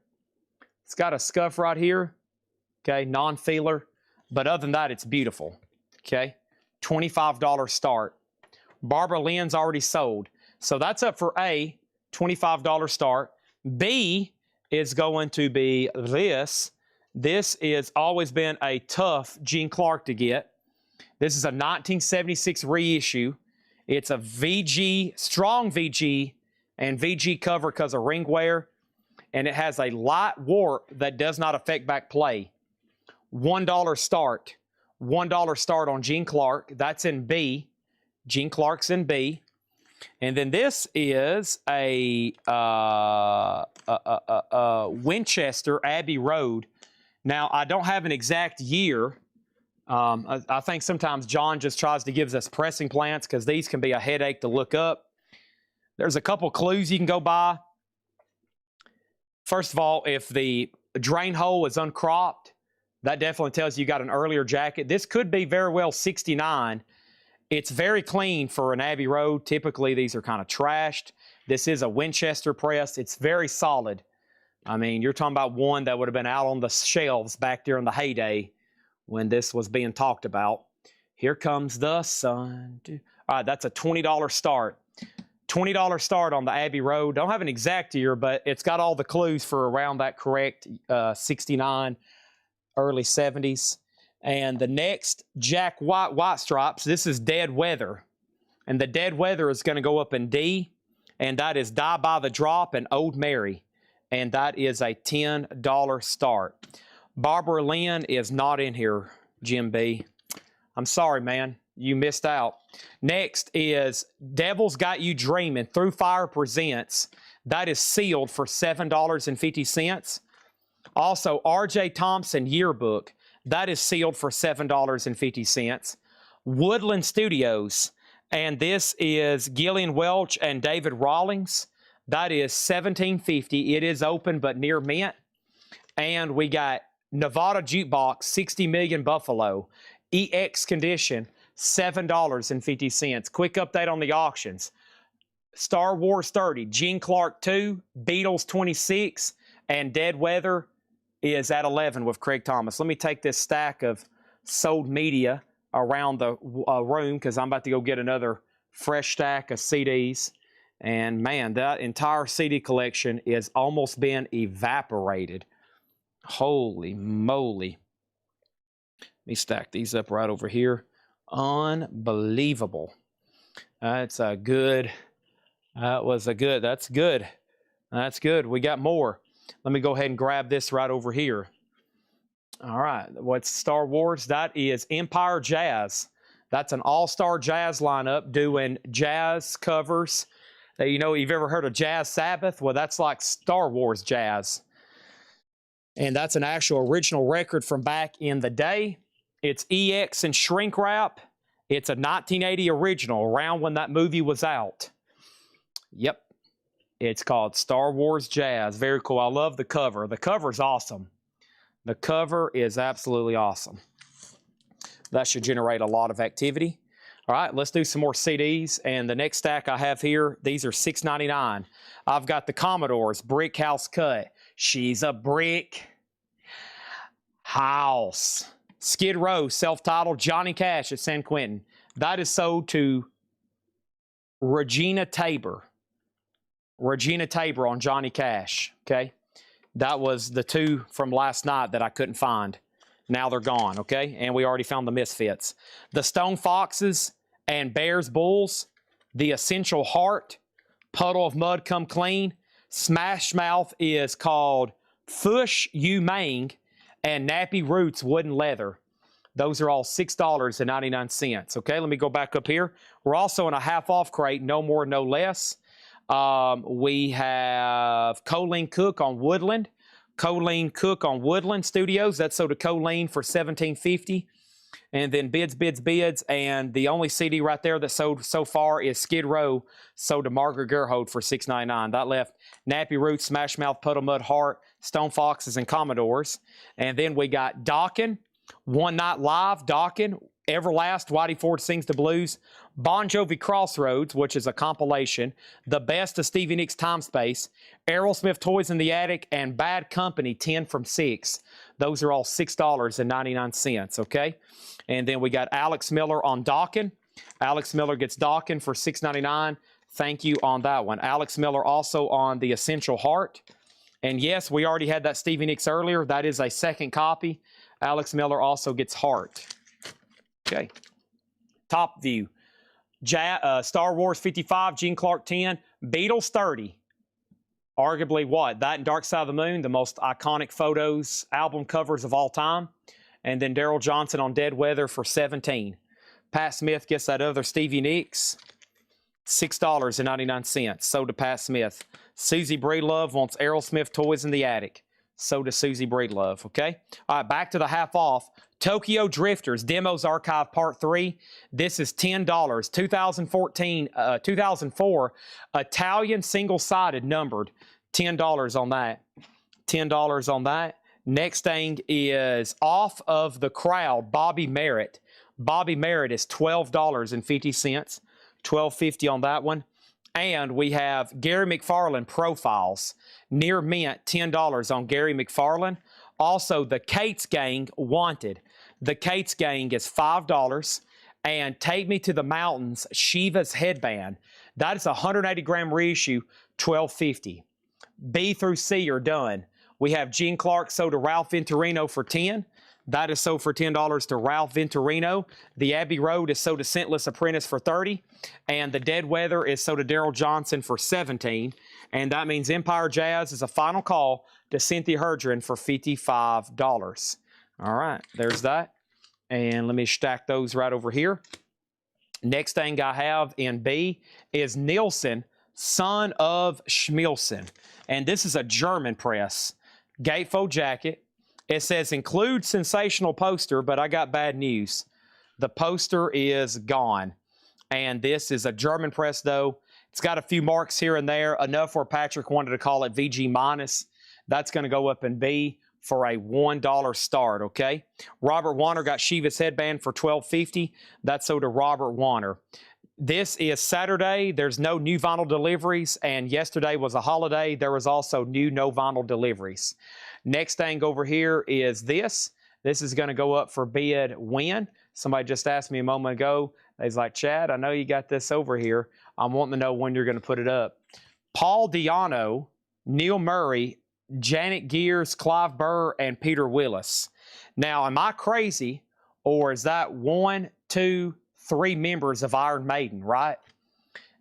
Speaker 2: It's got a scuff right here. Okay, non-feeler. But other than that, it's beautiful. Okay, $25 start. Barbara Lynn's already sold. So that's up for A, $25 start. B is going to be this. This has always been a tough Gene Clark to get. This is a 1976 reissue. It's a VG, strong VG, and VG cover because of ring wear. And it has a light warp that does not affect back play. $1 start. $1 start on Gene Clark. That's in B. Gene Clark's in B. And then this is a Winchester Abbey Road. Now, I don't have an exact year. I think sometimes John just tries to give us pressing plants because these can be a headache to look up. There's a couple clues you can go by. First of all, if the drain hole is uncropped, that definitely tells you got an earlier jacket. This could be very well 69. It's very clean for an Abbey Road. Typically, these are kind of trashed. This is a Winchester press. It's very solid. I mean, you're talking about one that would have been out on the shelves back during the heyday when this was being talked about. Here comes the sun. All right, that's a $20 start. $20 start on the Abbey Road. Don't have an exact year, but it's got all the clues for around that correct 69, early 70s. And the next Jack White Stripes, this is Dead Weather. And the Dead Weather is going to go up in D, and that is Die by the Drop and Old Mary. And that is a $10 start. Barbara Lynn is not in here, Jim B. I'm sorry, man. You missed out. Next is Devil's Got You Dreaming. Through Fire presents. That is sealed for $7.50. Also, R.J. Thompson yearbook. That is sealed for $7.50. Woodland Studios. And this is Gillian Welch and David Rawlings. That is $17.50. It is open but near mint. And we got Nevada Jukebox, 60 million Buffalo. EX condition, $7.50. Quick update on the auctions. Star Wars 30, Gene Clark 2, Beatles 26, and Dead Weather is at 11 with Craig Thomas. Let me take this stack of sold media around the room because I'm about to go get another fresh stack of CDs. And man, that entire CD collection is almost been evaporated. Holy moly. Let me stack these up right over here. Unbelievable. That's a good, that's good. That's good. We got more. Let me go ahead and grab this right over here. All right. What's Star Wars? That is Empire Jazz. That's an all-star jazz lineup doing jazz covers. You know, you've ever heard of Jazz Sabbath? Well, that's like Star Wars jazz. And that's an actual original record from back in the day. It's EX and shrink wrap. It's a 1980 original, around when that movie was out. Yep. It's called Star Wars Jazz. Very cool. I love the cover. The cover's awesome. The cover is absolutely awesome. That should generate a lot of activity. All right, let's do some more CDs. And the next stack I have here, these are $6.99. I've got the Commodores, Brick House Cut. She's a brick house. Skid Row, self-titled, Johnny Cash at San Quentin. That is sold to Regina Tabor. Regina Tabor on Johnny Cash, okay? That was the two from last night that I couldn't find. Now they're gone, okay? And we already found the Misfits. The Stone Foxes and Bears Bulls. The Essential Heart. Puddle of Mud Come Clean. Smash Mouth is called Fush You Mang. And Nappy Roots Wooden Leather. Those are all $6.99, okay? Let me go back up here. We're also in a half-off crate, no more, no less. We have Colleen Cook on Woodland. Colleen Cook on Woodland Studios. That's sold to Colleen for $17.50. And then Bids. And the only CD right there that sold so far is Skid Row, sold to Margaret Gerhold for $6.99. That left Nappy Roots, Smash Mouth, Puddle Mud Heart, Stone Foxes, and Commodores. And then we got Dawkin, One Night Live, Dawkin, Everlast, Whitey Ford Sings the Blues, Bon Jovi Crossroads, which is a compilation, The Best of Stevie Nicks Time Space, Aerosmith Toys in the Attic, and Bad Company 10 from 6. Those are all $6.99, okay? And then we got Alex Miller on Dawkin. Alex Miller gets Dawkin for $6.99. Thank you on that one. Alex Miller also on The Essential Heart. And yes, we already had that Stevie Nicks earlier. That is a second copy. Alex Miller also gets Heart. Okay. Top view. Star Wars 55, Gene Clark 10, Beatles 30. Arguably what? That and Dark Side of the Moon, the most iconic photos, album covers of all time. And then Daryl Johnson on Dead Weather for $17. Pat Smith gets that other Stevie Nicks. $6.99. Sold to Pat Smith. Susie Breedlove wants Aerosmith Toys in the Attic. So does Susie Breedlove, okay? All right, back to the half off. Tokyo Drifters, Demos Archive Part 3. This is $10. 2004 Italian single-sided numbered. $10 on that. $10 on that. Next thing is Off of the Crowd, Bobby Merritt. Bobby Merritt is $12.50. $12.50 on that one. And we have Gary McFarlane Profiles. Near mint, $10 on Gary McFarlane. Also, the Cates Gang Wanted. The Cates Gang is $5. And Take Me to the Mountains, Shiva's Headband. That is a 180-gram reissue, $12.50. B through C are done. We have Gene Clark sold to Ralph Venturino for $10. That is sold for $10 to Ralph Venturino. The Abbey Road is sold to Scentless Apprentice for $30. And the Dead Weather is sold to Daryl Johnson for $17. And that means Empire Jazz is a final call to Cynthia Herdren for $55. All right, there's that. And let me stack those right over here. Next thing I have in B is Nielsen, Son of Schmielsen. And this is a German press. gatefold jacket. It says include sensational poster, but I got bad news. The poster is gone. And this is a German press, though. It's got a few marks here and there, enough where Patrick wanted to call it VG minus. That's going to go up in B for a $1 start, okay? Robert Warner got Shiva's headband for $12.50. That's so to Robert Warner. This is Saturday. There's no new vinyl deliveries, and yesterday was a holiday. There was also new no vinyl deliveries. Next thing over here is this. This is going to go up for bid when? Somebody just asked me a moment ago. They's like, Chad, I know you got this over here. I'm wanting to know when you're going to put it up. Paul Di'Anno, Neil Murray, Janet Gears, Clive Burr, and Peter Willis. Now, am I crazy, or is that 1, 2, 3 members of Iron Maiden, right?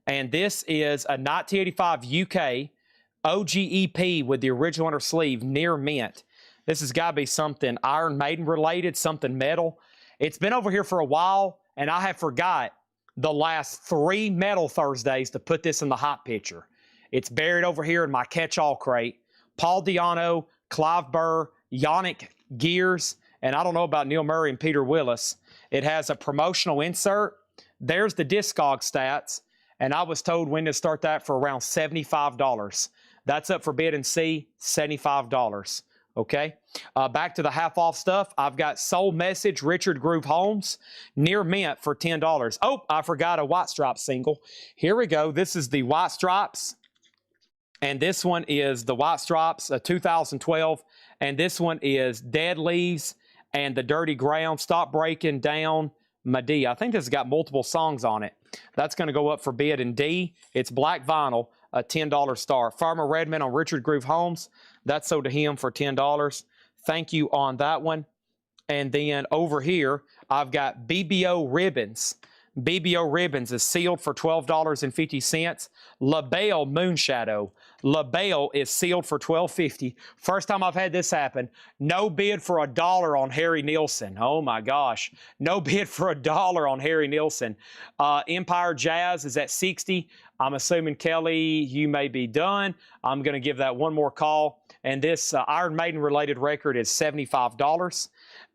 Speaker 2: And this is a 1985 UK OG EP with the original under sleeve, near mint. This has got to be something Iron Maiden related, something metal. It's been over here for a while, and I have forgot the last 3 Metal Thursdays to put this in the hot picture. It's buried over here in my catch-all crate. Paul Di'Anno, Clive Burr, Yannick Gears, and I don't know about Neil Murray and Peter Willis. It has a promotional insert. There's the Discog stats, and I was told when to start that for around $75. That's up for bid in C, $75. Okay, back to the half-off stuff. I've got Soul Message, Richard Groove Holmes, near mint for $10. Oh, I forgot a White Stripes single. Here we go. This is the White Stripes, and this one is the White Stripes, 2012, and this one is Dead Leaves and the Dirty Ground, Stop Breaking Down, Medea. I think this has got multiple songs on it. That's going to go up for bid in D. It's black vinyl, a $10 star. Farmer Redmond on Richard Groove Holmes. That's sold to him for $10. Thank you on that one. And then over here, I've got BBO Ribbons. BBO Ribbons is sealed for $12.50. LaBelle Moonshadow. LaBelle is sealed for $12.50. First time I've had this happen. No bid for $1 on Harry Nilsson. Oh my gosh. No bid for $1 on Harry Nilsson. Empire Jazz is at $60. I'm assuming, Kelly, you may be done. I'm going to give that one more call. And this Iron Maiden related record is $75.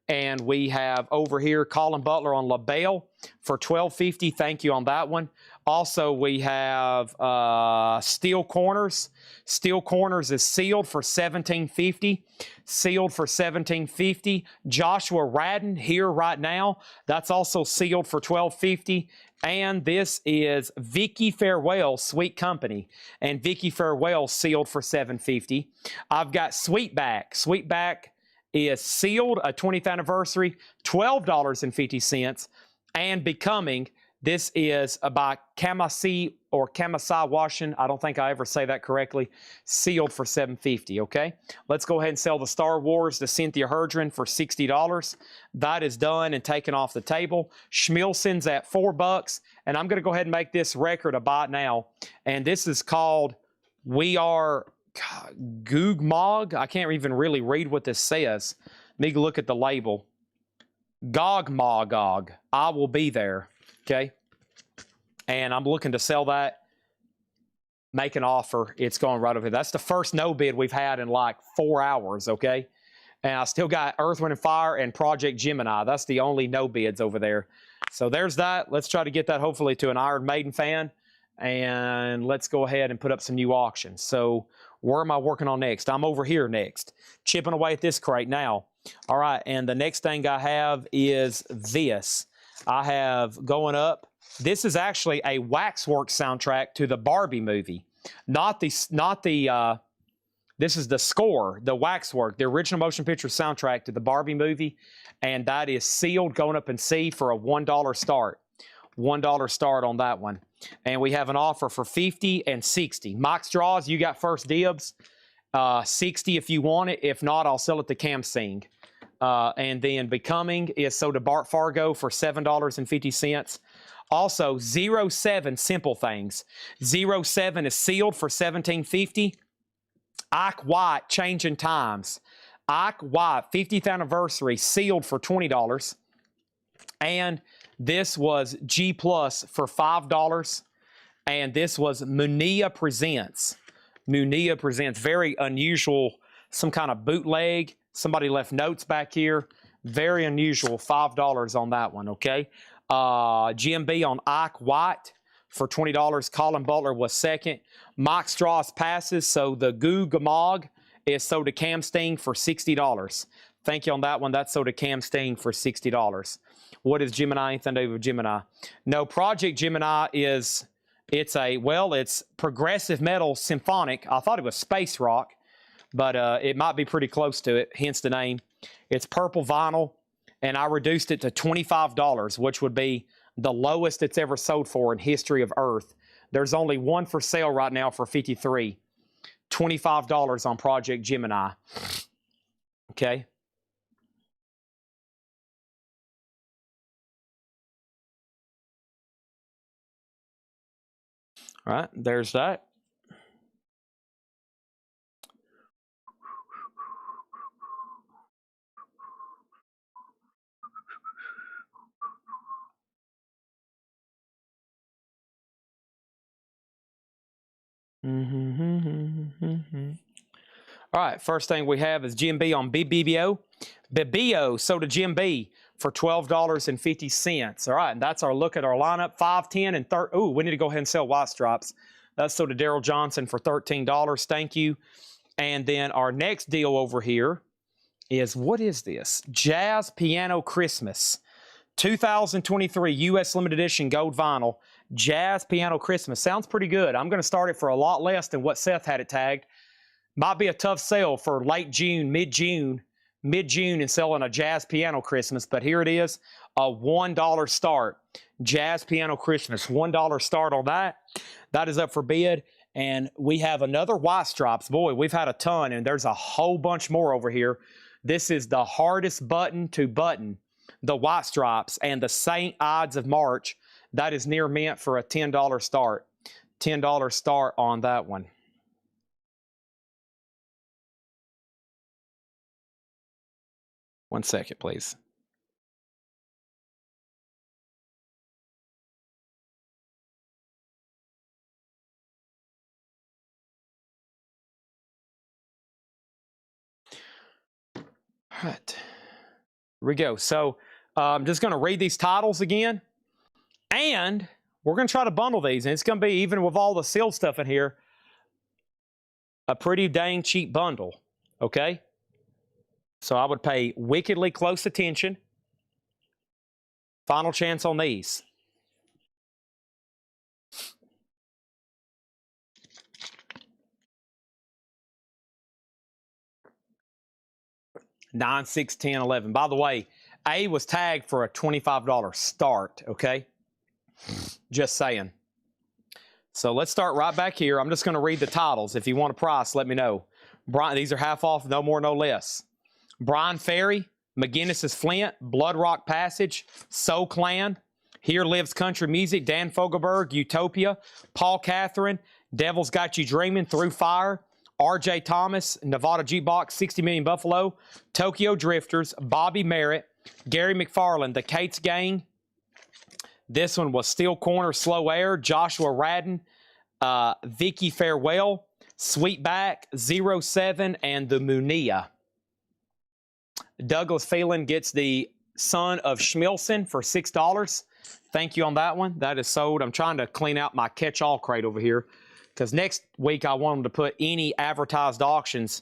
Speaker 2: And we have over here Colin Butler on LaBelle for $12.50. Thank you on that one. Also, we have Steel Corners. Steel Corners is sealed for $17.50. Sealed for $17.50. Joshua Radden here right now. That's also sealed for $12.50. And this is Vicky Farewell, Sweet Company. And Vicky Farewell sealed for $7.50. I've got Sweetback. Sweetback is sealed, a 20th anniversary, $12.50. And Becoming, this is by Kamasi or Kamasai Washington. I don't think I ever say that correctly. Sealed for $7.50, okay? Let's go ahead and sell the Star Wars to Cynthia Herdren for $60. That is done and taken off the table. Schmilson's at $4, and I'm going to go ahead and make this record a buy now. And this is called We Are Googmog. I can't even really read what this says. Let me look at the label. Gogmagog. I will be there. Okay. And I'm looking to sell that. Make an offer. It's going right over here. That's the first no bid we've had in like 4 hours. Okay. And I still got Earth, Wind, and Fire and Project Gemini. That's the only no bids over there. So there's that. Let's try to get that hopefully to an Iron Maiden fan. And let's go ahead and put up some new auctions. So where am I working on next? I'm over here next. Chipping away at this crate now. All right. And the next thing I have is this. I have going up. This is actually a Waxworks soundtrack to the Barbie movie. This is the score, the Waxwork, the original motion picture soundtrack to the Barbie movie. And that is sealed, going up in C for a $1 start. $1 start on that one. And we have an offer for $50 and $60. Mike Straws, you got first dibs. $60 if you want it. If not, I'll sell it to Cam Singh. And then Becoming is sold to Bart Fargo for $7.50. Also, 07 Simple Things. 07 is sealed for $17.50. Ike White, Changing Times. Ike White, 50th anniversary, sealed for $20. And this was G Plus for $5. And this was Munia Presents. Munia Presents, very unusual some kind of bootleg. Somebody left notes back here. Very unusual, $5 on that one, okay? GMB on Ike White for $20. Colin Butler was second. Mike Strauss passes, so the Goo Gamog is sold to Cam Sting for $60. Thank you on that one. That's sold to Cam Sting for $60. What is Gemini? Anything to do with Gemini? No, Project Gemini is, it's progressive metal symphonic. I thought it was space rock, but it might be pretty close to it, hence the name. It's purple vinyl, and I reduced it to $25, which would be the lowest it's ever sold for in history of Earth. There's only one for sale right now for $53. $25 on Project Gemini. Okay. All right, there's that. All right, first thing we have is GMB on BBBO. BBO sold to GMB for $12.50. All right, and that's our look at our lineup. 5, 10, and 30. Oh, we need to go ahead and sell White Stripes. That's sold to Daryl Johnson for $13. Thank you. And then our next deal over here is, what is this? Jazz Piano Christmas. 2023 U.S. Limited Edition Gold Vinyl. Jazz Piano Christmas. Sounds pretty good. I'm going to start it for a lot less than what Seth had it tagged. Might be a tough sale for late June, mid-June, and selling a Jazz Piano Christmas, but here it is, a $1 start. Jazz Piano Christmas, $1 start on that. That is up for bid, and we have another White Stripes. Boy, we've had a ton, and there's a whole bunch more over here. This is the hardest button to button, the White Stripes, and the St. Ides of March. That is near mint for a $10 start. $10 start on that one. One second, please. All right. Here we go. So I'm just going to read these titles again. And we're going to try to bundle these. And it's going to be, even with all the sealed stuff in here, a pretty dang cheap bundle. Okay? So I would pay wickedly close attention. Final chance on these. Nine, 6, 10, 11. By the way, A was tagged for a $25 start, okay? Just saying. So let's start right back here. I'm just going to read the titles. If you want a price, let me know. Brian, these are half off, no more, no less. Brian Ferry, McGinnis's Flint, Blood Rock Passage, Soul Clan, Here Lives Country Music, Dan Fogelberg, Utopia, Paul Catherine, Devil's Got You Dreaming, Through Fire, R.J. Thomas, Nevada Jukebox, 60 Million Buffalo, Tokyo Drifters, Bobby Merritt, Gary McFarland, The Cates Gang. This one was Steel Corner, Slow Air, Joshua Radden, Vicky Farewell, Sweetback, 07, and the Munia. Douglas Phelan gets the Son of Schmilson for $6. Thank you on that one. That is sold. I'm trying to clean out my catch-all crate over here, because next week I want them to put any advertised auctions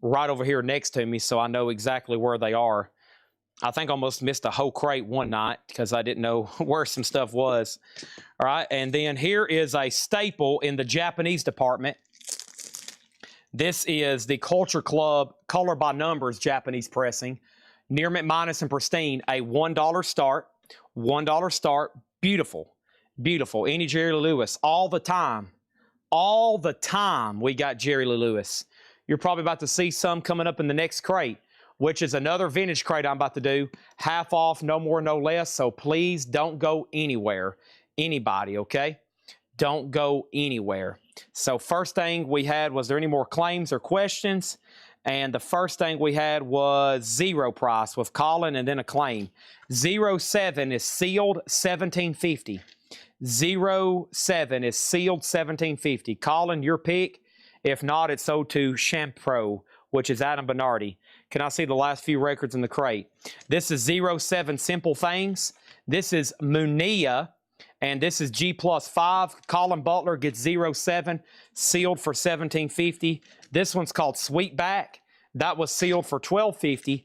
Speaker 2: right over here next to me so I know exactly where they are. I think I almost missed a whole crate one night because I didn't know where some stuff was. All right, and then here is a staple in the Japanese department. This is the Culture Club Color by Numbers Japanese pressing. Near mint minus and pristine, a $1 start. $1 start. Beautiful. Beautiful. Any Jerry Lee Lewis. All the time. All the time we got Jerry Lee Lewis. You're probably about to see some coming up in the next crate, which is another vintage crate I'm about to do. Half off, no more, no less. So please don't go anywhere. Anybody, okay? Don't go anywhere. So first thing we had, was there any more claims or questions? And the first thing we had was zero price with Colin and then a claim. 07 is sealed $17.50. 07 is sealed $17.50. Colin, your pick. If not, it's sold to Shampro. which is Adam Bernardi. Can I see the last few records in the crate? This is 07 Simple Things. This is Munia, and this is G+5. Colin Butler gets 07, sealed for $17.50. This one's called Sweetback. That was sealed for $12.50.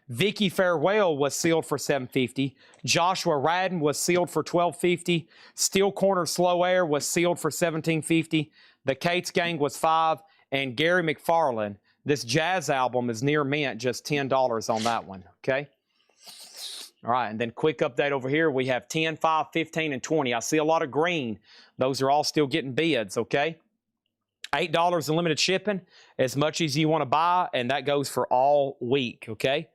Speaker 2: Vicky Farewell was sealed for $7.50. Joshua Radden was sealed for $12.50. Steel Corner Slow Air was sealed for $17.50. The Cates Gang was $5. And Gary McFarland, this jazz album is near mint, just $10 on that one, okay? All right, and then quick update over here. We have 10, 5, 15, and 20. I see a lot of green. Those are all still getting bids, okay? $8 in limited shipping, as much as you want to buy, and that goes for all week, okay?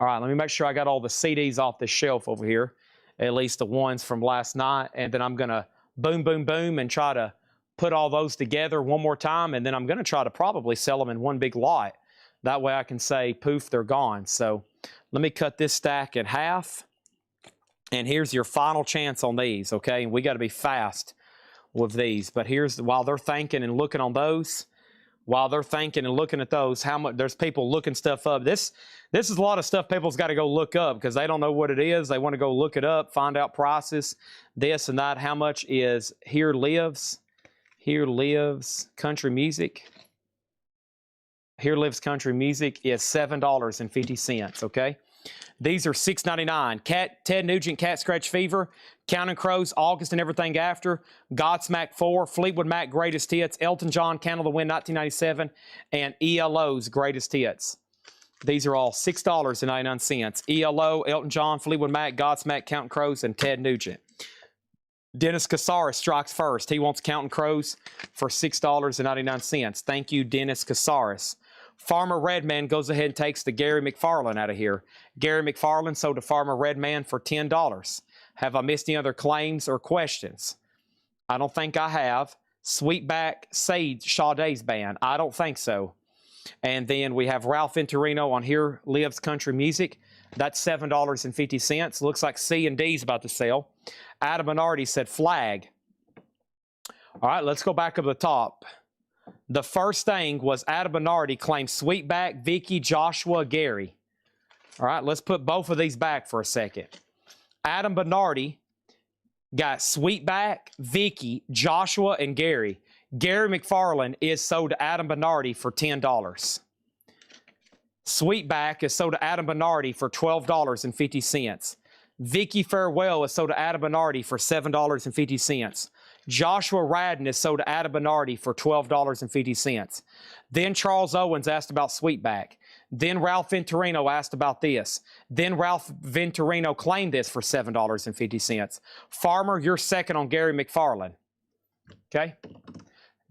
Speaker 2: All right, let me make sure I got all the CDs off the shelf over here, at least the ones from last night, and then I'm going to boom, boom, boom, and try to put all those together one more time, and then I'm going to try to probably sell them in one big lot. That way I can say, poof, they're gone. So let me cut this stack in half, and here's your final chance on these, okay? And we got to be fast with these. But here's, while they're thinking and looking on those, while they're thinking and looking at those, how much, there's people looking stuff up. This is a lot of stuff people's got to go look up because they don't know what it is. They want to go look it up, find out prices, this and that. How much is Here Lives? Here Lives Country Music. Here Lives Country Music is $7.50, okay? These are $6.99. Ted Nugent, Cat Scratch Fever, Counting Crows, August and Everything After, Godsmack 4, Fleetwood Mac Greatest Hits, Elton John, Candle the Wind 1997, and ELO's Greatest Hits. These are all $6.99. ELO, Elton John, Fleetwood Mac, Godsmack, Counting Crows, and Ted Nugent. Dennis Casares strikes first. He wants Counting Crows for $6.99. Thank you, Dennis Casares. Farmer Redman goes ahead and takes the Gary McFarland out of here. Gary McFarland sold to Farmer Redman for $10. Have I missed any other claims or questions? I don't think I have. Sweetback Sage Sade's band. I don't think so. And then we have Ralph Venturino on Here Lives Country Music. That's $7.50. Looks like C and D's about to sell. Adam Bernardi said Flag. All right, let's go back up to the top. The first thing was Adam Bernardi claimed Sweetback, Vicky, Joshua, Gary. All right, let's put both of these back for a second. Adam Bernardi got Sweetback, Vicky, Joshua, and Gary. Gary McFarland is sold to Adam Bernardi for $10. Sweetback is sold to Adam Bernardi for $12.50. Vicky Farewell is sold to Adam Bernardi for $7.50. Joshua Radden is sold to Adam Bernardi for $12.50. Then Charles Owens asked about Sweetback. Then Ralph Venturino asked about this. Then Ralph Venturino claimed this for $7.50. Farmer, you're second on Gary McFarland. Okay?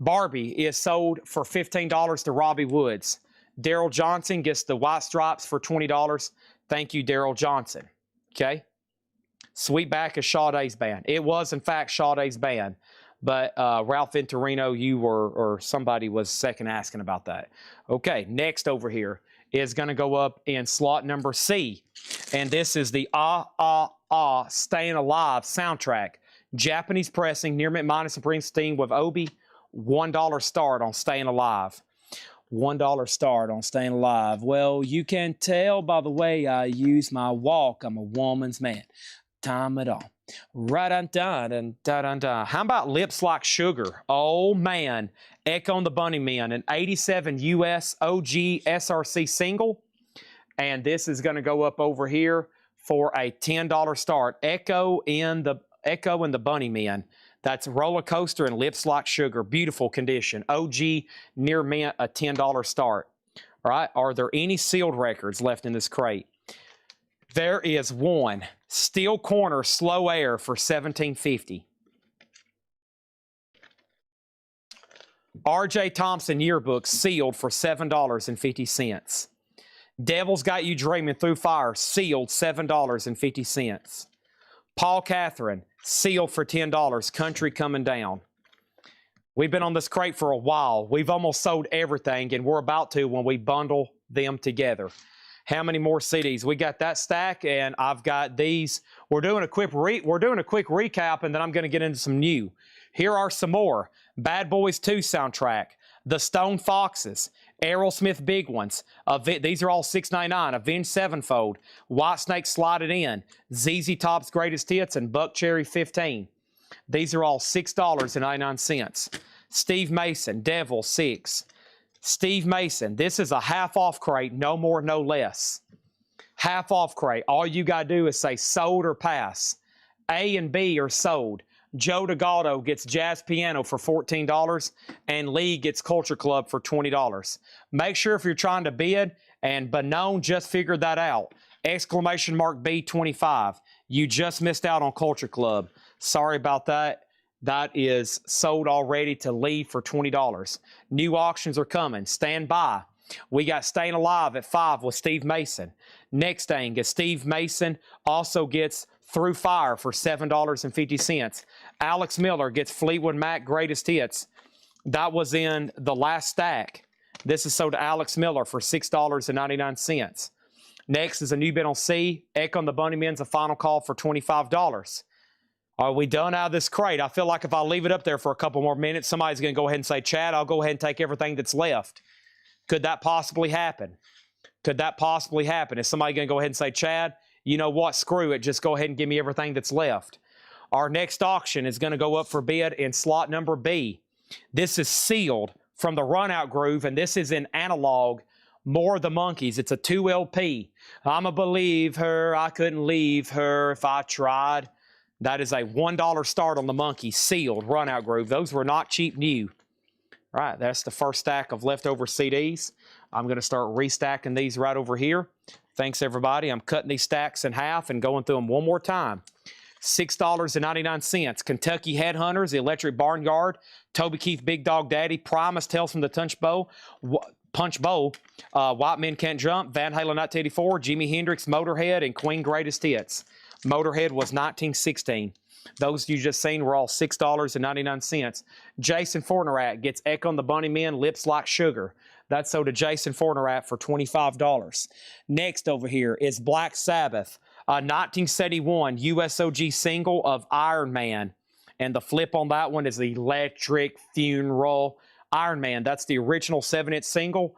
Speaker 2: Barbie is sold for $15 to Robbie Woods. Daryl Johnson gets the White Stripes for $20. Thank you, Daryl Johnson. Okay? Sweetback is Sade's band. It was, in fact, Sade's band. But Ralph Venturino, you were, or somebody was second asking about that. Okay, next over here is going to go up in slot number C. And this is the Staying Alive soundtrack. Japanese pressing, Near Mint Minus and Springsteen with Obi. $1 start on Staying Alive. $1 start on Staying Alive. Well, you can tell by the way I use my walk, I'm a woman's man. Time it all. Right-on-dun-dun-dun-dun. How about Lips Like Sugar? Oh, man. Echo and the Bunnymen, an 87 US OG SRC single. And this is going to go up over here for a $10 start. Echo and the Bunnymen. That's Roller Coaster and Lips Like Sugar. Beautiful condition. OG near mint, a $10 start. All right. Are there any sealed records left in this crate? There is one. Steel Corner Slow Air for $17.50. R.J. Thompson Yearbook sealed for $7.50. Devil's Got You Dreaming Through Fire sealed $7.50. Paul Catherine sealed for $10. Country Coming Down. We've been on this crate for a while. We've almost sold everything, and we're about to when we bundle them together. How many more CDs? We got that stack, and I've got these. We're doing a quick recap, and then I'm going to get into some new. Here are some more. Bad Boys 2 soundtrack. The Stone Foxes.
Speaker 1: Aerosmith big ones. These are all $6.99. Avenged Sevenfold. White Snake Slide It In. ZZ Top's Greatest Hits and Buck Cherry 15. These are all $6.99. Steve Mason, Devil 6. Steve Mason, this is a half off crate, no more, no less. Half off crate. All you got to do is say sold or pass. A and B are sold. Joe DeGaldo gets Jazz Piano for $14 and Lee gets Culture Club for $20. Make sure if you're trying to bid, and Benone just figured that out, exclamation mark B25. You just missed out on Culture Club. Sorry about that. That is sold already to Lee for $20. New auctions are coming. Stand by. We got Staying Alive at 5 with Steve Mason. Next thing is Steve Mason also gets Through Fire for $7.50. Alex Miller gets Fleetwood Mac Greatest Hits. That was in the last stack. This is sold to Alex Miller for $6.99. Next is a new bid on C. Echo and the Bunnymen's a final call for $25. Are we done out of this crate? I feel like if I leave it up there for a couple more minutes, somebody's going to go ahead and say, Chad, I'll go ahead and take everything that's left. Could that possibly happen? Could that possibly happen? Is somebody going to go ahead and say, Chad, you know what? Screw it. Just go ahead and give me everything that's left. Our next auction is going to go up for bid in slot number B. This is sealed from the Runout Groove, and this is in analog. More of the Monkeys. It's a 2 LP. I'm a believe her. I couldn't leave her if I tried. That is a $1 start on the Monkey, sealed, Runout Groove. Those were not cheap new. All right, that's the first stack of leftover CDs. I'm going to start restacking these right over here. Thanks, everybody. I'm cutting these stacks in half and going through them one more time. $6.99. Kentucky Headhunters, The Electric Barnyard, Toby Keith, Big Dog Daddy, Primus, Tales from the Punch Bowl, White Men Can't Jump, Van Halen 1984, Jimi Hendrix, Motorhead, and Queen Greatest Hits. Motorhead was 1916. Those you just seen were all $6.99. Jason Fornerat gets Echo and the Bunnymen, Lips Like Sugar. That's sold to Jason Fornerat for $25. Next over here is Black Sabbath, a 1971 USOG single of Iron Man. And the flip on that one is the Electric Funeral. Iron Man, that's the original 7-inch single.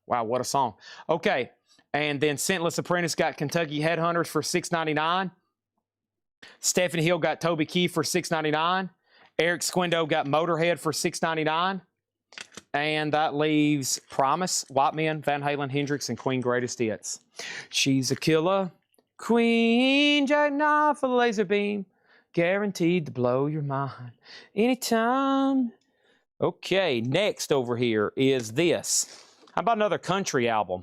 Speaker 1: Wow, what a song. Okay, and then Scentless Apprentice got Kentucky Headhunters for $6.99. Stephanie Hill got Toby Keith for $6.99. Eric Squindo got Motorhead for $6.99. And that leaves Promise, White Men, Van Halen, Hendrix, and Queen Greatest Hits. She's a killer. Queen, jackknife, a laser beam. Guaranteed to blow your mind anytime. Okay, next over here is this. How about another country album?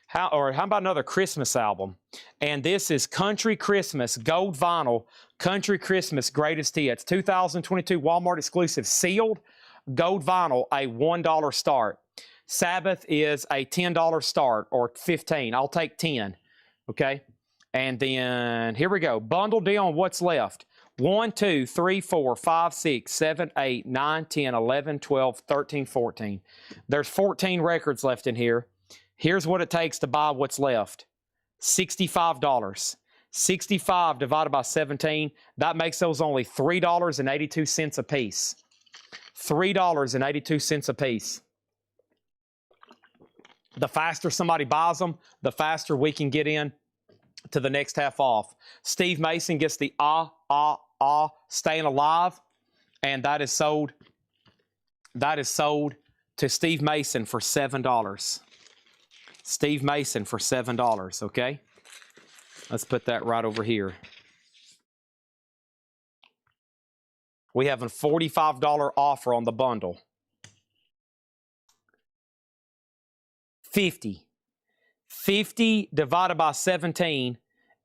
Speaker 1: How about another Christmas album? And this is Country Christmas, gold vinyl, Country Christmas Greatest Hits. 2022 Walmart exclusive, sealed, gold vinyl, a $1 start. Sabbath is a $10 start, or $15. I'll take 10, okay? And then here we go. Bundle deal on what's left. 1, 2, 3, 4, 5, 6, 7, 8, 9, 10, 11, 12, 13, 14. There's 14 records left in here. Here's what it takes to buy what's left. $65. 65 divided by 17, that makes those only $3.82 a piece. $3.82 a piece. The faster somebody buys them, the faster we can get in to the next half off. Steve Mason gets the Staying Alive, and that is sold to Steve Mason for $7. Steve Mason for $7, okay? Let's put that right over here. We have a $45 offer on the bundle. 50 divided by 17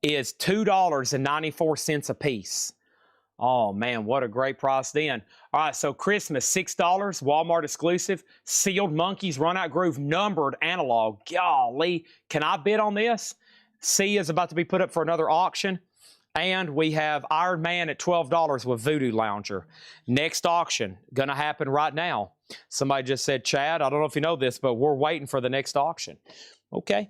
Speaker 1: is $2.94 a piece. Oh, man, what a great price then. All right, so Christmas, $6, Walmart exclusive, sealed Monkeys, Runout Groove, numbered analog. Golly, can I bid on this? C is about to be put up for another auction. And we have Iron Man at $12 with Voodoo Lounger. Next auction, going to happen right now. Somebody just said, Chad, I don't know if you know this, but we're waiting for the next auction. Okay.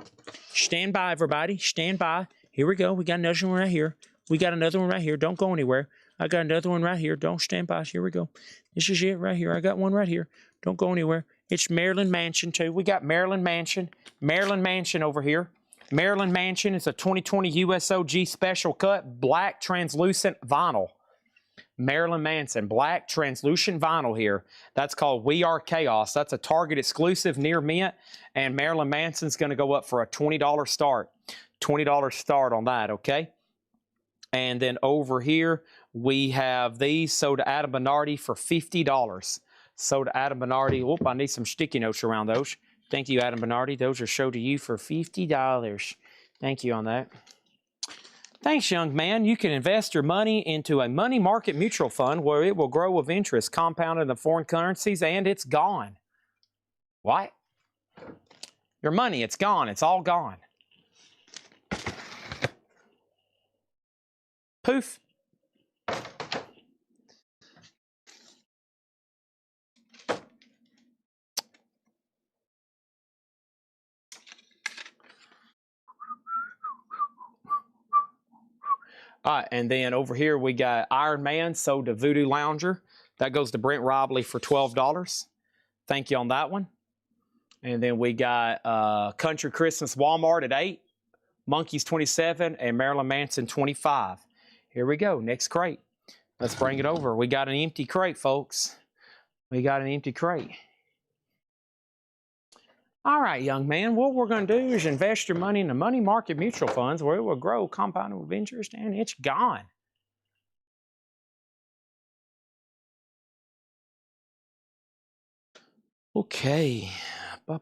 Speaker 1: Stand by, everybody. Stand by. Here we go. We got another one right here. We got another one right here. Don't go anywhere. I got another one right here. Don't stand by. Here we go. This is it right here. I got one right here. Don't go anywhere. It's Maryland Mansion, too. We got Maryland Mansion. Maryland Mansion over here. Maryland Mansion is a 2020 USOG special cut black translucent vinyl. Maryland Manson, black translucent vinyl here. That's called We Are Chaos. That's a Target exclusive near mint, and Maryland Manson's going to go up for a $20 start. $20 start on that, okay? And then over here, we have these sold to Adam Bernardi for $50. Sold to Adam Bernardi. Whoop, I need some sticky notes around those. Thank you, Adam Bernardi. Those are sold to you for $50. Thank you on that. Thanks, young man. You can invest your money into a money market mutual fund where it will grow with interest, compounded in the foreign currencies, and it's gone. What? Your money, it's gone. It's all gone. Poof. All right, and then over here we got Iron Man sold to Voodoo Lounger. That goes to Brent Robley for $12. Thank you on that one. And then we got Country Christmas Walmart at $8, Monkeys $27, and Marilyn Manson $25. Here we go, next crate. Let's bring it over. We got an empty crate, folks. We got an empty crate. All right, young man, what we're going to do is invest your money in the money market mutual funds where it will grow compounded with interest, and it's gone. Okay. Oh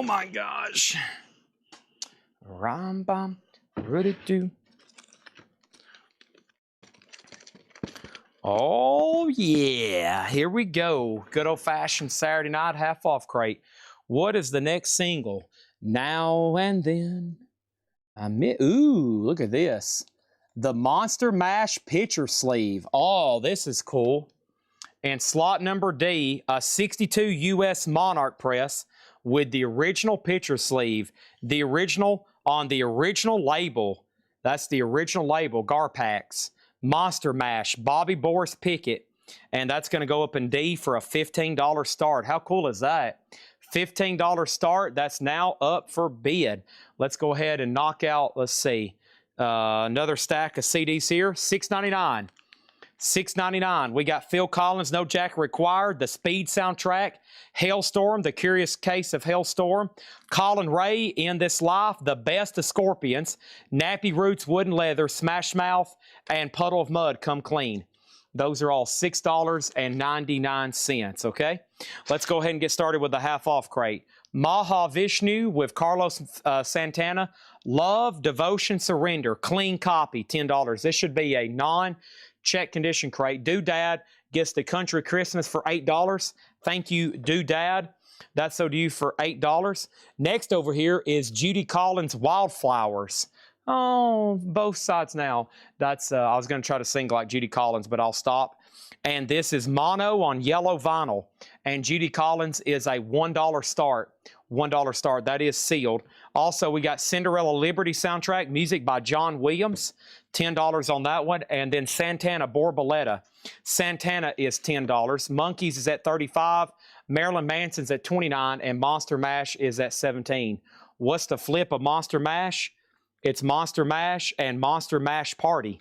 Speaker 1: my gosh. Ram-bam, rudy-doo. Oh, yeah. Here we go. Good old-fashioned Saturday night half-off crate. What is the next single? Now and Then. Ooh, look at this. The Monster Mash picture sleeve. Oh, this is cool. And slot number D, a 62 US Monarch press with the original picture sleeve. The original on the original label. That's the original label, Garpax. Monster Mash, Bobby Boris Pickett. And that's going to go up in D for a $15 start. How cool is that? $15 start. That's now up for bid. Let's go ahead and knock out, let's see, another stack of CDs here. $6.99. $6.99. We got Phil Collins, No Jack Required, the Speed soundtrack, Hailstorm, The Curious Case of Hailstorm, Colin Ray, In This Life, The Best of Scorpions, Nappy Roots, Wooden Leather, Smash Mouth, and Puddle of Mud, Come Clean. Those are all $6.99, okay? Let's go ahead and get started with the half-off crate. Maha Vishnu with Carlos Santana, Love, Devotion, Surrender, clean copy, $10. This should be a non-check condition crate. Doodad gets the Country Christmas for $8. Thank you, Doodad. That's so to you for $8. Next over here is Judy Collins Wildflowers. Oh, both sides now. That's I was going to try to sing like Judy Collins, but I'll stop. And this is mono on yellow vinyl. And Judy Collins is a $1 start. $1 start. That is sealed. Also, we got Cinderella Liberty soundtrack, music by John Williams. $10 on that one. And then Santana Borboleta. Santana is $10. Monkeys is at $35. Marilyn Manson's at $29. And Monster Mash is at $17. What's the flip of Monster Mash? It's Monster Mash and Monster Mash Party.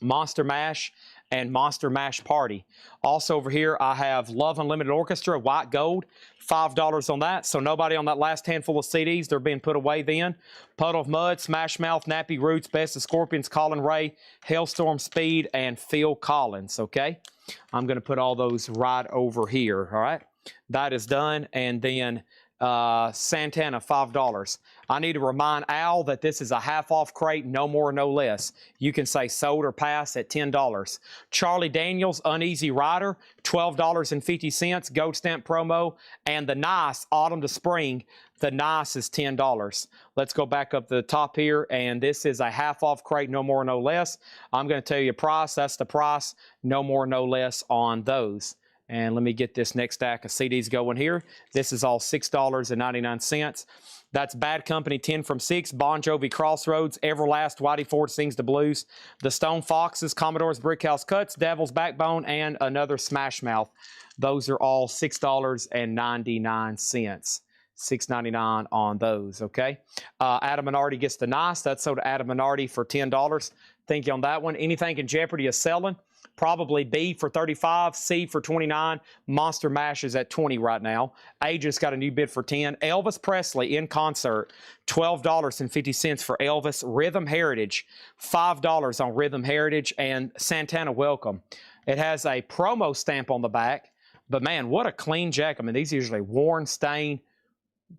Speaker 1: Monster Mash and Monster Mash Party. Also over here, I have Love Unlimited Orchestra, White Gold, $5 on that. So nobody on that last handful of CDs, they're being put away then. Puddle of Mud, Smash Mouth, Nappy Roots, Best of Scorpions, Colin Ray, Hailstorm Speed, and Phil Collins, okay? I'm going to put all those right over here, all right? That is done. And then Santana, $5. I need to remind Al that this is a half-off crate, no more, no less. You can say sold or pass at $10. Charlie Daniels, Uneasy Rider, $12.50, gold stamp promo. And the Nice, autumn to spring, the Nice is $10. Let's go back up to the top here, and this is a half-off crate, no more, no less. I'm going to tell you a price. That's the price, no more, no less on those. And let me get this next stack of CDs going here. This is all $6.99. That's Bad Company 10 from 6, Bon Jovi Crossroads, Everlast, Whitey Ford Sings the Blues, The Stone Foxes, Commodore's Brickhouse Cuts, Devil's Backbone, and another Smash Mouth. Those are all $6.99. $6.99 on those, okay? Adam Minardi gets the Nice. That's sold to Adam Minardi for $10. Thank you on that one. Anything in jeopardy is selling. Probably B for $35, C for $29. Monster Mash is at $20 right now. A just got a new bid for $10. Elvis Presley in concert, $12.50 for Elvis. Rhythm Heritage, $5 on Rhythm Heritage. And Santana Welcome. It has a promo stamp on the back, but man, what a clean jacket. I mean, these are usually worn, stained,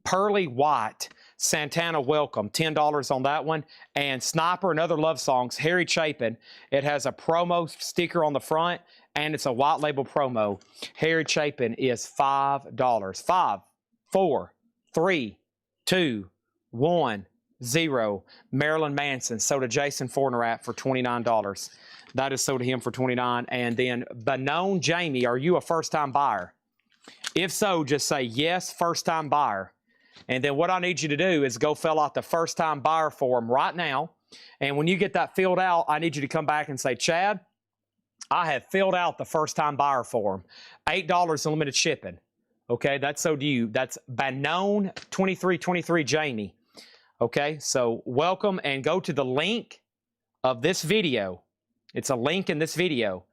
Speaker 1: pearly white. Santana Welcome, $10 on that one. And Sniper and Other Love Songs, Harry Chapin. It has a promo sticker on the front, and it's a white label promo. Harry Chapin is $5. 5, 4, 3, 2, 1, 0. Marilyn Manson, sold to Jason Fornerat for $29. That is sold to him for $29. And then Benone Jamie, are you a first-time buyer? If so, just say yes, first-time buyer. And then what I need you to do is go fill out the first-time buyer form right now. And when you get that filled out, I need you to come back and say, Chad, I have filled out the first-time buyer form. $8 unlimited shipping. Okay, that's so to you. That's Benone 2323 Jamie. Okay, so welcome, and go to the link of this video. It's a link in this video.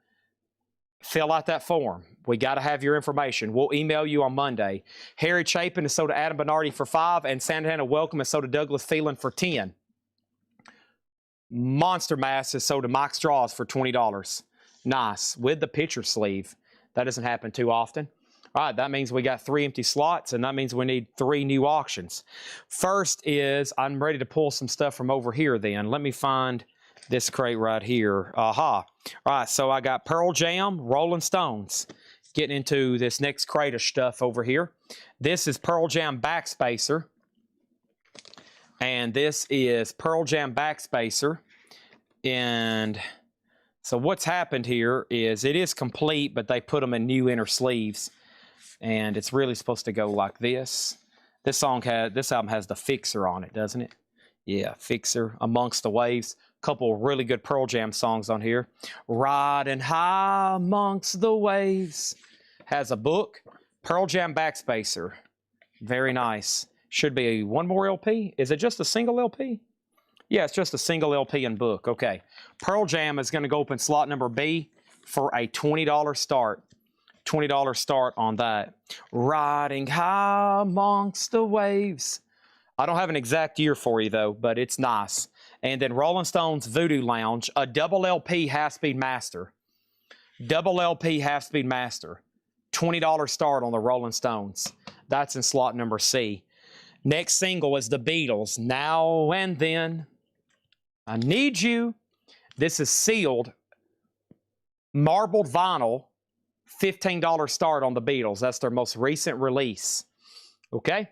Speaker 1: Fill out that form. We got to have your information. We'll email you on Monday. Harry Chapin is sold to Adam Bernardi for $5, and Santana Welcome is sold to Douglas Phelan for $10. Monster Mass is sold to Mike Straws for $20. Nice. With the picture sleeve. That doesn't happen too often. All right, that means we got 3 empty slots, and that means we need 3 new auctions. First is, I'm ready to pull some stuff from over here then. Let me find this crate right here. Aha. All right, so I got Pearl Jam, Rolling Stones. Getting into this next crate of stuff over here. This is Pearl Jam Backspacer. And this is Pearl Jam Backspacer. And so what's happened here is it is complete, but they put them in new inner sleeves. And it's really supposed to go like this. This album has the Fixer on it, doesn't it? Yeah, Fixer, Amongst the Waves. Couple really good Pearl Jam songs on here. Riding High Amongst the Waves. Has a book. Pearl Jam Backspacer. Very nice. Should be one more LP. Is it just a single LP? Yeah, it's just a single LP and book. Okay. Pearl Jam is going to go up in slot number B for a $20 start. $20 start on that. Riding High Amongst the Waves. I don't have an exact year for you, though, but it's nice. And then Rolling Stones Voodoo Lounge, a double LP half-speed master. Double LP half-speed master. $20 start on the Rolling Stones. That's in slot number C. Next single is the Beatles, Now and Then. I Need You. This is sealed, marbled vinyl, $15 start on the Beatles. That's their most recent release. Okay?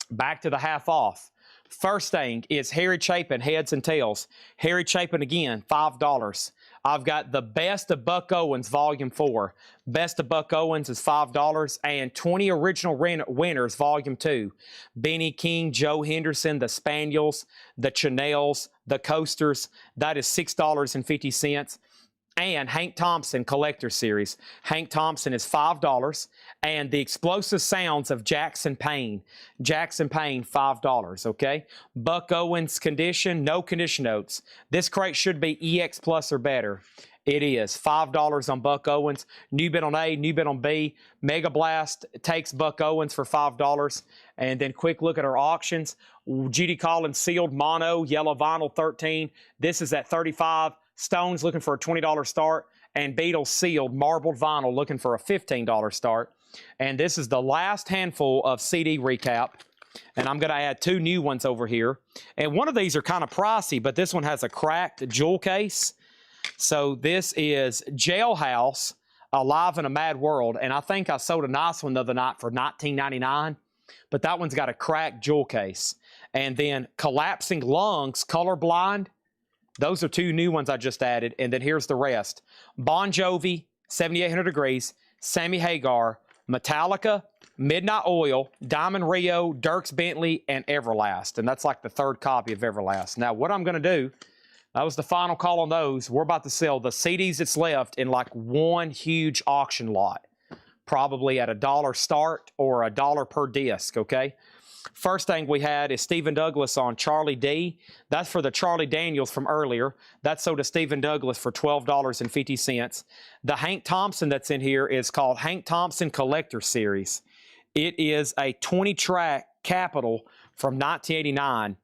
Speaker 1: Back to the half off. First thing is Harry Chapin, Heads and Tails. Harry Chapin again, $5. I've got the Best of Buck Owens, Volume 4. Best of Buck Owens is $5, and 20 original winners, Volume 2. Benny King, Joe Henderson, the Spaniels, the Chanels, the Coasters. That is $6.50. And Hank Thompson Collector Series. Hank Thompson is $5. And the Explosive Sounds of Jackson Payne. Jackson Payne, $5, okay? Buck Owens Condition, no condition notes. This crate should be EX Plus or better. It is. $5 on Buck Owens. New bid on A, new bid on B. Mega Blast takes Buck Owens for $5. And then quick look at our auctions. GD Collins Sealed Mono, Yellow Vinyl, 13. This is at $35. Stones looking for a $20 start, and Beatles Sealed Marbled Vinyl looking for a $15 start. And this is the last handful of CD recap. And I'm going to add 2 new ones over here. And one of these are kind of pricey, but this one has a cracked jewel case. So this is Jailhouse, Alive in a Mad World. And I think I sold a nice one the other night for $19.99. But that one's got a cracked jewel case. And then Collapsing Lungs, Colorblind. Those are 2 new ones I just added. And then here's the rest. Bon Jovi, 7800 Degrees, Sammy Hagar, Metallica, Midnight Oil, Diamond Rio, Dierks Bentley, and Everlast. And that's like the 3rd copy of Everlast. Now, what I'm going to do, that was the final call on those. We're about to sell the CDs that's left in like one huge auction lot, probably at $1 start or $1 per disc, okay? First thing we had is Stephen Douglas on Charlie D. That's for the Charlie Daniels from earlier. That's sold to Stephen Douglas for $12.50. The Hank Thompson that's in here is called Hank Thompson Collector Series. It is a 20-track Capitol from 1989.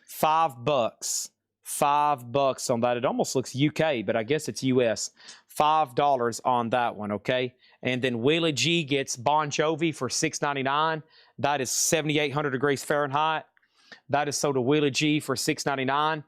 Speaker 1: $5. $5 on that. It almost looks UK, but I guess it's US. $5 on that one, okay? And then Willie G gets Bon Jovi for $6.99. That is 7,800 degrees Fahrenheit. That is sold to Willie G for $6.99.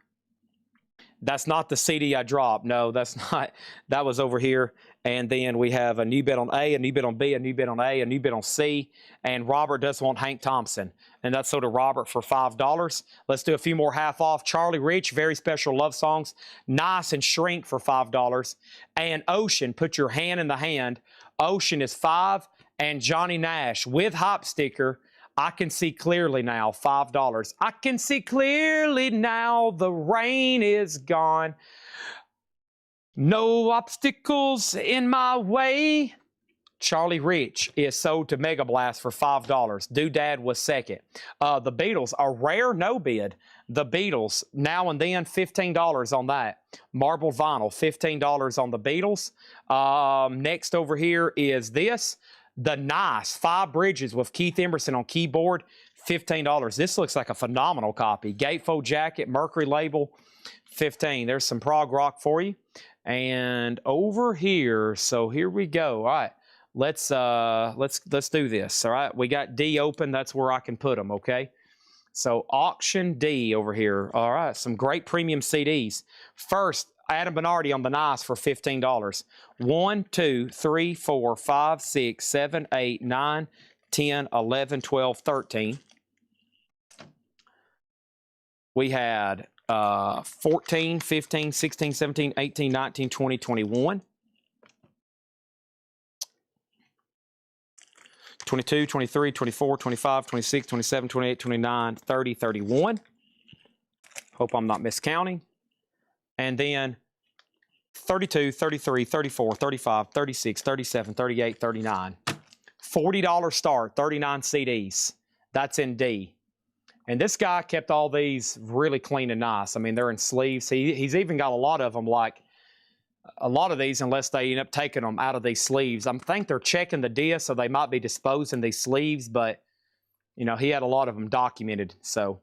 Speaker 1: That's not the CD I dropped. No, that's not. That was over here. And then we have a new bid on A, a new bid on B, a new bid on A, a new bid on C. And Robert does want Hank Thompson. And that's sold to Robert for $5. Let's do a few more half off. Charlie Rich, Very Special Love Songs. Nice and Shrink for $5. And Ocean, Put Your Hand in the Hand. Ocean is $5. And Johnny Nash with hop sticker, I Can See Clearly Now, $5. I can see clearly now, the rain is gone. No obstacles in my way. Charlie Rich is sold to Mega Blast for $5. Doodad was second. The Beatles, a rare no bid. The Beatles, Now and Then, $15 on that. Marble Vinyl, $15 on the Beatles. Next over here is this. The Nice, 5 Bridges with Keith Emerson on keyboard, $15. This looks like a phenomenal copy. Gatefold jacket, Mercury label, $15. There's some prog rock for you. And over here, so here we go. All right, let's do this. All right, we got D open. That's where I can put them. Okay. So auction D over here. All right, some great premium CDs. First, Adam Bernardi on the Nice for $15. 1, 2, 3, 4, 5, 6, 7, 8, 9, 10, 11, 12, 13. We had 14, 15, 16, 17, 18, 19, 20, 21. 22, 23, 24, 25, 26, 27, 28, 29, 30, 31. Hope I'm not miscounting. And then 32, 33, 34, 35, 36, 37, 38, 39. $40 start, 39 CDs. That's in D. And this guy kept all these really clean and nice. I mean, they're in sleeves. He's even got a lot of them, like a lot of these, unless they end up taking them out of these sleeves. I think they're checking the disc, so they might be disposing these sleeves, but, you know, he had a lot of them documented, so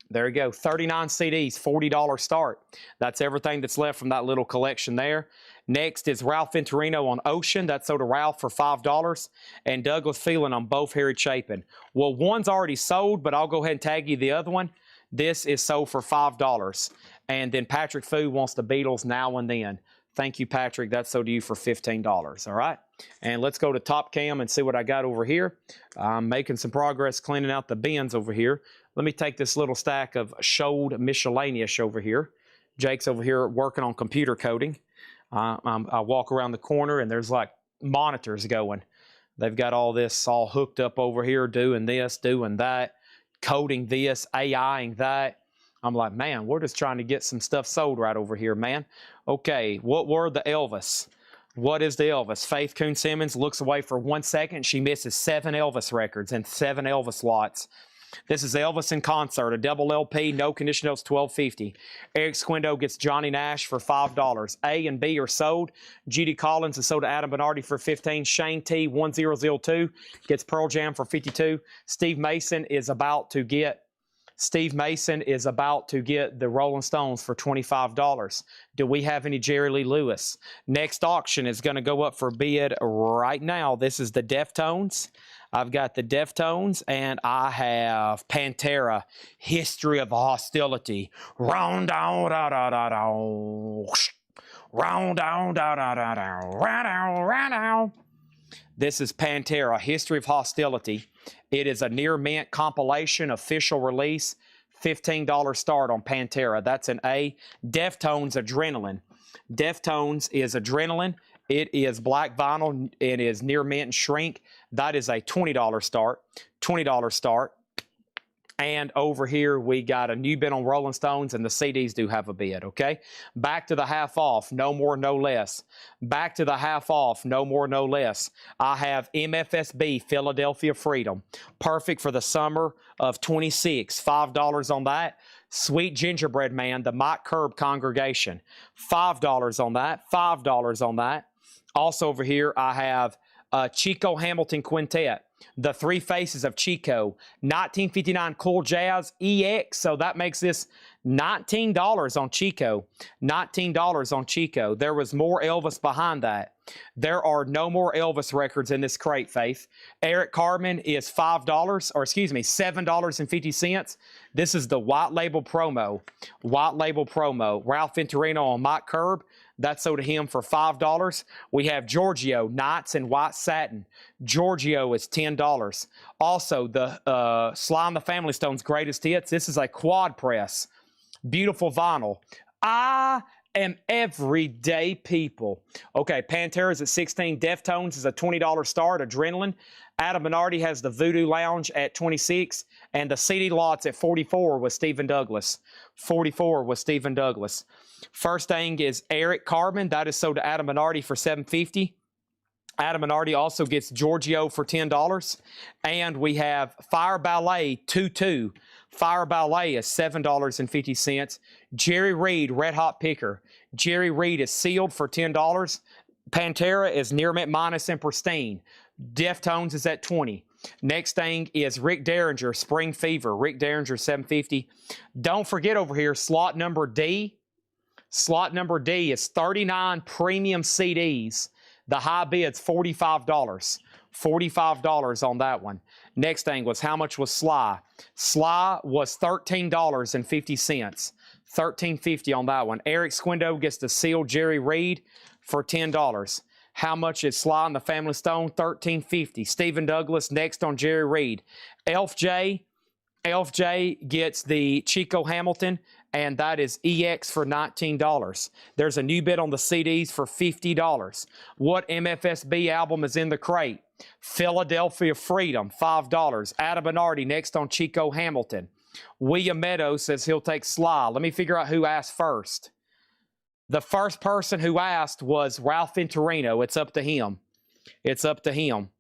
Speaker 1: there you go. 39 CDs, $40 start. That's everything that's left from that little collection there. Next is Ralph Venturino on Ocean. That's sold to Ralph for $5. And Douglas Phelan on Both Harry Chapin. Well, one's already sold, but I'll go ahead and tag you the other one. This is sold for $5. And then Patrick Fu wants the Beatles Now and Then. Thank you, Patrick. That's sold to you for $15. All right. And let's go to Top Cam and see what I got over here. I'm making some progress cleaning out the bins over here. Let me take this little stack of Shoulder miscellaneous over here. Jake's over here working on computer coding. I walk around the corner and there's like monitors going. They've got all this all hooked up over here, doing this, doing that, coding this, AIing that. I'm like, man, we're just trying to get some stuff sold right over here, man. Okay, what were the Elvis? What is the Elvis? Faith Coon Simmons looks away for 1 second. She misses 7 Elvis records and 7 Elvis lots. This is Elvis in concert, a double LP, no condition notes, $12.50. Eric Squindo gets Johnny Nash for $5. A and B are sold. Judy Collins is sold to Adam Bernardi for $15. Shane T 1002 gets Pearl Jam for $52. Steve Mason is about to get the Rolling Stones for $25. Do we have any Jerry Lee Lewis? Next auction is going to go up for bid right now. This is the Deftones. I've got the Deftones, and I have Pantera, History of Hostility. Round down da da da da. Round down da da da da. Round down. This is Pantera, History of Hostility. It is a near mint compilation, official release, $15 start on Pantera. That's an A. Deftones, Adrenaline. Deftones is Adrenaline. It is black vinyl. It is near mint and shrink. That is a $20 start. $20 start. And over here, we got a new bid on Rolling Stones, and the CDs do have a bid, okay? Back to the half off, no more, no less. Back to the half off, no more, no less. I have MFSB, Philadelphia Freedom. Perfect for the summer of 26. $5 on that. Sweet Gingerbread Man, the Mike Curb Congregation. $5 on that. $5 on that. Also over here, I have Chico Hamilton Quintet. The Three Faces of Chico, 1959 Cool Jazz EX, so that makes this $19 on Chico. $19 on Chico. There was more Elvis behind that. There are no more Elvis records in this crate, Faith. Eric Carmen is $7.50. This is the white label promo. White label promo. Ralph Venturino on Mike Curb. That's sold to him for $5. We have Giorgio, Knights in White Satin. Giorgio is $10. Also, the Sly and the Family Stones Greatest Hits. This is a quad press. Beautiful vinyl. I am everyday people. Okay, Pantera is at $16. Deftones is a $20 start. Adrenaline. Adam Minardi has the Voodoo Lounge at $26. And the CD lots at $44 with Stephen Douglas. $44 with Stephen Douglas. First thing is Eric Carmen. That is sold to Adam Minardi for $7.50. Adam Minardi also gets Giorgio for $10. And we have Fire Ballet 2-2. Fire Ballet is $7.50. Jerry Reed, Red Hot Picker. Jerry Reed is sealed for $10. Pantera is near mint minus and pristine. Deftones is at $20. Next thing is Rick Derringer, Spring Fever. Rick Derringer, $7.50. Don't forget over here, slot number D. Slot number D is 39 premium CDs. The high bid's $45. $45 on that one. Next thing was how much was Sly? Sly was $13.50. $13.50 on that one. Eric Squindo gets the sealed Jerry Reed for $10. How much is Sly and the Family Stone? $13.50. Stephen Douglas next on Jerry Reed. Elf J gets the Chico Hamilton, and that is EX for $19. There's a new bid on the CDs for $50. What MFSB album is in the crate? Philadelphia Freedom, $5. Adam Minardi next on Chico Hamilton. William Meadows says he'll take Sly. Let me figure out who asked first. The first person who asked was Ralph Venturino. It's up to him. It's up to him.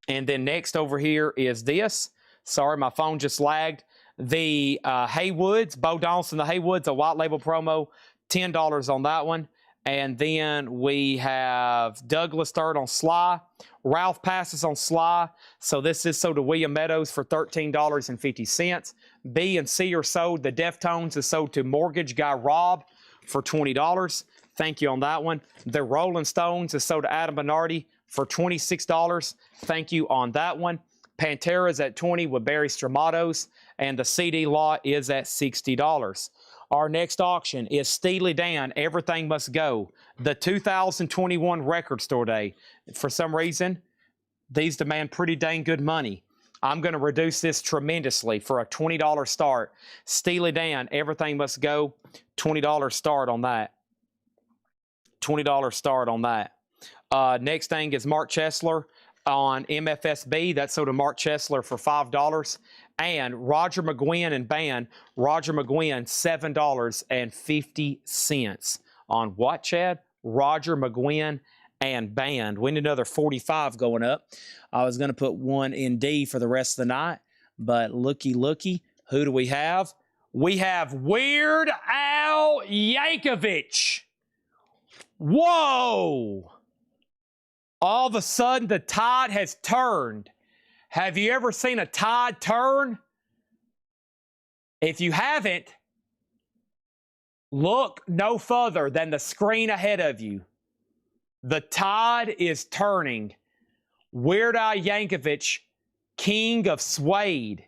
Speaker 1: And then next over here is this. Sorry, my phone just lagged. The Haywoods, Bo Donaldson, the Haywoods, a white label promo, $10 on that one. And then we have Douglas third on Sly. Ralph passes on Sly. So this is sold to William Meadows for $13.50. B and C are sold. The Deftones is sold to Mortgage Guy Rob for $20. Thank you on that one. The Rolling Stones is sold to Adam Minardi for $26. Thank you on that one. Pantera is at $20 with Barry Stramatos, and the CD lot is at $60. Our next auction is Steely Dan, Everything Must Go, the 2021 Record Store Day. For some reason, these demand pretty dang good money. I'm going to reduce this tremendously for a $20 start. Steely Dan, Everything Must Go, $20 start on that. $20 start on that. Next thing is Mark Chesler on MFSB. That's sold to Mark Chesler for $5. And Roger McGuinn and Band. Roger McGuinn, $7.50. On what, Chad? Roger McGuinn and Band. We need another 45 going up. I was going to put one in D for the rest of the night. But looky. Who do we have? We have Weird Al Yankovic. Whoa! All of a sudden, the tide has turned. Have you ever seen a tide turn? If you haven't, look no further than the screen ahead of you. The tide is turning. Weird Al Yankovic, King of Suede.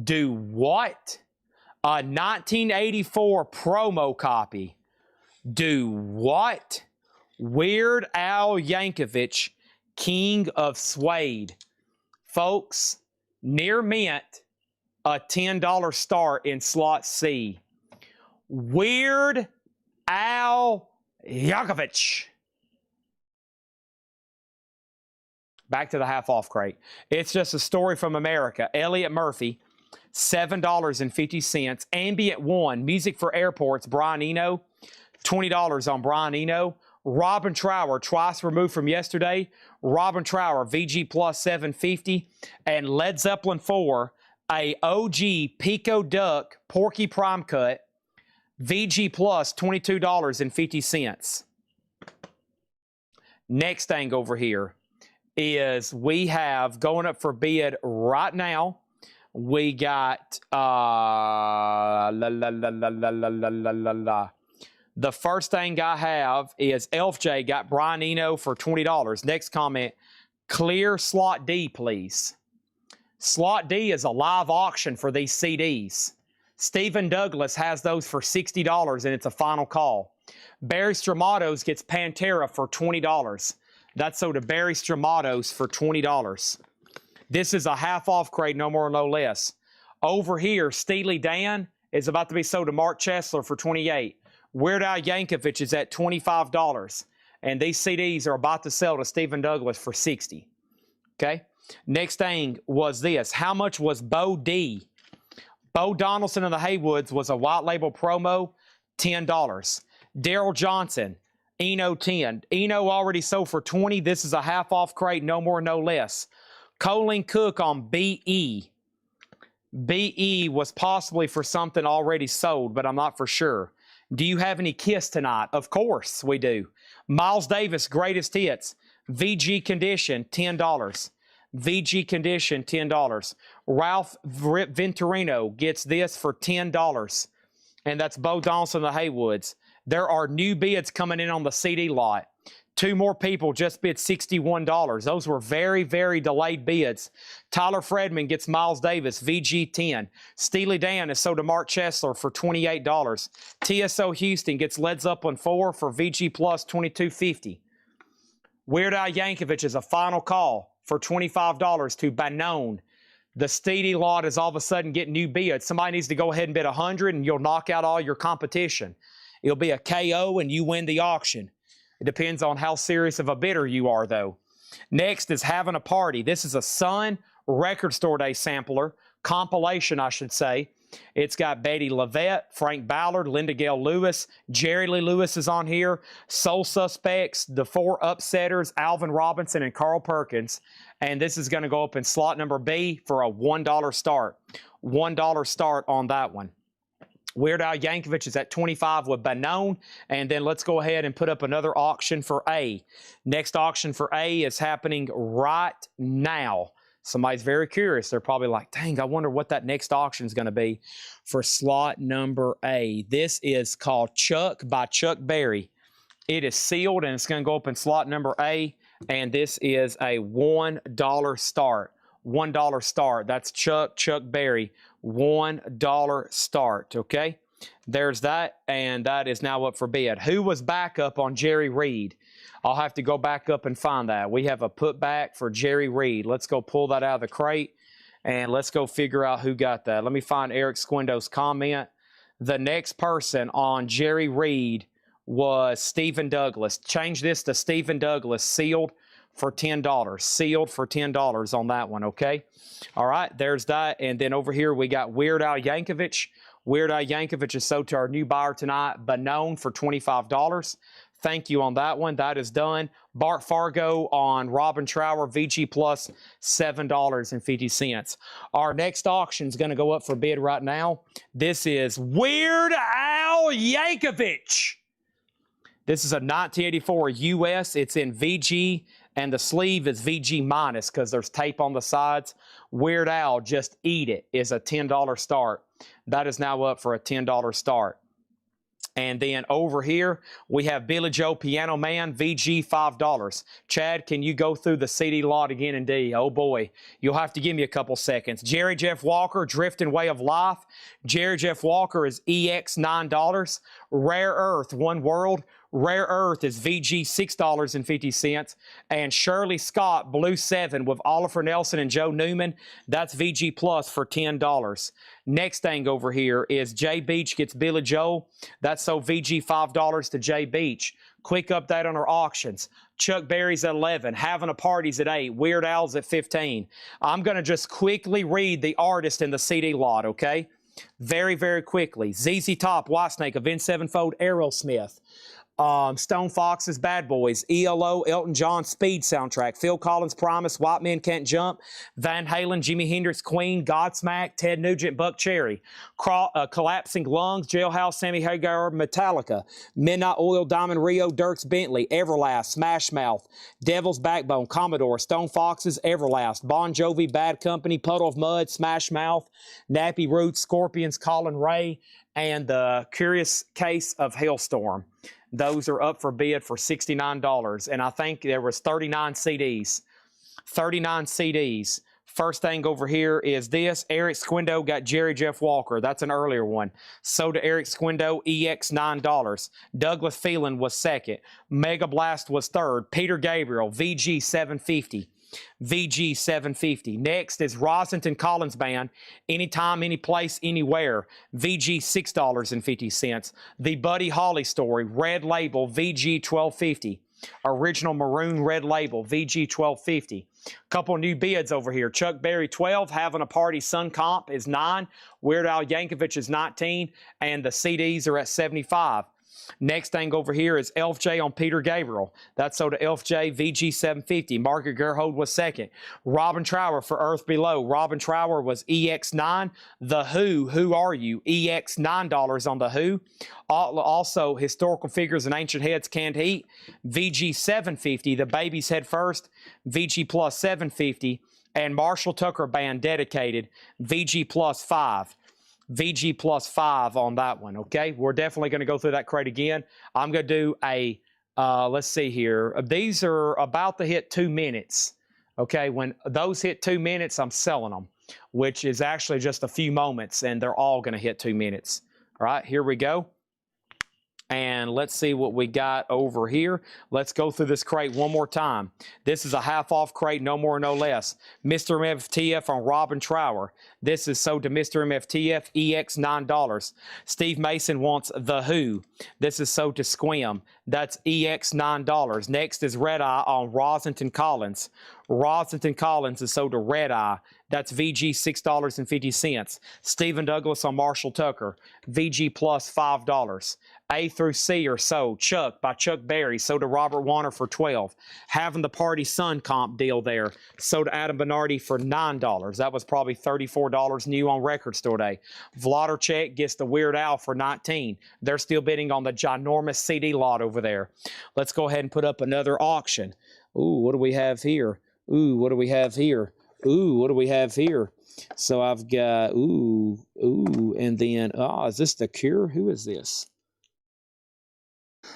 Speaker 1: Do what? A 1984 promo copy. Do what? Weird Al Yankovic, King of Suede. Folks, near mint, a $10 start in slot C. Weird Al Yankovic. Back to the half-off crate. It's just a story from America. Elliot Murphy, $7.50. Ambient One, Music for Airports, Brian Eno, $20 on Brian Eno. Robin Trower, twice removed from yesterday. Robin Trower, VG plus $7.50. And Led Zeppelin 4, a OG Pico Duck Porky Prime Cut, VG plus $22.50. Next thing over here is we have going up for bid right now. We got the first thing I have is Elf J got Brian Eno for $20. Next comment, clear slot D, please. Slot D is a live auction for these CDs. Stephen Douglas has those for $60, and it's a final call. Barry Stramatos gets Pantera for $20. That's sold to Barry Stramatos for $20. This is a half-off crate, no more, no less. Over here, Steely Dan is about to be sold to Mark Chesler for $28. Weird Al Yankovic is at $25. And these CDs are about to sell to Stephen Douglas for $60. Okay? Next thing was this. How much was Bo D? Bo Donaldson of the Haywoods was a white label promo, $10. Daryl Johnson, Eno 10. Eno already sold for $20. This is a half-off crate, no more, no less. Colleen Cook on BE. BE was possibly for something already sold, but I'm not for sure. Do you have any Kiss tonight? Of course we do. Miles Davis, Greatest Hits. VG Condition, $10. VG Condition, $10. Ralph Venturino gets this for $10. And that's Bo Donaldson of the Haywoods. There are new bids coming in on the CD lot. 2 more people just bid $61. Those were very, very delayed bids. Tyler Fredman gets Miles Davis, VG 10. Steely Dan is sold to Mark Chesler for $28. TSO Houston gets Led Zeppelin 4 for VG plus $22.50. Weird Al Yankovic is a final call for $25 to Banone. The CD lot is all of a sudden getting new bids. Somebody needs to go ahead and bid $100 and you'll knock out all your competition. It'll be a KO and you win the auction. It depends on how serious of a bidder you are, though. Next is Having a Party. This is a Sun Record Store Day sampler, compilation, I should say. It's got Betty Lavette, Frank Ballard, Linda Gale Lewis, Jerry Lee Lewis is on here, Soul Suspects, the 4 Upsetters, Alvin Robinson, and Carl Perkins. And this is going to go up in slot number B for a $1 start. $1 start on that one. Weird Al Yankovic is at $25 with Banone. And then let's go ahead and put up another auction for A. Next auction for A is happening right now. Somebody's very curious. They're probably like, dang, I wonder what that next auction is going to be for slot number A. This is called Chuck by Chuck Berry. It is sealed and it's going to go up in slot number A. And this is a $1 start. $1 start. That's Chuck Berry. $1 start. Okay. There's that. And that is now up for bid. Who was backup on Jerry Reed? I'll have to go back up and find that. We have a putback for Jerry Reed. Let's go pull that out of the crate and let's go figure out who got that. Let me find Eric Squindo's comment. The next person on Jerry Reed was Stephen Douglas. Change this to Stephen Douglas, sealed for $10. Sealed for $10 on that one, okay? All right, there's that. And then over here we got Weird Al Yankovic. Weird Al Yankovic is sold to our new buyer tonight, Banone, for $25. Thank you on that one. That is done. Bart Fargo on Robin Trower, VG plus $7.50. Our next auction is going to go up for bid right now. This is Weird Al Yankovic. This is a 1984 US. It's in VG, and the sleeve is VG minus because there's tape on the sides. Weird Al, Just Eat It is a $10 start. That is now up for a $10 start. And then over here, we have Billy Joe Piano Man, VG $5. Chad, can you go through the CD lot again in D? Oh boy, you'll have to give me a couple seconds. Jerry Jeff Walker, Drifting Way of Life. Jerry Jeff Walker is EX $9. Rare Earth, One World. Rare Earth is VG $6.50. And Shirley Scott, Blue 7 with Oliver Nelson and Joe Newman. That's VG Plus for $10. Next thing over here is Jay Beach gets Billy Joel. That's so VG $5 to Jay Beach. Quick update on our auctions. Chuck Berry's at 11. Having a Party's at 8. Weird Al's at 15. I'm going to just quickly read the artist in the CD lot, okay? Very, very quickly. ZZ Top, Whitesnake, Avenged Sevenfold, Aerosmith. Stone Fox's Bad Boys, ELO, Elton John Speed soundtrack, Phil Collins Promise, White Men Can't Jump, Van Halen, Jimi Hendrix, Queen, Godsmack, Ted Nugent, Buck Cherry, Collapsing Lungs, Jailhouse, Sammy Hagar, Metallica, Midnight Oil, Diamond Rio, Dierks Bentley, Everlast, Smash Mouth, Devil's Backbone, Commodore, Stone Foxes, Everlast, Bon Jovi, Bad Company, Puddle of Mud, Smash Mouth, Nappy Roots, Scorpions, Colin Ray, and the Curious Case of Hailstorm. Those are up for bid for $69. And I think there was 39 CDs. 39 CDs. First thing over here is this. Eric Squindo got Jerry Jeff Walker. That's an earlier one. So to Eric Squindo, EX $9. Douglas Phelan was second. Mega Blast was third. Peter Gabriel, VG $750. VG $750. Next is Rosington Collins Band, Anytime, Anyplace, Anywhere, VG $6.50. The Buddy Holly Story, Red Label, VG $12.50. Original Maroon Red Label, VG $12.50. Couple new bids over here. Chuck Berry 12, Having a Party Sun Comp is 9, Weird Al Yankovic is 19, and the CDs are at 75. Next thing over here is Elf J on Peter Gabriel. That's so to Elf J, VG $750. Margaret Gerhold was second. Robin Trower for Earth Below. Robin Trower was EX9. The Who Are You? EX $9 on The Who. Also, Historical Figures and Ancient Heads Canned Heat. VG $750. The Babies Head First. VG Plus $750. And Marshall Tucker Band Dedicated. VG Plus $5. VG plus 5 on that one, okay? We're definitely going to go through that crate again. I'm going to do a, let's see here. These are about to hit 2 minutes, okay? When those hit 2 minutes, I'm selling them, which is actually just a few moments, and they're all going to hit 2 minutes. All right, here we go. And let's see what we got over here. Let's go through this crate one more time. This is a half-off crate, no more, no less. Mr. MFTF on Robin Trower. This is sold to Mr. MFTF, EX $9. Steve Mason wants The Who. This is sold to Squim. That's EX $9. Next is Red Eye on Rosington Collins. Rosington Collins is sold to Red Eye. That's VG $6.50. Stephen Douglas on Marshall Tucker. VG plus $5. A through C are sold. Chuck by Chuck Berry, sold to Robert Warner for $12. Having the Party Sun comp deal there, sold to Adam Bernardi for $9. That was probably $34 new on Record Store Day. Vloderchek gets the Weird Al for $19. They're still bidding on the ginormous CD lot over there. Let's go ahead and put up another auction. Ooh, what do we have here? Ooh, what do we have here? Ooh, what do we have here? So I've got, and then, is this The Cure? Who is this?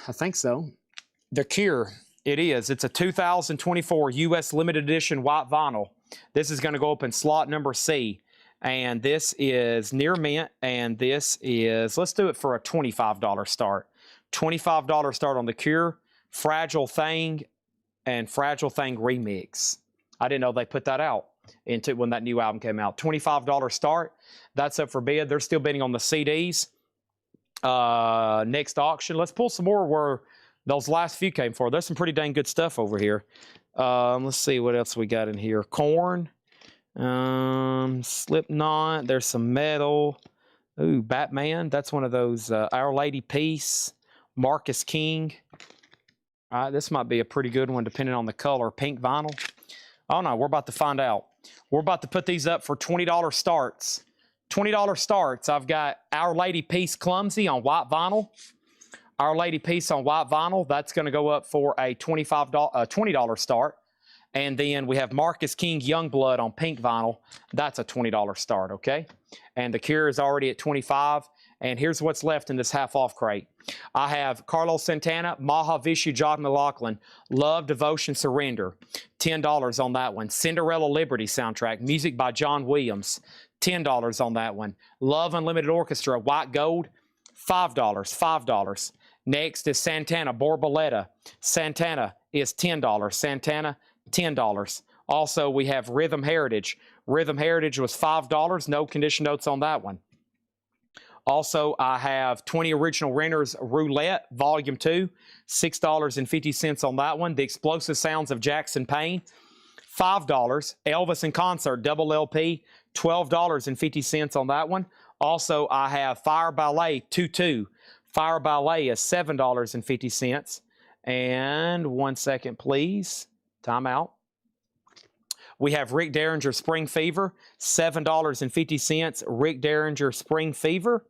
Speaker 1: I think so. The Cure. It is. It's a 2024 U.S. limited edition white vinyl. This is going to go up in slot number C. And this is near mint. And this is, let's do it for a $25 start. $25 start on The Cure, Fragile Thing, and Fragile Thing Remix. I didn't know they put that out into when that new album came out. $25 start. That's up for bid. They're still bidding on the CDs. Next auction. Let's pull some more where those last few came for. There's some pretty dang good stuff over here. Let's see what else we got in here. Korn. Slipknot. There's some metal. Ooh, Batman. That's one of those. Our Lady Peace. Marcus King. All right, this might be a pretty good one depending on the color. Pink vinyl. Oh, no, we're about to find out. We're about to put these up for $20 starts. $20 starts. I've got Our Lady Peace Clumsy on white vinyl. Our Lady Peace on white vinyl. That's going to go up for a $20 start. And then we have Marcus King Youngblood on pink vinyl. That's a $20 start, okay? And The Cure is already at $25. And here's what's left in this half-off crate. I have Carlos Santana, Mahavishnu John McLaughlin, Love, Devotion, Surrender. $10 on that one. Cinderella Liberty soundtrack, music by John Williams. $10 on that one. Love Unlimited Orchestra, White Gold. $5. $5. Next is Santana, Borboleta. Santana is $10. Santana, $10. Also, we have Rhythm Heritage. Rhythm Heritage was $5. No condition notes on that one. Also, I have 20 Original Renters Roulette, Volume 2, $6.50 on that one. The Explosive Sounds of Jackson Payne, $5. Elvis in Concert, double LP, $12.50 on that one. Also, I have Fire Ballet 2-2. Fire Ballet is $7.50. And 1 second, please. Time out. We have Rick Derringer Spring Fever, $7.50. Rick Derringer Spring Fever.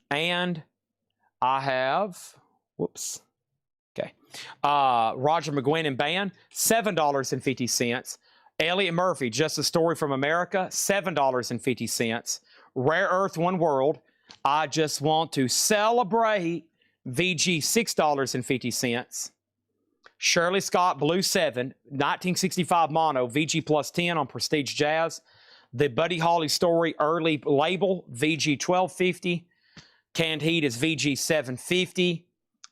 Speaker 1: And I have, whoops, okay, Roger McGuinn and Band, $7.50. Elliot Murphy, Just a Story from America, $7.50. Rare Earth One World, I Just Want to Celebrate, VG, $6.50. Shirley Scott, Blue 7, 1965 mono, VG plus 10 on Prestige Jazz. The Buddy Holly Story early label, VG $12.50. Canned Heat is VG $7.50.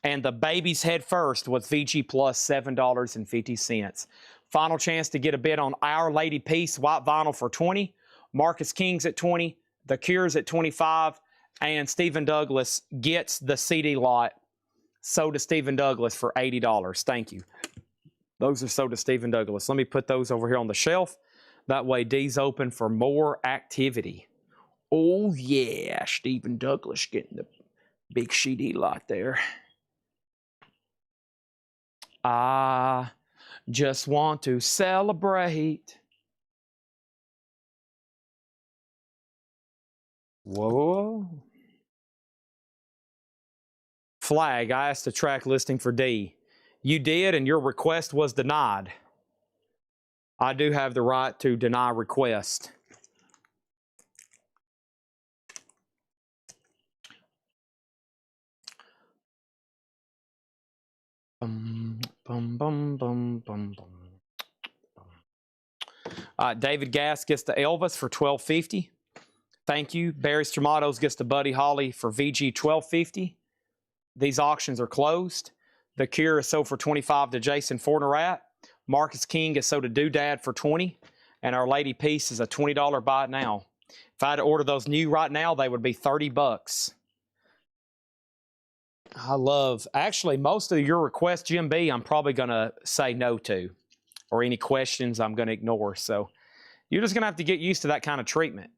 Speaker 1: And the Baby's Head First was VG plus $7.50. Final chance to get a bid on Our Lady Peace, white vinyl for $20. Marcus King's at $20. The Cure's at $25. And Stephen Douglas gets the CD lot. Sold to Stephen Douglas for $80. Thank you. Those are sold to Stephen Douglas. Let me put those over here on the shelf. That way D's open for more activity. Oh, yeah. Stephen Douglas getting the big CD lot there. I just want to celebrate. Whoa. Flag, I asked a track listing for D. You did, and your request was denied. I do have the right to deny request. David Gass gets the Elvis for $12.50. Thank you. Barry Stramatos gets the Buddy Holly for VG $12.50. These auctions are closed. The Cure is sold for $25 to Jason Fornerat. Marcus King is sold to Doodad for $20. And Our Lady Peace is a $20 buy it now. If I had to order those new right now, they would be $30. I love, actually, most of your requests, Jim B, I'm probably going to say no to. Or any questions I'm going to ignore. So you're just going to have to get used to that kind of treatment.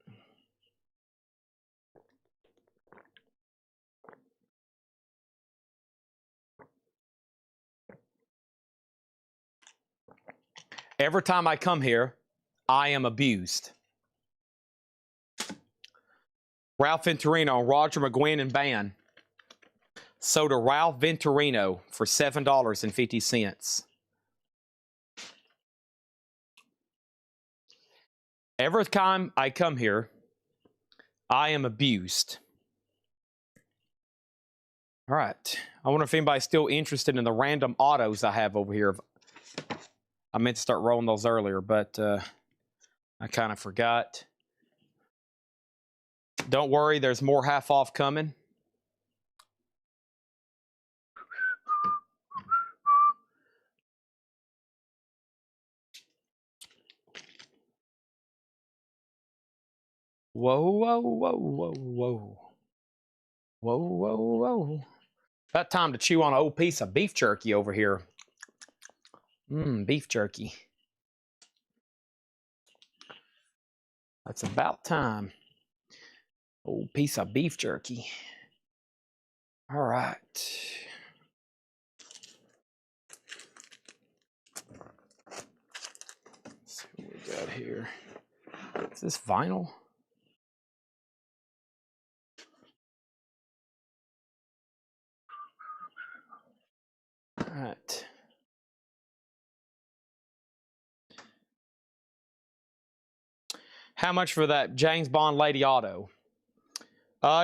Speaker 1: Every time I come here, I am abused. Ralph Venturino, Roger McGuinn and Band. Sold to Ralph Venturino for $7.50. Every time I come here, I am abused. All right. I wonder if anybody's still interested in the random autos I have over here. I meant to start rolling those earlier, but I kind of forgot. Don't worry, there's more half off coming. Whoa, whoa, whoa, whoa, whoa. Whoa, whoa, whoa. About time to chew on an old piece of beef jerky over here. Beef jerky. That's about time. Old piece of beef jerky. All right. Let's see what we got here. Is this vinyl? All right. How much for that James Bond Lady Auto?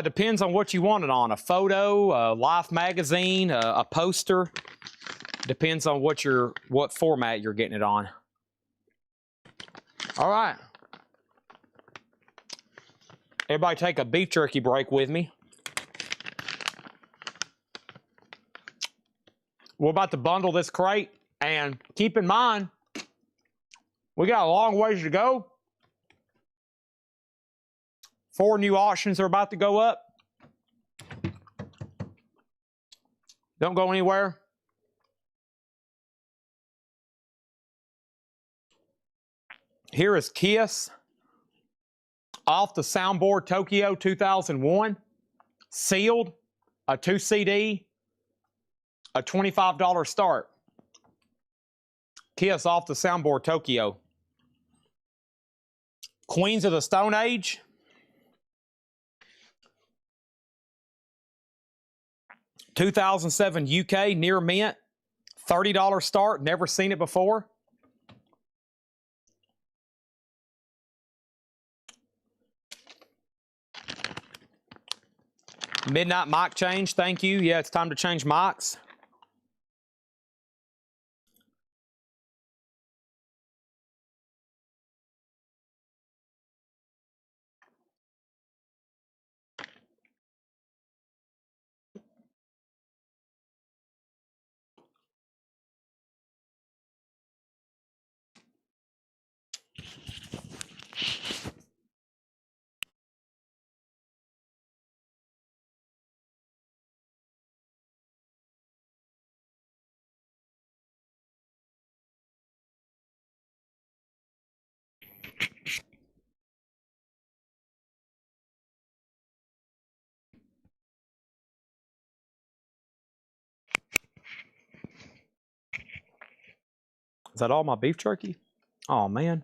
Speaker 1: Depends on what you want it on. A photo, a Life magazine, a poster. Depends on what format you're getting it on. All right. Everybody take a beef jerky break with me. We're about to bundle this crate, and keep in mind, we got a long ways to go. 4 new auctions are about to go up. Don't go anywhere. Here is Kiss off the soundboard Tokyo 2001, sealed, a 2 CD, a $25 start. Kiss off the soundboard Tokyo. Queens of the Stone Age. (2007) UK, near mint, $30 start, never seen it before. Midnight mic change, thank you. Yeah, it's time to change mics. Is that all my beef jerky? Oh, man.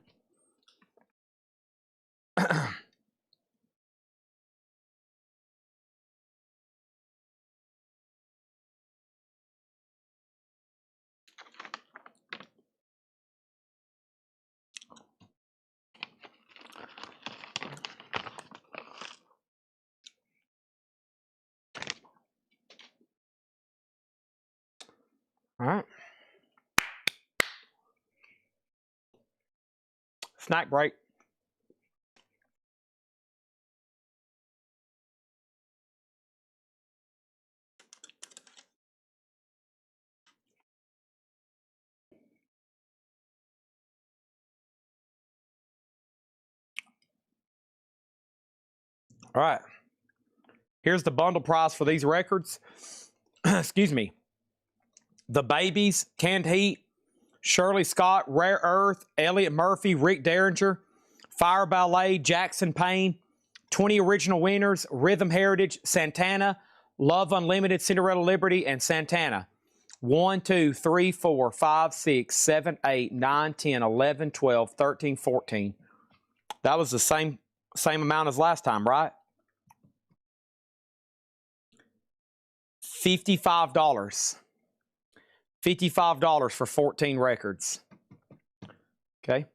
Speaker 1: All right. Snack break. All right. Here's the bundle price for these records. Excuse me. The Babies, Canned Heat, Shirley Scott, Rare Earth, Elliot Murphy, Rick Derringer, Fire Ballet, Jackson Payne, 20 original winners, Rhythm Heritage, Santana, Love Unlimited, Cinderella Liberty, and Santana. 1, 2, 3, 4, 5, 6, 7, 8, 9, 10, 11, 12, 13, 14. That was the same amount as last time, right? $55. $55 for 14 records. Okay.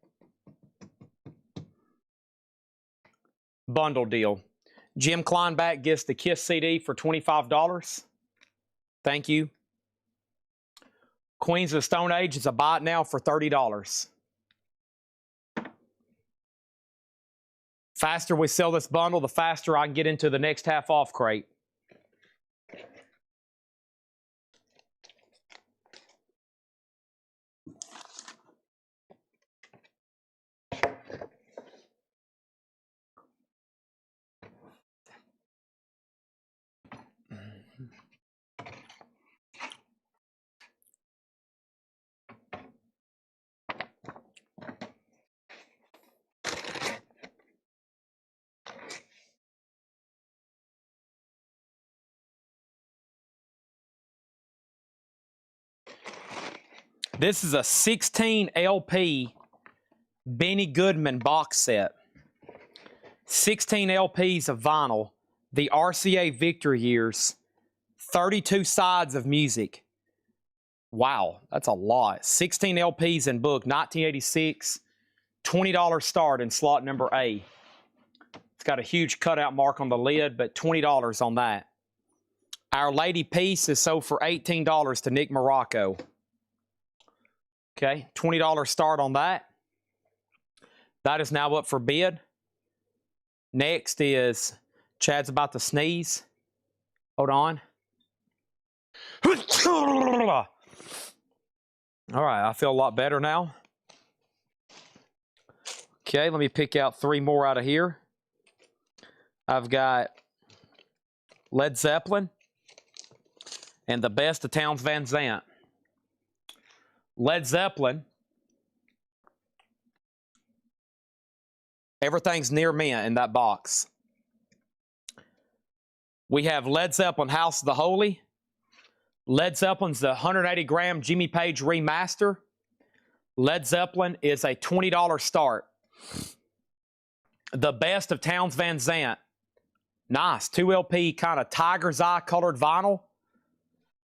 Speaker 1: Bundle deal. Jim Kleinback gets the Kiss CD for $25. Thank you. Queens of the Stone Age is a buy it now for $30. Faster we sell this bundle, the faster I can get into the next half off crate. This is a 16 LP Benny Goodman box set. 16 LPs of vinyl, the RCA Victory years, 32 sides of music. Wow, that's a lot. 16 LPs in book, 1986, $20 start in slot number A. It's got a huge cutout mark on the lid, but $20 on that. Our Lady piece is sold for $18 to Nick Morocco. Okay, $20 start on that. That is now up for bid. Next is, Chad's about to sneeze. Hold on. All right, I feel a lot better now. Okay, let me pick out 3 more out of here. I've got Led Zeppelin and the best of Townes Van Zandt. Led Zeppelin. Everything's near mint in that box. We have Led Zeppelin House of the Holy. Led Zeppelin's the 180-gram Jimmy Page remaster. Led Zeppelin is a $20 start. The best of Townes Van Zandt. Nice. 2 LP kind of tiger's eye colored vinyl.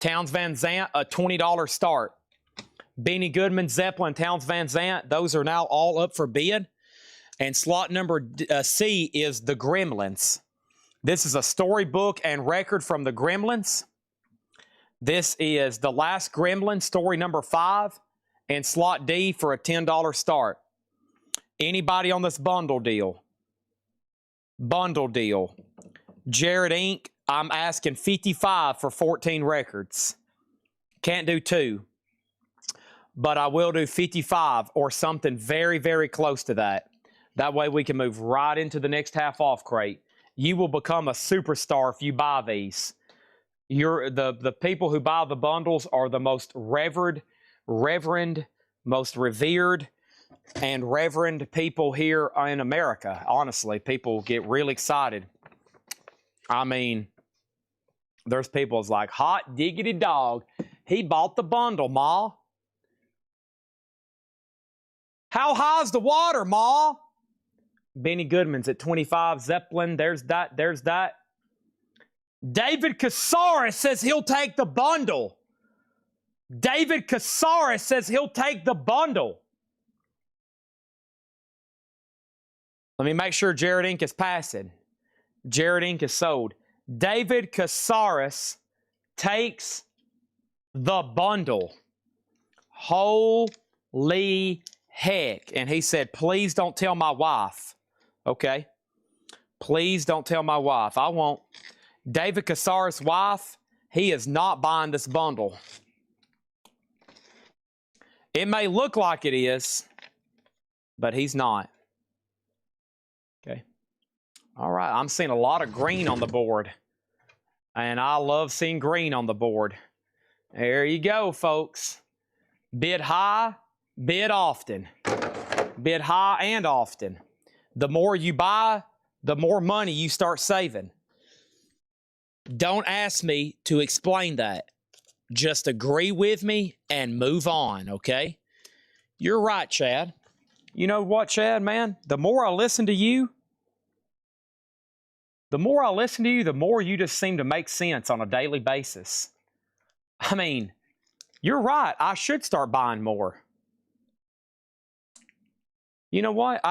Speaker 1: Townes Van Zandt, a $20 start. Benny Goodman, Zeppelin, Townes Van Zandt, those are now all up for bid. And slot number C is The Gremlins. This is a storybook and record from The Gremlins. This is The Last Gremlin, story number 5, and slot D for a $10 start. Anybody on this bundle deal? Bundle deal. Jared Inc., I'm asking $55 for 14 records. Can't do 2. But I will do 55 or something very, very close to that. That way we can move right into the next half off crate. You will become a superstar if you buy these. The people who buy the bundles are the most reverend, most revered, and reverend people here in America. Honestly, people get really excited. I mean, there's people that's like, hot diggity dog, he bought the bundle, Ma. How high's the water, Ma? Benny Goodman's at 25. Zeppelin, there's that. David Casares says he'll take the bundle. David Casares says he'll take the bundle. Let me make sure Jared Inc. is passing. Jared Inc. is sold. David Casares takes the bundle. Holy heck. And he said, please don't tell my wife. Okay. Please don't tell my wife. I won't. David Casares' wife, he is not buying this bundle. It may look like it is, but he's not. Okay. All right. I'm seeing a lot of green on the board. And I love seeing green on the board. There you go, folks. Bid high, bid often. Bid high and often. The more you buy, the more money you start saving. Don't ask me to explain that. Just agree with me and move on, okay? You're right, Chad. You know what, Chad, man? The more I listen to you, the more you just seem to make sense on a daily basis. I mean, you're right. I should start buying more. You know what?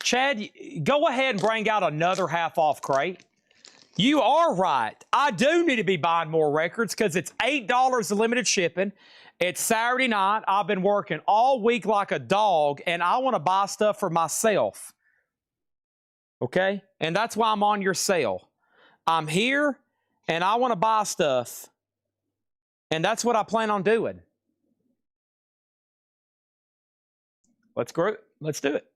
Speaker 1: Chad, go ahead and bring out another half-off crate. You are right. I do need to be buying more records because it's $8 of limited shipping. It's Saturday night. I've been working all week like a dog, and I want to buy stuff for myself. Okay? And that's why I'm on your sale. I'm here, and I want to buy stuff, and that's what I plan on doing. Let's do it.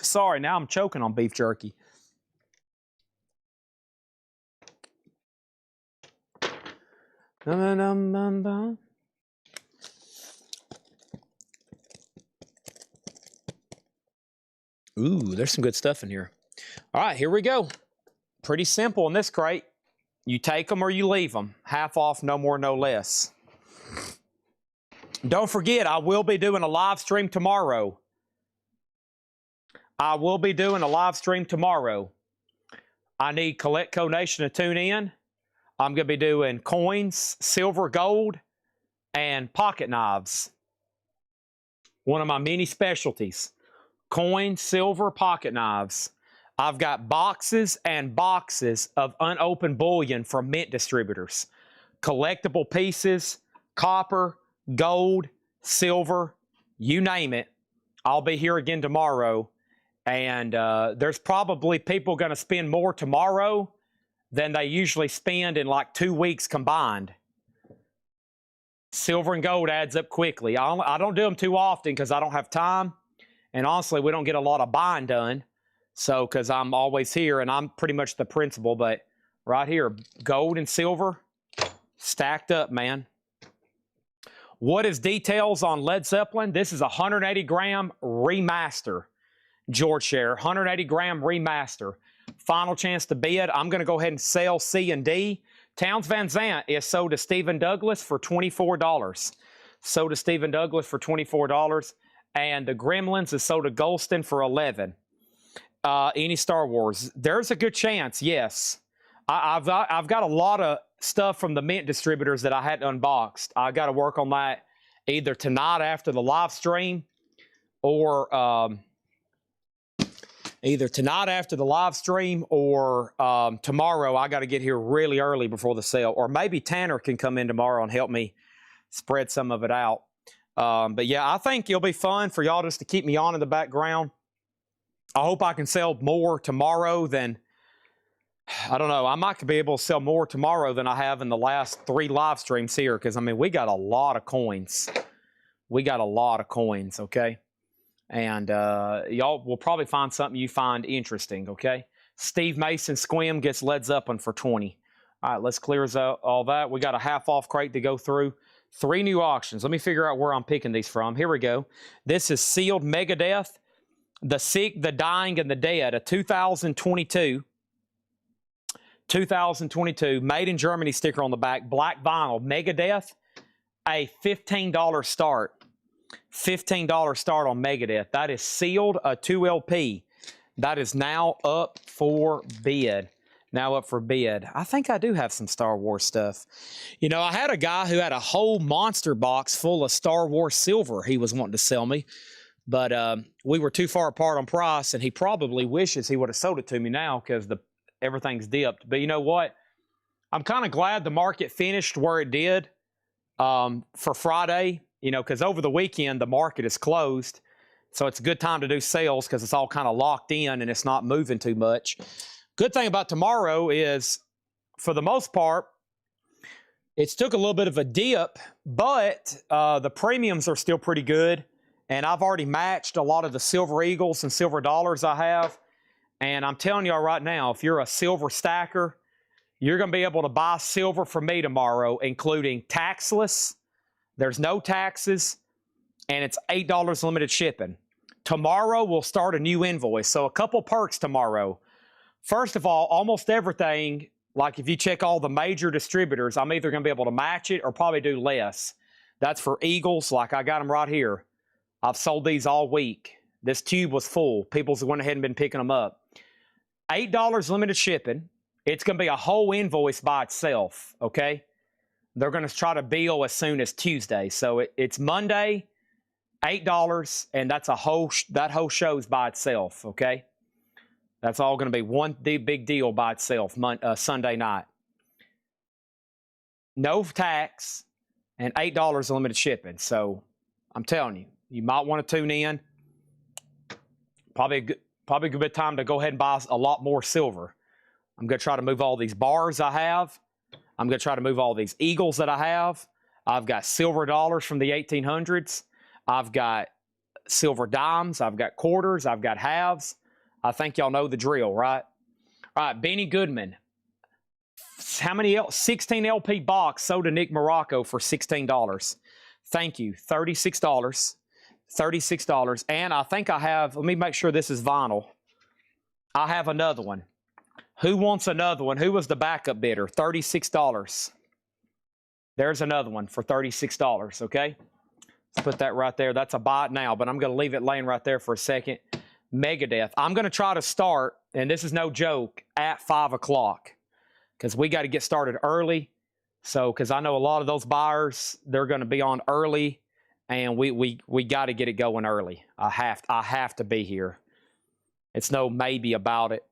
Speaker 1: Sorry, now I'm choking on beef jerky. Ooh, there's some good stuff in here. All right, here we go. Pretty simple in this crate. You take them or you leave them. Half off, no more, no less. Don't forget, I will be doing a live stream tomorrow. I need Collectco Nation to tune in. I'm going to be doing coins, silver, gold, and pocket knives. one of my many specialties. Coin, silver, pocket knives. I've got boxes and boxes of unopened bullion from mint distributors. Collectible pieces, copper, gold, silver, you name it. I'll be here again tomorrow. And there's probably people going to spend more tomorrow than they usually spend in like 2 weeks combined. Silver and gold adds up quickly. I don't do them too often because I don't have time. And honestly, we don't get a lot of buying done. So, because I'm always here and I'm pretty much the principal. But right here, gold and silver stacked up, man. What is details on Led Zeppelin? This is a 180-gram remaster. George Share, 180-gram remaster. Final chance to bid. I'm going to go ahead and sell C and D. Towns Van Zandt is sold to Stephen Douglas for $24. Sold to Stephen Douglas for $24. And the Gremlins is sold to Golston for $11. Any Star Wars? There's a good chance, yes. I've got a lot of stuff from the mint distributors that I hadn't unboxed. I got to work on that either tonight after the live stream or tomorrow. I got to get here really early before the sale, or maybe Tanner can come in tomorrow and help me spread some of it out. But yeah, I think it'll be fun for y'all just to keep me on in the background. I hope I can sell more tomorrow than, I don't know, I might be able to sell more tomorrow than I have in the last 3 live streams here, because, I mean, we got a lot of coins. We got a lot of coins, okay? And y'all will probably find something you find interesting, okay? Steve Mason Squim gets Led Zeppelin for $20. All right, let's clear out all that. We got a half-off crate to go through. 3 new auctions. Let me figure out where I'm picking these from. Here we go. This is Sealed Megadeth, The Sick, The Dying, and The Dead, a 2022, made in Germany sticker on the back, black vinyl, Megadeth, a $15 start. $15 start on Megadeth. That is sealed, a 2LP. That is now up for bid. Now up for bid. I think I do have some Star Wars stuff. You know, I had a guy who had a whole monster box full of Star Wars silver he was wanting to sell me. But we were too far apart on price, and he probably wishes he would have sold it to me now because everything's dipped. But you know what? I'm kind of glad the market finished where it did for Friday, you know, because over the weekend, the market is closed. So it's a good time to do sales because it's all kind of locked in and it's not moving too much. Good thing about tomorrow is, for the most part, it's took a little bit of a dip, but the premiums are still pretty good. And I've already matched a lot of the silver eagles and silver dollars I have. And I'm telling y'all right now, if you're a silver stacker, you're going to be able to buy silver from me tomorrow, including taxless. There's no taxes, and it's $8 limited shipping. Tomorrow, we'll start a new invoice. So a couple perks tomorrow. First of all, almost everything, like if you check all the major distributors, I'm either going to be able to match it or probably do less. That's for eagles, like I got them right here. I've sold these all week. This tube was full. People's went ahead and been picking them up. $8 limited shipping. It's going to be a whole invoice by itself, okay? They're going to try to bill as soon as Tuesday. So it's Monday, $8, and that's that whole show's by itself, okay? That's all going to be one big deal by itself Sunday night. No tax and $8 limited shipping. So I'm telling you, you might want to tune in. Probably a good time to go ahead and buy a lot more silver. I'm going to try to move all these bars I have. I'm going to try to move all these eagles that I have. I've got silver dollars from the 1800s. I've got silver dimes. I've got quarters. I've got halves. I think y'all know the drill, right? All right, Benny Goodman. How many? 16 LP box sold to Nick Morocco for $16. Thank you. $36. $36. And I think I have, let me make sure this is vinyl. I have another one. Who wants another one? Who was the backup bidder? $36. There's another one for $36, okay? Let's put that right there. That's a buy it now, but I'm going to leave it laying right there for a second. Megadeth. I'm going to try to start, and this is no joke, at 5 o'clock because we got to get started early. So, because I know a lot of those buyers, they're going to be on early and we got to get it going early. I have to be here. It's no maybe about it.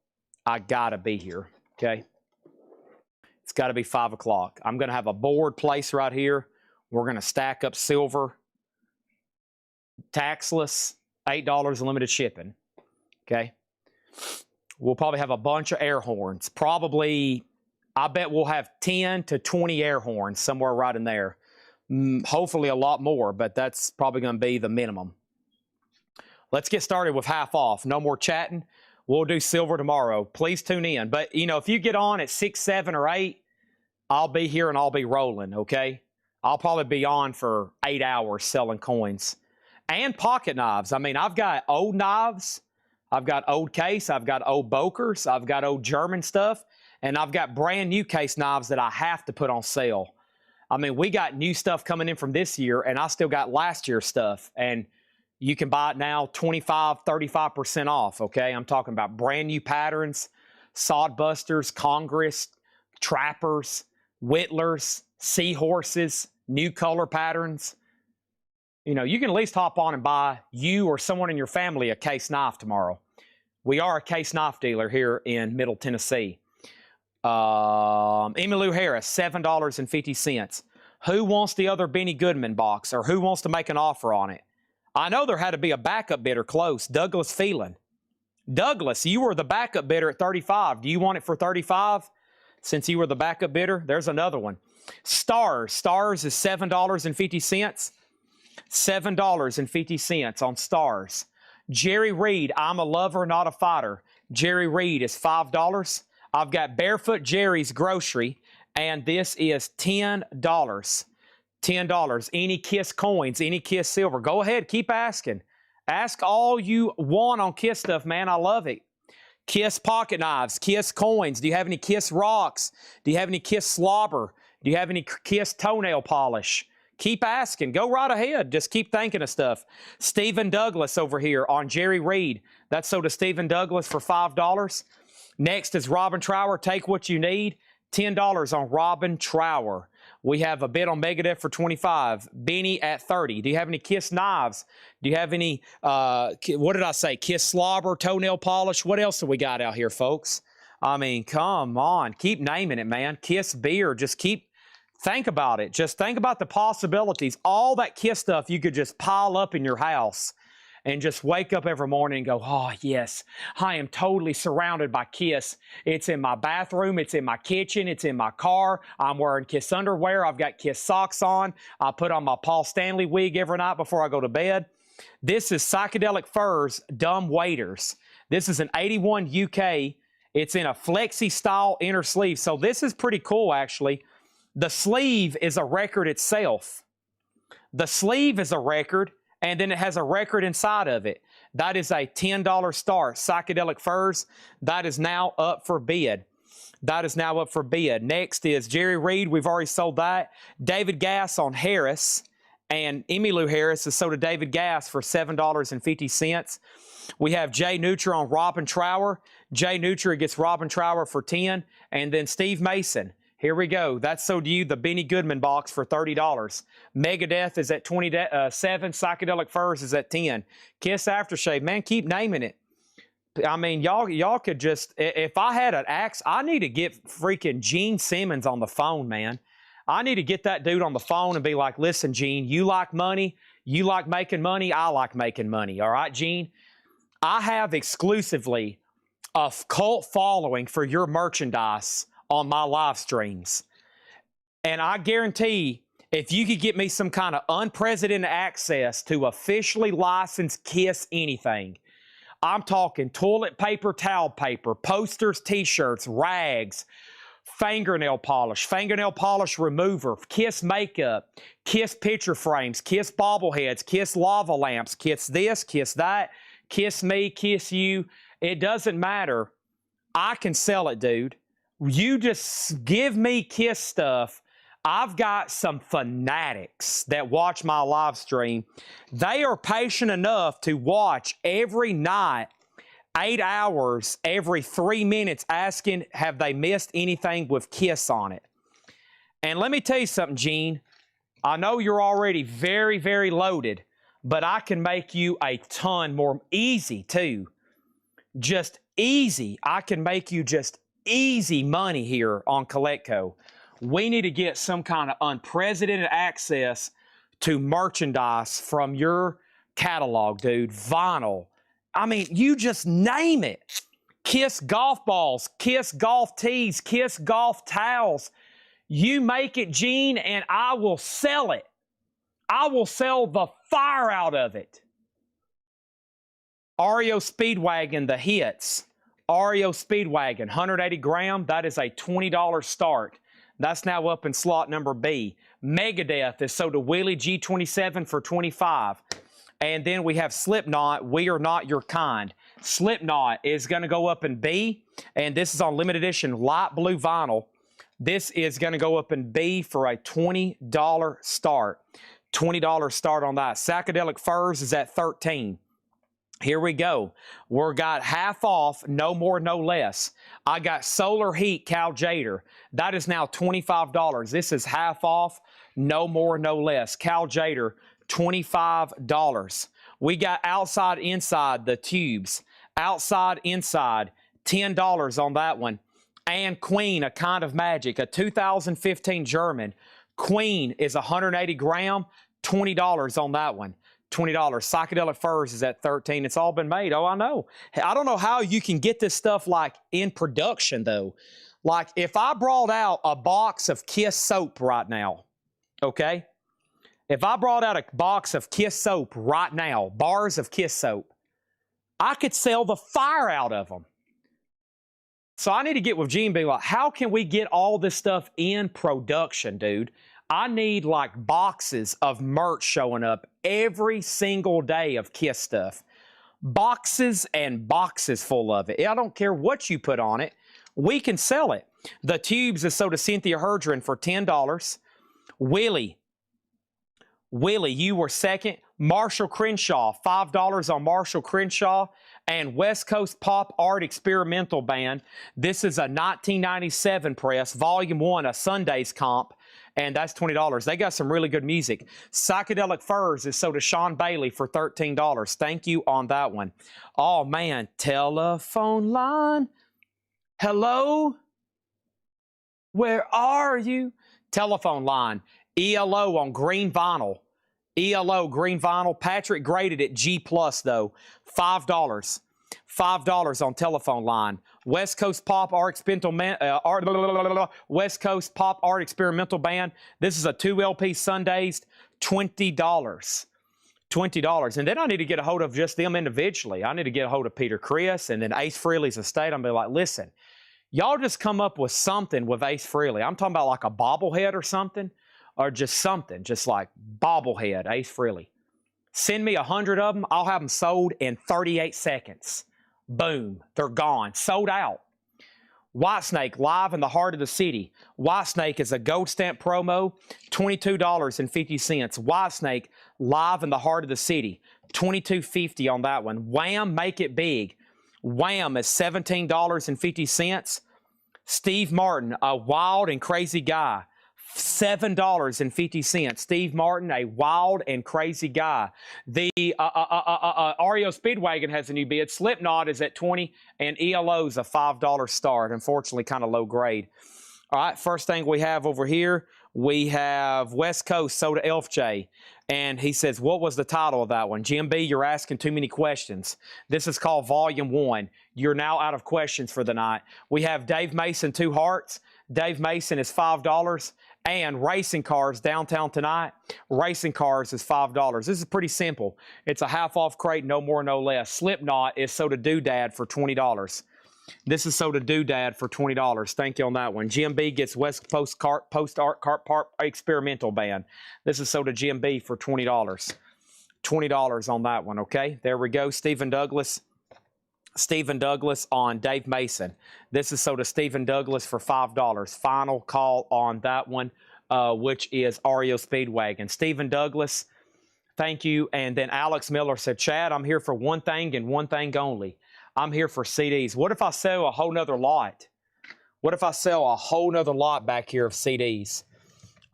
Speaker 1: I got to be here, okay? It's got to be 5 o'clock. I'm going to have a board place right here. We're going to stack up silver, taxless, $8 limited shipping, okay? We'll probably have a bunch of air horns. Probably, I bet we'll have 10 to 20 air horns, somewhere right in there. Hopefully a lot more, but that's probably going to be the minimum. Let's get started with half off. No more chatting. We'll do silver tomorrow. Please tune in. But, you know, if you get on at 6, 7, or 8, I'll be here and I'll be rolling, okay? I'll probably be on for 8 hours selling coins. And pocket knives. I mean, I've got old knives. I've got old case. I've got old Bokers. I've got old German stuff. And I've got brand new case knives that I have to put on sale. I mean, we got new stuff coming in from this year, and I still got last year's stuff. And you can buy it now 25, 35% off, okay? I'm talking about brand new patterns, sodbusters, Congress, trappers, whittlers, seahorses, new color patterns. You know, you can at least hop on and buy you or someone in your family a case knife tomorrow. We are a case knife dealer here in Middle Tennessee. Emmylou Harris, $7.50. Who wants the other Benny Goodman box, or who wants to make an offer on it? I know there had to be a backup bidder close. Douglas Phelan. Douglas, you were the backup bidder at 35. Do you want it for 35 since you were the backup bidder? There's another one. Stars. Stars is $7.50. $7.50 on Stars. Jerry Reed, I'm a lover, not a fighter. Jerry Reed is $5. I've got Barefoot Jerry's Grocery, and this is $10. $10. Any Kiss coins, any Kiss silver. Go ahead, keep asking. Ask all you want on Kiss stuff, man. I love it. Kiss pocket knives, Kiss coins. Do you have any Kiss rocks? Do you have any Kiss slobber? Do you have any Kiss toenail polish? Keep asking. Go right ahead. Just keep thinking of stuff. Stephen Douglas over here on Jerry Reed. That's sold to Stephen Douglas for $5. Next is Robin Trower. Take what you need. $10 on Robin Trower. We have a bid on Megadeth for $25. Benny at $30. Do you have any Kiss knives? Do you have any, what did I say? Kiss slobber, toenail polish? What else do we got out here, folks? I mean, come on. Keep naming it, man. Kiss beer. Just keep, think about it. Just think about the possibilities. All that Kiss stuff you could just pile up in your house and just wake up every morning and go, oh, yes, I am totally surrounded by Kiss. It's in my bathroom. It's in my kitchen. It's in my car. I'm wearing Kiss underwear. I've got Kiss socks on. I put on my Paul Stanley wig every night before I go to bed. This is Psychedelic Furs Dumb Waiters. This is an 81 UK. It's in a flexi-style inner sleeve. So this is pretty cool, actually. The sleeve is a record itself. The sleeve is a record, and then it has a record inside of it. That is a $10 start. Psychedelic Furs, that is now up for bid. That is now up for bid. Next is Jerry Reed. We've already sold that. David Gass on Harris, and Emmylou Harris is sold to David Gass for $7.50. We have Jay Neutra on Robin Trower. Jay Neutra gets Robin Trower for $10. And then Steve Mason. Here we go. That's sold to you, the Benny Goodman box, for $30. Megadeth is at 27. Psychedelic Furs is at 10. Kiss Aftershave. Man, keep naming it. I mean, y'all could just, if I had an axe, I need to get freaking Gene Simmons on the phone, man. I need to get that dude on the phone and be like, listen, Gene, you like money. You like making money. I like making money. All right, Gene? I have exclusively a cult following for your merchandise on my live streams. And I guarantee if you could get me some kind of unprecedented access to officially licensed Kiss anything, I'm talking toilet paper, towel paper, posters, t-shirts, rags, fingernail polish remover, Kiss makeup, Kiss picture frames, Kiss bobbleheads, Kiss lava lamps, Kiss this, Kiss that, Kiss me, Kiss you. It doesn't matter. I can sell it, dude. You just give me Kiss stuff. I've got some fanatics that watch my live stream. They are patient enough to watch every night, 8 hours, every 3 minutes, asking, have they missed anything with Kiss on it? And let me tell you something, Gene. I know you're already very, very loaded, but I can make you a ton more easy too. Just easy. I can make you just easy money here on Colectco. We need to get some kind of unprecedented access to merchandise from your catalog, dude. Vinyl. I mean, you just name it. Kiss golf balls, Kiss golf tees, Kiss golf towels. You make it, Gene, and I will sell it. I will sell the fire out of it. REO Speedwagon, the hits. REO Speedwagon, 180 gram. That is a $20 start. That's now up in slot number B. Megadeth is sold to Willie G27 for $25. And then we have Slipknot, We Are Not Your Kind. Slipknot is going to go up in B, and this is on limited edition light blue vinyl. This is going to go up in B for a $20 start. $20 start on that. Psychedelic Furs is at $13. Here we go. We're got half off, no more, no less. I got Solar Heat Cal Jader. That is now $25. This is half off, no more, no less. Cal Jader, $25. We got Outside Inside, the tubes. Outside Inside, $10 on that one. And Queen, A Kind of Magic, a 2015 German. Queen is 180 gram, $20 on that one. $20. Psychedelic Furs is at $13. It's all been made. Oh, I know. I don't know how you can get this stuff like in production though. Like if I brought out a box of Kiss soap right now, okay? If I brought out a box of Kiss soap right now, bars of Kiss soap, I could sell the fire out of them. So I need to get with Gene and be like, how can we get all this stuff in production, dude? I need like boxes of merch showing up every single day of Kiss stuff. Boxes and boxes full of it. I don't care what you put on it. We can sell it. The tubes is sold to Cynthia Herdren for $10. Willie, you were second. Marshall Crenshaw, $5 on Marshall Crenshaw. And West Coast Pop Art Experimental Band. This is a 1997 press, Volume 1, a Sunday's comp. And that's $20. They got some really good music. Psychedelic Furs is sold to Sean Bailey for $13. Thank you on that one. Oh, man. Telephone line. Hello? Where are you? Telephone line. ELO on green vinyl. ELO green vinyl. Patrick graded it G+, though. $5. $5 on telephone line. West Coast Pop Art Experimental West Coast Pop Art Experimental Band. This is a 2 LP Sundays, $20. $20. And then I need to get a hold of just them individually. I need to get a hold of Peter Chris and then Ace Frehley's estate. I'm be like, listen, y'all just come up with something with Ace Frehley. I'm talking about like a bobblehead or something, or just something, just like bobblehead, Ace Frehley. Send me 100 of them. I'll have them sold in 38 seconds. Boom, they're gone, sold out. Whitesnake, live in the heart of the city. Whitesnake is a gold stamp promo, $22.50. Whitesnake, live in the heart of the city, $22.50 on that one. Wham, Make It Big. Wham is $17.50. Steve Martin, A Wild and Crazy Guy, $7.50. Steve Martin, A Wild and Crazy Guy. The REO Speedwagon has a new bid. Slipknot is at $20, and ELO's a $5 start. Unfortunately, kind of low grade. All right, first thing we have over here, we have West Coast Soda Elf J. And he says, what was the title of that one? Jim B, you're asking too many questions. This is called Volume 1. You're now out of questions for the night. We have Dave Mason, 2 hearts. Dave Mason is $5. And Racing Cars Downtown Tonight. Racing Cars is $5. This is pretty simple. It's a half-off crate, no more, no less. Slipknot is Soda Doodad for $20. This is Soda Doodad for $20. Thank you on that one. GMB gets West Coast Post Art Park Experimental Band. This is Soda GMB for $20. $20 on that one, okay? There we go. Stephen Douglas on Dave Mason. This is sold to Stephen Douglas for $5. Final call on that one, which is REO Speedwagon. Stephen Douglas, thank you. And then Alex Miller said, Chad, I'm here for one thing and one thing only. I'm here for CDs. What if I sell a whole nother lot? What if I sell a whole nother lot back here of CDs?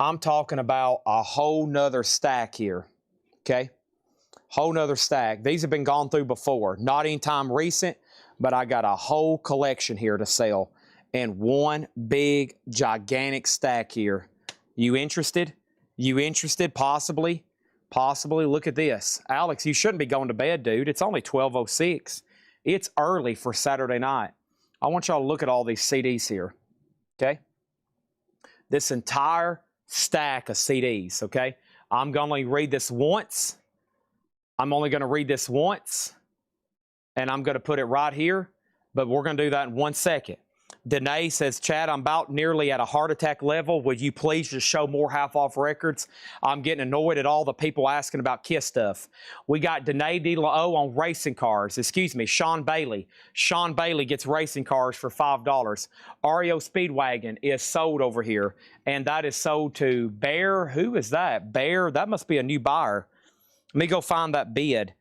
Speaker 1: I'm talking about a whole nother stack here, okay? Whole nother stack. These have been gone through before. Not anytime recent, but I got a whole collection here to sell. And one big, gigantic stack here. You interested? You interested? Possibly. Possibly. Look at this. Alex, you shouldn't be going to bed, dude. It's only 12:06. It's early for Saturday night. I want y'all to look at all these CDs here, okay? This entire stack of CDs, okay? I'm going to read this once. I'm only going to read this once, and I'm going to put it right here, but we're going to do that in 1 second. Danae says, Chad, I'm about nearly at a heart attack level. Would you please just show more half-off records? I'm getting annoyed at all the people asking about KISS stuff. We got Danae DeLao on racing cars. Excuse me, Sean Bailey. Sean Bailey gets racing cars for $5. REO Speedwagon is sold over here, and that is sold to Bear. Who is that? Bear? That must be a new buyer. Let me go find that bid.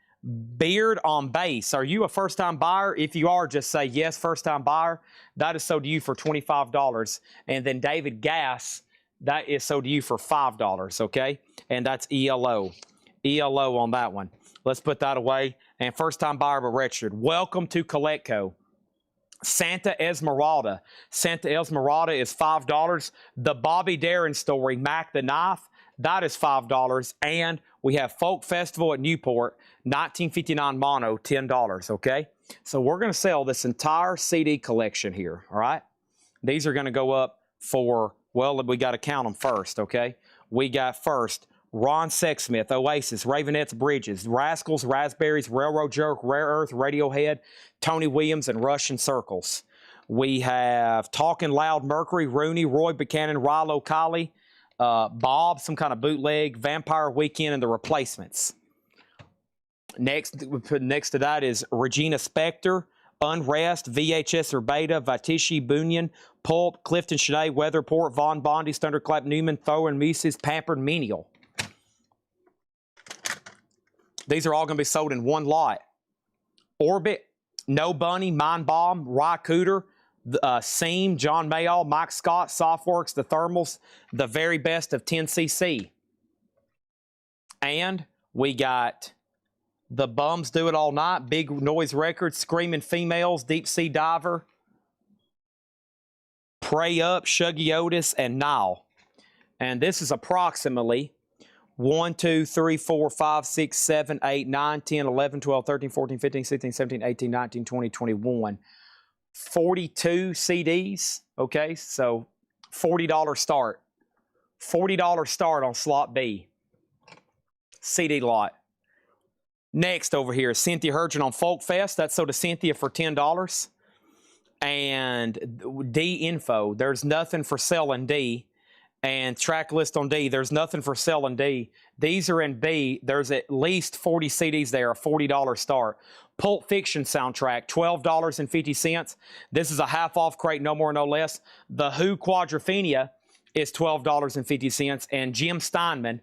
Speaker 1: Beard on Base. Are you a first-time buyer? If you are, just say yes, first-time buyer. That is sold to you for $25. And then David Gass, that is sold to you for $5, okay? And that's ELO. ELO on that one. Let's put that away. And first-time buyer but registered. Welcome to Coletco. Santa Esmeralda. Santa Esmeralda is $5. The Bobby Darin story, Mac the Knife, that is $5. And we have Folk Festival at Newport, 1959 mono, $10, okay? So we're going to sell this entire CD collection here, all right? These are going to go up for, well, we got to count them first, okay? We got first Ron Sexsmith, Oasis, Ravenettes, Bridges, Rascals, Raspberries, Railroad Jerk, Rare Earth, Radiohead, Tony Williams, and Russian Circles. We have Talking Loud, Mercury, Rooney, Roy Buchanan, Rilo Kiley, Bob, some kind of bootleg, Vampire Weekend, and the Replacements. Next, we put next to that is Regina Spektor, Unrest, VHS or Beta, Vatishi, Bunyan, Pulp, Clifton Shade, Weatherport, Von Bondi, Thunderclap, Newman, Thor and Mises, Pampered Menial. These are all going to be sold in one lot. Orbit, No Bunny, Mind Bomb, Rye Cooter, Seam, John Mayall, Mike Scott, Softworks, The Thermals, The Very Best of 10cc. And we got The Bums Do It All Night, Big Noise Records, Screaming Females, Deep Sea Diver, Pray Up, Shuggy Otis, and Nile. And this is approximately 1, 2, 3, 4, 5, 6, 7, 8, 9, 10, 11, 12, 13, 14, 15, 16, 17, 18, 19, 20, 21. 42 CDs, okay? So $40 start. $40 start on slot B. CD lot. Next over here is Cynthia Hurgin on Folk Fest. That's sold to Cynthia for $10. And D info. There's nothing for selling D. And track list on D. There's nothing for selling D. These are in B. There's at least 40 CDs there, a $40 start. Pulp Fiction soundtrack, $12.50. This is a half-off crate, no more, no less. The Who Quadrophenia is $12.50. And Jim Steinman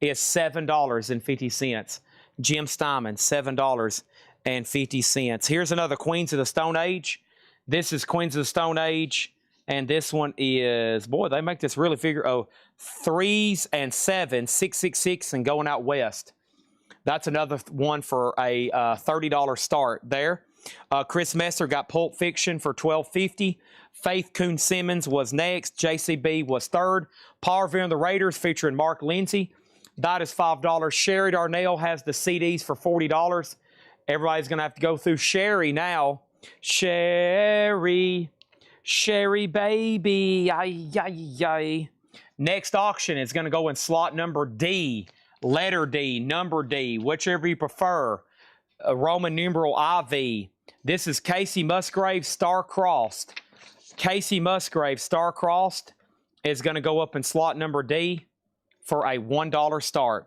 Speaker 1: is $7.50. Jim Steinman, $7.50. Here's another Queens of the Stone Age. This is Queens of the Stone Age. And this one is, boy, they make this really figure, 3s and 7s, 666 and Going Out West. That's another one for a $30 start there. Chris Messer got Pulp Fiction for $12.50. Faith Coon Simmons was next. JCB was third. Powerville and the Raiders featuring Mark Lindsay. That is $5. Sherry Darnell has the CDs for $40. Everybody's going to have to go through Sherry now. Sherry baby. Ay, ay, ay. Next auction is going to go in slot number D. Letter D, number D, whichever you prefer. Roman numeral IV. This is Casey Musgrave Star-Crossed. Casey Musgrave Star-Crossed is going to go up in slot number D for a $1 start.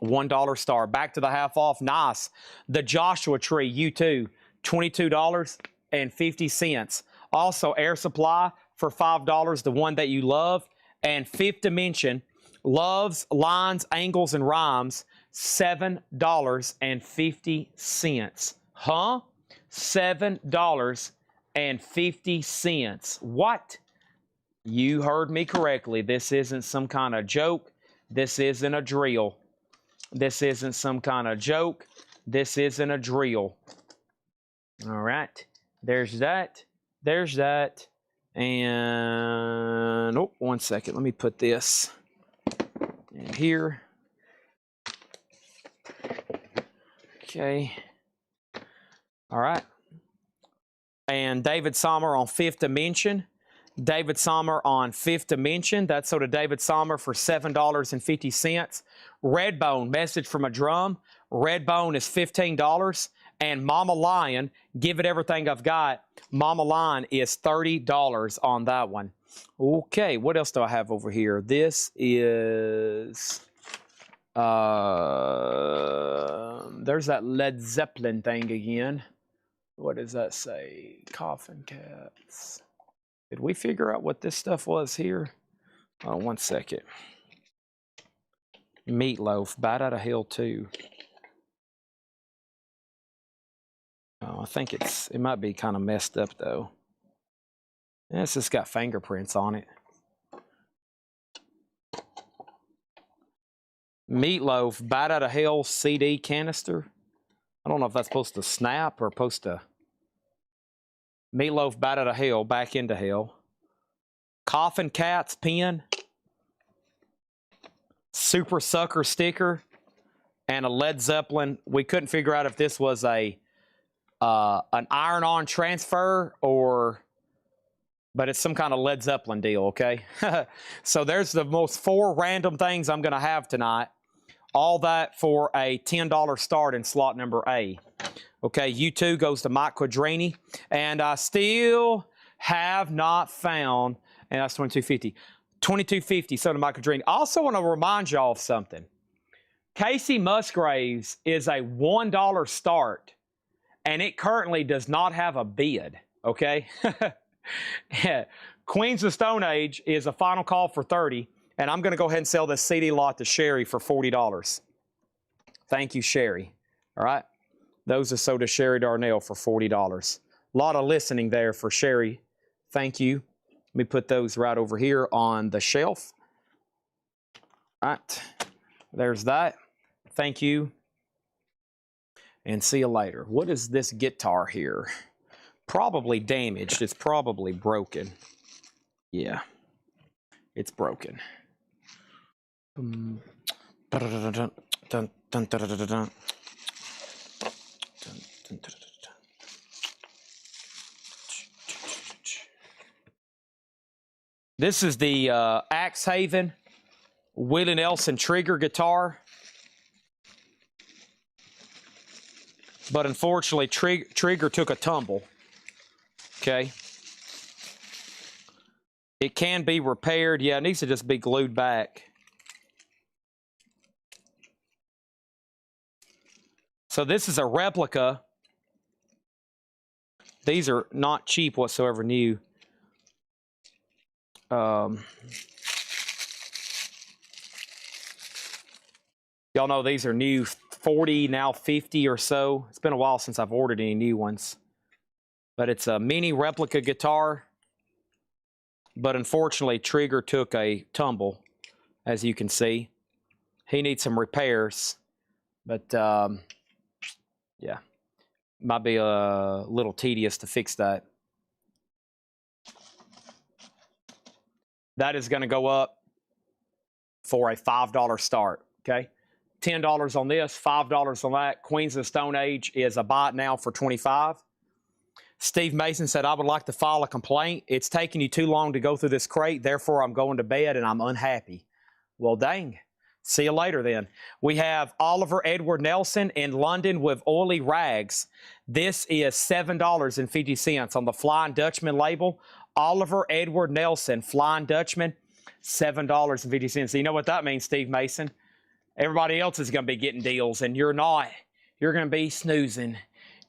Speaker 1: $1 start. Back to the half off. Nice. The Joshua Tree U2, $22.50. Also, Air Supply for $5, the one that you love. And Fifth Dimension, Loves, Lines, Angles, and Rhymes, $7.50. Huh? $7.50. What? You heard me correctly. This isn't some kind of joke. This isn't a drill. This isn't some kind of joke. This isn't a drill. All right. There's that. There's that. And, oh, 1 second. Let me put this in here. Okay. All right. And David Sommer on Fifth Dimension. David Sommer on Fifth Dimension. That's sort of David Sommer for $7.50. Redbone, Message from a Drum. Redbone is $15. And Mama Lion, Give It Everything I've Got. Mama Lion is $30 on that one. Okay, what else do I have over here? This is... there's that Led Zeppelin thing again. What does that say? Coffin Cats. Did we figure out what this stuff was here? Oh, 1 second. Meatloaf, Bat Out of Hell 2. Oh, I think it might be kind of messed up though. It's just got fingerprints on it. Meatloaf, Bat Out of Hell CD canister. I don't know if that's supposed to snap or supposed to... Meatloaf, Bat Out of Hell, Back into Hell. Coffin Cats pen. Super Sucker sticker. And a Led Zeppelin. We couldn't figure out if this was an iron-on transfer or... But it's some kind of Led Zeppelin deal, okay? So there's the most 4 random things I'm going to have tonight. All that for a $10 start in slot number A. Okay, U2 goes to Mike Quadrini. And I still have not found, and that's $22.50. $22.50, so to Mike Quadrini. I also want to remind y'all of something. Casey Musgraves is a $1 start, and it currently does not have a bid, okay? Queens of Stone Age is a final call for $30, and I'm going to go ahead and sell this CD lot to Sherry for $40. Thank you, Sherry. All right? Those are sold to Sherry Darnell for $40. A lot of listening there for Sherry. Thank you. Let me put those right over here on the shelf. All right. There's that. Thank you. And see you later. What is this guitar here? Probably damaged. It's probably broken. Yeah. It's broken. This is the Axe Haven Willie Nelson Trigger guitar. But unfortunately, Trigger took a tumble. Okay. It can be repaired. Yeah, it needs to just be glued back. So this is a replica. These are not cheap whatsoever, new. Y'all know these are new, 40, now 50 or so. It's been a while since I've ordered any new ones. But it's a mini replica guitar. But unfortunately, Trigger took a tumble, as you can see. He needs some repairs. But, yeah, might be a little tedious to fix that. That is going to go up for a $5 start, okay? $10 on this, $5 on that. Queens of the Stone Age is a buy it now for $25. Steve Mason said, I would like to file a complaint. It's taking you too long to go through this crate. Therefore, I'm going to bed and I'm unhappy. Well, dang. See you later then. We have Oliver Edward Nelson in London with Oily Rags. This is $7.50 on the Flying Dutchman label. Oliver Edward Nelson, Flying Dutchman, $7.50. So you know what that means, Steve Mason? Everybody else is going to be getting deals, and you're not. You're going to be snoozing.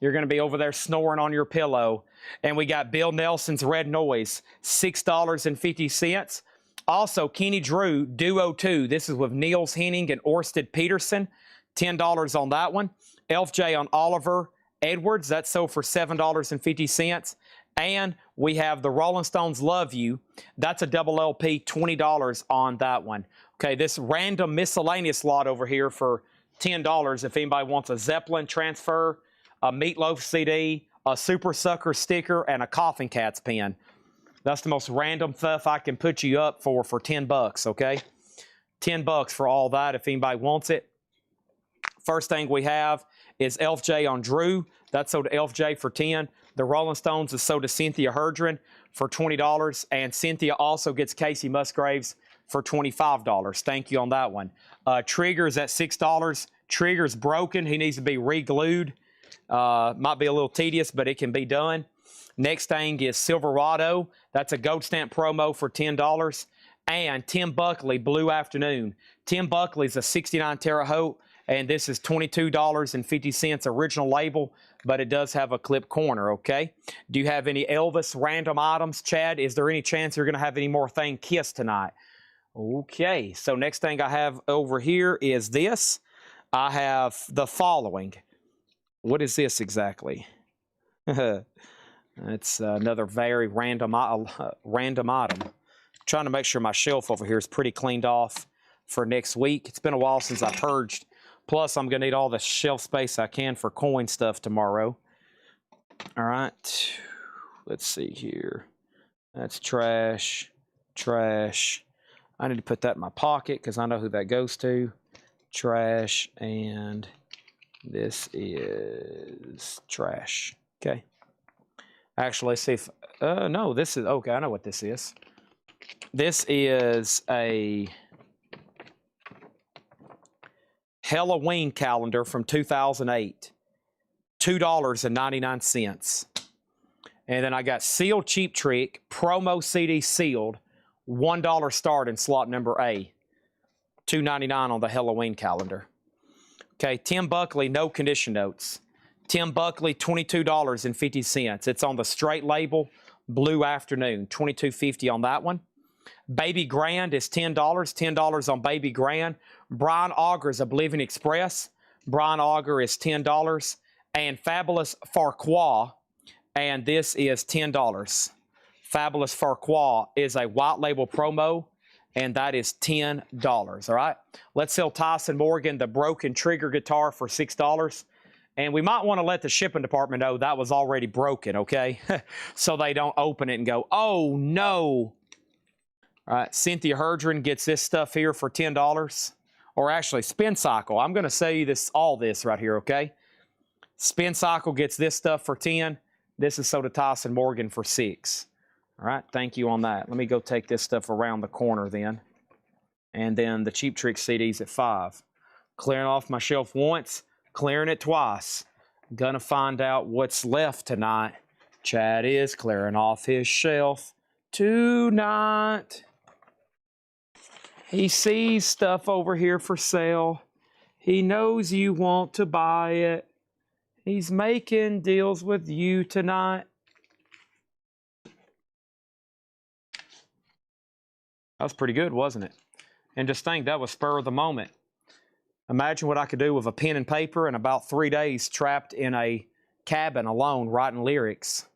Speaker 1: You're going to be over there snoring on your pillow. And we got Bill Nelson's Red Noise, $6.50. Also, Kenny Drew, Duo 2. This is with Niels Henning and Orsted Peterson, $10 on that one. Elf J on Oliver Edwards, that's sold for $7.50. And we have the Rolling Stones Love You. That's a double LP, $20 on that one. Okay, this random miscellaneous lot over here for $10 if anybody wants a Zeppelin transfer, a Meatloaf CD, a Super Sucker sticker, and a Coughing Cats pen. That's the most random stuff I can put you up for $10, okay? $10 for all that if anybody wants it. First thing we have is Elf J on Drew. That's sold to Elf J for $10. The Rolling Stones is sold to Cynthia Herdren for $20. And Cynthia also gets Casey Musgraves for $25. Thank you on that one. Trigger's at $6. Trigger's broken. He needs to be re-glued. Might be a little tedious, but it can be done. Next thing is Silverado. That's a gold stamp promo for $10. And Tim Buckley, Blue Afternoon. Tim Buckley's a 69 Terre Haute, and this is $22.50 original label, but it does have a clip corner, okay? Do you have any Elvis random items, Chad? Is there any chance you're going to have any more Thing Kiss tonight? Okay, so next thing I have over here is this. I have the following. What is this exactly? It's another very random item. Trying to make sure my shelf over here is pretty cleaned off for next week. It's been a while since I purged. Plus, I'm going to need all the shelf space I can for coin stuff tomorrow. All right. Let's see here. That's trash. Trash. I need to put that in my pocket because I know who that goes to. Trash. And this is trash. Okay. Actually, let's see if... no, this is... Okay, I know what this is. This is a Halloween calendar from 2008. $2.99. And then I got Sealed Cheap Trick, promo CD sealed, $1 start in slot number A. $2.99 on the Halloween calendar. Okay, Tim Buckley, no condition notes. Tim Buckley, $22.50. It's on the straight label, Blue Afternoon, $22.50 on that one. Baby Grand is $10. $10 on Baby Grand. Brian Auger's Oblivion Express. Brian Auger is $10. And Fabulous Farquois, and this is $10. Fabulous Farquois is a white label promo, and that is $10. All right? Let's sell Tyson Morgan the broken trigger guitar for $6. And we might want to let the shipping department know that was already broken, okay? So they don't open it and go, oh, no. All right, Cynthia Herdren gets this stuff here for $10. Or actually, Spin Cycle. I'm going to sell you all this right here, okay? Spin Cycle gets this stuff for $10. This is sold to Tyson Morgan for $6. All right, thank you on that. Let me go take this stuff around the corner then. And then the Cheap Trick CDs at $5. Clearing off my shelf once, clearing it twice. Gonna find out what's left tonight. Chad is clearing off his shelf tonight. He sees stuff over here for sale. He knows you want to buy it. He's making deals with you tonight. That was pretty good, wasn't it? And just think, that was spur of the moment. Imagine what I could do with a pen and paper in about 3 days trapped in a cabin alone writing lyrics.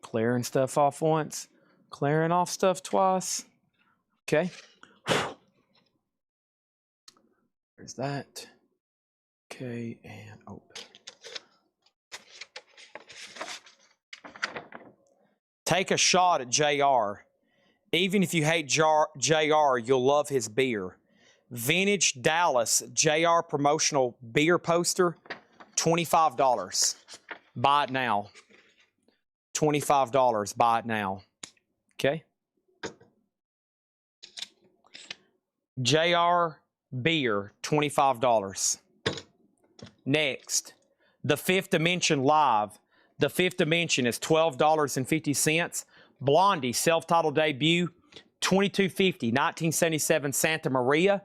Speaker 1: Clearing stuff off once, clearing off stuff twice. Okay. There's that. Okay, and open. Take a shot at JR. Even if you hate JR, you'll love his beer. Vintage Dallas JR promotional beer poster, $25. Buy it now. $25. Buy it now. Okay. JR beer, $25. Next, the Fifth Dimension Live. The Fifth Dimension is $12.50. Blondie self-titled debut, $22.50. 1977 Santa Maria.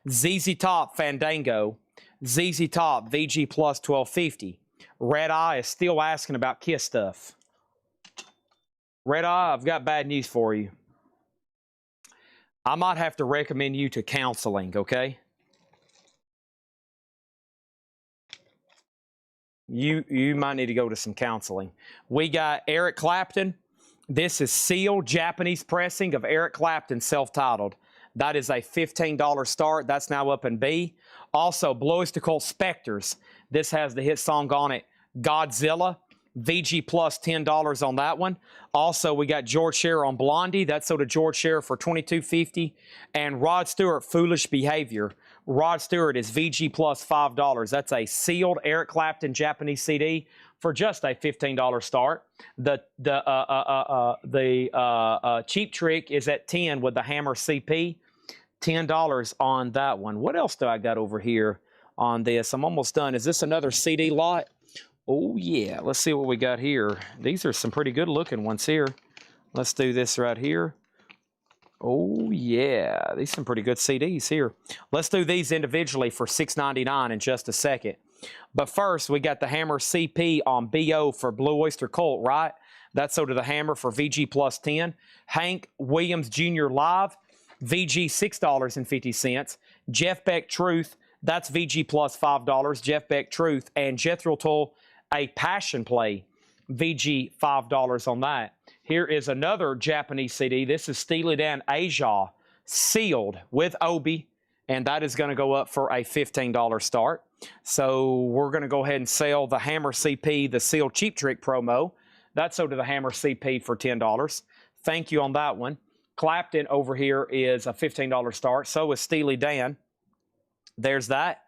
Speaker 1: ZZ Top Fandango. ZZ Top VG Plus $12.50. Red Eye is still asking about Kiss stuff. Red Eye, I've got bad news for you. I might have to recommend you to counseling, okay? You might need to go to some counseling. We got Eric Clapton. This is sealed Japanese pressing of Eric Clapton, self-titled. That is a $15 start. That's now up in B. Also, Blue Oyster Cult Spectres. This has the hit song on it, Godzilla. VG plus $10 on that one. Also, we got George Scherer on Blondie. That's sold to George Scherer for $22.50. And Rod Stewart, Foolish Behavior. Rod Stewart is VG plus $5. That's a sealed Eric Clapton Japanese CD for just a $15 start. The Cheap Trick is at $10 with the Hammer CP. $10 on that one. What else do I got over here on this? I'm almost done. Is this another CD lot? Oh, yeah. Let's see what we got here. These are some pretty good looking ones here. Let's do this right here. Oh, yeah. These are some pretty good CDs here. Let's do these individually for $6.99 in just a second. But first, we got the Hammer CP on BO for Blue Oyster Cult, right? That's sold to the Hammer for VG plus 10. Hank Williams Jr. Live, VG $6.50. Jeff Beck Truth, that's VG plus $5. Jeff Beck Truth. And Jethro Tull, a Passion Play, VG $5 on that. Here is another Japanese CD. This is Steely Dan Aja, sealed with Obi, and that is going to go up for a $15 start. So we're going to go ahead and sell the Hammer CP, the sealed Cheap Trick promo. That's sold to the Hammer CP for $10. Thank you on that one. Clapton over here is a $15 start. So is Steely Dan. There's that.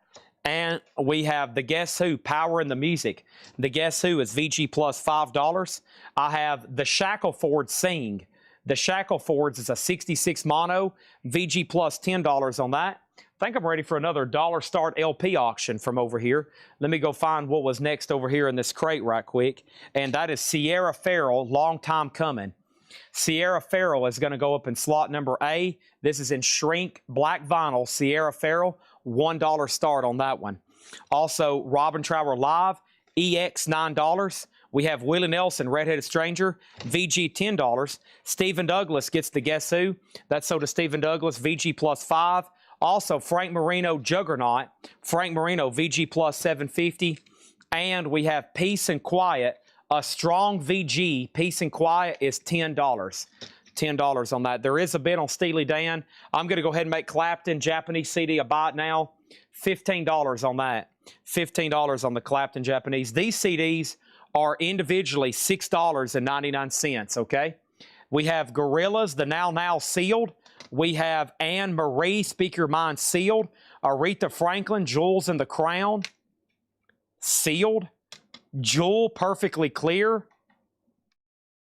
Speaker 1: And we have the Guess Who, Power in the Music. The Guess Who is VG plus $5. I have the Shackleford Sing. The Shacklefords is a 66 mono, VG plus $10 on that. I think I'm ready for another dollar start LP auction from over here. Let me go find what was next over here in this crate right quick. And that is Sierra Farrell, Long Time Coming. Sierra Farrell is going to go up in slot number A. This is in shrink black vinyl. Sierra Farrell, $1 start on that one. Also, Robin Trower Live, EX $9. We have Willie Nelson, Redheaded Stranger, VG $10. Stephen Douglas gets the Guess Who. That's sold to Stephen Douglas, VG plus 5. Also, Frank Marino, Juggernaut. Frank Marino, VG plus $7.50. And we have Peace and Quiet, a strong VG. Peace and Quiet is $10. $10 on that. There is a bid on Steely Dan. I'm going to go ahead and make Clapton Japanese CD a buy it now. $15 on that. $15 on the Clapton Japanese. These CDs are individually $6.99, okay? We have Gorillaz, the Now Now sealed. We have Anne Marie, Speak Your Mind sealed. Aretha Franklin, Jewels in the Crown sealed. Jewel, Perfectly Clear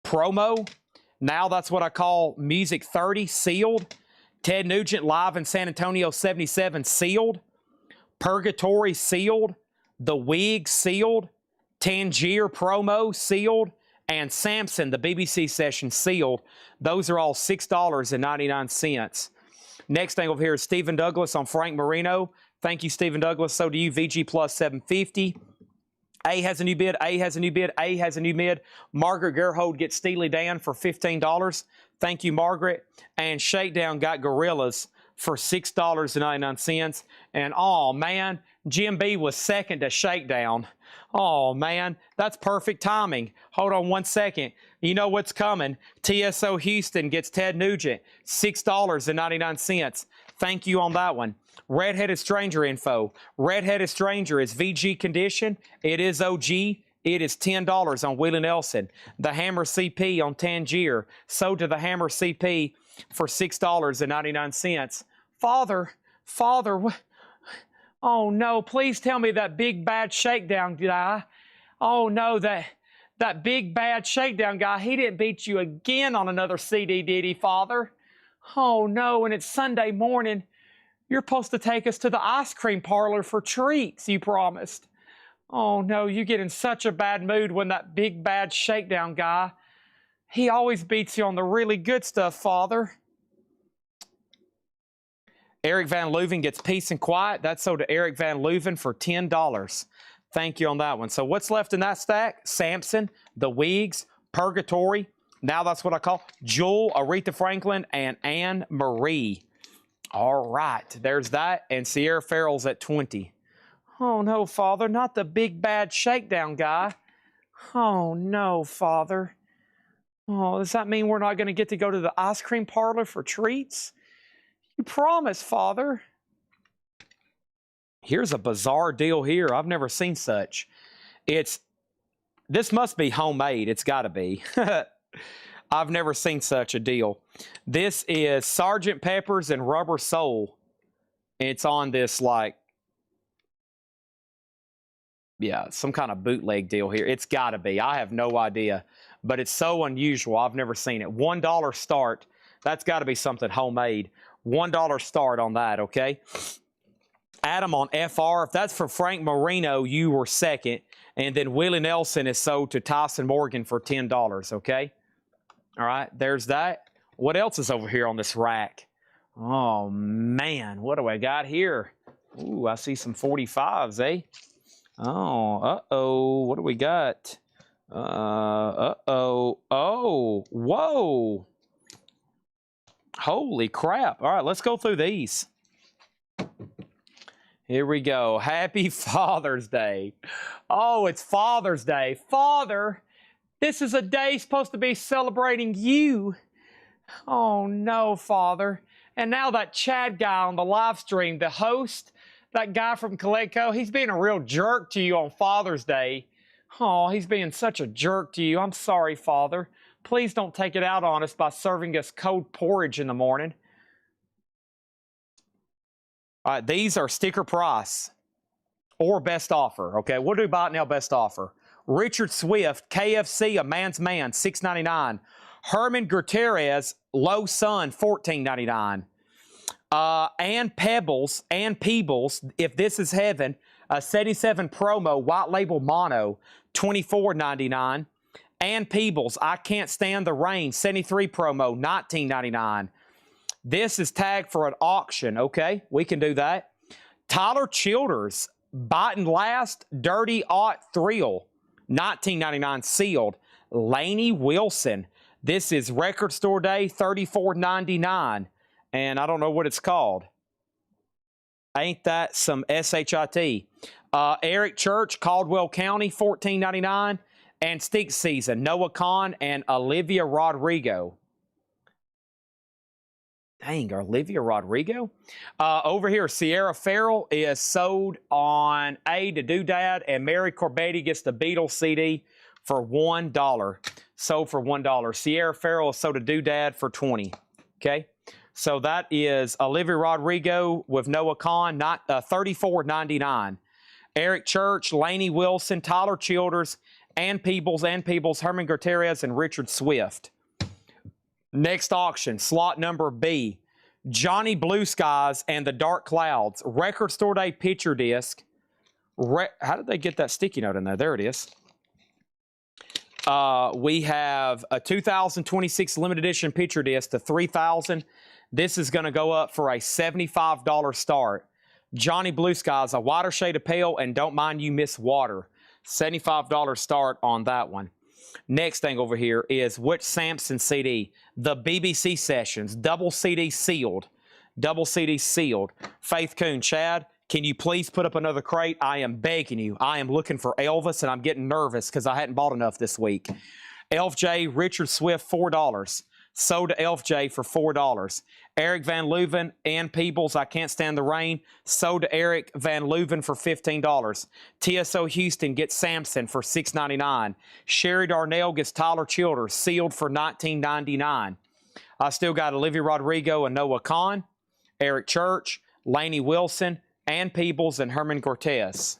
Speaker 1: promo. Now that's what I call Music 30 sealed. Ted Nugent Live in San Antonio 77 sealed. Purgatory sealed. The Wig sealed. Tangier promo sealed. And Samson, the BBC session sealed. Those are all $6.99. Next thing over here is Stephen Douglas on Frank Marino. Thank you, Stephen Douglas. So do you, VG plus $7.50. A has a new bid, A has a new bid, A has a new bid. Margaret Gerhold gets Steely Dan for $15. Thank you, Margaret. And Shakedown got Gorillaz for $6.99. And, oh, man, Jim B was second to Shakedown. Oh, man, that's perfect timing. Hold on one second. You know what's coming. TSO Houston gets Ted Nugent, $6.99. Thank you on that one. Redheaded Stranger info. Redheaded Stranger is VG condition. It is OG. It is $10 on Willie Nelson. The Hammer CP on Tangier. Sold to the Hammer CP for $6.99. Father, oh no, please tell me that big bad Shakedown guy. Oh no, that big bad Shakedown guy, he didn't beat you again on another CD, did he, Father? Oh no, and it's Sunday morning. You're supposed to take us to the ice cream parlor for treats, you promised. Oh no, you get in such a bad mood when that big bad Shakedown guy, he always beats you on the really good stuff, Father. Eric Van Leuven gets Peace and Quiet. That's sold to Eric Van Leuven for $10. Thank you on that one. So what's left in that stack? Samson, The Wigs, Purgatory, Now that's what I call Jewel, Aretha Franklin, and Anne Marie. All right, there's that. And Sierra Farrell's at 20. Oh, no, Father, not the big bad shakedown guy. Oh, no, Father. Oh, does that mean we're not going to get to go to the ice cream parlor for treats? You promised, Father. Here's a bizarre deal here. I've never seen such. This must be homemade. It's got to be. I've never seen such a deal. This is Sergeant Pepper's and Rubber Soul. It's on this, like, yeah, some kind of bootleg deal here. It's got to be. I have no idea. But it's so unusual. I've never seen it. $1 start. That's got to be something homemade. $1 start on that, okay? Adam on FR. If that's for Frank Marino, you were second. And then Willie Nelson is sold to Tyson Morgan for $10, okay? All right, there's that. What else is over here on this rack? Oh, man, what do I got here? Ooh, I see some 45s, eh? Oh, uh-oh, what do we got? Uh-oh, oh, whoa. Holy crap. All right, let's go through these. Here we go. Happy Father's Day. Oh, it's Father's Day. Father, this is a day supposed to be celebrating you. Oh, no, Father. And now that Chad guy on the live stream, the host, that guy from Coleco, he's being a real jerk to you on Father's Day. Oh, he's being such a jerk to you. I'm sorry, Father. Please don't take it out on us by serving us cold porridge in the morning. All right, these are sticker price or best offer. Okay, what do we buy it now? Best offer. Richard Swift, KFC, a man's man, $6.99. Herman Gutierrez, Low Sun, $14.99. And Peebles, If This Is Heaven, a 77 promo, white label mono, $24.99. And Peebles, I Can't Stand the Rain, 73 promo, $19.99. This is tagged for an auction. Okay, we can do that. Tyler Childers, Bite and Last, Dirty Aught Thrill, $19.99 sealed. Laney Wilson, this is Record Store Day, $34.99. And I don't know what it's called. Ain't that some SHIT? Eric Church, Caldwell County, $14.99. And Stick Season, Noah Khan and Olivia Rodrigo. Dang, Olivia Rodrigo. Over here, Sierra Farrell is sold on A to Doodad, and Mary Corbett gets the Beatles CD for $1. Sold for $1. Sierra Farrell is sold to Doodad for $20. Okay, so that is Olivia Rodrigo with Noah Khan, not $34.99. Eric Church, Laney Wilson, Tyler Childers, and Peebles, Herman Gutierrez, and Richard Swift. Next auction, slot number B, Johnny Blue Skies and the Dark Clouds, Record Store Day picture disc. How did they get that sticky note in there? There it is. We have a 2026 limited edition picture disc to $3,000. This is going to go up for a $75 start. Johnny Blue Skies, A Wider Shade of Pale and Don't Mind You Miss Water. $75 start on that one. Next thing over here is Which Sampson CD? The BBC Sessions, double CD sealed. Double CD sealed. Faith Coon, Chad, can you please put up another crate? I am begging you. I am looking for Elvis, and I'm getting nervous because I hadn't bought enough this week. Elf J, Richard Swift, $4. Sold to Elf J for $4. Eric Van Leuven and Peebles, I Can't Stand the Rain. Sold to Eric Van Leuven for $15. TSO Houston gets Samson for $6.99. Sherry Darnell gets Tyler Childers, sealed for $19.99. I still got Olivia Rodrigo and Noah Khan, Eric Church, Laney Wilson, and Peebles, and Herman Cortez.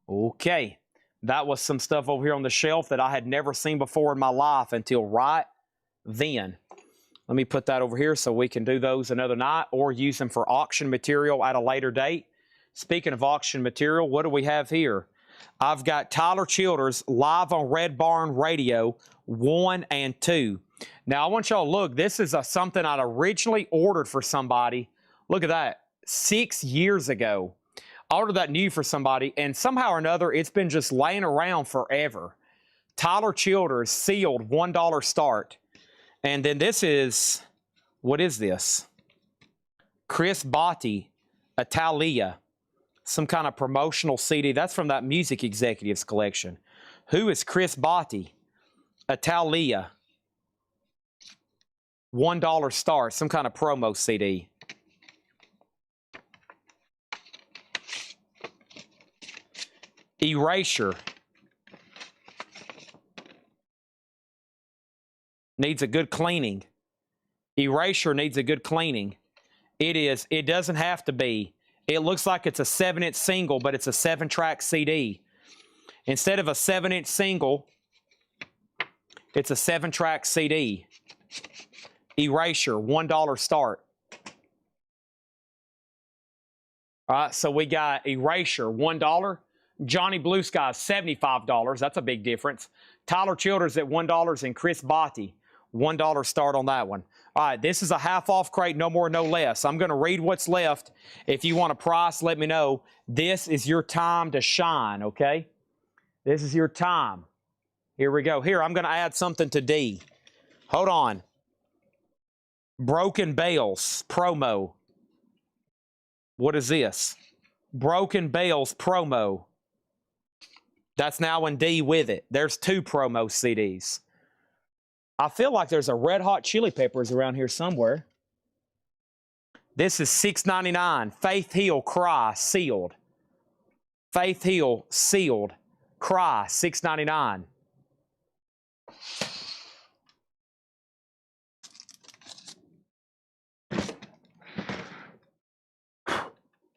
Speaker 1: Okay, that was some stuff over here on the shelf that I had never seen before in my life until right then. Let me put that over here so we can do those another night or use them for auction material at a later date. Speaking of auction material, what do we have here? I've got Tyler Childers live on Red Barn Radio 1 and 2. Now, I want y'all to look. This is something I'd originally ordered for somebody. Look at that. 6 years ago. I ordered that new for somebody, and somehow or another, it's been just laying around forever. Tyler Childers, sealed, $1 start. And then this is, what is this? Chris Botti, Italia, some kind of promotional CD. That's from that Music Executives collection. Who is Chris Botti? Italia, $1 start, some kind of promo CD. Erasure. Needs a good cleaning. Erasure needs a good cleaning. It doesn't have to be. It looks like it's a 7-inch single, but it's a 7-track CD. Instead of a 7-inch single, it's a 7-track CD. Erasure, $1 start. All right, so we got Erasure, $1. Johnny Blue Sky, $75. That's a big difference. Tyler Childers at $1 and Chris Botti, $1 start on that one. All right, this is a half-off crate, no more, no less. I'm going to read what's left. If you want a price, let me know. This is your time to shine, okay? This is your time. Here we go. Here, I'm going to add something to D. Hold on. Broken Bales promo. What is this? Broken Bales promo. That's now in D with it. There's 2 promo CDs. I feel like there's a Red Hot Chili Peppers around here somewhere. This is $6.99. Faith Hill, Cry, sealed. Faith Hill, sealed. Cry, $6.99.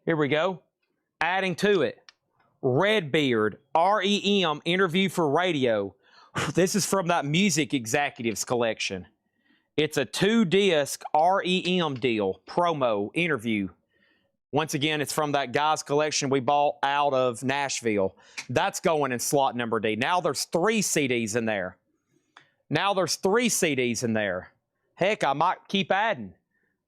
Speaker 1: Here we go. Adding to it. Redbeard, REM, Interview for Radio. This is from that Music Executives collection. It's a 2-disc REM deal, promo, interview. Once again, it's from that guy's collection we bought out of Nashville. That's going in slot number D. Now there's 3 CDs in there. Now there's 3 CDs in there. Heck, I might keep adding.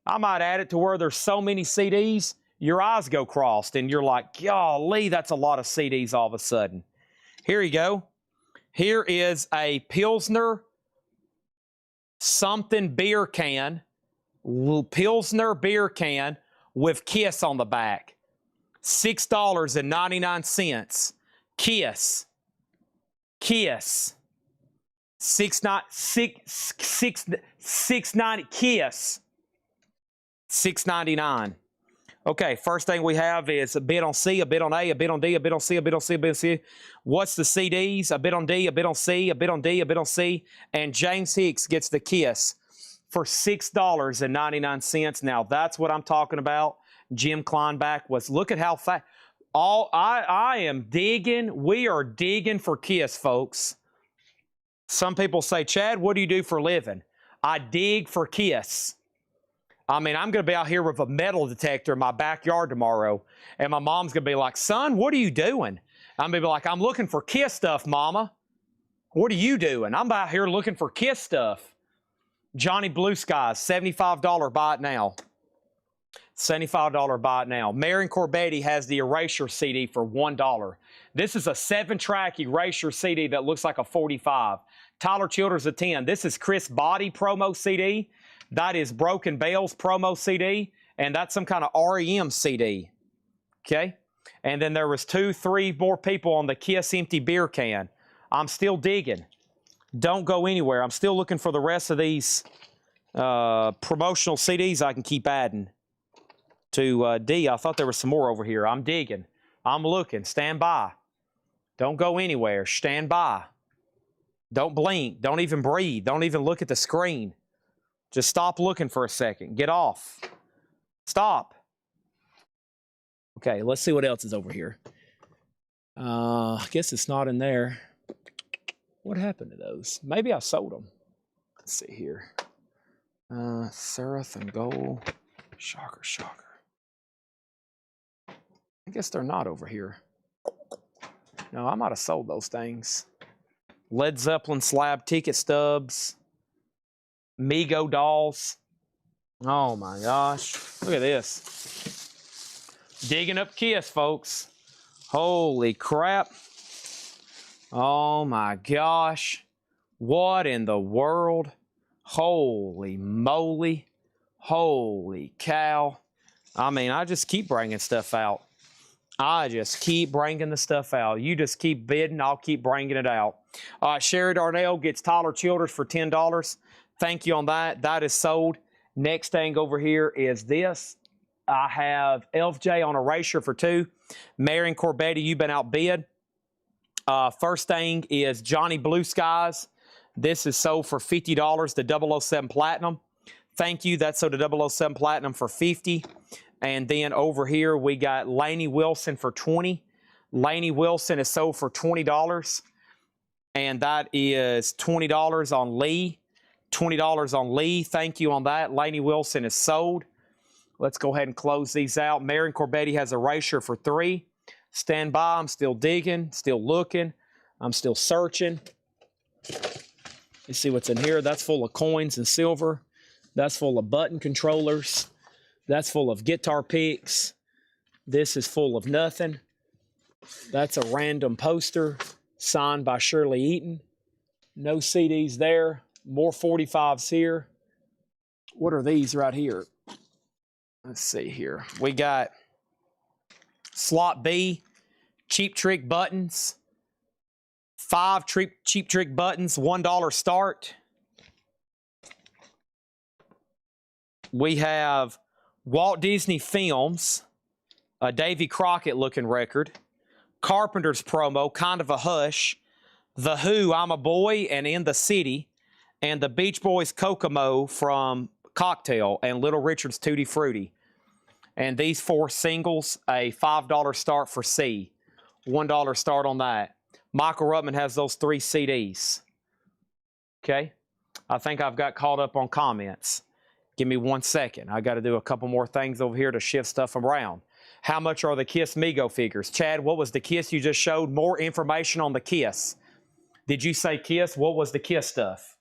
Speaker 1: I might add it to where there's so many CDs, your eyes go crossed, and you're like, golly, that's a lot of CDs all of a sudden. Here you go. Here is a Pilsner something beer can, Pilsner beer can with Kiss on the back. $6.99. Kiss. Kiss. $6.90. Kiss. $6.99. Okay, first thing we have is a bid on C, a bid on A, a bid on D, a bid on C, a bid on C, a bid on C. What's the CDs? A bid on D, a bid on C, a bid on D, a bid on C. And James Hicks gets the Kiss for $6.99. Now, that's what I'm talking about. Jim Kleinbach was, look at how fast. I am digging. We are digging for Kiss, folks. Some people say, Chad, what do you do for a living? I dig for Kiss. I mean, I'm going to be out here with a metal detector in my backyard tomorrow, and my mom's going to be like, son, what are you doing? I'm going to be like, I'm looking for Kiss stuff, Mama. What are you doing? I'm out here looking for Kiss stuff. Johnny Blue Skies, $75, buy it now. $75, buy it now. Marion Corbetti has the Erasure CD for $1. This is a 7-track Erasure CD that looks like a 45. Tyler Childers a 10. This is Chris Botti promo CD. That is Broken Bales promo CD, and that's some kind of REM CD, okay? And then there was 2, 3 more people on the Kiss empty beer can. I'm still digging. Don't go anywhere. I'm still looking for the rest of these promotional CDs I can keep adding to D. I thought there was some more over here. I'm digging. I'm looking. Stand by. Don't go anywhere. Stand by. Don't blink. Don't even breathe. Don't even look at the screen. Just stop looking for a second. Get off. Stop. Okay, let's see what else is over here. I guess it's not in there. What happened to those? Maybe I sold them. Let's see here. Seraph and Gold. Shocker, shocker. I guess they're not over here. No, I might have sold those things. Led Zeppelin slab ticket stubs. Mego dolls. Oh my gosh. Look at this. Digging up Kiss, folks. Holy crap. Oh my gosh. What in the world? Holy moly. Holy cow. I mean, I just keep bringing stuff out. I just keep bringing the stuff out. You just keep bidding, I'll keep bringing it out. Sherry Darnell gets Tyler Childers for $10. Thank you on that. That is sold. Next thing over here is this. I have Elf J on Erasure for $2. Marion Corbetti, you've been outbid. First thing is Johnny Blue Skies. This is sold for $50, the 007 Platinum. Thank you. That's sold the 007 Platinum for $50. And then over here, we got Laney Wilson for $20. Laney Wilson is sold for $20. And that is $20 on Lee. $20 on Lee. Thank you on that. Laney Wilson is sold. Let's go ahead and close these out. Marion Corbetti has Erasure for $3. Stand by. I'm still digging, still looking. I'm still searching. You see what's in here? That's full of coins and silver. That's full of button controllers. That's full of guitar picks. This is full of nothing. That's a random poster signed by Shirley Eaton. No CDs there. More 45s here. What are these right here? Let's see here. We got Slot B, Cheap Trick buttons. 5 Cheap Trick buttons, $1 start. We have Walt Disney Films, a Davy Crockett looking record. Carpenter's promo, Kind of a Hush. The Who, I'm a Boy and In the City. And the Beach Boys Kokomo from Cocktail and Little Richard's Tutti Frutti. And these 4 singles, a $5 start for C. $1 start on that. Michael Ruttman has those 3 CDs. Okay? I think I've got caught up on comments. Give me 1 second. I got to do a couple more things over here to shift stuff around. How much are the Kiss Mego figures? Chad, what was the Kiss you just showed? More information on the Kiss. Did you say Kiss? What was the Kiss stuff?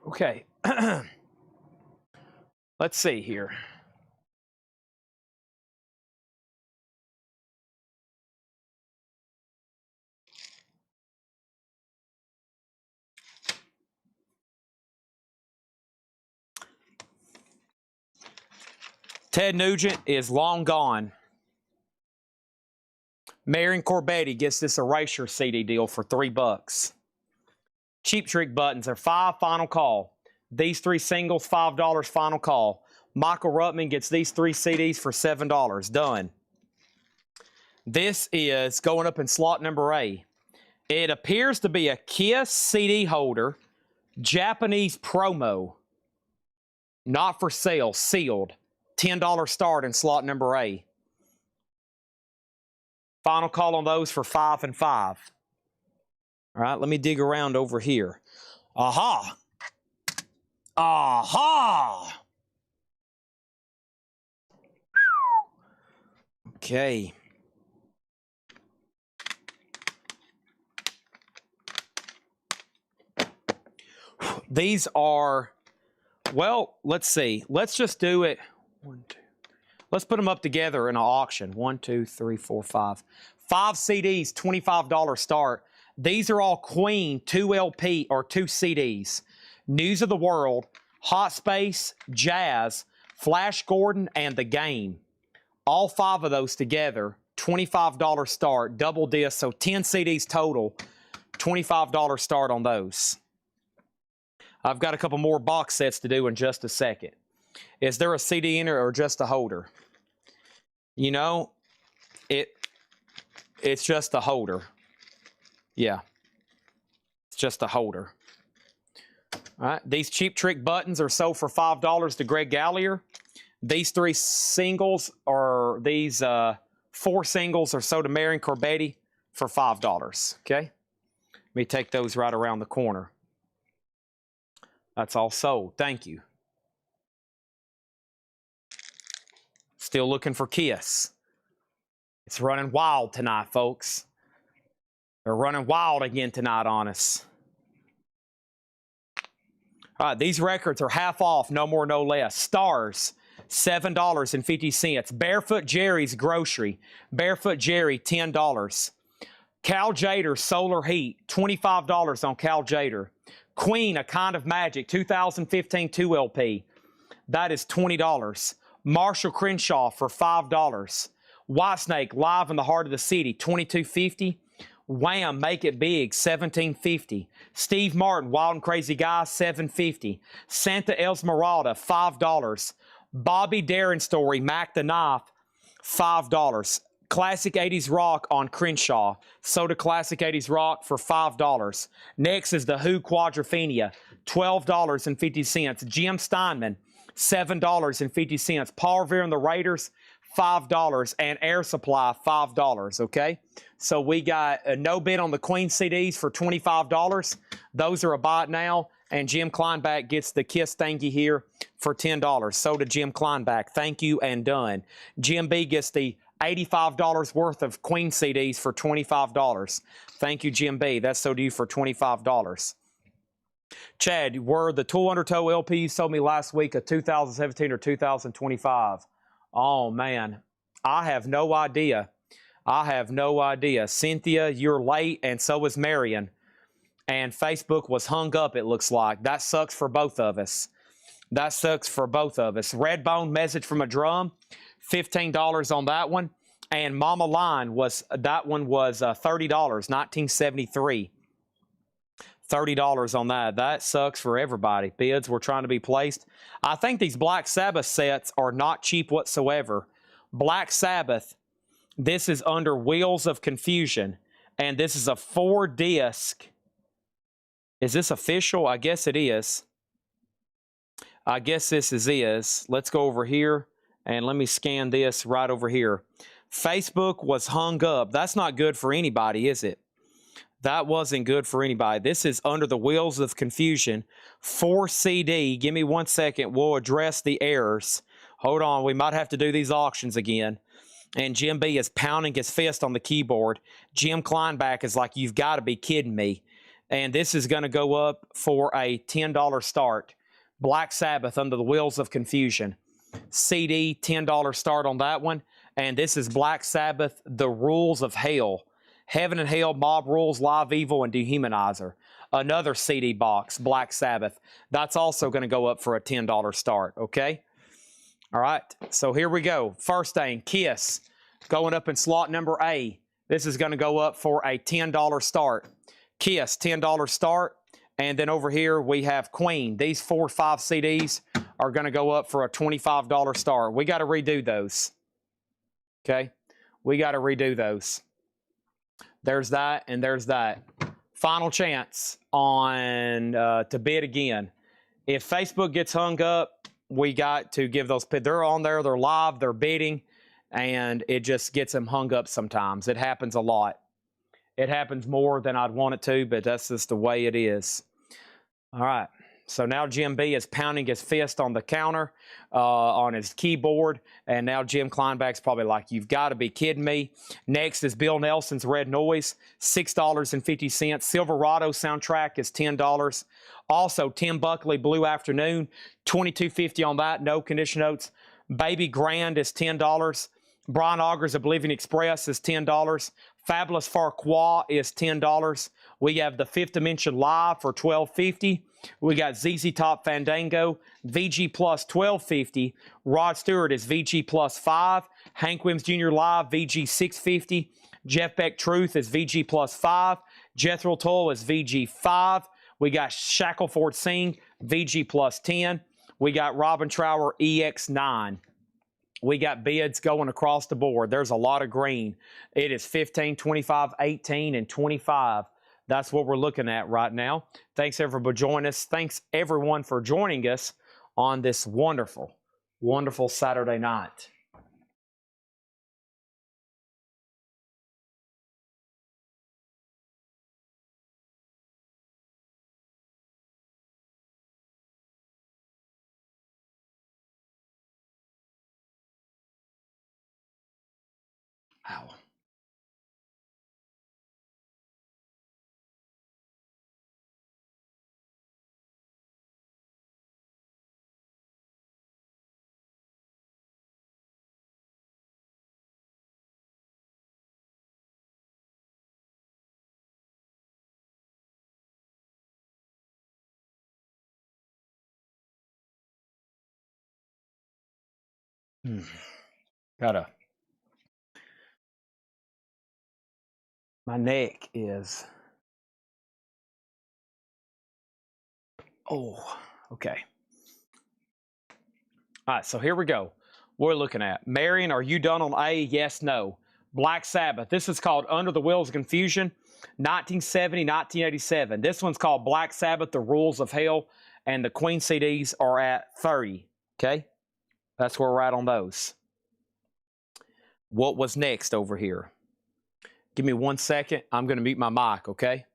Speaker 1: Okay. Let's see here. Ted Nugent is long gone. Marion Corbetti gets this Erasure CD deal for $3. Cheap Trick buttons are $5, final call. These 3 singles, $5, final call. Michael Ruttman gets these 3 CDs for $7. Done. This is going up in slot number A. It appears to be a Kiss CD holder, Japanese promo. Not for sale, sealed. $10 start in slot number A. Final call on those for 5 and 5. All right, let me dig around over here. Aha! Aha! Okay. These are, well, let's see. Let's just do it. 1, 2. Let's put them up together in an auction. 1, 2, 3, 4, 5. 5 CDs, $25 start. These are all Queen 2 LP or 2 CDs. News of the World, Hot Space, Jazz, Flash Gordon, and The Game. All 5 of those together, $25 start, double disc, so 10 CDs total, $25 start on those. I've got a couple more box sets to do in just a second. Is there a CD in it or just a holder? You know, it's just a holder. Yeah, it's just a holder. All right, these Cheap Trick buttons are sold for $5 to Greg Gallier. These 3 singles or these 4 singles are sold to Marion Corbetti for $5. Okay, let me take those right around the corner. That's all sold. Thank you. Still looking for Kiss. It's running wild tonight, folks. They're running wild again tonight on us. All right, these records are half off, no more, no less. Stars, $7.50. Barefoot Jerry's Grocery. Barefoot Jerry, $10. Cal Jader Solar Heat, $25 on Cal Jader. Queen, A Kind of Magic, 2015 2LP. That is $20. Marshall Crenshaw for $5. Whitesnake, Live in the Heart of the City, $22.50. Wham, Make It Big, $17.50. Steve Martin, Wild and Crazy Guy, $7.50. Santa Esmeralda, $5. Bobby Darin Story, Mac the Knife, $5. Classic 80s Rock on Crenshaw. Soda Classic 80s Rock for $5. Next is The Who Quadrophenia, $12.50. Jim Steinman, $7.50. Paul Revere and the Raiders, $5. And Air Supply, $5. Okay? So we got a no bid on the Queen CDs for $25. Those are a buy now. And Jim Kleinback gets the Kiss thank you here for $10. So did Jim Kleinback. Thank you and done. Jim B gets the $85 worth of Queen CDs for $25. Thank you, Jim B. That's so do you for $25. Chad, were the Tool Undertow LP you sold me last week a 2017 or 2025? Oh, man. I have no idea. I have no idea. Cynthia, you're late, and so is Marion. And Facebook was hung up, it looks like. That sucks for both of us. That sucks for both of us. Redbone Message from a Drum, $15 on that one. And Mama Line was, that one was $30, 1973. $30 on that. That sucks for everybody. Bids were trying to be placed. I think these Black Sabbath sets are not cheap whatsoever. Black Sabbath, this is under Wheels of Confusion. And this is a 4-disc. Is this official? I guess it is. I guess this is. Let's go over here and let me scan this right over here. Facebook was hung up. That's not good for anybody, is it? That wasn't good for anybody. This is under the Wheels of Confusion. 4 CD. Give me 1 second. We'll address the errors. Hold on. We might have to do these auctions again. And Jim B is pounding his fist on the keyboard. Jim Kleinback is like, you've got to be kidding me. And this is going to go up for a $10 start. Black Sabbath under the Wheels of Confusion. CD, $10 start on that one. And this is Black Sabbath, The Rules of Hell. Heaven and Hell, Mob Rules, Live Evil, and Dehumanizer. Another CD box, Black Sabbath. That's also going to go up for a $10 start, okay? All right, so here we go. First thing, Kiss, going up in slot number A. This is going to go up for a $10 start. Kiss, $10 start. And then over here, we have Queen. These 4 or 5 CDs are going to go up for a $25 start. We got to redo those, okay? We got to redo those. There's that, and there's that. Final chance on to bid again. If Facebook gets hung up, we got to give those. They're on there, they're live, they're bidding, and it just gets them hung up sometimes. It happens a lot. It happens more than I'd want it to, but that's just the way it is. All right. So now Jim B is pounding his fist on the counter, on his keyboard, and now Jim Kleinback's probably like, you've got to be kidding me. Next is Bill Nelson's Red Noise, $6.50. Silverado soundtrack is $10. Also, Tim Buckley, Blue Afternoon, $22.50 on that, no condition notes. Baby Grand is $10. Brian Auger's Oblivion Express is $10. Fabulous Farquaad is $10. We have the Fifth Dimension Live for $12.50. We got ZZ Top Fandango, VG Plus $12.50. Rod Stewart is VG Plus $5. Hank Williams Jr. Live, VG $6.50. Jeff Beck Truth is VG Plus $5. Jethro Tull is VG $5. We got Shackleford Sing, VG Plus $10. We got Robin Trower EX9. We got bids going across the board. There's a lot of green. It is 15, 25, 18, and 25. That's what we're looking at right now. Thanks everyone for joining us. Thanks everyone for joining us on this wonderful, wonderful Saturday night. Wow. Gotta. My neck is. Oh, okay. All right, so here we go. We're looking at Marion. Are you done on A? Yes, no. Black Sabbath. This is called Under the Wheels of Confusion, 1970, 1987. This one's called Black Sabbath, The Rules of Hell, and the Queen CDs are at 30. Okay, that's where we're at on those. What was next over here? Give me 1 second. I'm going to mute my mic, okay?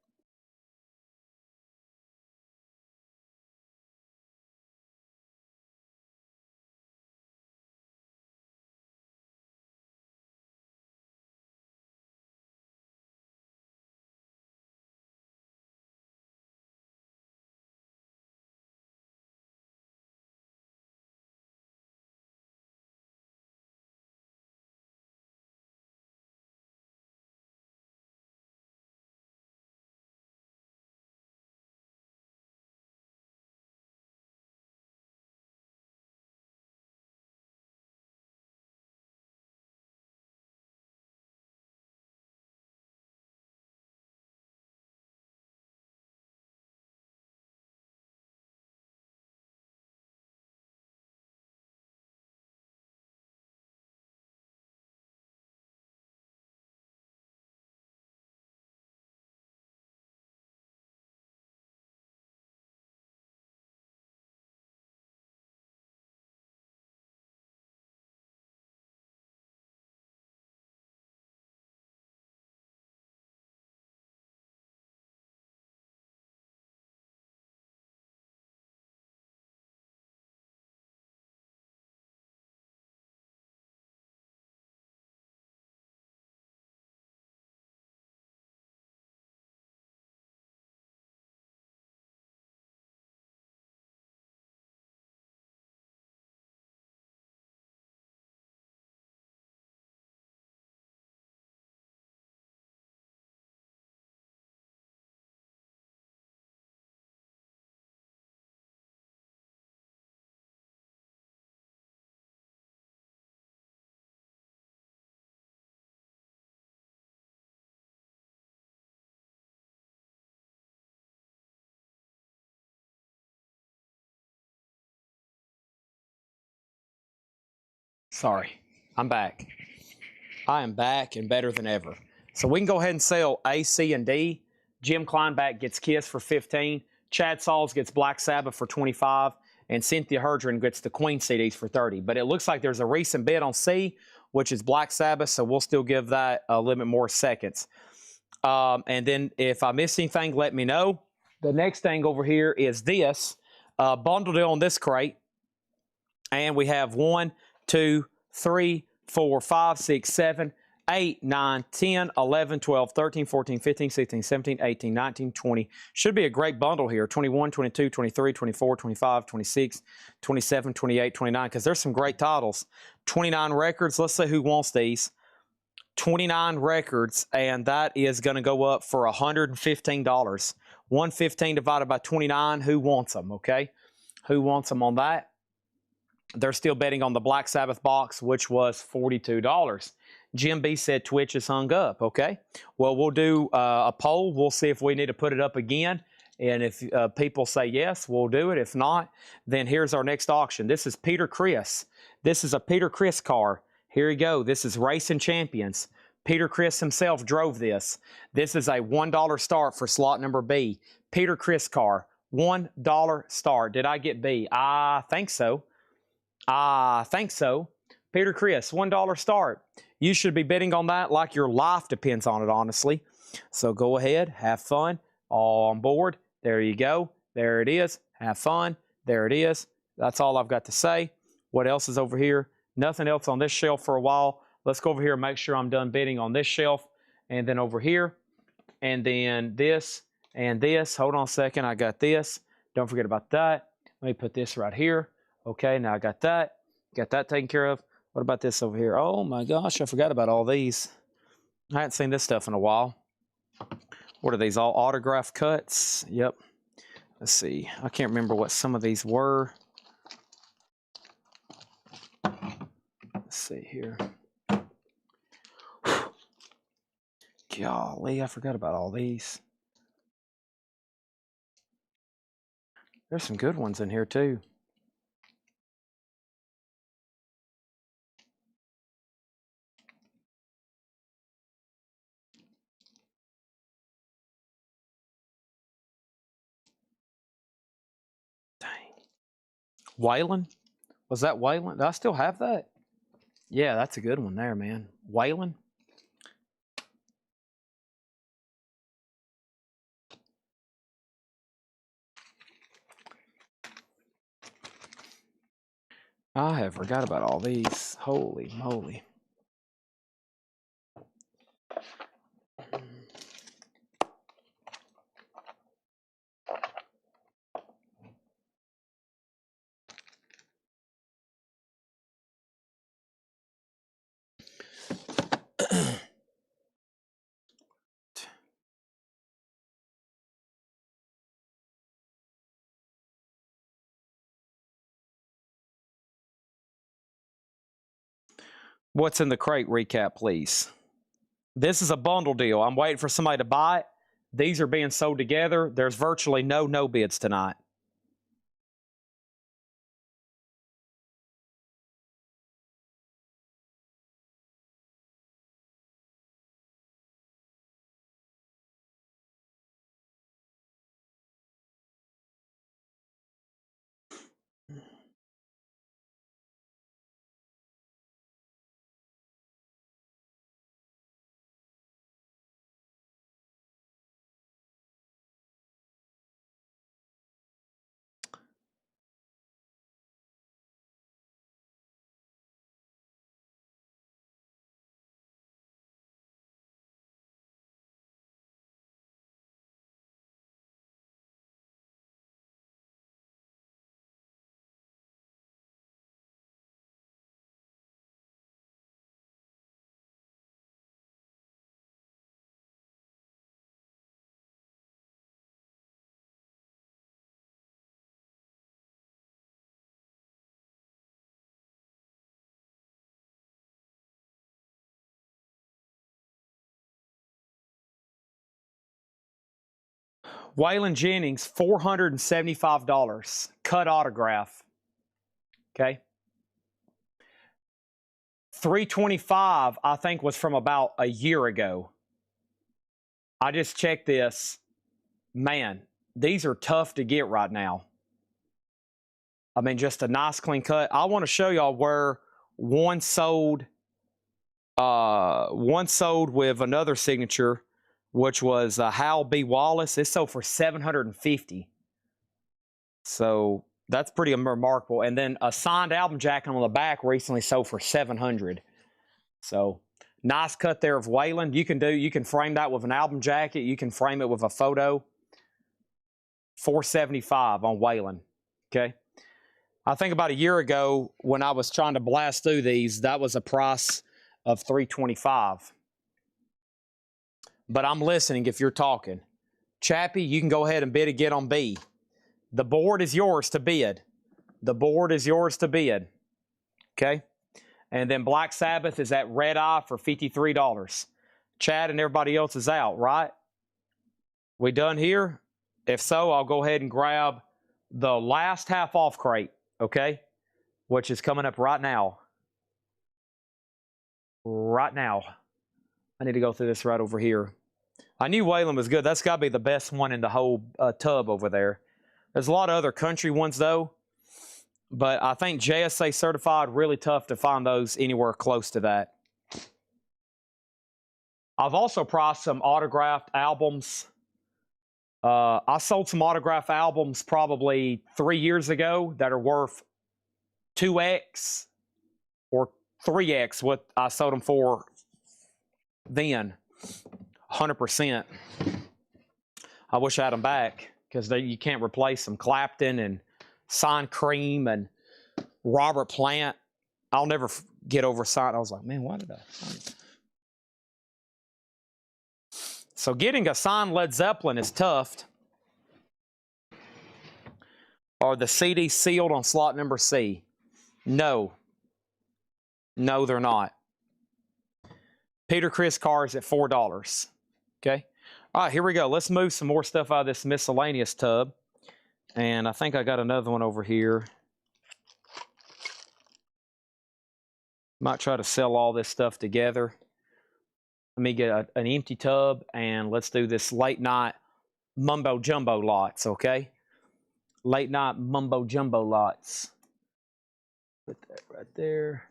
Speaker 1: Sorry, I'm back. I am back and better than ever. So we can go ahead and sell A, C, and D. Jim Kleinback gets Kiss for 15. Chad Sauls gets Black Sabbath for 25. And Cynthia Herdren gets the Queen CDs for 30. But it looks like there's a recent bid on C, which is Black Sabbath, so we'll still give that a little bit more seconds. And then if I miss anything, let me know. The next thing over here is this. Bundled it on this crate. And we have 1, 2, 3, 4, 5, 6, 7, 8, 9, 10, 11, 12, 13, 14, 15, 16, 17, 18, 19, 20. Should be a great bundle here. 21, 22, 23, 24, 25, 26, 27, 28, 29, because there's some great titles. 29 records. Let's see who wants these. 29 records, and that is going to go up for $115. 115 divided by 29. Who wants them, okay? Who wants them on that? They're still betting on the Black Sabbath box, which was $42. Jim B said Twitch is hung up. Okay. Well, we'll do a poll. We'll see if we need to put it up again. And if people say yes, we'll do it. If not, then here's our next auction. This is Peter Criss. This is a Peter Criss car. Here you go. This is Racing Champions. Peter Chris himself drove this. This is a $1 start for slot number B. Peter Chris car, $1 start. Did I get B? I think so. I think so. Peter Chris, $1 start. You should be bidding on that like your life depends on it, honestly. So go ahead, have fun, all on board. There you go. There it is. Have fun. There it is. That's all I've got to say. What else is over here? Nothing else on this shelf for a while. Let's go over here and make sure I'm done bidding on this shelf. And then over here. And then this and this. Hold on a second. I got this. Don't forget about that. Let me put this right here. Okay, now I got that. Got that taken care of. What about this over here? Oh my gosh, I forgot about all these. I hadn't seen this stuff in a while. What are these? All autograph cuts? Yep. Let's see. I can't remember what some of these were. Let's see here. Golly, I forgot about all these. There's some good ones in here too. Dang. Waylon? Was that Waylon? Do I still have that? Yeah, that's a good one there, man. Waylon? I have forgot about all these. Holy moly. What's in the crate recap, please? This is a bundle deal. I'm waiting for somebody to buy it. These are being sold together. There's virtually no bids tonight. Waylon Jennings, $475. Cut autograph. Okay. $325, I think, was from about a year ago. I just checked this. Man, these are tough to get right now. I mean, just a nice clean cut. I want to show y'all where one sold with another signature, which was Hal B. Wallace. It sold for $750. So that's pretty remarkable. And then a signed album jacket on the back recently sold for $700. So nice cut there of Waylon. You can frame that with an album jacket. You can frame it with a photo. $475 on Waylon. Okay. I think about a year ago when I was trying to blast through these, that was a price of $325. But I'm listening if you're talking. Chappie, you can go ahead and bid again on B. The board is yours to bid. The board is yours to bid. Okay? And then Black Sabbath is at Red Eye for $53. Chad and everybody else is out, right? We done here? If so, I'll go ahead and grab the last half off crate, okay? Which is coming up right now. Right now. I need to go through this right over here. I knew Whalen was good. That's got to be the best one in the whole tub over there. There's a lot of other country ones, though. But I think JSA certified, really tough to find those anywhere close to that. I've also priced some autographed albums. I sold some autographed albums probably 3 years ago that are worth 2x or 3x what I sold them for then. 100%. I wish I had them back because you can't replace them. Clapton and Sign Cream and Robert Plant. I'll never get over Sign. I was like, man, why did I? So getting a signed Led Zeppelin is tough. Are the CDs sealed on slot number C? No. No, they're not. Peter Criss cars at $4. Okay. All right, here we go. Let's move some more stuff out of this miscellaneous tub. And I think I got another one over here. Might try to sell all this stuff together. Let me get an empty tub, and let's do this late night mumbo jumbo lots, okay? Late night mumbo jumbo lots. Put that right there.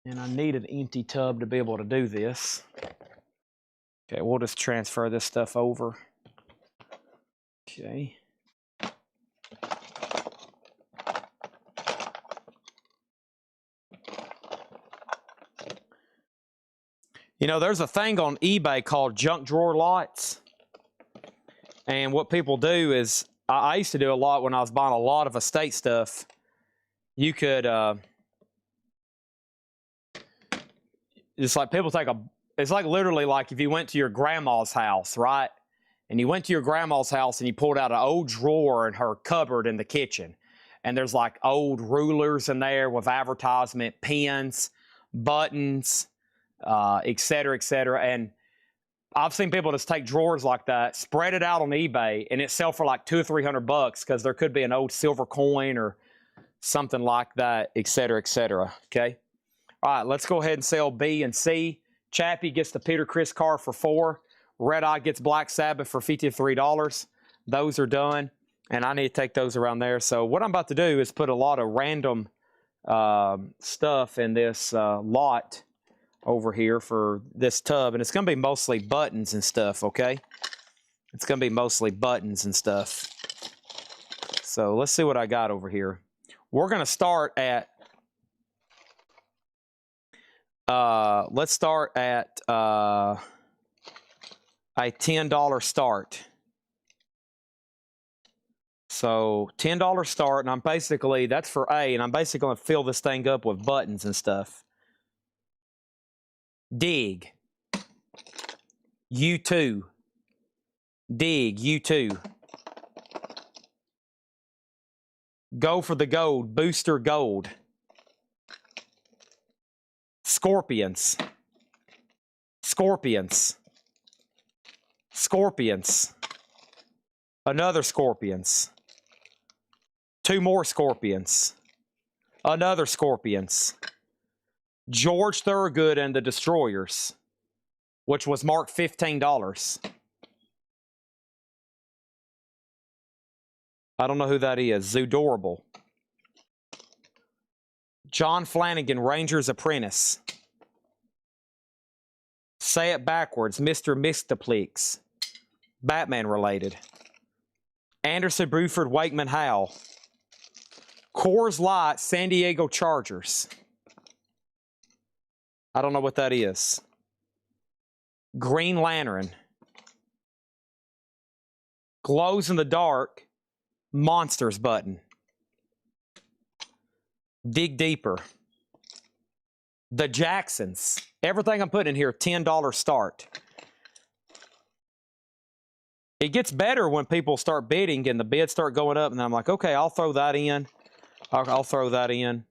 Speaker 1: And I need an empty tub to be able to do this. Okay, we'll just transfer this stuff over. Okay. You know, there's a thing on eBay called junk drawer lots. And what people do is, I used to do a lot when I was buying a lot of estate stuff. You could, it's like people take it's like literally like if you went to your grandma's house, right? And you went to your grandma's house and you pulled out an old drawer in her cupboard in the kitchen. And there's like old rulers in there with advertisement, pens, buttons, et cetera, et cetera. And I've seen people just take drawers like that, spread it out on eBay, and it sell for like $200 or $300 because there could be an old silver coin or something like that, et cetera, et cetera. Okay. All right, let's go ahead and sell B and C. Chappie gets the Peter Criss car for $4. Red Eye gets Black Sabbath for $53. Those are done, and I need to take those around there. So what I'm about to do is put a lot of random stuff in this lot over here for this tub, and it's going to be mostly buttons and stuff, okay? It's going to be mostly buttons and stuff. So let's see what I got over here. We're going to start at, let's start at a $10 start. So $10 start, and I'm basically, that's for A, and I'm basically going to fill this thing up with buttons and stuff. Dig. U2. Dig. U2. Go for the gold. Booster gold. Scorpions. Scorpions. Scorpions. Another scorpions. 2 more scorpions. Another scorpions. George Thorogood and the Destroyers, which was marked $15. I don't know who that is. Zoodorable. John Flanagan, Ranger's Apprentice. Say it backwards, Mr. Mistaplex. Batman related. Anderson, Bruford, Wakeman, Howell. Coors Light, San Diego Chargers. I don't know what that is. Green Lantern. Glows in the dark. Monsters button. Dig deeper. The Jacksons. Everything I'm putting in here, $10 start. It gets better when people start bidding and the bids start going up, and I'm like, okay, I'll throw that in. I'll throw that in.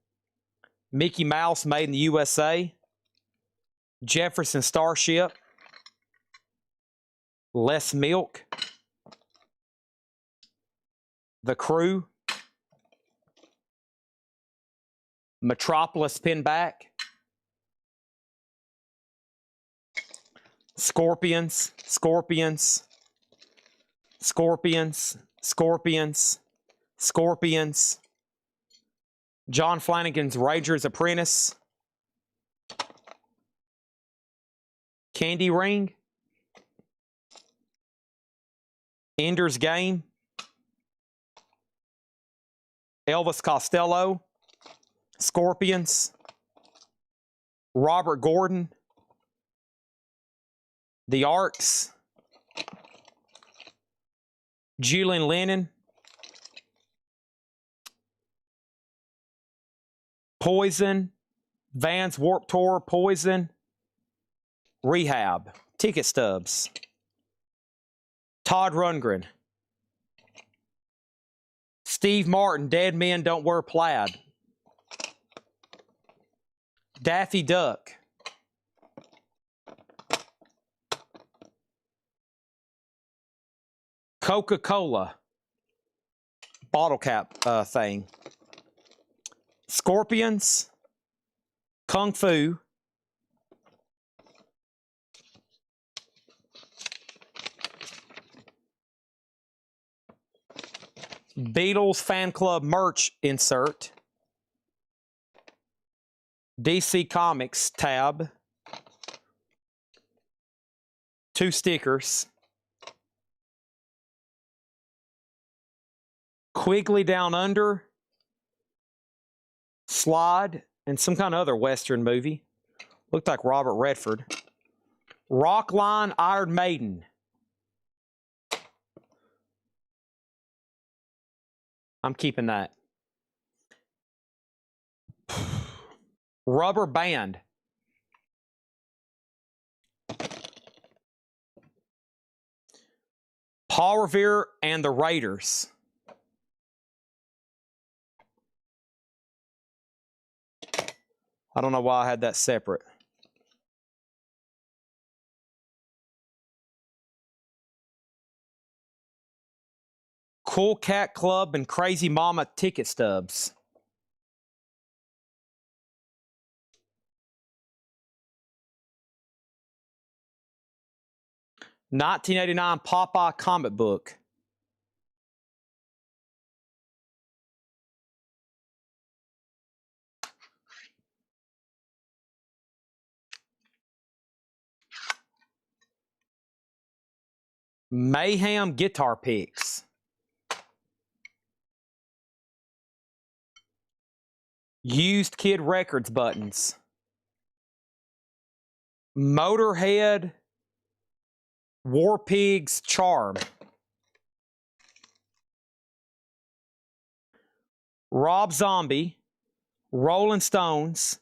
Speaker 1: Mickey Mouse, made in the USA. Jefferson Starship. Less Milk. The Crew. Metropolis Pinback. Scorpions, Scorpions, Scorpions, Scorpions, Scorpions. John Flanagan's Ranger's Apprentice. Candy Ring. Ender's Game. Elvis Costello. Scorpions. Robert Gordon. The Arcs. Julian Lennon. Poison. Vans Warped Tour. Poison. Rehab. Ticket stubs. Todd Rundgren. Steve Martin, Dead Men Don't Wear Plaid. Daffy Duck. Coca-Cola. Bottle cap thing. Scorpions. Kung Fu. Beatles fan club merch insert. DC Comics tab. 2 stickers. Quigley Down Under. Slide. And some kind of other Western movie. Looked like Robert Redford. Rockline Iron Maiden. I'm keeping that. Rubber Band. Paul Revere and the Raiders. I don't know why I had that separate. Cool Cat Club and Crazy Mama ticket stubs. $19.89 Popeye comic book. Mayhem guitar picks. Used Kid Records buttons. Motorhead War Pigs charm. Rob Zombie, Rolling Stones,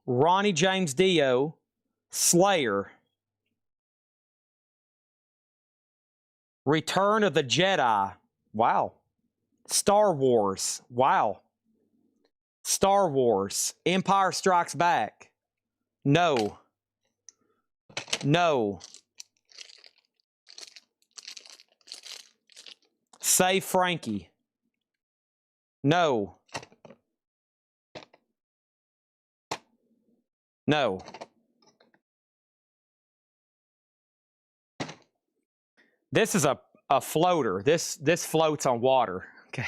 Speaker 1: Ronnie James Dio, Slayer. Return of the Jedi. Wow. Star Wars. Wow. Star Wars. Empire Strikes Back. No. No. Save Frankie. No. No. This is a floater. This floats on water. Okay.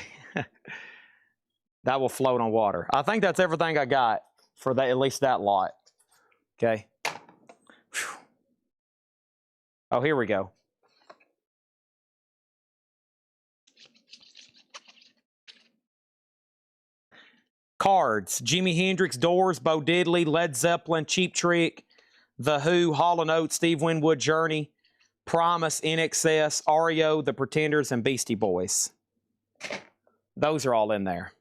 Speaker 1: That will float on water. I think that's everything I got for that, at least that lot. Okay. Whew. Oh, here we go. Cards. Jimi Hendrix, Doors, Bo Diddley, Led Zeppelin, Cheap Trick, The Who, Hall & Oates, Steve Winwood, Journey, Promise, NXS, REO, The Pretenders, and Beastie Boys. Those are all in there.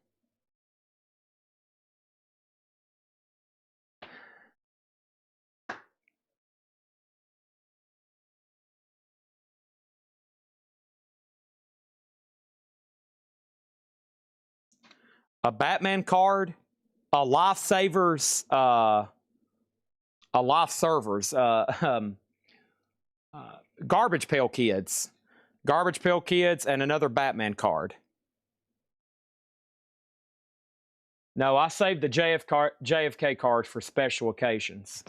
Speaker 1: A Batman card, a Lifesavers, a Lifesavers, Garbage Pail Kids, and another Batman card. No, I saved the JFK cards for special occasions.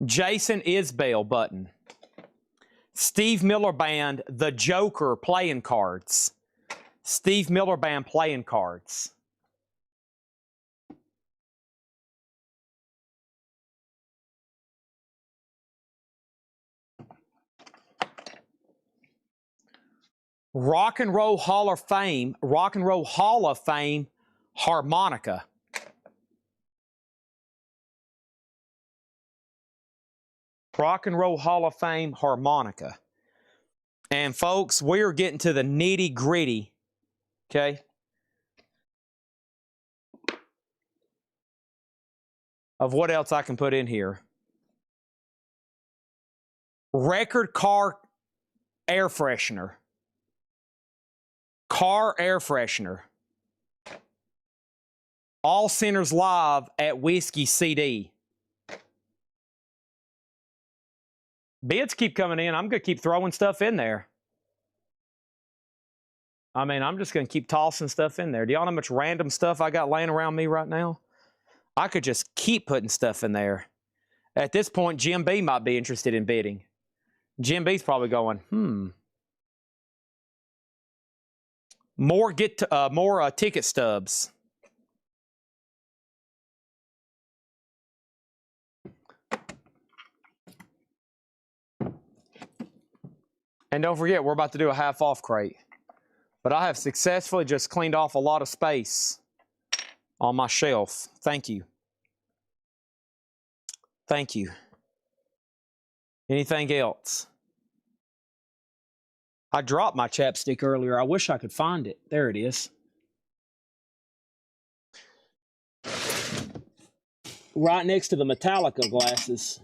Speaker 1: Jason Isbell button. Steve Miller Band, The Joker playing cards. Steve Miller Band playing cards. Rock and Roll Hall of Fame harmonica. Rock and Roll Hall of Fame harmonica. And folks, we're getting to the nitty gritty, okay? Of what else I can put in here. Record car air freshener. Car air freshener. All Sinners Live at Whiskey CD. Bids keep coming in. I'm going to keep throwing stuff in there. I mean, I'm just going to keep tossing stuff in there. Do y'all know how much random stuff I got laying around me right now? I could just keep putting stuff in there. At this point, Jim B might be interested in bidding. Jim B's probably going, More ticket stubs. And don't forget, we're about to do a half-off crate. But I have successfully just cleaned off a lot of space on my shelf. Thank you. Thank you. Anything else? I dropped my chapstick earlier. I wish I could find it. There it is. Right next to the Metallica glasses.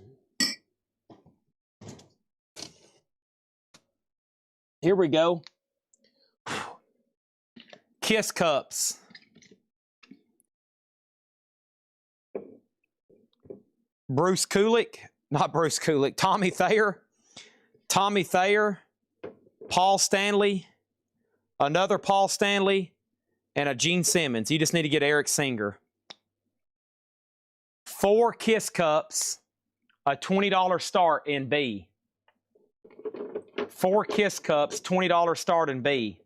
Speaker 1: Here we go. Kiss cups. Bruce Kulick. Not Bruce Kulick. Tommy Thayer. Tommy Thayer. Paul Stanley, another Paul Stanley, and a Gene Simmons. You just need to get Eric Singer. 4 Kiss Cups, a $20 start in B. 4 Kiss Cups, $20 start in B.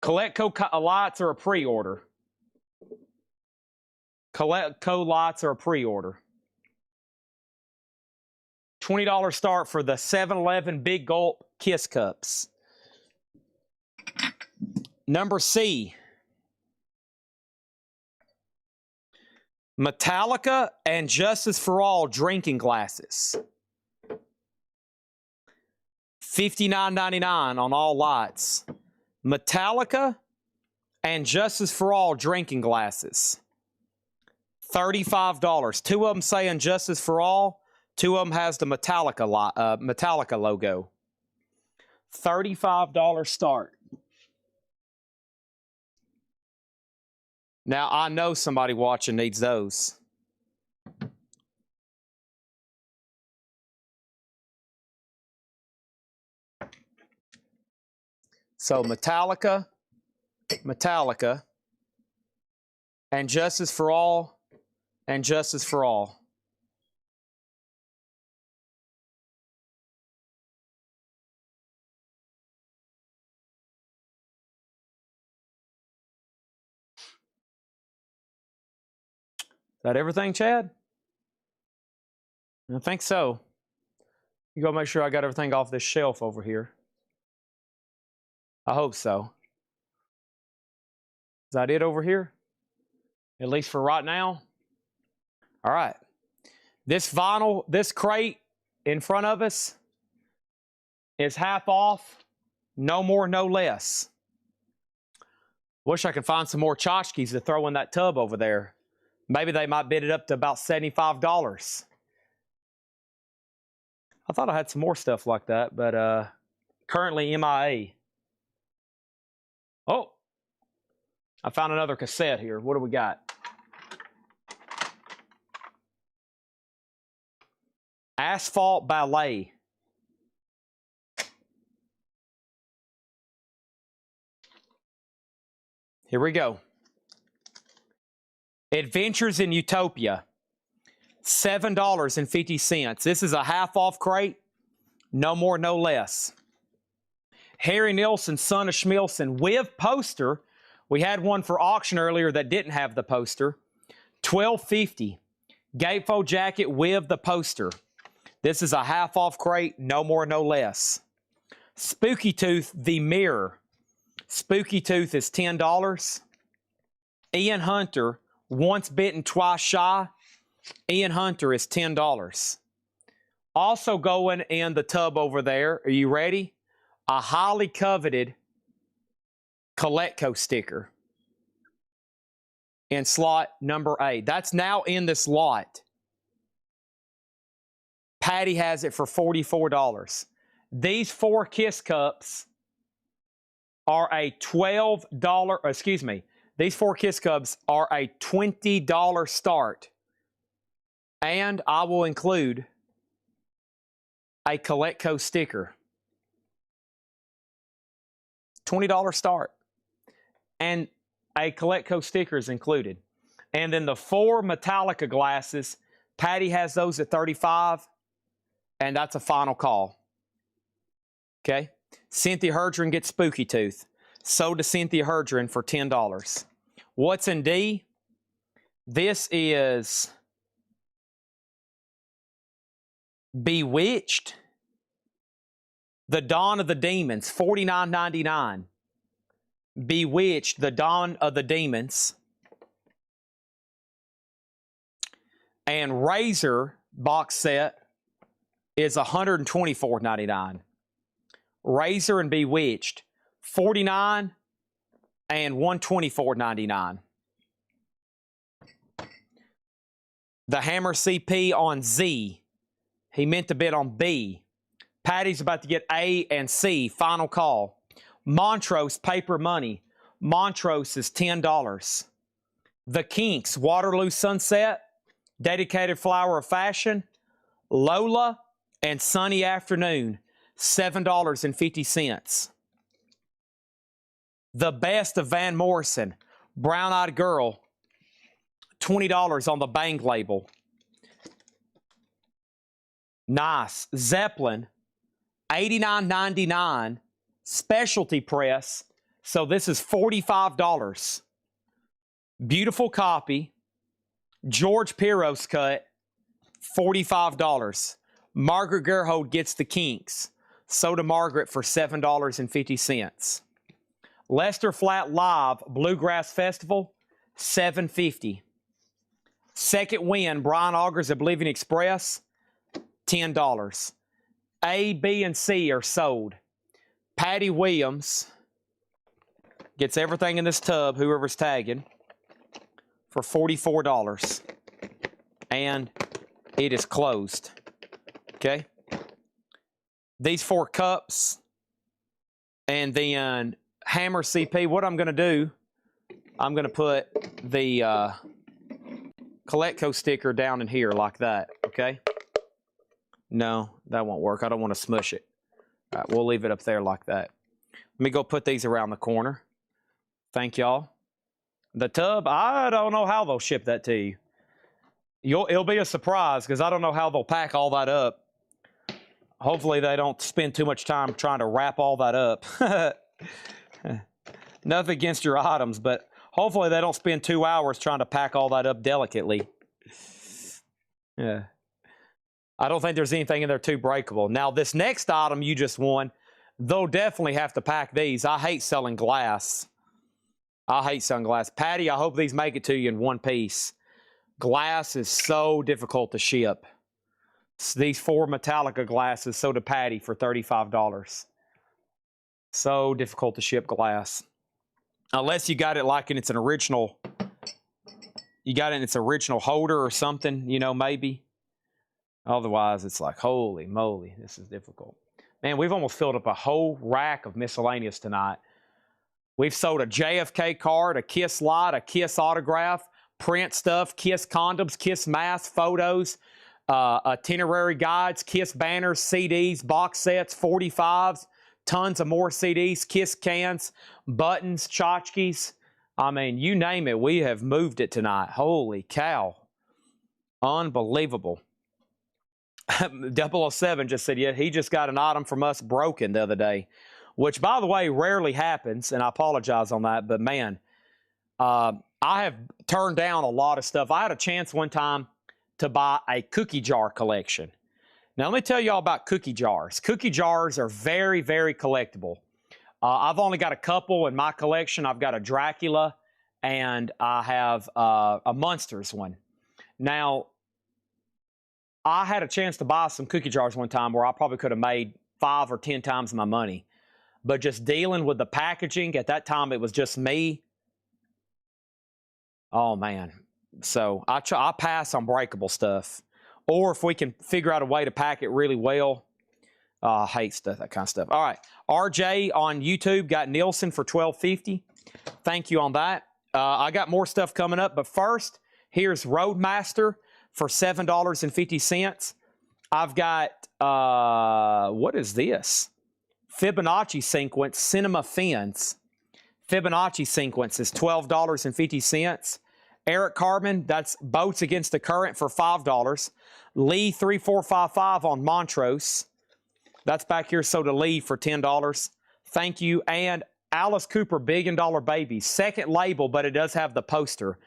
Speaker 1: Coletco lights are a pre-order. Coletco lights are a pre-order. $20 start for the 7-Eleven Big Gulp Kiss Cups. Number C. Metallica and Justice for All drinking glasses. $59.99 on all lights. Metallica and Justice for All drinking glasses. $35. 2 of them saying Justice for All. 2 of them has the Metallica logo. $35 start. Now, I know somebody watching needs those. So, Metallica, and Justice for All, and Justice for All. Is that everything, Chad? I think so. You go make sure I got everything off this shelf over here. I hope so. Is that it over here? At least for right now? All right. This vinyl, this crate in front of us is half off. No more, no less. Wish I could find some more tchotchkes to throw in that tub over there. Maybe they might bid it up to about $75. I thought I had some more stuff like that, but currently MIA. Oh, I found another cassette here. What do we got? Asphalt Ballet. Here we go. Adventures in Utopia. $7.50. This is a half off crate. No more, no less. Harry Nilsson, son of Schmilson, with poster. We had one for auction earlier that didn't have the poster. $12.50. Gatefold jacket with the poster. This is a half off crate. No more, no less. Spooky Tooth, the mirror. Spooky Tooth is $10. Ian Hunter, once bitten, twice shy. Ian Hunter is $10. Also going in the tub over there, are you ready? A highly coveted Coletco sticker in slot number 8. That's now in this lot. Patty has it for $44. These 4 Kiss Cups are a $12, these 4 Kiss Cups are a $20 start. And I will include a Coletco sticker. $20 start. And a Coletco sticker is included. And then the 4 Metallica glasses, Patty has those at $35, and that's a final call. Okay? Cynthia Herdron gets Spooky Tooth. Sold to Cynthia Herdron for $10. What's in D? This is Bewitched. The Dawn of the Demons, $49.99. Bewitched, The Dawn of the Demons. And Razor box set is $124.99. Razor and Bewitched, $49 and $124.99. The Hammer CP on Z. He meant to bid on B. Patty's about to get A and C. Final call. Montrose Paper Money. Montrose is $10. The Kinks Waterloo Sunset. Dedicated Flower of Fashion. Lola and Sunny Afternoon. $7.50. The Best of Van Morrison. Brown Eyed Girl. $20 on the Bang label. Nice. Zeppelin, $89.99. Specialty press. So this is $45. Beautiful copy. George Piros cut, $45. Margaret Gerhold gets the Kinks. So to Margaret for $7.50. Lester Flat Live Bluegrass Festival, $7.50. Second Wind Brian Augers Oblivion Express, $10. A, B, and C are sold. Patty Williams gets everything in this tub, whoever's tagging, for $44. And it is closed. Okay? These 4 cups and then Hammer CP. What I'm going to do, I'm going to put the Coletco sticker down in here like that. Okay? No, that won't work. I don't want to smush it. All right, we'll leave it up there like that. Let me go put these around the corner. Thank y'all. The tub, I don't know how they'll ship that to you. It'll be a surprise because I don't know how they'll pack all that up. Hopefully they don't spend too much time trying to wrap all that up. Nothing against your items, but hopefully they don't spend 2 hours trying to pack all that up delicately. Yeah. I don't think there's anything in there too breakable. Now, this next item you just won, they'll definitely have to pack these. I hate selling glass. I hate selling glass. Patty, I hope these make it to you in one piece. Glass is so difficult to ship. These 4 Metallica glasses sold to Patty for $35. So difficult to ship glass. Unless you got it like in its an original, you got it in its original holder or something, you know, maybe. Otherwise, it's like, holy moly, this is difficult. Man, we've almost filled up a whole rack of miscellaneous tonight. We've sold a JFK card, a Kiss Light, a Kiss autograph, print stuff, Kiss condoms, Kiss masks, photos, itinerary guides, Kiss banners, CDs, box sets, 45s, tons of more CDs, Kiss cans, buttons, tchotchkes. I mean, you name it, we have moved it tonight. Holy cow. Unbelievable. 007 just said, yeah, he just got an item from us broken the other day, which, by the way, rarely happens, and I apologize on that, but man, I have turned down a lot of stuff. I had a chance one time to buy a cookie jar collection. Now, let me tell you all about cookie jars. Cookie jars are very, very collectible. I've only got a couple in my collection. I've got a Dracula, and I have a Munsters one. Now, I had a chance to buy some cookie jars one time where I probably could have made 5 or 10 times my money. But just dealing with the packaging, at that time it was just me. Oh, man. So I pass on breakable stuff. Or if we can figure out a way to pack it really well. I hate stuff, that kind of stuff. All right. RJ on YouTube got Nielsen for $12.50. Thank you on that. I got more stuff coming up. But first, here's Roadmaster for $7.50. I've got, what is this? Fibonacci sequence, Cinema Fins. Fibonacci sequence is $12.50. Eric Carmen, that's Boats Against the Current for $5. Lee 3455 on Montrose. That's back here, so to Lee for $10. Thank you. And Alice Cooper, Billion Dollar Babies. Second label, but it does have the poster.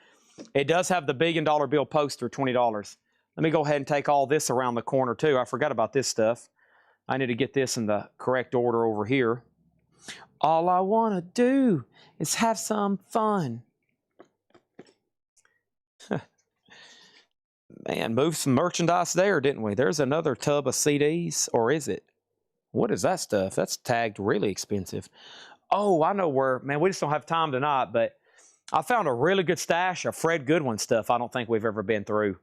Speaker 1: It does have the $billion bill poster, $20. Let me go ahead and take all this around the corner, too. I forgot about this stuff. I need to get this in the correct order over here. All I want to do is have some fun. Man, moved some merchandise there, didn't we? There's another tub of CDs, or is it? What is that stuff? That's tagged really expensive. Oh, I know where. Man, we just don't have time tonight, but I found a really good stash of Fred Goodwin stuff I don't think we've ever been through.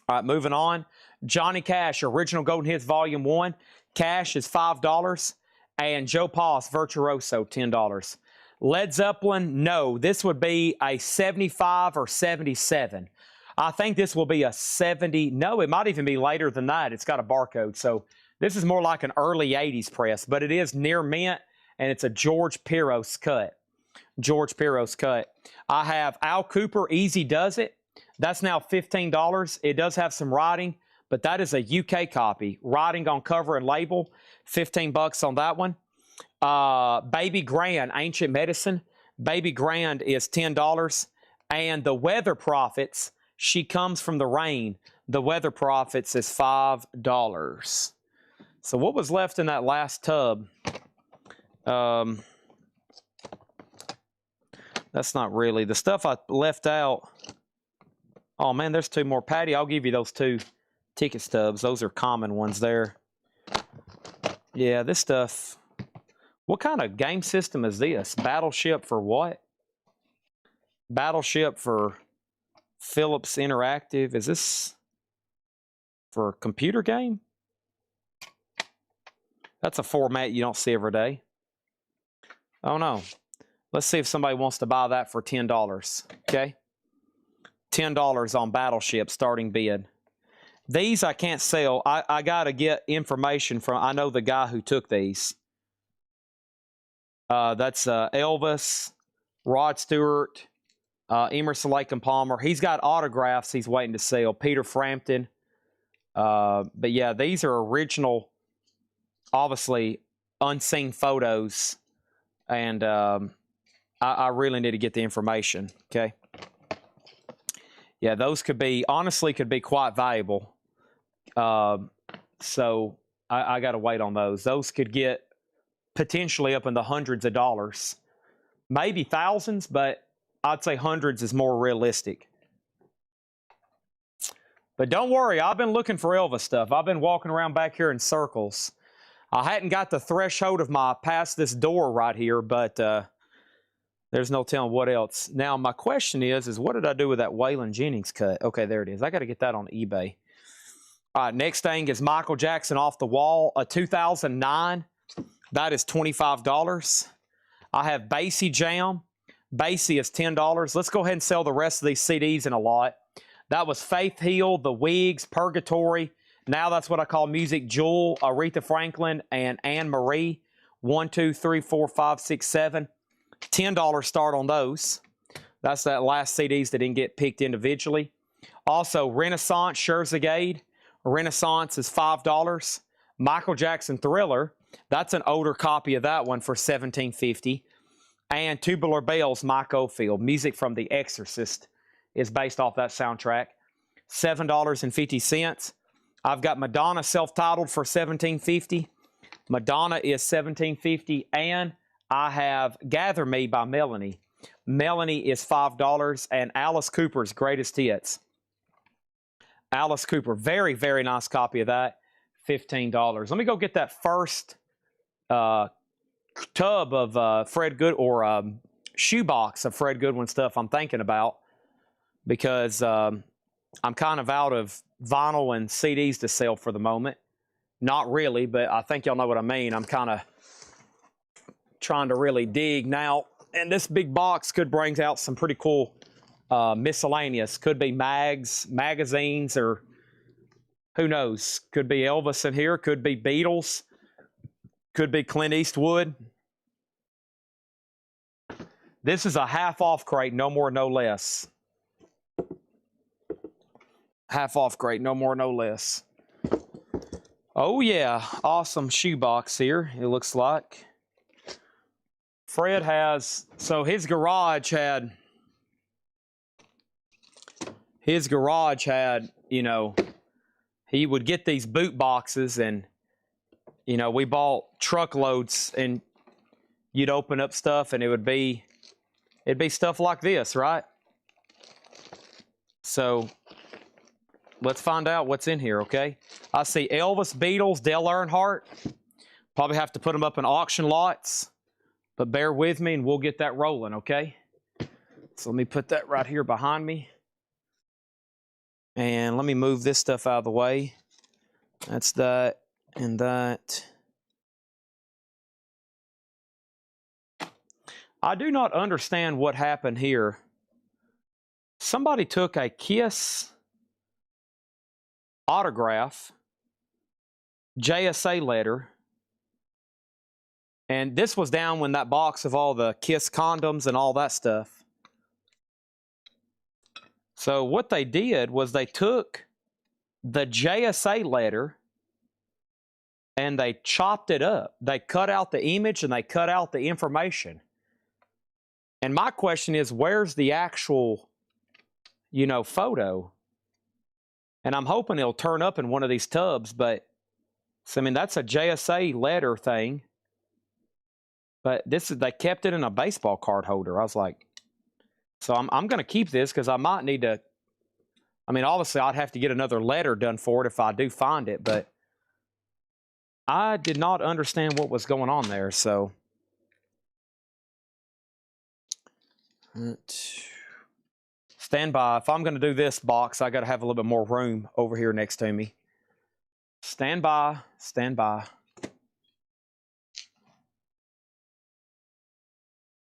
Speaker 1: All right, moving on. Johnny Cash, Original Golden Hits Volume 1. Cash is $5. And Joe Pass, Virtuoso, $10. Led Zeppelin, no. This would be a 75 or 77. I think this will be a 70. No, it might even be later than that. It's got a barcode. So this is more like an early 80s press, but it is near mint, and it's a George Peros cut. George Peros cut. I have Al Cooper, Easy Does It. That's now $15. It does have some writing, but that is a UK copy. Writing on cover and label, $15 on that one. Baby Grand, Ancient Medicine. Baby Grand is $10. And the Weather Prophets, She Comes from the Rain. The Weather Prophets is $5. So what was left in that last tub? That's not really. The stuff I left out. Oh, man, there's 2 more. Patty, I'll give you those 2 ticket stubs. Those are common ones there. Yeah, this stuff. What kind of game system is this? Battleship for what? Battleship for Philips Interactive. Is this for a computer game? That's a format you don't see every day. Oh, no. Let's see if somebody wants to buy that for $10. Okay? $10 on Battleship starting bid. These I can't sell. I got to get information from, I know the guy who took these. That's Elvis, Rod Stewart, Emerson, Lake and Palmer. He's got autographs he's waiting to sell. Peter Frampton. But yeah, these are original, obviously unseen photos. And I really need to get the information. Okay. Yeah, those could be, honestly, could be quite valuable. So I got to wait on those. Those could get potentially up in the hundreds of dollars. Maybe thousands, but I'd say hundreds is more realistic. But don't worry, I've been looking for Elvis stuff. I've been walking around back here in circles. I hadn't got the threshold of my past this door right here, but there's no telling what else. Now, my question is what did I do with that Waylon Jennings cut? Okay, there it is. I got to get that on eBay. All right, next thing is Michael Jackson Off the Wall, a 2009. That is $25. I have Basie Jam. Basie is $10. Let's go ahead and sell the rest of these CDs in a lot. That was Faith Hill, The Wigs, Purgatory. Now that's what I call Music Jewel, Aretha Franklin, and Anne Marie. 1, 2, 3, 4, 5, 6, 7. $10 start on those. That's that last CDs that didn't get picked individually. Also, Renaissance Scherzegade. Renaissance is $5. Michael Jackson Thriller. That's an older copy of that one for $17.50. And Tubular Bells, Mike Oldfield. Music from The Exorcist is based off that soundtrack. $7.50. I've got Madonna self-titled for $17.50. Madonna is $17.50. And I have Gather Me by Melanie. Melanie is $5. And Alice Cooper's Greatest Hits. Alice Cooper, very, very nice copy of that, $15. Let me go get that first tub of Fred Good, or shoebox of Fred Goodwin stuff I'm thinking about, because I'm kind of out of vinyl and CDs to sell for the moment. Not really, but I think y'all know what I mean. I'm kind of trying to really dig now, and this big box could bring out some pretty cool miscellaneous. Could be magazines, or who knows. Could be Elvis in here. Could be Beatles. Could be Clint Eastwood. This is a half-off crate, no more, no less. Half-off crate, no more, no less. Oh, yeah. Awesome shoebox here, it looks like. Fred has... So his garage had, you know, he would get these boot boxes, and, you know, we bought truckloads, and you'd open up stuff, and it'd be stuff like this, right? So let's find out what's in here, okay? I see Elvis, Beatles, Dale Earnhardt. Probably have to put them up in auction lots, but bear with me and we'll get that rolling, okay? So let me put that right here behind me. And let me move this stuff out of the way. That's that and that. I do not understand what happened here. Somebody took a Kiss autograph, JSA letter, and this was down when that box of all the Kiss condoms and all that stuff. So what they did was they took the JSA letter and they chopped it up. They cut out the image and they cut out the information. And my question is, where's the actual, you know, photo? And I'm hoping it'll turn up in one of these tubs, but, so, I mean, that's a JSA letter thing. But this is, they kept it in a baseball card holder. I was like, so I'm going to keep this because I might need to, I mean, obviously I'd have to get another letter done for it if I do find it, but I did not understand what was going on there, so. Stand by. If I'm going to do this box, I got to have a little bit more room over here next to me. Stand by. Stand by.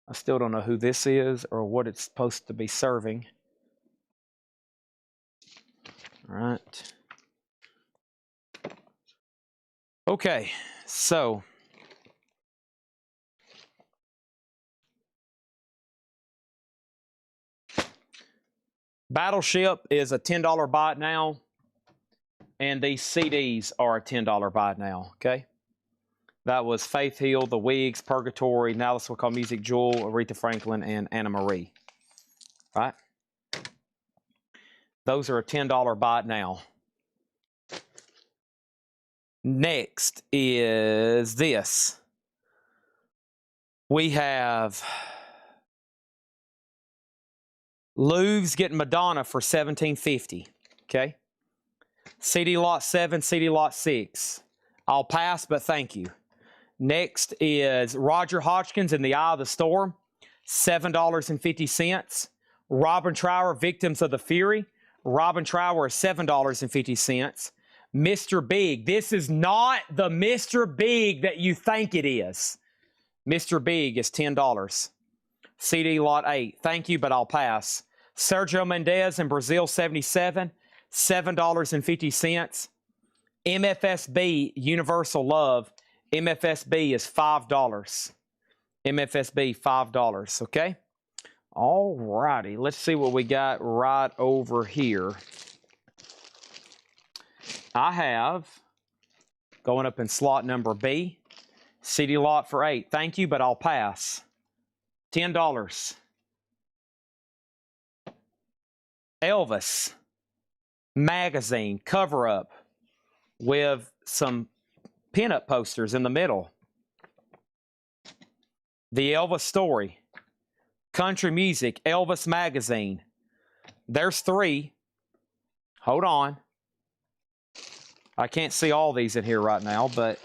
Speaker 1: I still don't know who this is or what it's supposed to be serving. All right. Okay, so Battleship is a $10 buy it now, and these CDs are a $10 buy it now, okay? That was Faith Hill, The Wigs, Purgatory, Now This Will Call Music, Jewel, Aretha Franklin, and Anna Marie, right? Those are a $10 buy it now. Next is this. We have Louvre's getting Madonna for $17.50, okay? CD Lot 7, CD Lot 6. I'll pass, but thank you. Next is Roger Hodgkins in the Eye of the Storm, $7.50. Robin Trower, Victims of the Fury. Robin Trower is $7.50. Mr. Big. This is not the Mr. Big that you think it is. Mr. Big is $10. CD Lot 8. Thank you, but I'll pass. Sergio Mendes in Brazil 77, $7.50. MFSB Universal Love. MFSB is $5. MFSB $5, okay? All righty, let's see what we got right over here. I have, going up in slot number B, CD lot for 8. Thank you, but I'll pass. $10. Elvis magazine cover up with some pinup posters in the middle. The Elvis story. Country music, Elvis magazine. There's 3. Hold on. I can't see all these in here right now, but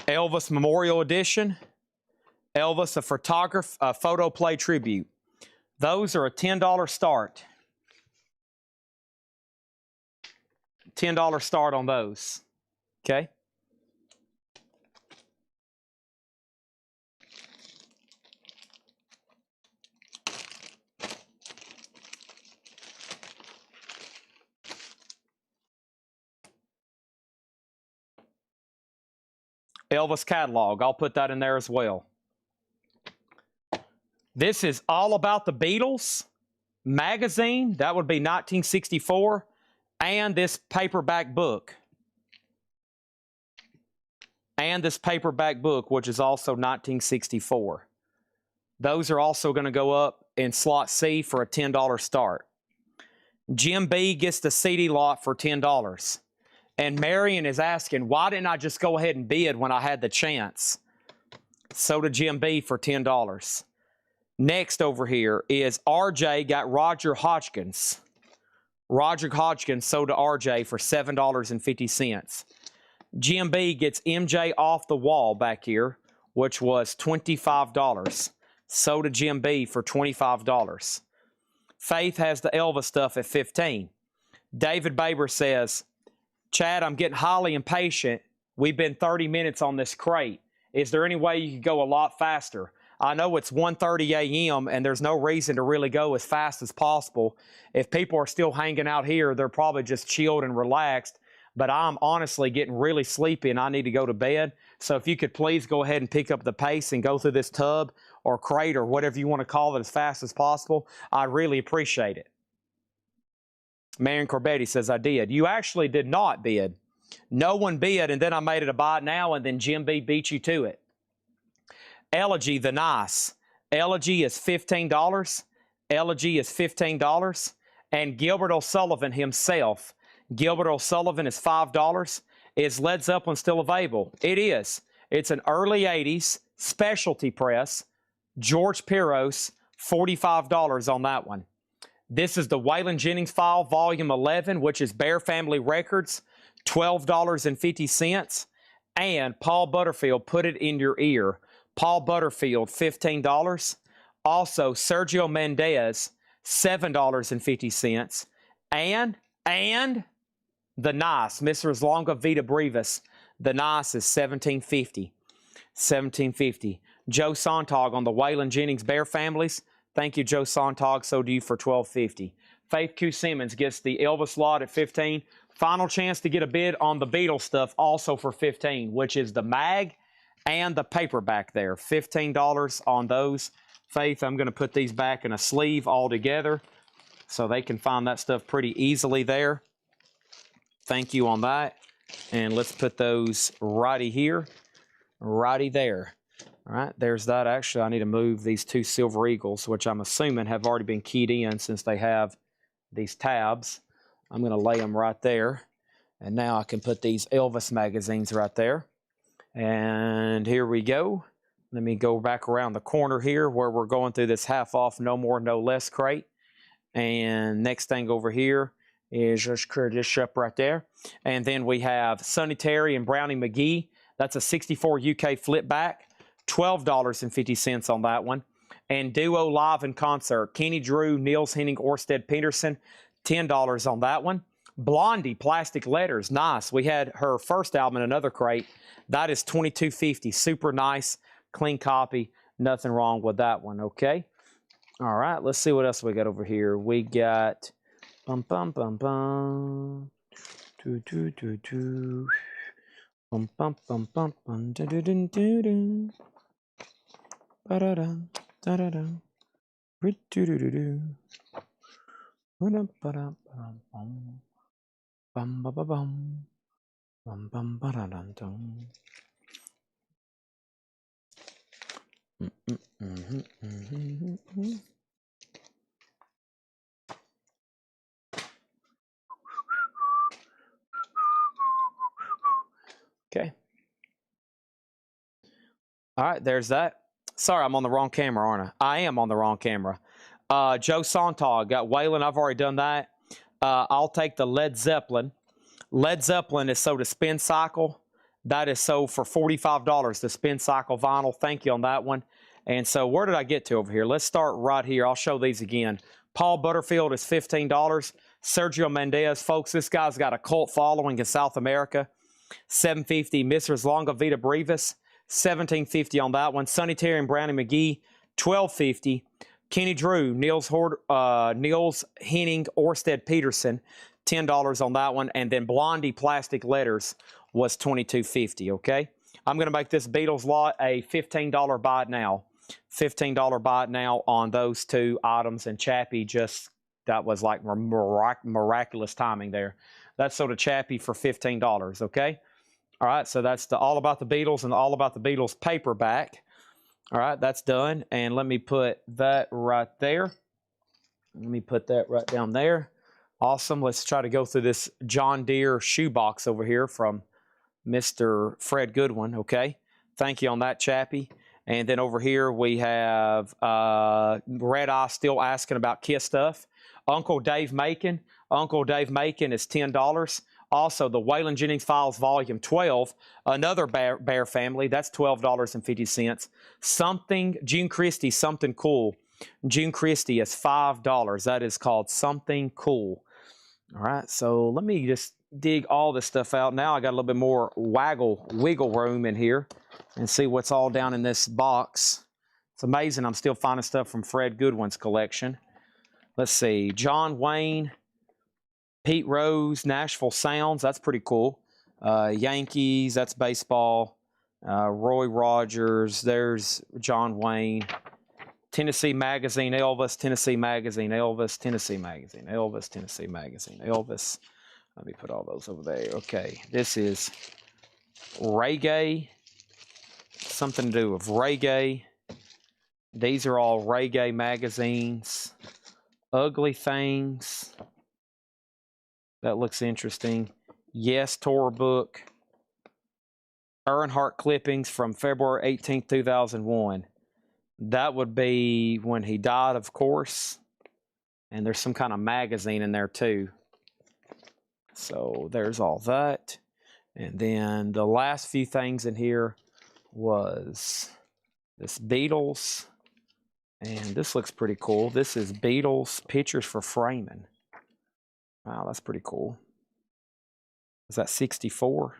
Speaker 1: Elvis Memorial Edition, Elvis a photo play tribute. Those are a $10 start. $10 start on those. Okay. Elvis catalog, I'll put that in there as well. This is All About the Beatles magazine, that would be 1964, and this paperback book. And this paperback book, which is also 1964. Those are also going to go up in slot C for a $10 start. Jim B gets the CD lot for $10. And Marion is asking, why didn't I just go ahead and bid when I had the chance? So did Jim B for $10. Next over here is RJ got Roger Hodgkins. Roger Hodgkins sold to RJ for $7.50. Jim B gets MJ Off the Wall back here, which was $25. Sold to Jim B for $25. Faith has the Elvis stuff at $15. David Baber says, Chad, I'm getting highly impatient. We've been 30 minutes on this crate. Is there any way you could go a lot faster? I know it's 1:30 a.m. and there's no reason to really go as fast as possible. If people are still hanging out here, they're probably just chilled and relaxed. But I'm honestly getting really sleepy and I need to go to bed. So if you could please go ahead and pick up the pace and go through this tub or crate or whatever you want to call it as fast as possible, I'd really appreciate it. Marion Corbetti says, I did. You actually did not bid. No one bid, and then I made it a buy now, and then Jim B beat you to it. Elegy the Nice. Elegy is $15. Elegy is $15. And Gilbert O'Sullivan himself. Gilbert O'Sullivan is $5. Is Led Zeppelin still available? It is. It's an early 80s specialty press. George Piros, $45 on that one. This is the Waylon Jennings file, volume 11, which is Bear Family Records, $12.50. And Paul Butterfield, Put It in Your Ear. Paul Butterfield, $15. Also, Sergio Mendes, $7.50. And the Nice, Mrs. Longa Vita Brevis, the Nice is $17.50. $17.50. Joe Sontag on the Waylon Jennings Bear Families. Thank you, Joe Sontag. So do you for $12.50. Faith Q. Simmons gets the Elvis lot at $15. Final chance to get a bid on the Beatles stuff also for $15, which is the mag and the paperback there. $15 on those. Faith, I'm going to put these back in a sleeve all together so they can find that stuff pretty easily there. Thank you on that. And let's put those righty here, righty there. All right, there's that. Actually, I need to move these 2 Silver Eagles, which I'm assuming have already been keyed in since they have these tabs. I'm going to lay them right there. And now I can put these Elvis magazines right there. And here we go. Let me go back around the corner here where we're going through this half off, no more, no less crate. And next thing over here is just clear this up right there. And then we have Sonny Terry and Brownie McGee. That's a 64 UK flip back. $12.50 on that one. And Duo Live in Concert. Kenny Drew, Niels Henning, Orsted Peterson. $10 on that one. Blondie, Plastic Letters. Nice. We had her first album in another crate. That is $22.50. Super nice, clean copy. Nothing wrong with that one, okay? All right, let's see what else we got over here. We got bum bum bum bum. Do do do do. Bum bum bum bum bum do do do do do. Ba da da da da da. Do do do do do. Ba da ba da bum bum. Bum ba ba bum. Bum bum ba da dum dum. Okay. All right, there's that. Sorry, I'm on the wrong camera, aren't I? I am on the wrong camera. Joe Sontag, got Waylon. I've already done that. I'll take the Led Zeppelin. Led Zeppelin is sold to Spin Cycle. That is sold for $45, the Spin Cycle vinyl. Thank you on that one. And so where did I get to over here? Let's start right here. I'll show these again. Paul Butterfield is $15. Sergio Mendes, folks, this guy's got a cult following in South America. $7.50. Mrs. Longa Vita Brevis, $17.50 on that one. Sonny Terry and Brownie McGee, $12.50. Kenny Drew, Niels Henning, Orsted Peterson, $10 on that one. And then Blondie Plastic Letters was $22.50, okay? I'm going to make this Beatles lot a $15 buy it now. $15 buy it now on those two items. And Chappie just, that was like miraculous timing there. That's sold a Chappie for $15, okay? All right, so that's the All About the Beatles and the All About the Beatles paperback. All right, that's done. And let me put that right there. Let me put that right down there. Awesome. Let's try to go through this John Deere shoebox over here from Mr. Fred Goodwin, okay? Thank you on that, Chappie. And then over here we have Red Eye still asking about Kiss stuff. Uncle Dave Macon. Uncle Dave Macon is $10. Also, the Waylon Jennings Files Volume 12, another Bear family, that's $12.50. Something, June Christie, Something Cool. June Christie is $5. That is called Something Cool. All right, so let me just dig all this stuff out. Now I got a little bit more wiggle room in here and see what's all down in this box. It's amazing I'm still finding stuff from Fred Goodwin's collection. Let's see, John Wayne, Pete Rose, Nashville Sounds, that's pretty cool. Yankees, that's baseball. Roy Rogers, there's John Wayne. Tennessee Magazine, Elvis, Tennessee Magazine, Elvis, Tennessee Magazine, Elvis, Tennessee Magazine, Elvis. Let me put all those over there. Okay, this is reggae, something to do with reggae. These are all reggae magazines. Ugly Things. That looks interesting. Yes, tour book. Earnhardt clippings from February 18th, 2001. That would be when he died, of course. And there's some kind of magazine in there, too. So there's all that. And then the last few things in here was this Beatles. And this looks pretty cool. This is Beatles Pictures for Framing. Wow, that's pretty cool. Is that 64?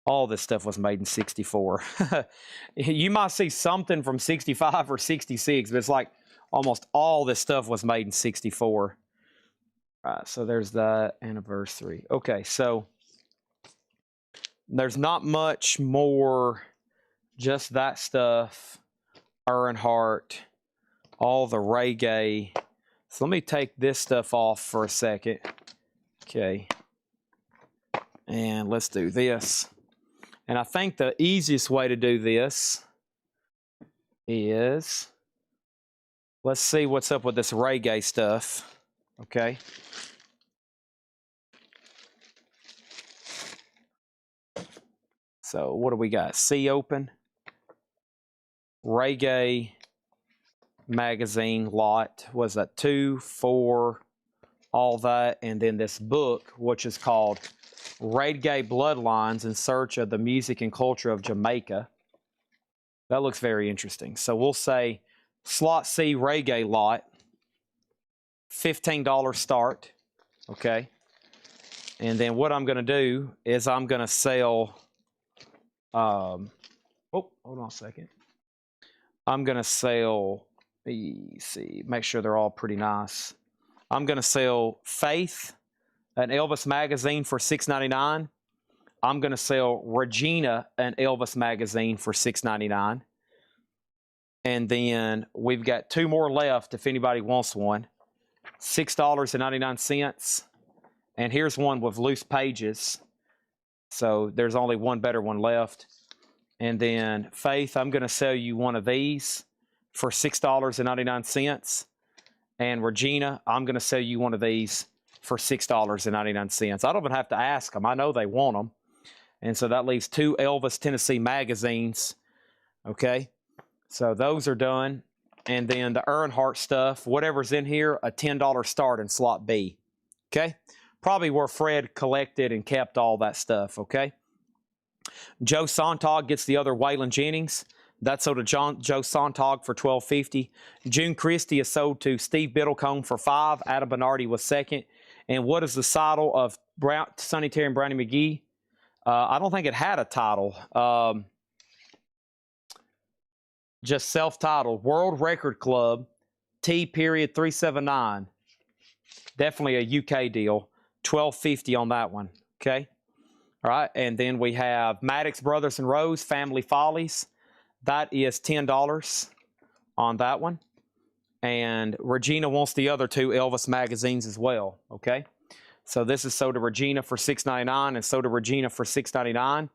Speaker 1: All this stuff was made in 64. You might see something from 65 or 66, but it's like almost all this stuff was made in 64. All right, so there's that anniversary. Okay, so there's not much more, just that stuff. Earnhardt, all the reggae. So let me take this stuff off for a second. Okay. And let's do this. And I think the easiest way to do this is, let's see what's up with this reggae stuff. Okay. So what do we got? C open. Reggae magazine lot. Was that 2, 4, all that. And then this book, which is called Reggae Bloodlines in Search of the Music and Culture of Jamaica. That looks very interesting. So we'll say slot C reggae lot, $15 start. Okay. And then what I'm going to do is I'm going to sell, oh, hold on a second. I'm going to sell, let me see, make sure they're all pretty nice. I'm going to sell Faith, an Elvis magazine for $6.99. I'm going to sell Regina, an Elvis magazine for $6.99. And then we've got 2 more left if anybody wants one. $6.99. And here's one with loose pages. So there's only one better one left. And then Faith, I'm going to sell you one of these for $6.99. And Regina, I'm going to sell you one of these for $6.99. I don't even have to ask them. I know they want them. And so that leaves 2 Elvis Tennessee magazines. Okay. So those are done. And then the Earnhardt stuff, whatever's in here, a $10 start in slot B. Okay. Probably where Fred collected and kept all that stuff. Okay. Joe Sontag gets the other Waylon Jennings. That's sold to Joe Sontag for $12.50. June Christie is sold to Steve Biddlecombe for $5. Adam Bernardi was second. And what is the title of Sonny Terry and Brownie McGee? I don't think it had a title. Just self-titled. World Record Club, T.379. Definitely a UK deal. $12.50 on that one. Okay. All right. And then we have Maddox Brothers and Rose, Family Follies. That is $10 on that one. And Regina wants the other 2 Elvis magazines as well. Okay. So this is sold to Regina for $6.99 and sold to Regina for $6.99.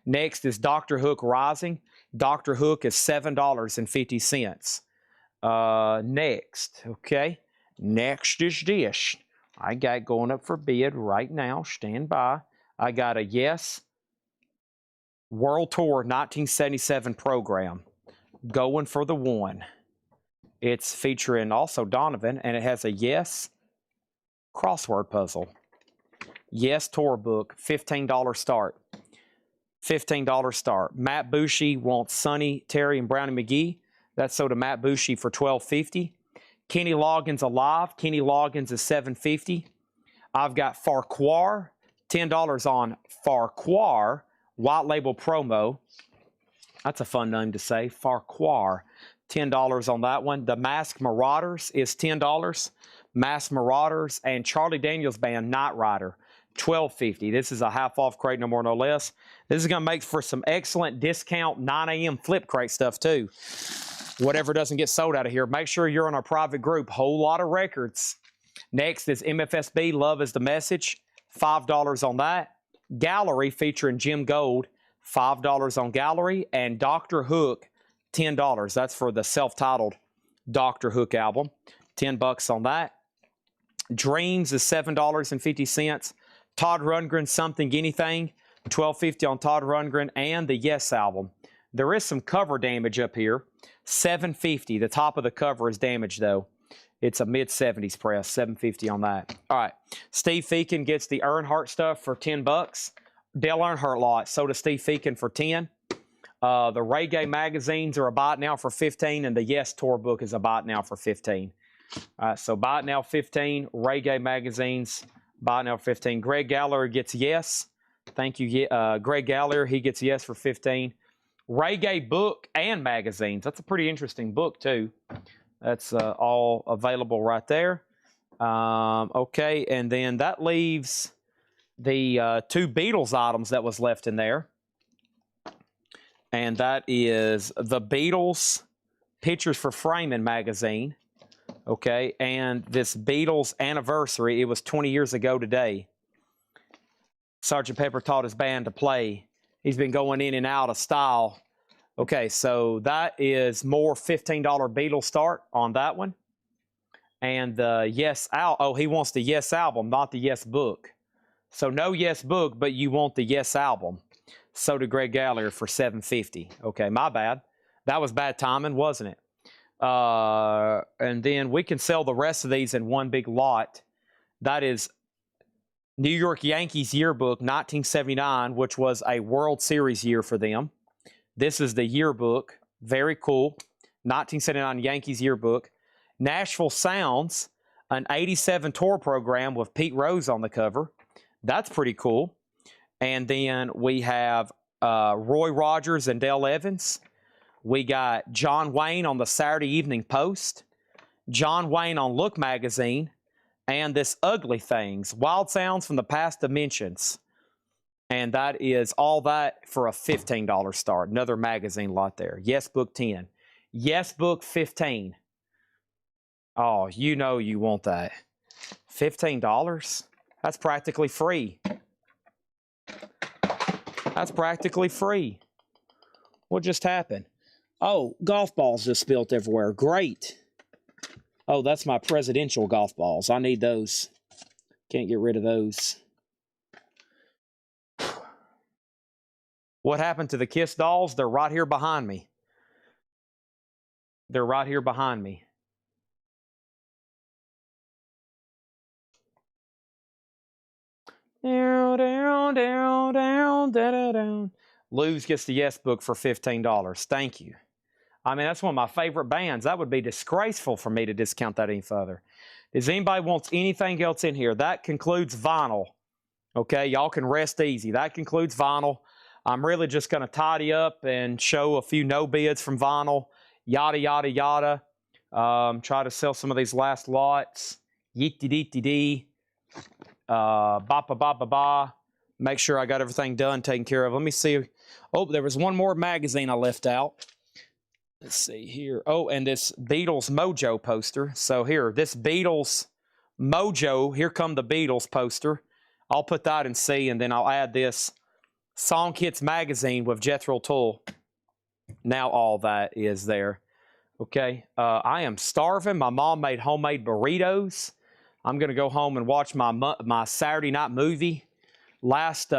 Speaker 1: Next is Dr. Hook Rising. Dr. Hook is $7.50. Next, okay. Next is this. I got going up for bid right now. Stand by. I got a Yes World Tour 1977 program. Going for the 1. It's featuring also Donovan, and it has a Yes crossword puzzle. Yes tour book, $15 start. $15 start. Matt Bushy wants Sonny, Terry, and Brownie McGee. That's sold to Matt Bushy for $12.50. Kenny Loggins Alive. Kenny Loggins is $7.50. I've got Farquhar, $10 on Farquhar, white label promo. That's a fun name to say, Farquhar. $10 on that one. The Masked Marauders is $10. Masked Marauders and Charlie Daniels Band Night Rider, $12.50. This is a half off crate, no more, no less. This is going to make for some excellent discount 9 a.m. flip crate stuff too. Whatever doesn't get sold out of here. Make sure you're in our private group. Whole lot of records. Next is MFSB, Love is the Message, $5 on that. Gallery featuring Jim Gold, $5 on Gallery. And Dr. Hook, $10. That's for the self-titled Dr. Hook album. $10 on that. Dreams is $7.50. Todd Rundgren, Something Anything, $12.50 on Todd Rundgren and the Yes album. There is some cover damage up here. $7.50. The top of the cover is damaged though. It's a mid-70s press. $7.50 on that. All right. Steve Feakin gets the Earnhardt stuff for $10. Dale Earnhardt lot sold to Steve Feakin for $10. The Reggae magazines are a buy it now for $15, and the Yes tour book is a buy it now for $15. So buy it now $15. Reggae magazines, buy it now $15. Greg Gallagher gets Yes. Thank you, Greg Gallagher. He gets Yes for $15. Reggae book and magazines. That's a pretty interesting book too. That's all available right there. Okay, and then that leaves the 2 Beatles items that was left in there. And that is the Beatles Pictures for Framing magazine. Okay, and this Beatles anniversary, it was 20 years ago today. Sgt. Pepper taught his band to play. He's been going in and out of style. Okay, so that is more $15 Beatles start on that one. And the Yes oh, he wants the Yes album, not the Yes book. So no Yes book, but you want the Yes album. So did Greg Gallagher for $7.50. Okay, my bad. That was bad timing, wasn't it? And then we can sell the rest of these in one big lot. That is New York Yankees yearbook 1979, which was a World Series year for them. This is the yearbook. Very cool. 1979 Yankees yearbook. Nashville Sounds, an 87 tour program with Pete Rose on the cover. That's pretty cool. And then we have Roy Rogers and Dale Evans. We got John Wayne on the Saturday Evening Post, John Wayne on Look Magazine, and this Ugly Things, Wild Sounds from the Past Dimensions. And that is all that for a $15 start. Another magazine lot there. Yes Book 10. Yes Book 15. Oh, you know you want that. $15? That's practically free. That's practically free. What just happened? Oh, golf balls just spilt everywhere. Great. Oh, that's my presidential golf balls. I need those. Can't get rid of those. What happened to the Kiss dolls? They're right here behind me. They're right here behind me. Down, down, down, down, down, down. Luz gets the Yes Book for $15. Thank you. I mean, that's one of my favorite bands. That would be disgraceful for me to discount that any further. Does anybody want anything else in here? That concludes vinyl. Okay, y'all can rest easy. That concludes vinyl. I'm really just going to tidy up and show a few no bids from vinyl. Yada, yada, yada. Try to sell some of these last lots. Yeet-dee-dee-dee-dee. Ba ba ba ba ba. Make sure I got everything done, taken care of. Let me see. Oh, there was one more magazine I left out. Let's see here. Oh, and this Beatles Mojo poster. So here, this Beatles Mojo. Here come the Beatles poster. I'll put that in C, and then I'll add this Song Hits magazine with Jethro Tull. Now all that is there. Okay. I am starving. My mom made homemade burritos. I'm going to go home and watch my Saturday night movie. Last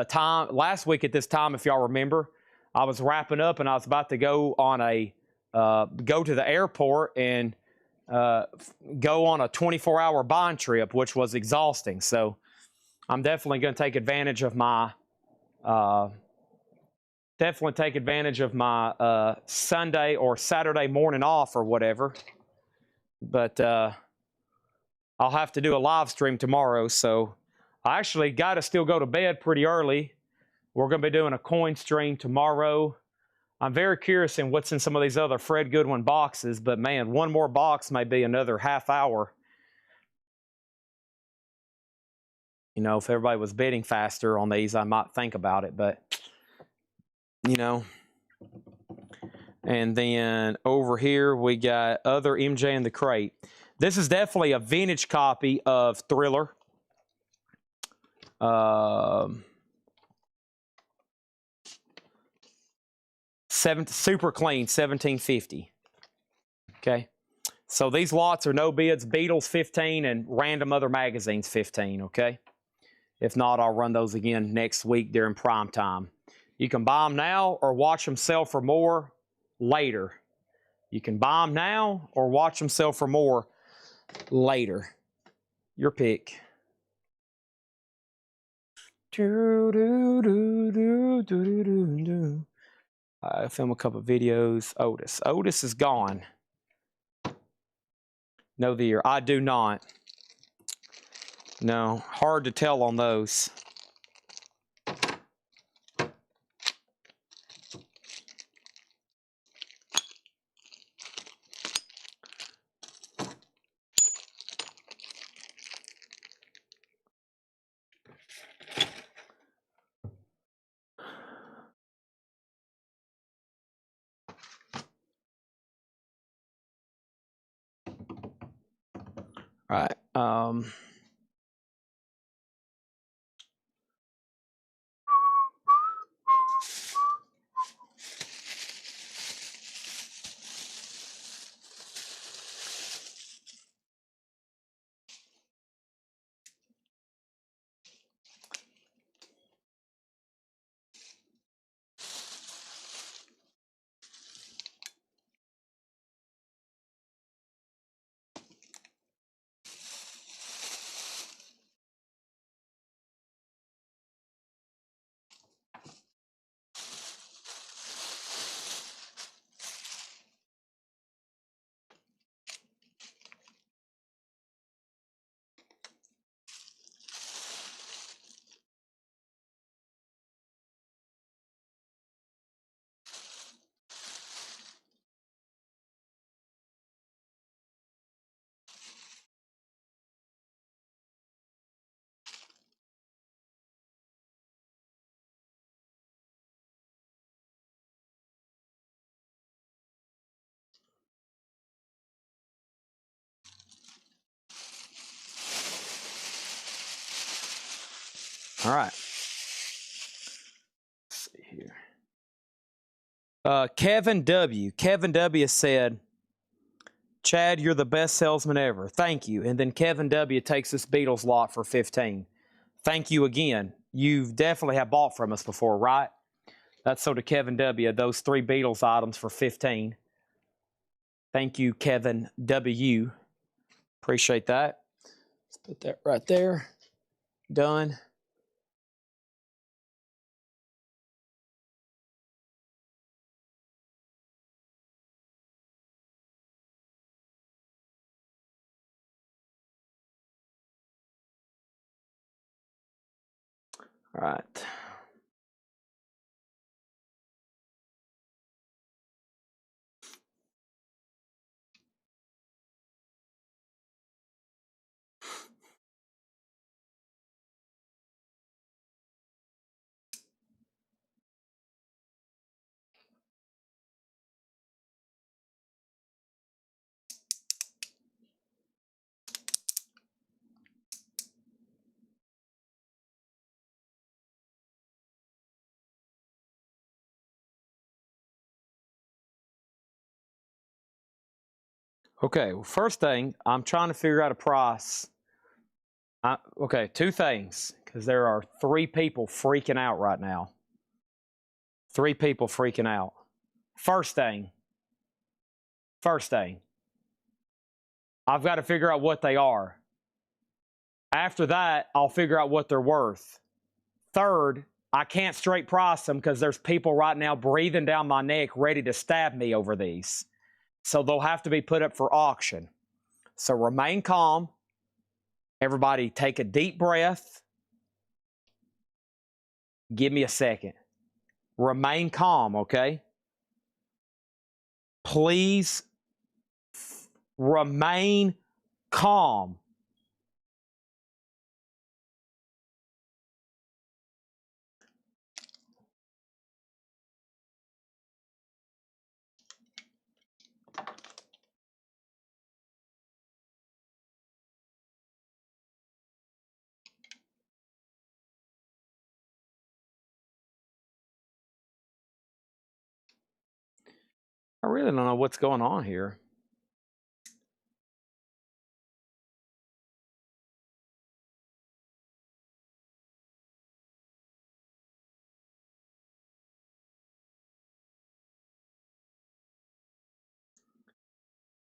Speaker 1: week at this time, if y'all remember, I was wrapping up and I was about to go on go to the airport and go on a 24-hour bond trip, which was exhausting. So I'm definitely going to take advantage of my Sunday or Saturday morning off or whatever. But I'll have to do a live stream tomorrow, so I actually got to still go to bed pretty early. We're going to be doing a coin stream tomorrow. I'm very curious in what's in some of these other Fred Goodwin boxes, but man, one more box may be another half hour. You know, if everybody was bidding faster on these, I might think about it, but, you know. And then over here, we got other MJ in the Crate. This is definitely a vintage copy of Thriller. Super clean, 1750. Okay. So these lots are no bids. Beatles 15 and random other magazines 15. Okay. If not, I'll run those again next week during prime time. You can buy them now or watch them sell for more later. You can buy them now or watch them sell for more later. Your pick. I film a couple of videos. Otis is gone. Know the year. I do not. No, hard to tell on those. Right. All right. Let's see here. Kevin W. Kevin W. said, Chad, you're the best salesman ever. Thank you. And then Kevin W. takes this Beatles lot for 15. Thank you again. You definitely have bought from us before, right? That's so to Kevin W. Those 3 Beatles items for 15. Thank you, Kevin W. Appreciate that. Let's put that right there. Done. All right. Okay, well, first thing, I'm trying to figure out a price. Okay, 2 things, because there are 3 people freaking out right now. 3 people freaking out. First thing, I've got to figure out what they are. After that, I'll figure out what they're worth. Third, I can't straight price them because there's people right now breathing down my neck ready to stab me over these. So they'll have to be put up for auction. So remain calm. Everybody take a deep breath. Give me a second. Remain calm, okay? Please remain calm. I really don't know what's going on here.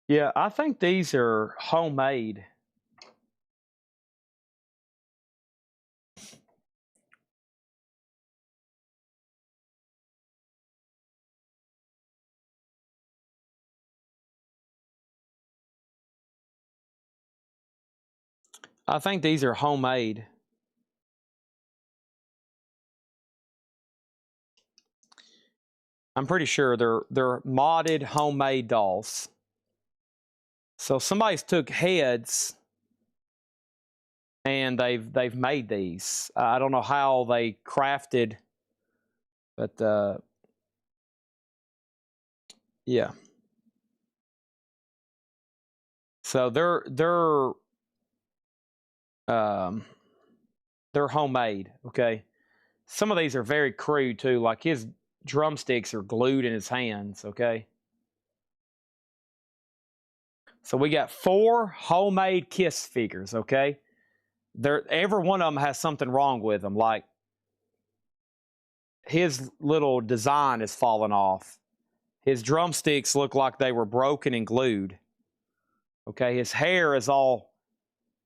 Speaker 1: Yeah, I think these are homemade. I think these are homemade. I'm pretty sure they're modded homemade dolls. So somebody's took heads and they've made these. I don't know how they crafted, but yeah. So they're homemade. Okay. Some of these are very crude too. Like his drumsticks are glued in his hands. Okay. So we got 4 homemade Kiss figures. Okay. Every one of them has something wrong with them. Like his little design is falling off. His drumsticks look like they were broken and glued. Okay, his hair is all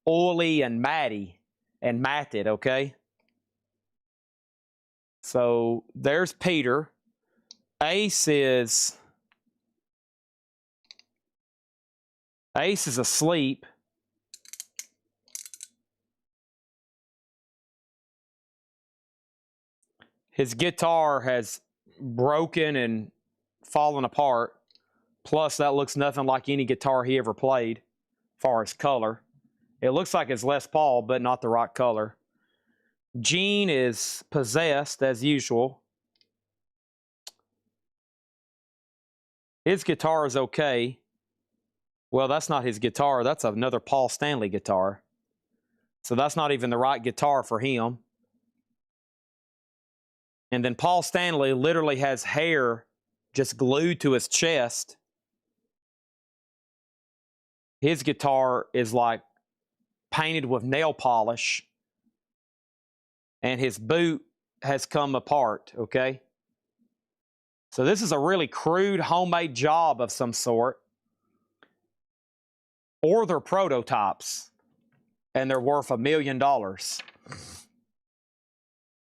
Speaker 1: oily and matted, okay? So there's Peter. Ace is asleep. His guitar has broken and fallen apart. Plus, that looks nothing like any guitar he ever played, as far as color. It looks like it's Les Paul, but not the right color. Gene is possessed, as usual. His guitar is okay. Well, that's not his guitar. That's another Paul Stanley guitar. So that's not even the right guitar for him. And then Paul Stanley literally has hair just glued to his chest. His guitar is like painted with nail polish, and his boot has come apart, okay? So this is a really crude homemade job of some sort. Or they're prototypes, and they're worth $1 million.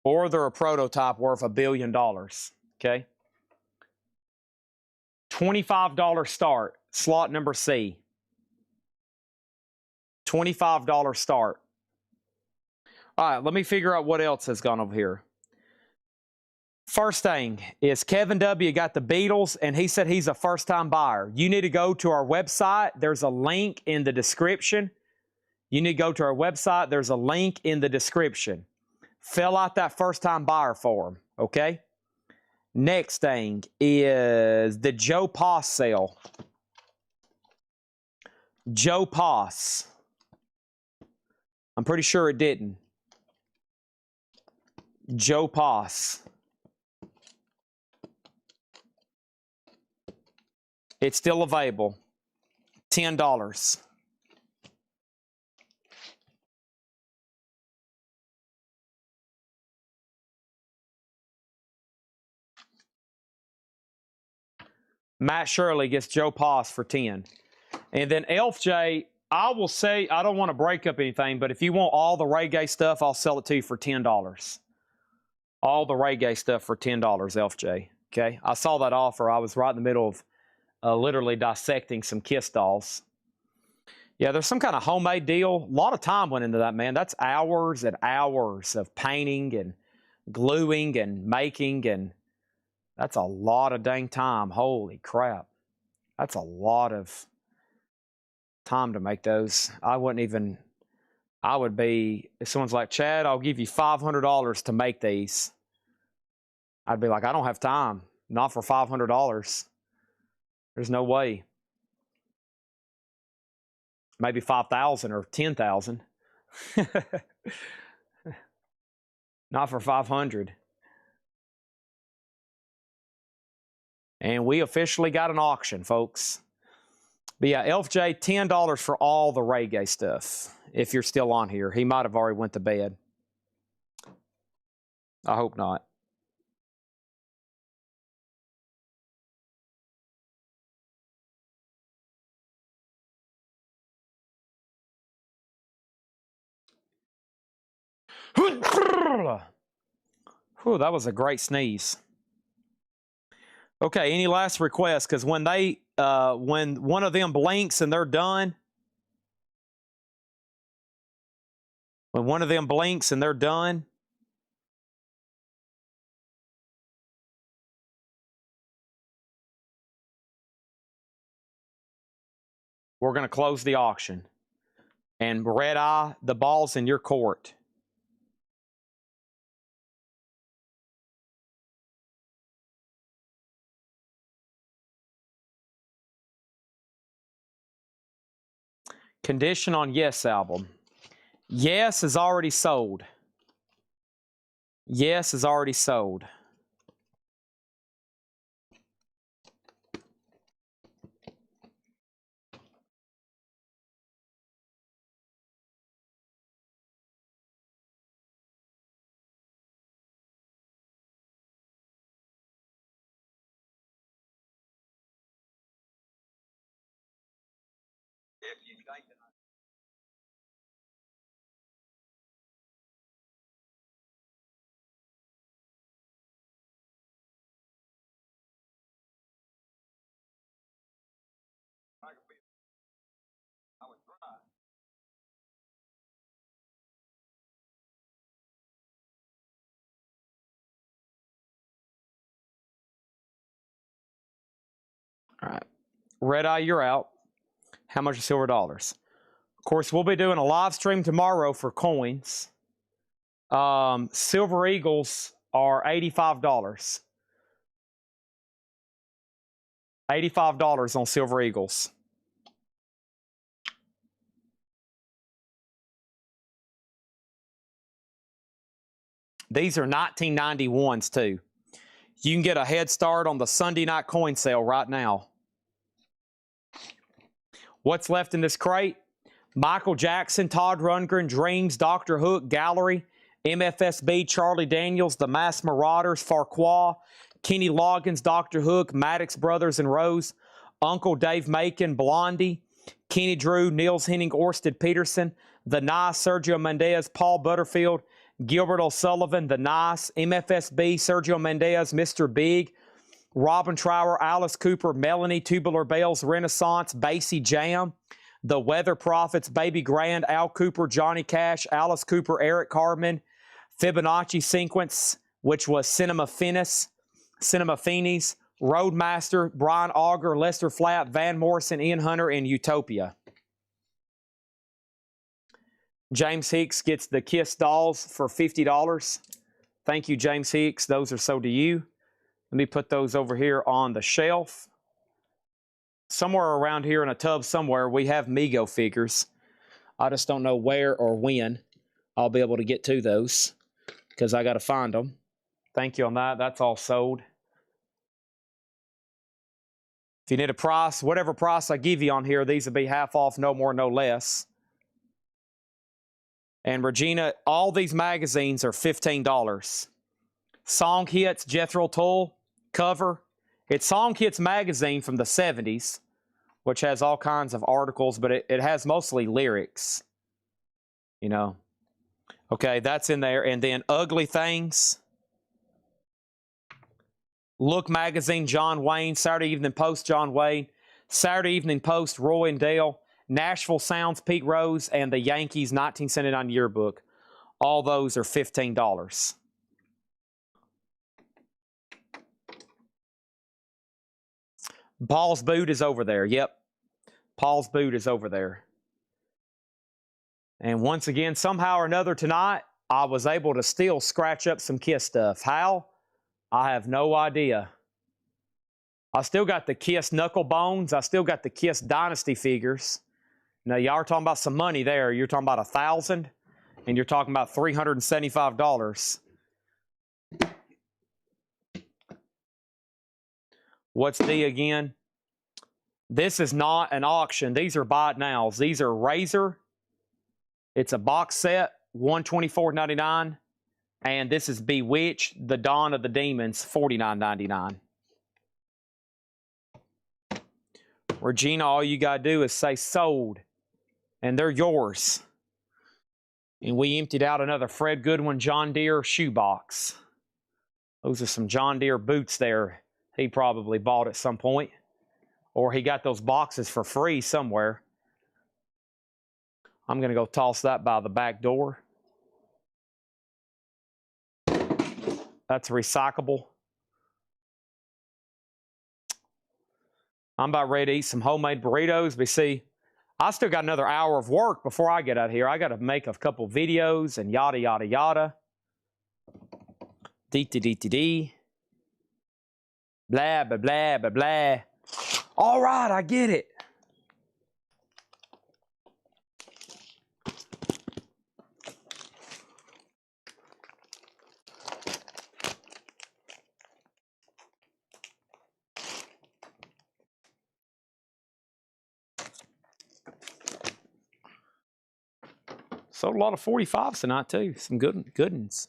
Speaker 1: Or they're a prototype worth $1 billion, okay? $25 start, slot number C. $25 start. All right, let me figure out what else has gone over here. First thing is Kevin W. got the Beatles, and he said he's a first-time buyer. You need to go to our website. There's a link in the description. You need to go to our website. There's a link in the description. Fill out that first-time buyer form, okay? Next thing is the Joe Poss sale. Joe Poss. I'm pretty sure it didn't. Joe Poss. It's still available. $10. Matt Shirley gets Joe Poss for 10. And then Elf J, I will say, I don't want to break up anything, but if you want all the reggae stuff, I'll sell it to you for $10. All the reggae stuff for $10, Elf J. Okay? I saw that offer. I was right in the middle of literally dissecting some Kiss dolls. Yeah, there's some kind of homemade deal. A lot of time went into that, man. That's hours and hours of painting and gluing and making, and that's a lot of dang time. Holy crap. That's a lot of time to make those. I would be, if someone's like, Chad, I'll give you $500 to make these. I'd be like, I don't have time. Not for $500. There's no way. Maybe 5,000 or 10,000. Not for 500. And we officially got an auction, folks. But yeah, Elf J, $10 for all the reggae stuff. If you're still on here. He might have already went to bed. I hope not. Whew, that was a great sneeze. Okay, any last requests? Because when one of them blinks and they're done, when one of them blinks and they're done, we're going to close the auction. And Red Eye, the ball's in your court. Condition on Yes album. Yes is already sold. Yes is already sold. All right. Red Eye, you're out. How much are silver dollars? Of course, we'll be doing a live stream tomorrow for coins. Silver Eagles are $85. $85 on Silver Eagles. These are 1991s too. You can get a head start on the Sunday night coin sale right now. What's left in this crate? Michael Jackson, Todd Rundgren, Dreams, Dr. Hook, Gallery, MFSB, Charlie Daniels, The Mass Marauders, Farquaad, Kenny Loggins, Dr. Hook, Maddox Brothers and Rose, Uncle Dave Macon, Blondie, Kenny Drew, Niels Henning, Orsted Peterson, The Nice, Sergio Mendes, Paul Butterfield, Gilbert O'Sullivan, The Nice, MFSB, Sergio Mendes, Mr. Big, Robin Trower, Alice Cooper, Melanie, Tubular Bells, Renaissance, Basie Jam, The Weather Prophets, Baby Grand, Al Cooper, Johnny Cash, Alice Cooper, Eric Cartman, Fibonacci Sequence, which was Cinema Finis, Roadmaster, Brian Auger, Lester Flatt, Van Morrison, Ian Hunter, and Utopia. James Hicks gets the Kiss dolls for $50. Thank you, James Hicks. Those are sold to you. Let me put those over here on the shelf. Somewhere around here in a tub somewhere, we have Mego figures. I just don't know where or when I'll be able to get to those because I got to find them. Thank you on that. That's all sold. If you need a price, whatever price I give you on here, these will be half off, no more, no less. And Regina, all these magazines are $15. Song Hits, Jethro Tull, cover. It's Song Hits magazine from the 70s, which has all kinds of articles, but it has mostly lyrics, you know. Okay, that's in there. And then Ugly Things. Look Magazine, John Wayne. Saturday Evening Post, John Wayne. Saturday Evening Post, Roy and Dale. Nashville Sounds, Pete Rose. And the Yankees 1979 yearbook. All those are $15. Paul's Boot is over there. Yep. Paul's Boot is over there. And once again, somehow or another tonight, I was able to still scratch up some Kiss stuff. How? I have no idea. I still got the Kiss Knuckle Bones. I still got the Kiss Dynasty figures. Now, y'all are talking about some money there. You're talking about $1,000, and you're talking about $375. What's D again? This is not an auction. These are buy it nows. These are Razor. It's a box set, $124.99. And this is Bewitched, The Dawn of the Demons, $49.99. Regina, all you got to do is say sold, and they're yours. And we emptied out another Fred Goodwin John Deere shoebox. Those are some John Deere boots there he probably bought at some point. Or he got those boxes for free somewhere. I'm going to go toss that by the back door. That's recyclable. I'm about ready to eat some homemade burritos. But see, I still got another hour of work before I get out here. I got to make a couple videos and yada, yada, yada. Dee-dee-dee-dee-dee. Blah, blah, blah, blah, blah. All right, I get it. Sold a lot of 45s tonight, too. Some good ones.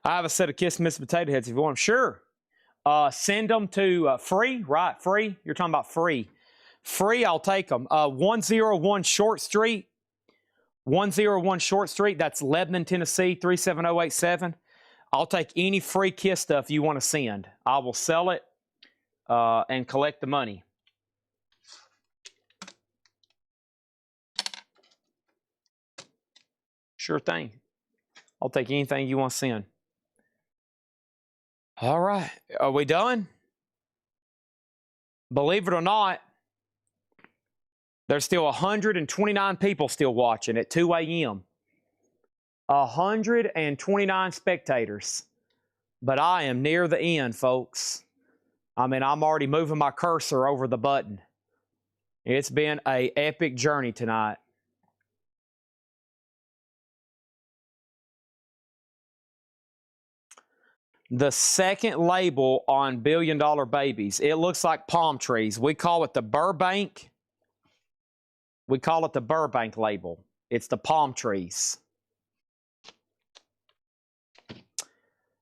Speaker 1: I have a set of Kiss Miss Potato Heads if you want them. Sure. Send them to free, right? Free. You're talking about free. Free, I'll take them. 101 Short Street. 101 Short Street. That's Lebanon, Tennessee, 37087. I'll take any free Kiss stuff you want to send. I will sell it and collect the money. Sure thing. I'll take anything you want to send. All right. Are we done? Believe it or not, There's still 129 people still watching at 2 a.m. 129 spectators. But I am near the end, folks. I mean, I'm already moving my cursor over the button. It's been an epic journey tonight. The second label on $1 Billion Babies, it looks like palm trees. We call it the Burbank. We call it the Burbank label. It's the palm trees.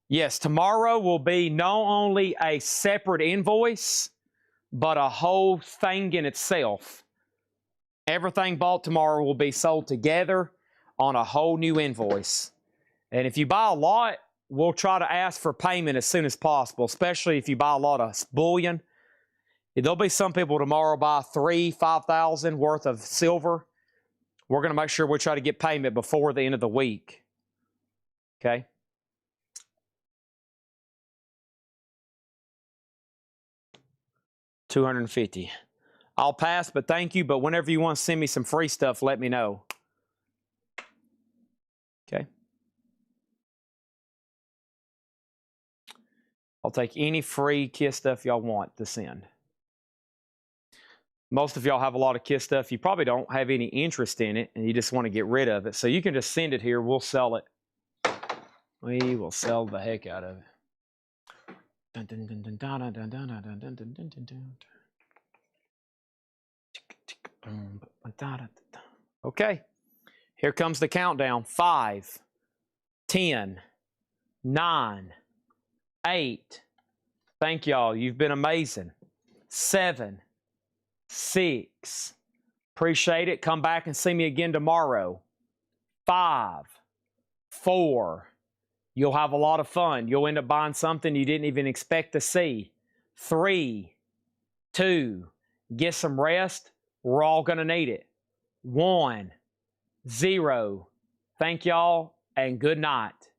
Speaker 1: Yes, tomorrow will be not only a separate invoice, but a whole thing in itself. Everything bought tomorrow will be sold together on a whole new invoice. And if you buy a lot, we'll try to ask for payment as soon as possible, especially if you buy a lot of bullion. There'll be some people tomorrow buy $3,000-$5,000 worth of silver. We're going to make sure we try to get payment before the end of the week. Okay? $250. I'll pass, but thank you. But whenever you want to send me some free stuff, let me know. Okay? I'll take any free KISS stuff y'all want to send. Most of y'all have a lot of KISS stuff. You probably don't have any interest in it, and you just want to get rid of it. So you can just send it here. We'll sell it. We will sell the heck out of it. Okay. Here comes the countdown. 5, 10, 9, 8. Thank y'all. You've been amazing. 7, 6. Appreciate it. Come back and see me again tomorrow. 5, 4. You'll have a lot of fun. You'll end up buying something you didn't even expect to see. 3, 2. Get some rest. We're all going to need it. 1, 0. Thank y'all and good night.